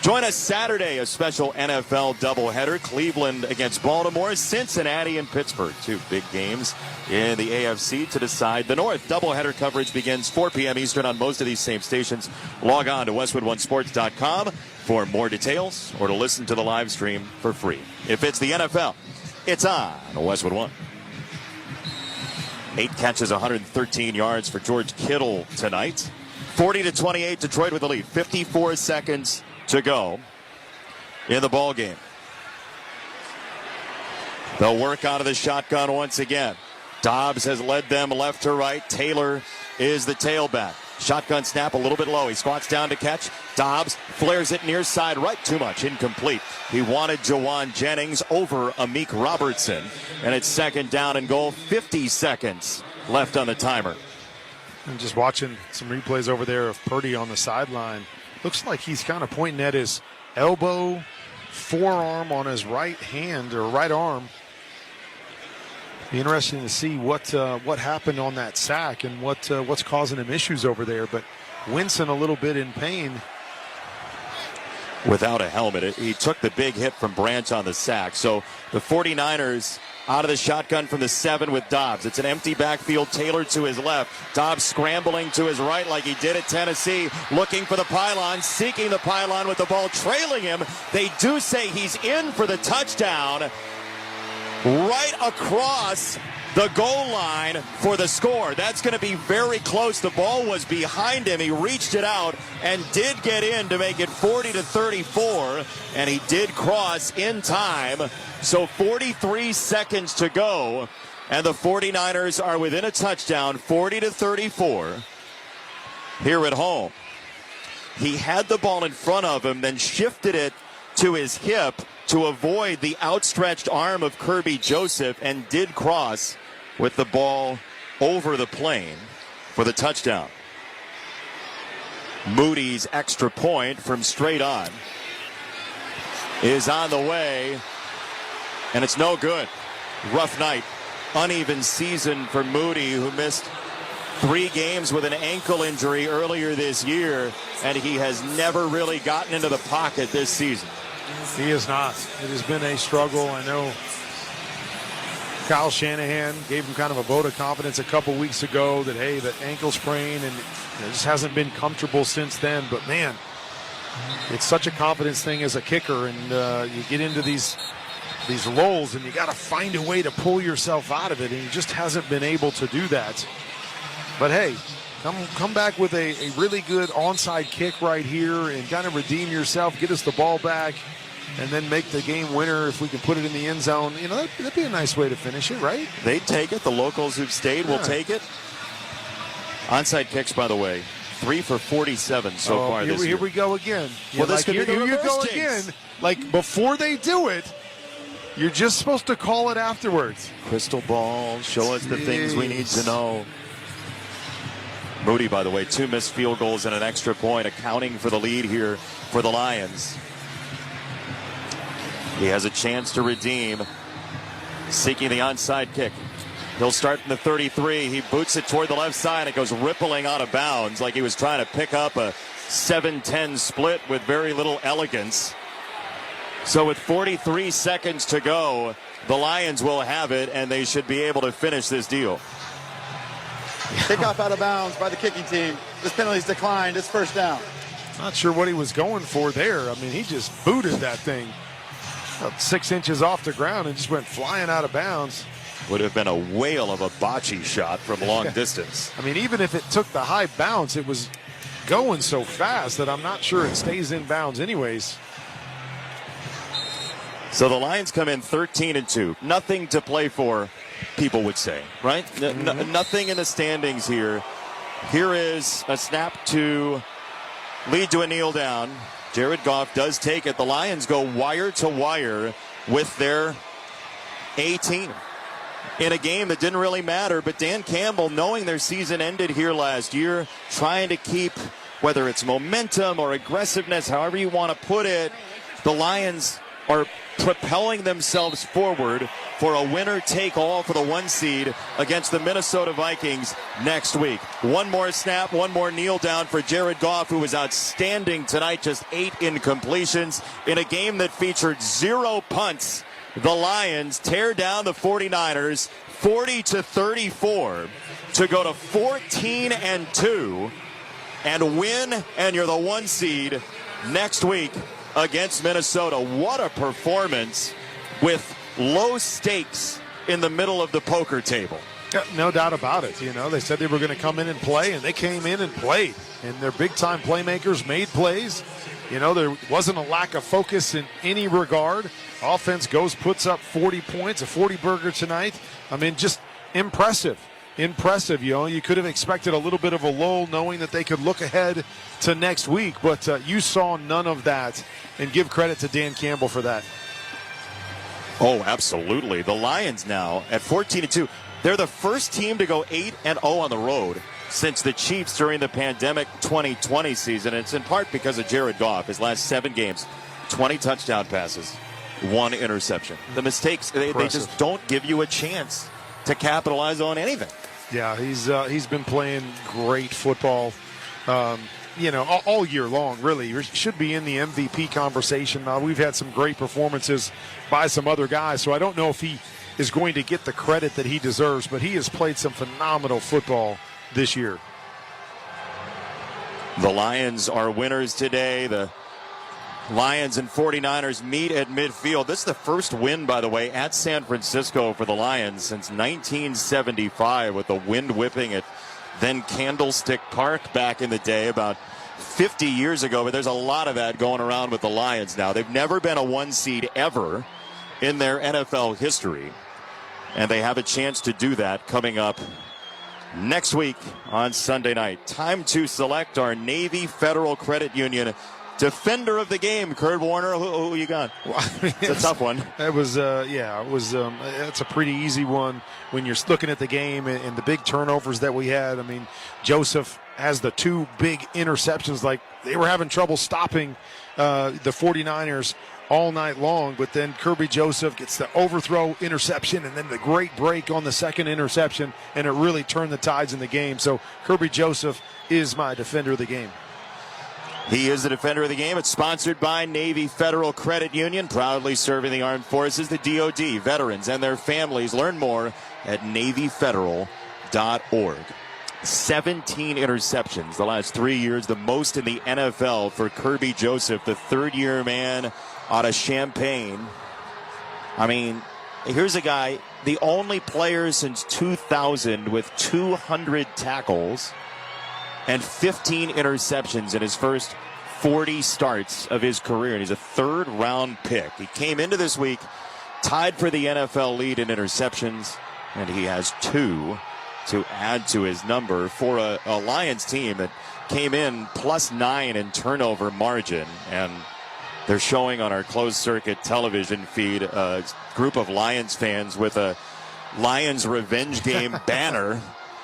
Join us Saturday, a special NFL doubleheader. Cleveland against Baltimore, Cincinnati and Pittsburgh. 2 big games in the AFC to decide the North. Doubleheader coverage begins 4 p.m. Eastern on most of these same stations. Log on to WestwoodOneSports.com for more details or to listen to the live stream for free. If it's the NFL, it's on Westwood One. 8 catches, 113 yards for George Kittle tonight. 40-28, Detroit with the lead. 54 seconds to go in the ball game. They'll work out of the shotgun once again. Dobbs has led them left to right. Taylor is the tailback. Shotgun snap a little bit low. He squats down to catch. Dobbs flares it near side right. Too much. Incomplete. He wanted Jawan Jennings over Amik Robertson. And it's second down and goal. 50 seconds left on the timer. And just watching some replays over there of Purdy on the sideline. Looks like he's kind of pointing at his elbow, forearm on his right hand or right arm. Be interesting to see what happened on that sack and what's causing him issues over there. But Winston a little bit in pain. Without a helmet. He took the big hit from Branch on the sack. So the 49ers out of the shotgun from the 7 with Dobbs. It's an empty backfield. Taylor to his left. Dobbs scrambling to his right like he did at Tennessee. Looking for the pylon. Seeking the pylon with the ball trailing him. They do say he's in for the touchdown. Right across the goal line for the score. That's going to be very close. The ball was behind him. He reached it out and did get in to make it 40-34. And he did cross in time. So 43 seconds to go. And the 49ers are within a touchdown, 40-34 here at home. He had the ball in front of him, then shifted it to his hip to avoid the outstretched arm of Kirby Joseph, and did cross with the ball over the plane for the touchdown. Moody's extra point from straight on is on the way, and it's no good. Rough night, uneven season for Moody, who missed 3 games with an ankle injury earlier this year, and he has never really gotten into the pocket this season. He is not. It has been a struggle. I know Kyle Shanahan gave him kind of a vote of confidence a couple weeks ago that, hey, that ankle sprain, and it just hasn't been comfortable since then. But, man, it's such a confidence thing as a kicker, and you get into these lulls, and you got to find a way to pull yourself out of it, and he just hasn't been able to do that. But, hey, come back with a really good onside kick right here and kind of redeem yourself, get us the ball back, and then make the game winner if we can put it in the end zone. You know, that'd be a nice way to finish it, right? They'd take it. The locals who've stayed will take it. Onside kicks, by the way, 3 for 47 so far this year. Here we go again. Well, this could be the here you go reverse again. jinx. Like, before they do it, you're just supposed to call it afterwards. Crystal ball, show us the things we need to know. Moody, by the way, 2 missed field goals and an extra point, accounting for the lead here for the Lions. He has a chance to redeem, seeking the onside kick. He'll start in the 33. He boots it toward the left side. It goes rippling out of bounds like he was trying to pick up a 7-10 split with very little elegance. So with 43 seconds to go, the Lions will have it, and they should be able to finish this deal. Kickoff out of bounds by the kicking team. This penalty's declined. It's first down. Not sure what he was going for there. I mean, he just booted that thing about 6 inches off the ground and just went flying out of bounds. Would have been a whale of a bocce shot from long distance. I mean, even if it took the high bounce, it was going so fast that I'm not sure it stays in bounds anyways. So the Lions come in 13-2. Nothing to play for, people would say, right? Nothing in the standings here. Here is a snap to lead to a kneel down. Jared Goff does take it. The Lions go wire to wire with their A team in a game that didn't really matter. But Dan Campbell, knowing their season ended here last year, trying to keep, whether it's momentum or aggressiveness, however you want to put it, the Lions are propelling themselves forward for a winner-take-all for the 1 seed against the Minnesota Vikings next week. One more snap, one more kneel down for Jared Goff, who was outstanding tonight, just 8 incompletions in a game that featured 0 punts. The Lions tear down the 49ers 40-34 to go to 14-2 and win, and you're the 1 seed next week against Minnesota. What a performance with low stakes in the middle of the poker table. Yeah, no doubt about it. They said they were going to come in and play, and they came in and played. And their big-time playmakers made plays. There wasn't a lack of focus in any regard. Offense puts up 40 points, a 40-burger tonight. I mean, just impressive. Impressive. You could have expected a little bit of a lull knowing that they could look ahead to next week, but you saw none of that, and give credit to Dan Campbell for that. Oh, absolutely. The Lions now at 14-2. They're the first team to go 8-0 on the road since the Chiefs during the pandemic 2020 season. It's in part because of Jared Goff. His last 7 games, 20 touchdown passes, 1 interception. The mistakes, they just don't give you a chance to capitalize on anything. Yeah, he's been playing great football, all year long, really. He should be in the MVP conversation. We've had some great performances by some other guys, so I don't know if he is going to get the credit that he deserves, but he has played some phenomenal football this year. The Lions are winners today. The Lions and 49ers meet at midfield. This is the first win, by the way, at San Francisco for the Lions since 1975 with the wind whipping at then Candlestick Park back in the day about 50 years ago. But there's a lot of that going around with the Lions now. They've never been a 1 seed ever in their NFL history. And they have a chance to do that coming up next week on Sunday night. Time to select our Navy Federal Credit Union defender of the game. Kurt Warner, who you got? It's a tough one. It was, it's a pretty easy one when you're looking at the game and the big turnovers that we had. I mean, Joseph has the 2 big interceptions. Like, they were having trouble stopping the 49ers all night long, but then Kirby Joseph gets the overthrow interception and then the great break on the second interception, and it really turned the tides in the game. So Kirby Joseph is my defender of the game. He is the defender of the game. It's sponsored by Navy Federal Credit Union, proudly serving the armed forces, the DoD, veterans, and their families. Learn more at NavyFederal.org. 17 interceptions the last 3 years, the most in the NFL for Kirby Joseph, the third-year man out of Champaign. I mean, here's a guy, the only player since 2000 with 200 tackles and 15 interceptions in his first 40 starts of his career. And he's a 3rd-round pick. He came into this week tied for the NFL lead in interceptions, and he has 2 to add to his number for a Lions team that came in +9 in turnover margin. And they're showing on our closed-circuit television feed a group of Lions fans with a Lions Revenge Game banner.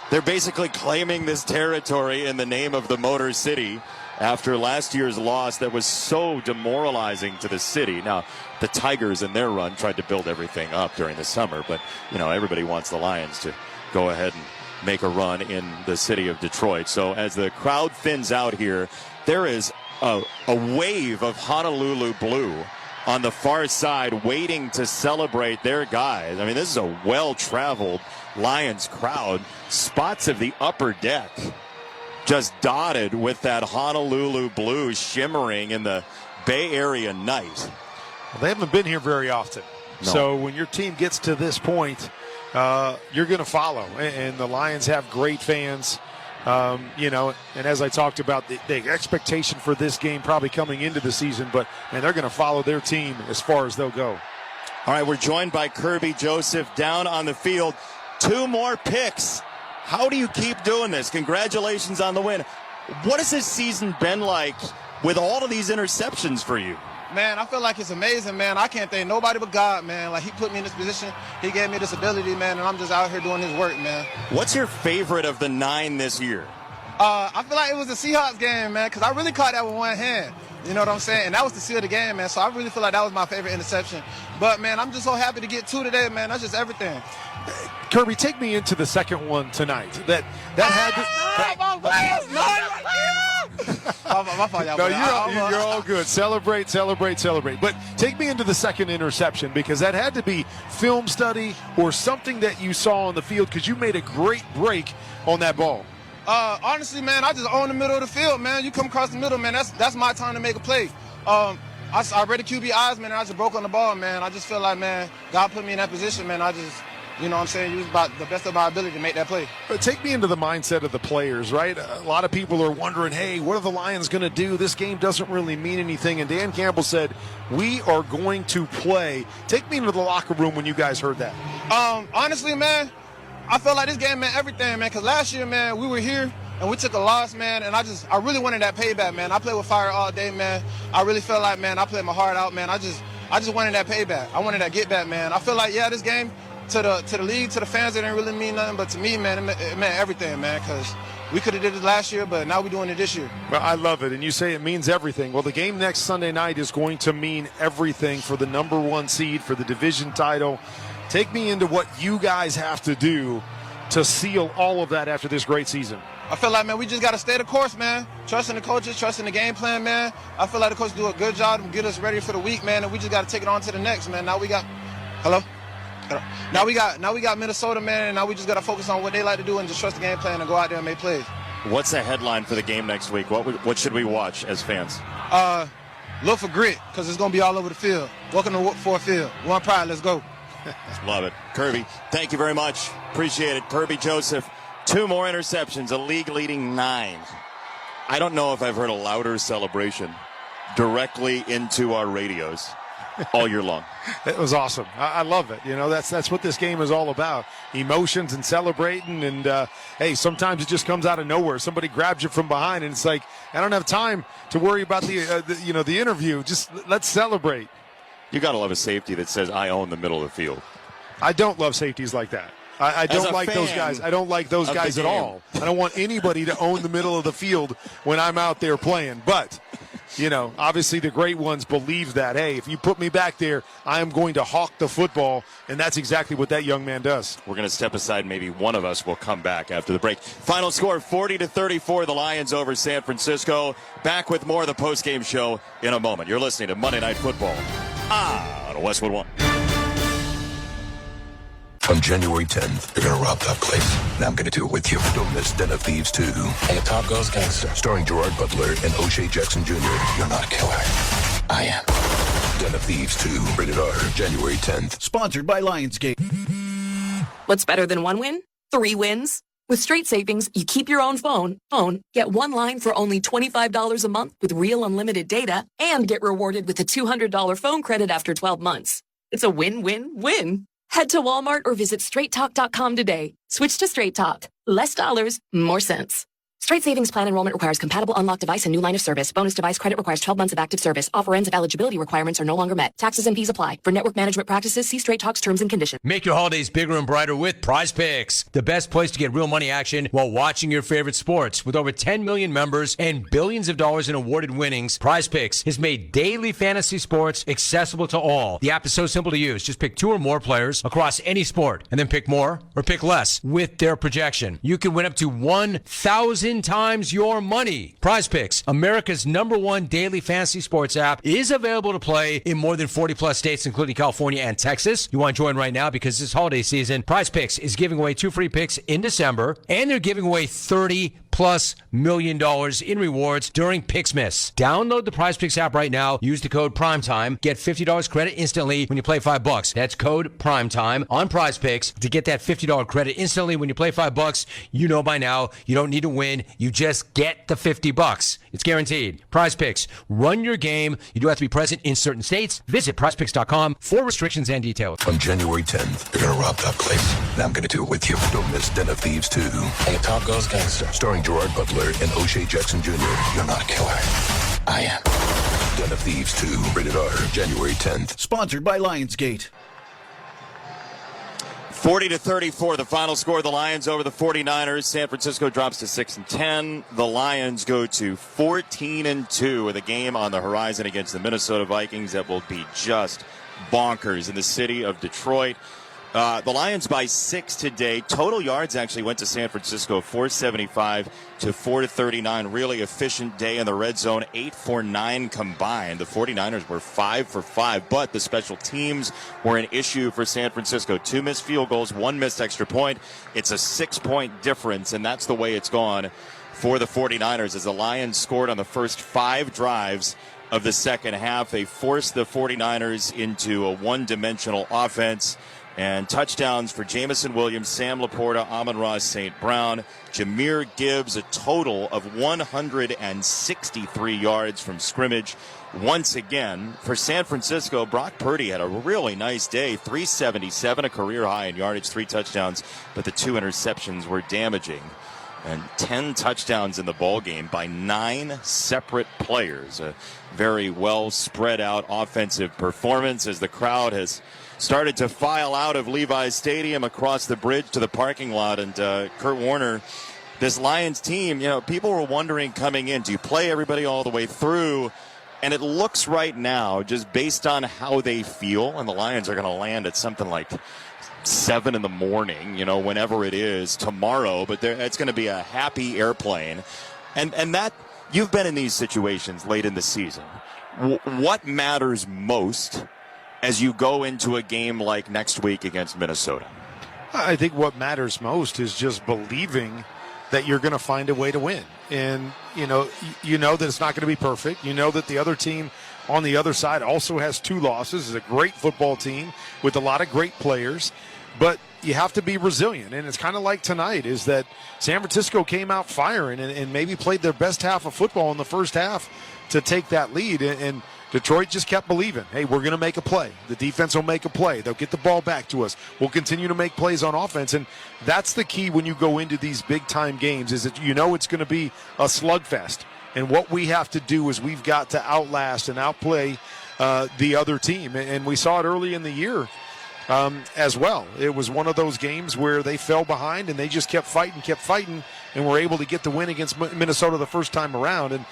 They're basically claiming this territory in the name of the Motor City after last year's loss that was so demoralizing to the city. Now, the Tigers in their run tried to build everything up during the summer, but, everybody wants the Lions to go ahead and make a run in the city of Detroit. So as the crowd thins out here, there is a wave of Honolulu blue on the far side waiting to celebrate their guys. I mean, this is a well-traveled Lions crowd. Spots of the upper deck just dotted with that Honolulu blue shimmering in the Bay Area night. Well, they haven't been here very often. No. So when your team gets to this point, you're going to follow. And the Lions have great fans. And as I talked about, the expectation for this game probably coming into the season, but they're going to follow their team as far as they'll go. All right, we're joined by Kirby Joseph down on the field. 2 more picks. How do you keep doing this? Congratulations on the win. What has this season been like with all of these interceptions for you? Man, I feel like it's amazing, man. I can't thank nobody but God, man. Like, he put me in this position. He gave me this ability, man, and I'm just out here doing his work, man. What's your favorite of the 9 this year? I feel like it was the Seahawks game, man, because I really caught that with one hand. You know what I'm saying? And that was the seal of the game, man. So I really feel like that was my favorite interception. But, man, I'm just so happy to get 2 today, man. That's just everything. Kirby, take me into the second one tonight. That had to... No, you're all good. Celebrate. But take me into the second interception, because that had to be film study or something that you saw on the field, because you made a great break on that ball. Honestly, man, I just own the middle of the field, man. You come across the middle, man, that's my time to make a play. I read the QB eyes, man, and I just broke on the ball, man. I just feel like, man, God put me in that position, man. I you know what I'm saying, use about the best of my ability to make that play. But take me into the mindset of the players, right? A lot of people are wondering, hey, what are the Lions going to do? This game doesn't really mean anything. And Dan Campbell said, we are going to play. Take me into the locker room when you guys heard that. Honestly, man, I felt like this game meant everything, man, because last year, man, we were here and we took a loss, man, and I really wanted that payback, man. I played with fire all day, man. I really felt like, man, I played my heart out, man. I just wanted that payback. I wanted that get back, man. I feel like, yeah, this game to the league, to the fans, it didn't really mean nothing, but to me, man, it meant everything, man, because we could have did it last year, but now we're doing it this year. Well, I love it, and you say it means everything. Well, the game next Sunday night is going to mean everything for the number 1 seed, for the division title. Take me into what you guys have to do to seal all of that after this great season. I feel like, man, we just got to stay the course, man. Trusting the coaches, trusting the game plan, man. I feel like the coaches do a good job to get us ready for the week, man, and we just got to take it on to the next, man. Now we got Now we got Minnesota, man, and now we just got to focus on what they like to do and just trust the game plan and go out there and make plays. What's the headline for the game next week? What should we watch as fans? Look for grit, because it's going to be all over the field. Welcome to Ford Field. One pride, let's go. Love it. Kirby, thank you very much. Appreciate it. Kirby Joseph, 2 more interceptions, a league-leading 9. I don't know if I've heard a louder celebration directly into our radios all year long. It was awesome. I love it. You know, that's what this game is all about. Emotions and celebrating. And, hey, sometimes it just comes out of nowhere. Somebody grabs you from behind, and it's like, I don't have time to worry about the interview. Just let's celebrate. You got to love a safety that says, I own the middle of the field. I don't love safeties like that. I don't like those guys. I don't like those guys at all. I don't want anybody to own the middle of the field when I'm out there playing. But, you know, obviously the great ones believe that, hey, if you put me back there, I am going to hawk the football, and that's exactly what that young man does. We're going to step aside. Maybe one of us will come back after the break. Final score, 40-34, the Lions over San Francisco. Back with more of the postgame show in a moment. You're listening to Monday Night Football on Westwood One. On January 10th, they're gonna rob that place. And I'm gonna do it with you. Don't miss Den of Thieves 2. And the top goes gangster. Starring Gerard Butler and O'Shea Jackson Jr. You're not a killer. I am. Den of Thieves 2. Rated R. January 10th. Sponsored by Lionsgate. What's better than 1 win? 3 wins. With Straight Savings, you keep your own phone, get 1 line for only $25 a month with real unlimited data, and get rewarded with a $200 phone credit after 12 months. It's a win-win-win. Head to Walmart or visit straighttalk.com today. Switch to Straight Talk. Less dollars, more sense. Straight Savings Plan enrollment requires compatible unlocked device and new line of service. Bonus device credit requires 12 months of active service. Offer ends if eligibility requirements are no longer met. Taxes and fees apply. For network management practices, see Straight Talk's terms and conditions. Make your holidays bigger and brighter with Prize Picks, the best place to get real money action while watching your favorite sports. With over 10 million members and billions of dollars in awarded winnings, Prize Picks has made daily fantasy sports accessible to all. The app is so simple to use. Just pick 2 or more players across any sport and then pick more or pick less with their projection. You can win up to 1,000 times your money. Prize Picks, America's #1 daily fantasy sports app, is available to play in more than 40 plus states, including California and Texas. You want to join right now because this holiday season, Prize Picks is giving away 2 free picks in December, and they're giving away $30+ million in rewards during Pixmas. Download the Prize Picks app right now. Use the code PRIMETIME. Get $50 credit instantly when you play $5. That's code PRIMETIME on Prize Picks to get that $50 credit instantly when you play $5. You know by now, you don't need to win. You just get the $50. It's guaranteed. Prize Picks. Run your game. You do have to be present in certain states. Visit prizepicks.com for restrictions and details. On January 10th, they're gonna rob that place. And I'm gonna do it with you. Don't miss Den of Thieves 2. And the top goes gangster. Starring Gerard Butler and O'Shea Jackson Jr. You're not a killer. I am. Den of Thieves 2. Rated R. January 10th. Sponsored by Lionsgate. 40-34, the final score. The Lions over the 49ers. San Francisco drops to 6-10. The Lions go to 14-2 with a game on the horizon against the Minnesota Vikings that will be just bonkers in the city of Detroit. The Lions by 6 today. Total yards actually went to San Francisco, 475 to 439. Really efficient day in the red zone, 8 for 9 combined. The 49ers were 5 for 5, but the special teams were an issue for San Francisco. 2 missed field goals, 1 missed extra point. It's a 6-point difference, and that's the way it's gone for the 49ers as the Lions scored on the first 5 drives of the second half. They forced the 49ers into a one-dimensional offense And touchdowns for Jamison Williams, Sam Laporta, Amon-Ra St. Brown, Jahmyr Gibbs, a total of 163 yards from scrimmage. Once again, for San Francisco, Brock Purdy had a really nice day, 377, a career high in yardage, 3 touchdowns, but the 2 interceptions were damaging. And 10 touchdowns in the ball game by 9 separate players. A very well spread out offensive performance as the crowd has started to file out of Levi's Stadium across the bridge to the parking lot. And Kurt Warner, this Lions team, people were wondering coming in, do you play everybody all the way through? And it looks right now, just based on how they feel, and the Lions are going to land at something like 7 in the morning, whenever it is tomorrow, but it's going to be a happy airplane. And that, you've been in these situations late in the season. What matters most as you go into a game like next week against Minnesota? I think what matters most is just believing that you're going to find a way to win. And, you know that it's not going to be perfect. You know that the other team on the other side also has 2 losses. It's a great football team with a lot of great players. But you have to be resilient. And it's kind of like tonight is that San Francisco came out firing and maybe played their best half of football in the first half to take that lead. And Detroit just kept believing, hey, we're going to make a play. The defense will make a play. They'll get the ball back to us. We'll continue to make plays on offense. And that's the key when you go into these big-time games is that it's going to be a slugfest. And what we have to do is we've got to outlast and outplay the other team. And we saw it early in the year as well. It was one of those games where they fell behind and they just kept fighting, and were able to get the win against Minnesota the first time around. And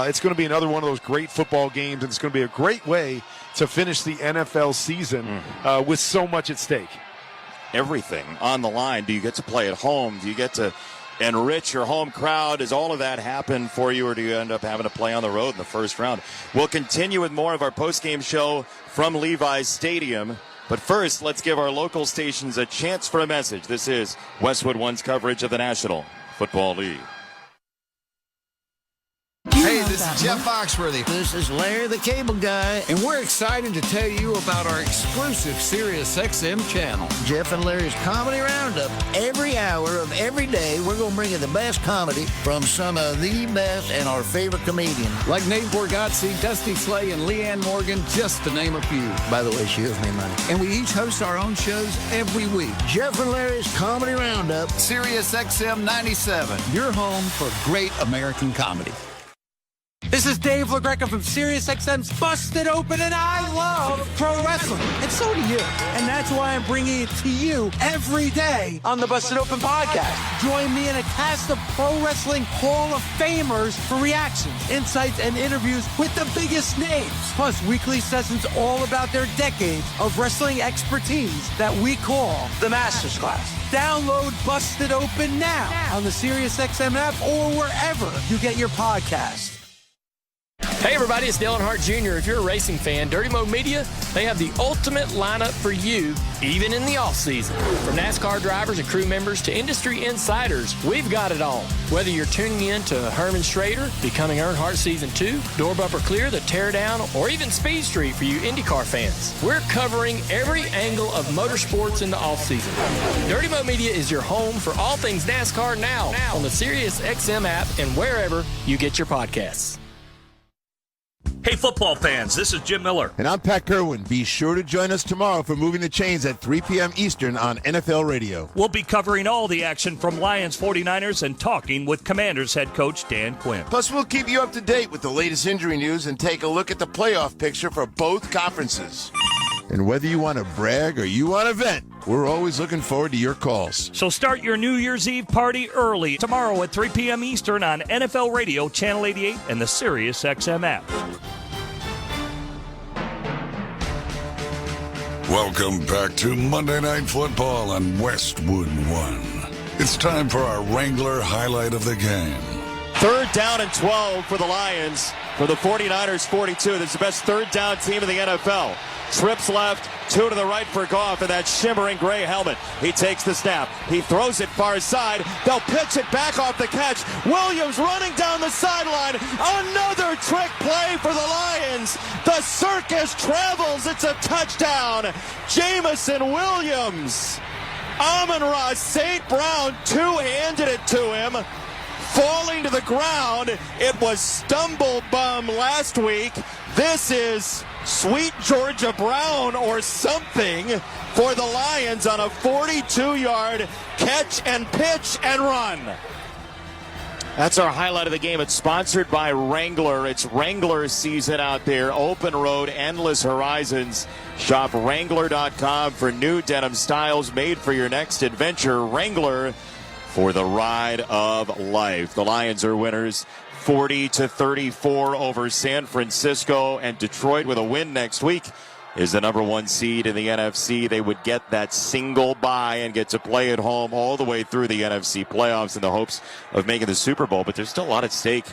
it's going to be another one of those great football games, and it's going to be a great way to finish the NFL season with so much at stake. Everything on the line. Do you get to play at home? Do you get to enrich your home crowd? Does all of that happen for you, or do you end up having to play on the road in the first round? We'll continue with more of our post-game show from Levi's Stadium. But first, let's give our local stations a chance for a message. This is Westwood One's coverage of the National Football League. Hey, this is Jeff Foxworthy. This is Larry the Cable Guy. And we're excited to tell you about our exclusive Sirius XM channel. Jeff and Larry's Comedy Roundup. Every hour of every day, we're going to bring you the best comedy from some of the best and our favorite comedians. Like Nate Borgazzi, Dusty Slay, and Leanne Morgan, just to name a few. By the way, she owes me money. And we each host our own shows every week. Jeff and Larry's Comedy Roundup. Sirius XM 97. Your home for great American comedy. This is Dave LaGreca from SiriusXM's Busted Open, and I love pro wrestling. And so do you. And that's why I'm bringing it to you every day on the Busted Open podcast. Join me in a cast of pro wrestling Hall of Famers for reactions, insights, and interviews with the biggest names. Plus, weekly sessions all about their decades of wrestling expertise that we call the Masters Class. Download Busted Open now on the SiriusXM app or wherever you get your podcasts. Hey everybody, it's Dale Earnhardt Jr. If you're a racing fan, Dirty Mo Media, they have the ultimate lineup for you, even in the off-season. From NASCAR drivers and crew members to industry insiders, we've got it all. Whether you're tuning in to Herman Schrader, Becoming Earnhardt Season 2, Door Bumper Clear, The Teardown, or even Speed Street for you IndyCar fans, we're covering every angle of motorsports in the off-season. Dirty Mo Media is your home for all things NASCAR now on the SiriusXM app and wherever you get your podcasts. Hey, football fans, this is Jim Miller. And I'm Pat Kerwin. Be sure to join us tomorrow for Moving the Chains at 3 p.m. Eastern on NFL Radio. We'll be covering all the action from Lions 49ers and talking with Commanders head coach Dan Quinn. Plus, we'll keep you up to date with the latest injury news and take a look at the playoff picture for both conferences. And whether you want to brag or you want to vent, we're always looking forward to your calls. So start your New Year's Eve party early tomorrow at 3 p.m. Eastern on NFL Radio, Channel 88, and the SiriusXM app. Welcome back to Monday Night Football on Westwood One. It's time for our Wrangler highlight of the game. 3rd down and 12 for the Lions. For the 49ers, 42. That's the best 3rd down team in the NFL. trips left, 2 to the right for Goff in that shimmering gray helmet. He takes the snap. He throws it far side. They'll pitch it back off the catch. Williams running down the sideline. Another trick play for the Lions. The circus travels. It's a touchdown. Jamison Williams. Amon-Ra St. Brown two-handed it to him. Falling to the ground. It was stumble bum last week. This is Sweet Georgia Brown or something for the Lions on a 42-yard catch and pitch and run. That's our highlight of the game. It's sponsored by Wrangler. It's Wrangler season out there. Open road, endless horizons. Shop Wrangler.com for new denim styles made for your next adventure. Wrangler for the ride of life. The Lions are winners 40-34 over San Francisco, and Detroit with a win next week is the number 1 seed in the NFC. They would get that single bye and get to play at home all the way through the NFC playoffs in the hopes of making the Super Bowl. But there's still a lot at stake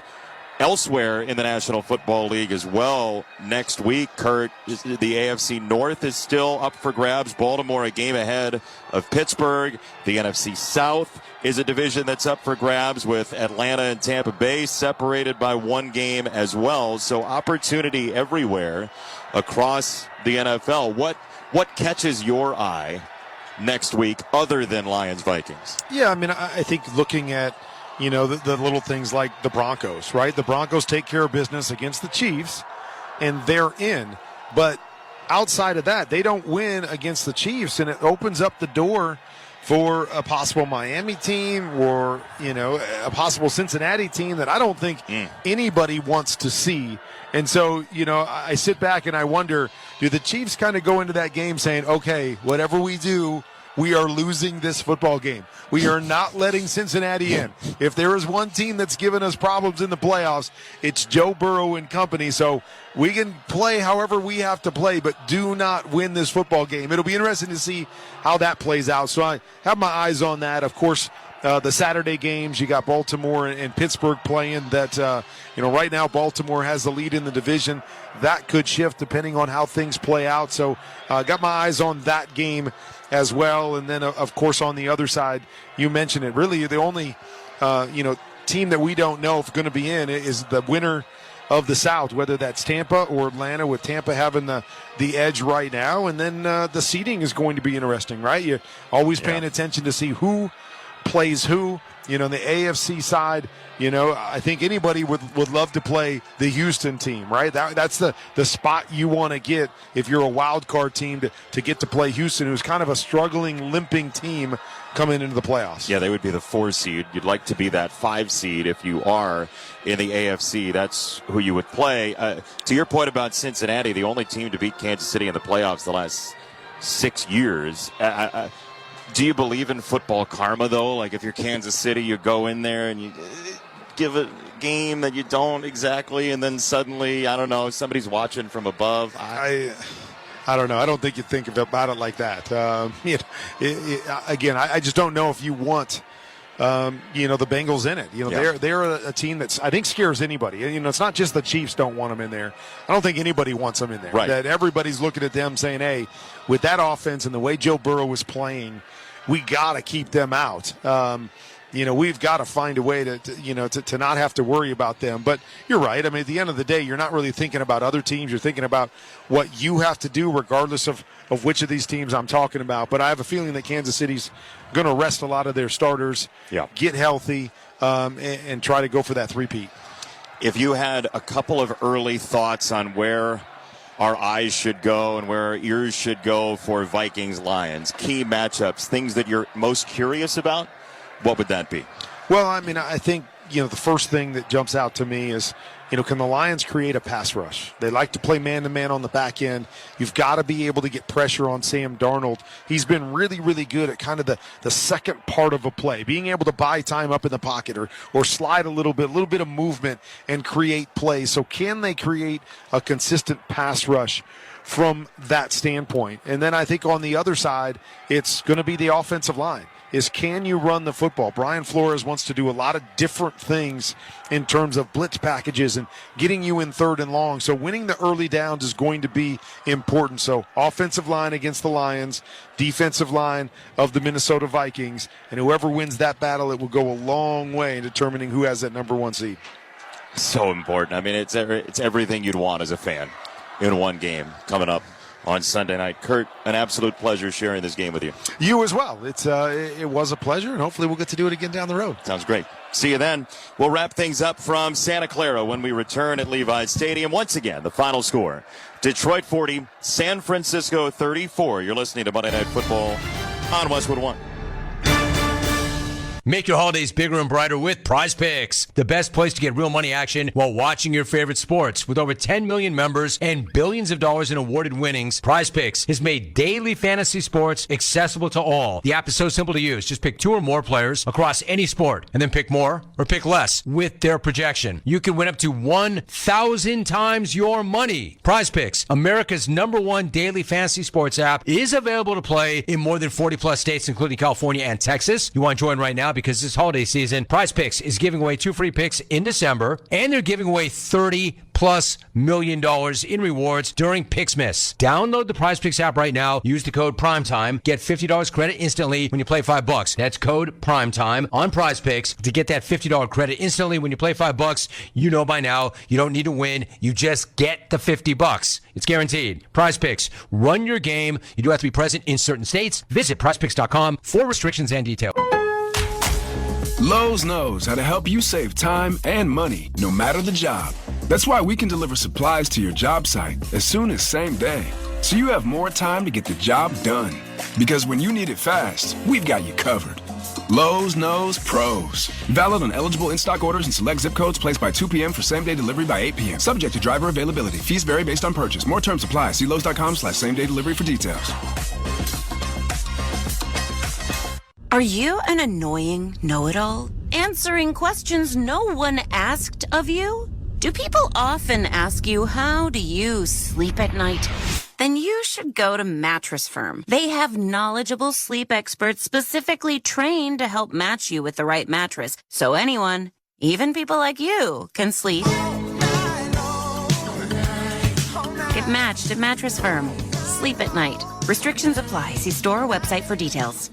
elsewhere in the National Football League as well. Next week, Kurt, the AFC North is still up for grabs. Baltimore a game ahead of Pittsburgh. The NFC South is a division that's up for grabs with Atlanta and Tampa Bay separated by 1 game as well. So opportunity everywhere across the NFL. What catches your eye next week other than Lions-Vikings? Yeah, I mean, I think looking at, the little things like the Broncos, right? The Broncos take care of business against the Chiefs, and they're in. But outside of that, they don't win against the Chiefs, and it opens up the door for a possible Miami team or, a possible Cincinnati team that I don't think anybody wants to see. And so, I sit back and I wonder, do the Chiefs kind of go into that game saying, okay, whatever we do, we are losing this football game. We are not letting Cincinnati in. If there is one team that's given us problems in the playoffs, it's Joe Burrow and company. So we can play however we have to play, but do not win this football game. It'll be interesting to see how that plays out. So I have my eyes on that. Of course, the Saturday games, you got Baltimore and Pittsburgh playing that, right now Baltimore has the lead in the division. That could shift depending on how things play out. So got my eyes on that game as well. And then, of course, on the other side, you mentioned it. Really, the only, team that we don't know if going to be in is the winner of the South, whether that's Tampa or Atlanta, with Tampa having the edge right now. And then the seeding is going to be interesting, right? You're always paying attention to see who plays who. On the AFC side, I think anybody would love to play the Houston team, right? That's the spot you want to get if you're a wild card team to get to play Houston, who's kind of a struggling, limping team coming into the playoffs. Yeah, they would be the 4 seed. You'd like to be that 5 seed if you are in the AFC. That's who you would play. To your point about Cincinnati, the only team to beat Kansas City in the playoffs the last 6 years. Do you believe in football karma, though? Like if you're Kansas City, you go in there and you give a game that you don't exactly, and then suddenly, I don't know, somebody's watching from above. I don't know. I don't think you think about it like that. Again, I just don't know if you want, the Bengals in it. They're a team that's, I think, scares anybody. It's not just the Chiefs don't want them in there. I don't think anybody wants them in there. Right. That everybody's looking at them saying, hey, with that offense and the way Joe Burrow was playing, we got to keep them out. We've got to find a way to not have to worry about them. But you're right. I mean, at the end of the day, you're not really thinking about other teams. You're thinking about what you have to do regardless of which of these teams I'm talking about. But I have a feeling that Kansas City's going to rest a lot of their starters, get healthy, and try to go for that three-peat. If you had a couple of early thoughts on where our eyes should go and where our ears should go for Vikings-Lions, key matchups, things that you're most curious about, what would that be? Well, I mean, I think, the first thing that jumps out to me is, can the Lions create a pass rush? They like to play man-to-man on the back end. You've got to be able to get pressure on Sam Darnold. He's been really, really good at kind of the second part of a play, being able to buy time up in the pocket or slide a little bit of movement and create plays. So can they create a consistent pass rush from that standpoint? And then I think on the other side, it's going to be the offensive line. is can you run the football? Brian Flores wants to do a lot of different things in terms of blitz packages and getting you in 3rd and long. So winning the early downs is going to be important. So offensive line against the Lions, defensive line of the Minnesota Vikings, and whoever wins that battle, it will go a long way in determining who has that number 1 seed. So important. I mean, it's everything you'd want as a fan in one game coming up on Sunday night. Kurt, an absolute pleasure sharing this game with you. You as well. It was a pleasure, and hopefully we'll get to do it again down the road. Sounds great. See you then. We'll wrap things up from Santa Clara when we return at Levi's Stadium. Once again, the final score, Detroit 40, San Francisco 34. You're listening to Monday Night Football on Westwood One. Make your holidays bigger and brighter with Prize Picks, the best place to get real money action while watching your favorite sports. With over 10 million members and billions of dollars in awarded winnings, Prize Picks has made daily fantasy sports accessible to all. The app is so simple to use. Just pick 2 or more players across any sport and then pick more or pick less with their projection. You can win up to 1,000 times your money. Prize Picks, America's #1 daily fantasy sports app, is available to play in more than 40 plus states, including California and Texas. You want to join right now because this holiday season, Prize Picks is giving away 2 free picks in December, and they're giving away $30+ million in rewards during Pixmas. Download the Prize Picks app right now. Use the code PRIMETIME. Get $50 credit instantly when you play $5. That's code PRIMETIME on Prize Picks to get that $50 credit instantly when you play $5. You know by now, you don't need to win. You just get the $50. It's guaranteed. Prize Picks. Run your game. You do have to be present in certain states. Visit prizepicks.com for restrictions and details. Lowe's knows how to help you save time and money, no matter the job. That's why we can deliver supplies to your job site as soon as same day, so you have more time to get the job done. Because when you need it fast, we've got you covered. Lowe's knows pros. Valid on eligible in-stock orders and select zip codes placed by 2 p.m. for same-day delivery by 8 p.m. Subject to driver availability. Fees vary based on purchase. More terms apply. See Lowe's.com/same-day delivery for details. Are you an annoying know-it-all? Answering questions no one asked of you? Do people often ask you, how do you sleep at night? Then you should go to Mattress Firm. They have knowledgeable sleep experts specifically trained to help match you with the right mattress, so anyone, even people like you, can sleep. Get matched at Mattress Firm. Sleep at night. Restrictions apply. See store or website for details.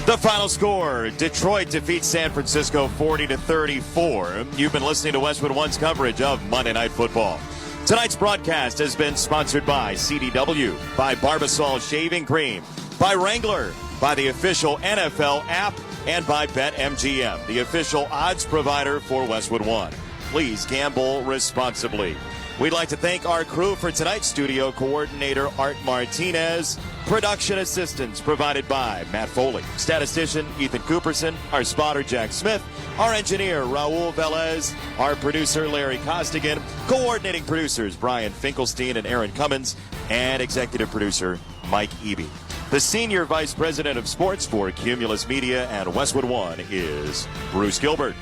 The final score, Detroit defeats San Francisco 40-34. You've been listening to Westwood One's coverage of Monday Night Football. Tonight's broadcast has been sponsored by CDW, by Barbasol Shaving Cream, by Wrangler, by the official NFL app, and by BetMGM, the official odds provider for Westwood One. Please gamble responsibly. We'd like to thank our crew for tonight's studio coordinator, Art Martinez. Production assistance provided by Matt Foley. Statistician, Ethan Cooperson. Our spotter, Jack Smith. Our engineer, Raul Velez. Our producer, Larry Costigan. Coordinating producers, Brian Finkelstein and Aaron Cummins. And executive producer, Mike Eby. The senior vice president of sports for Cumulus Media and Westwood One is Bruce Gilbert.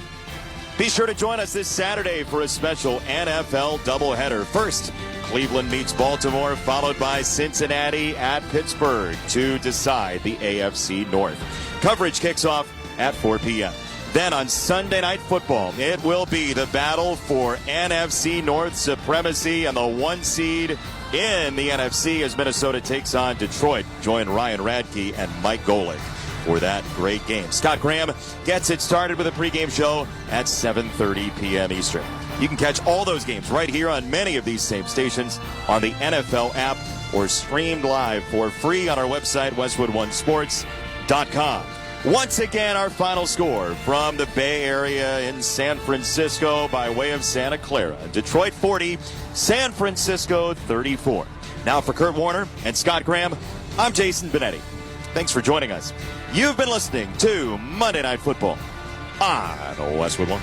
Be sure to join us this Saturday for a special NFL doubleheader. First, Cleveland meets Baltimore, followed by Cincinnati at Pittsburgh to decide the AFC North. Coverage kicks off at 4 p.m. Then on Sunday Night Football, it will be the battle for NFC North supremacy and the 1 seed in the NFC as Minnesota takes on Detroit. Join Ryan Radke and Mike Golick for that great game. Scott Graham gets it started with a pregame show at 7:30 p.m. Eastern. You can catch all those games right here on many of these same stations on the NFL app or streamed live for free on our website, westwoodonesports.com. Once again, our final score from the Bay Area in San Francisco by way of Santa Clara. Detroit 40, San Francisco 34. Now for Kurt Warner and Scott Graham, I'm Jason Benetti. Thanks for joining us. You've been listening to Monday Night Football on Westwood One.